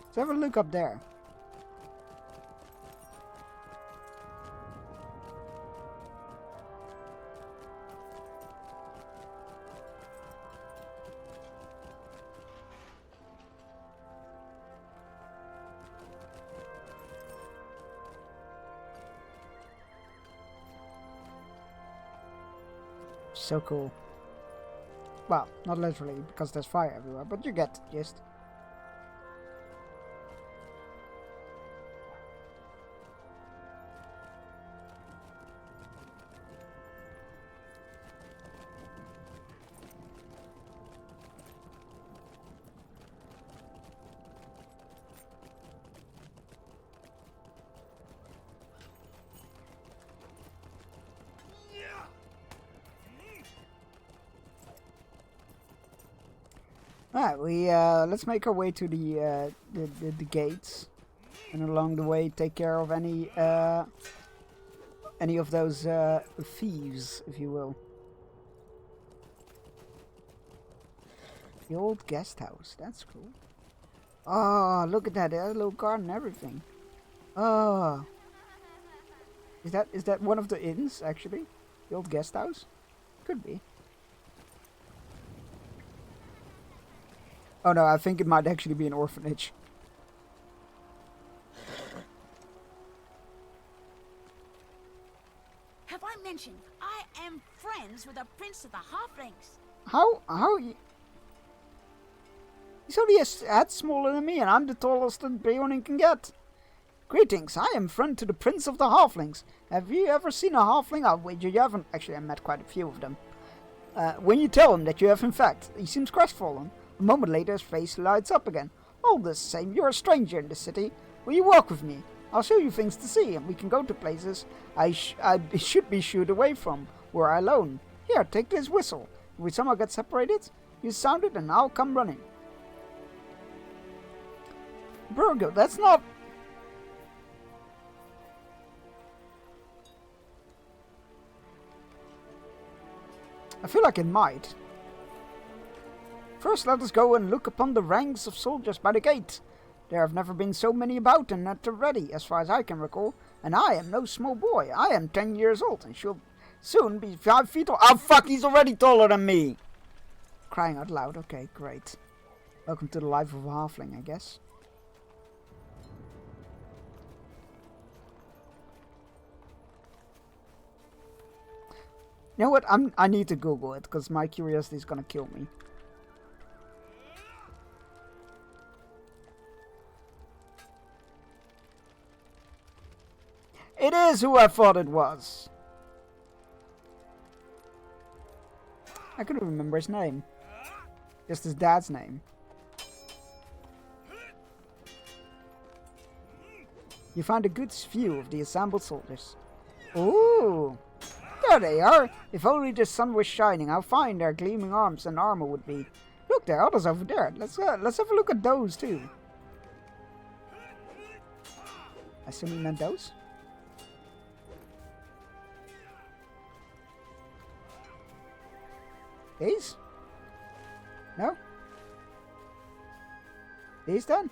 Let's have a look up there. So cool. Well, not literally, because there's fire everywhere, but you get the gist. Alright, we let's make our way to the gates, and along the way take care of any of those thieves, if you will. The old guest house, that's cool. Oh, look at that! There's a little garden, and everything. Oh, is that one of the inns actually? The old guest house, could be. Oh no, I think it might actually be an orphanage. Have I mentioned I am friends with the Prince of the Halflings? How you? He's only a head smaller than me, and I'm the tallest that Beorning can get. Greetings, I am friend to the Prince of the Halflings. Have you ever seen a halfling? I'll wager you haven't. Actually, I met quite a few of them. When you tell him that you have in fact, he seems crestfallen. A moment later, his face lights up again. All the same, you're a stranger in the city. Will you walk with me? I'll show you things to see, and we can go to places I should be shooed away from, were I alone. Here, take this whistle. If we somehow get separated, you sound it and I'll come running. Burgo, that's not... I feel like it might. First, let us go and look upon the ranks of soldiers by the gate. There have never been so many about and at the ready, as far as I can recall. And I am no small boy. I am 10 years old and shall soon be 5 feet tall. Oh fuck, he's already taller than me! Crying out loud, okay, great. Welcome to the life of a halfling, I guess. You know what, I need to Google it, because my curiosity is gonna kill me. It is who I thought it was. I couldn't remember his name. Just his dad's name. You find a good view of the assembled soldiers. Ooh! There they are! If only the sun was shining, how fine their gleaming arms and armor would be. Look, there are others over there. Let's have a look at those too. I assume he meant those? These? No? These then?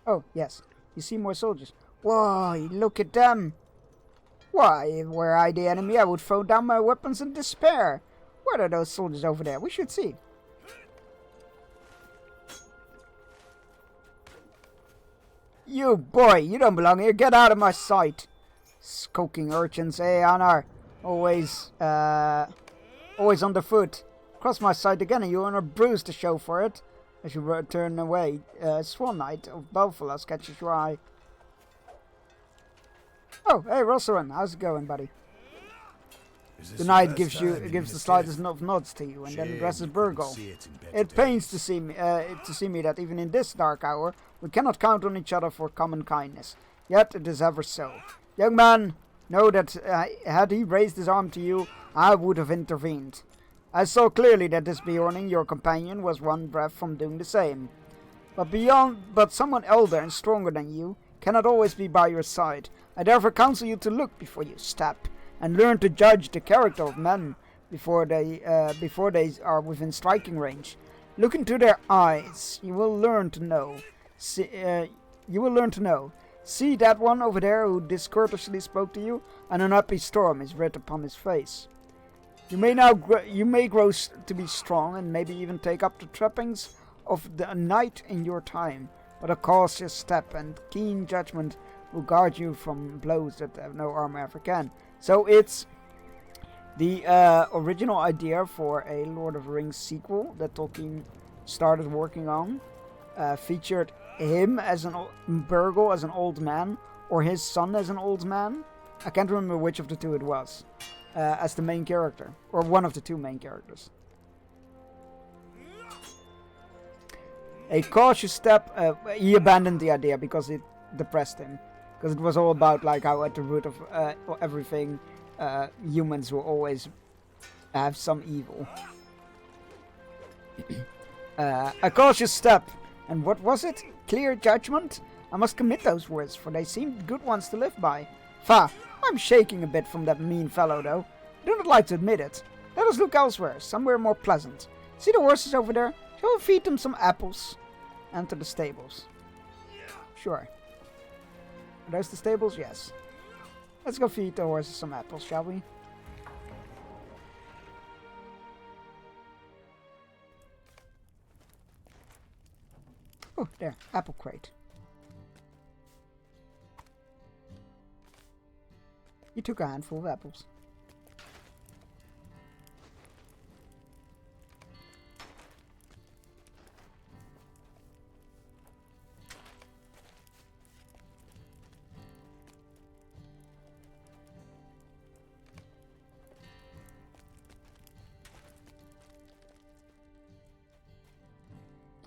Oh, yes. You see more soldiers. Whoa, look at them! Why, were I the enemy, I would throw down my weapons in despair. What are those soldiers over there? We should see. You boy, you don't belong here. Get out of my sight. Skulking urchins, eh, Anar? Always on the foot. Cross my sight again and you're on a bruise to show for it. As you turn away, Swan Knight of Belfalas catches your eye. Oh, hey, Rossaran, how's it going, buddy? The knight gives the slightest of nods to you, and then addresses Burgle. It pains to see me that even in this dark hour, we cannot count on each other for common kindness. Yet it is ever so. Young man, know that had he raised his arm to you, I would have intervened. I saw clearly that this Beorning, your companion, was one breath from doing the same. But someone elder and stronger than you cannot always be by your side. I therefore counsel you to look before you step, and learn to judge the character of men before they are within striking range. Look into their eyes. You will learn to know. See that one over there who discourteously spoke to you? An unhappy storm is writ upon his face. You may grow to be strong and maybe even take up the trappings of the knight in your time, but a cautious step and keen judgment will guard you from blows that no armor ever can. So it's the original idea for a Lord of the Rings sequel that Tolkien started working on. Featured him as Burgle as an old man, or his son as an old man. I can't remember which of the two it was. As the main character, or one of the two main characters. A cautious step. He abandoned the idea because it depressed him. Because it was all about like how at the root of everything, humans will always have some evil. A cautious step. And what was it? Clear judgment? I must commit those words, for they seemed good ones to live by. Fa! I'm shaking a bit from that mean fellow, though. I do not like to admit it. Let us look elsewhere, somewhere more pleasant. See the horses over there? Shall we feed them some apples? Enter the stables. Sure. Are those the stables? Yes. Let's go feed the horses some apples, shall we? Oh, there. Apple crate. You took a handful of apples.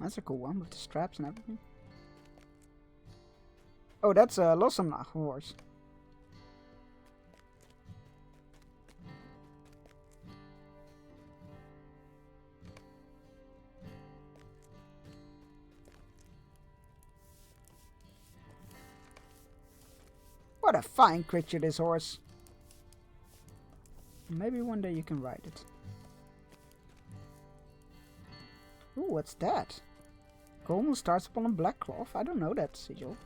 That's a cool one with the straps and everything. Oh, that's a Lossamnach horse. What a fine creature, this horse. Maybe one day you can ride it. Ooh, what's that? Goldman starts upon a black cloth. I don't know that sigil.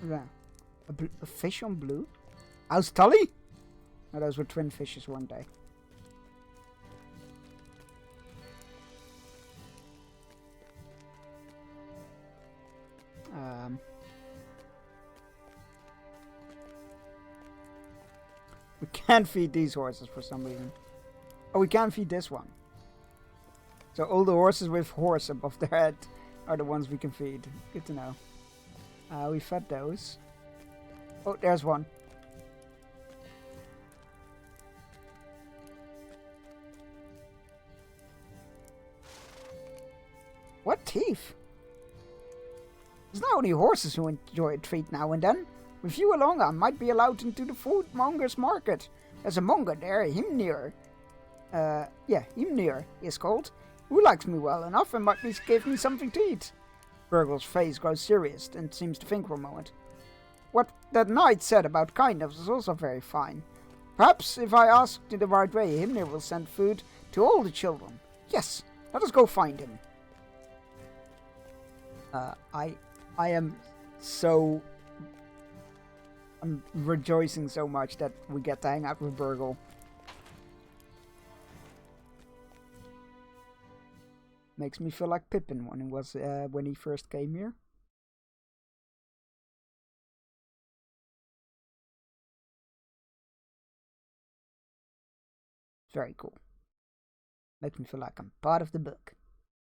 Yeah. A fish on blue? How's Tully? Oh, those were twin fishes one day. We can't feed these horses for some reason. Oh, we can feed this one. So all the horses with horse above their head are the ones we can feed. Good to know. We fed those. Oh, there's one. What teeth? There's not only horses who enjoy a treat now and then. With you along, I might be allowed into the food monger's market. There's a monger there, Himnir. Himnir is called. Who likes me well enough and might give me something to eat. Burgle's face grows serious and seems to think for a moment. What that knight said about kindness was also very fine. Perhaps if I ask in the right way, Himnir will send food to all the children. Yes, let us go find him. I'm rejoicing so much that we get to hang out with Burgle. Makes me feel like Pippin when he first came here. Very cool. Makes me feel like I'm part of the book.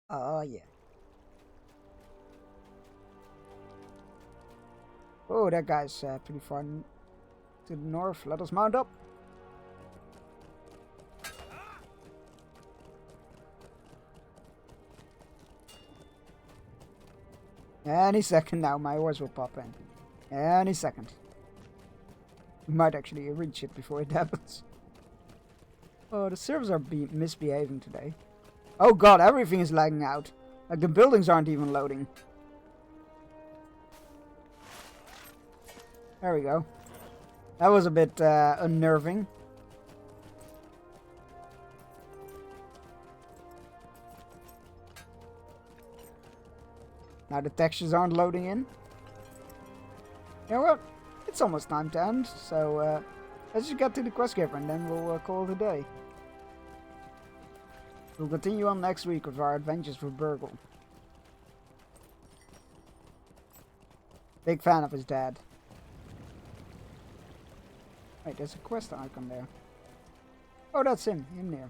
Oh yeah. Oh, that guy's pretty far to the north. Let us mount up. Any second now, my horse will pop in. Any second. We might actually reach it before it happens. Oh, the servers are misbehaving today. Oh god, everything is lagging out. Like the buildings aren't even loading. There we go. That was a bit unnerving. Now the textures aren't loading in. You know what? It's almost time to end, so let's just get to the quest giver and then we'll call it a day. We'll continue on next week with our adventures with Burgle. Big fan of his dad. Wait, there's a quest icon there. Oh, that's him there.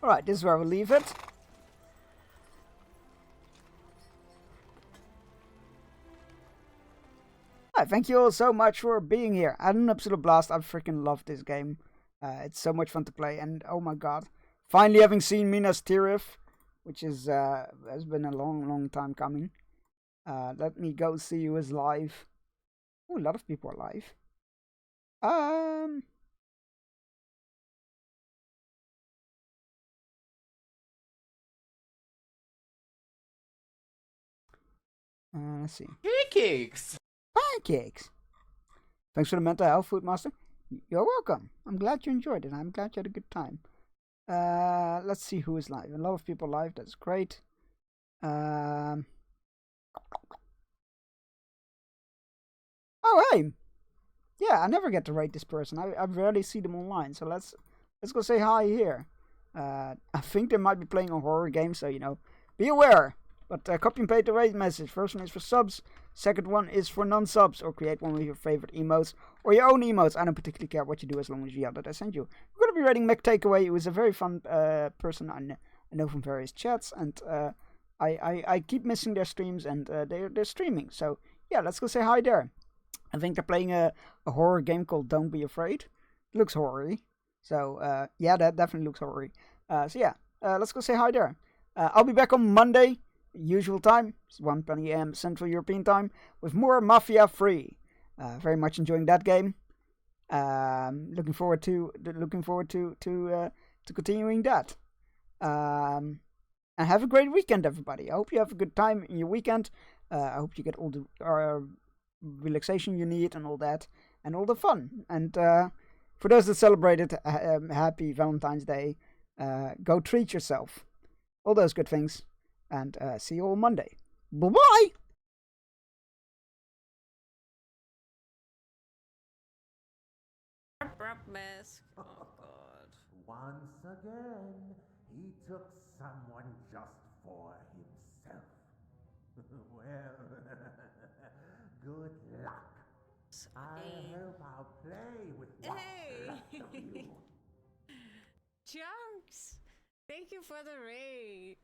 Alright, this is where we'll leave it. Alright, thank you all so much for being here. I had an absolute blast. I freaking love this game. It's so much fun to play, and oh my god. Finally having seen Minas Tirith, which is has been a long time coming. Let me go see who is live. Oh, a lot of people are live. Let's see. Pancakes! Pancakes! Thanks for the mental health, Food Master. You're welcome. I'm glad you enjoyed it. I'm glad you had a good time. Let's see who is live. A lot of people live. That's great. Oh, hey! Yeah, I never get to rate this person. I rarely see them online. So let's go say hi here. I think they might be playing a horror game, so, you know, be aware. But copy and paste the rate message. First one is for subs. Second one is for non-subs. Or create one with your favorite emotes. Or your own emotes. I don't particularly care what you do as long as you yell that I send you. We're going to be rating Mac Takeaway, who is a very fun person I know from various chats. And I keep missing their streams, and they're streaming. So, yeah, let's go say hi there. I think they're playing a horror game called Don't Be Afraid. It looks horror-y. So, yeah, that definitely looks horror-y. So, yeah, let's go say hi there. I'll be back on Monday. Usual time, it's 1 p.m. Central European time, with more Mafia 3. Very much enjoying that game. Looking forward to continuing that. And have a great weekend, everybody. I hope you have a good time in your weekend. I hope you get all the relaxation you need and all that, and all the fun. And for those that celebrated, happy Valentine's Day. Go treat yourself. All those good things. And see you all Monday. Bye-bye! Mask. Oh god. Once again, he took someone just for himself. Well, good luck. I hope I'll play with what's left of you. Chunks! Thank you for the raid.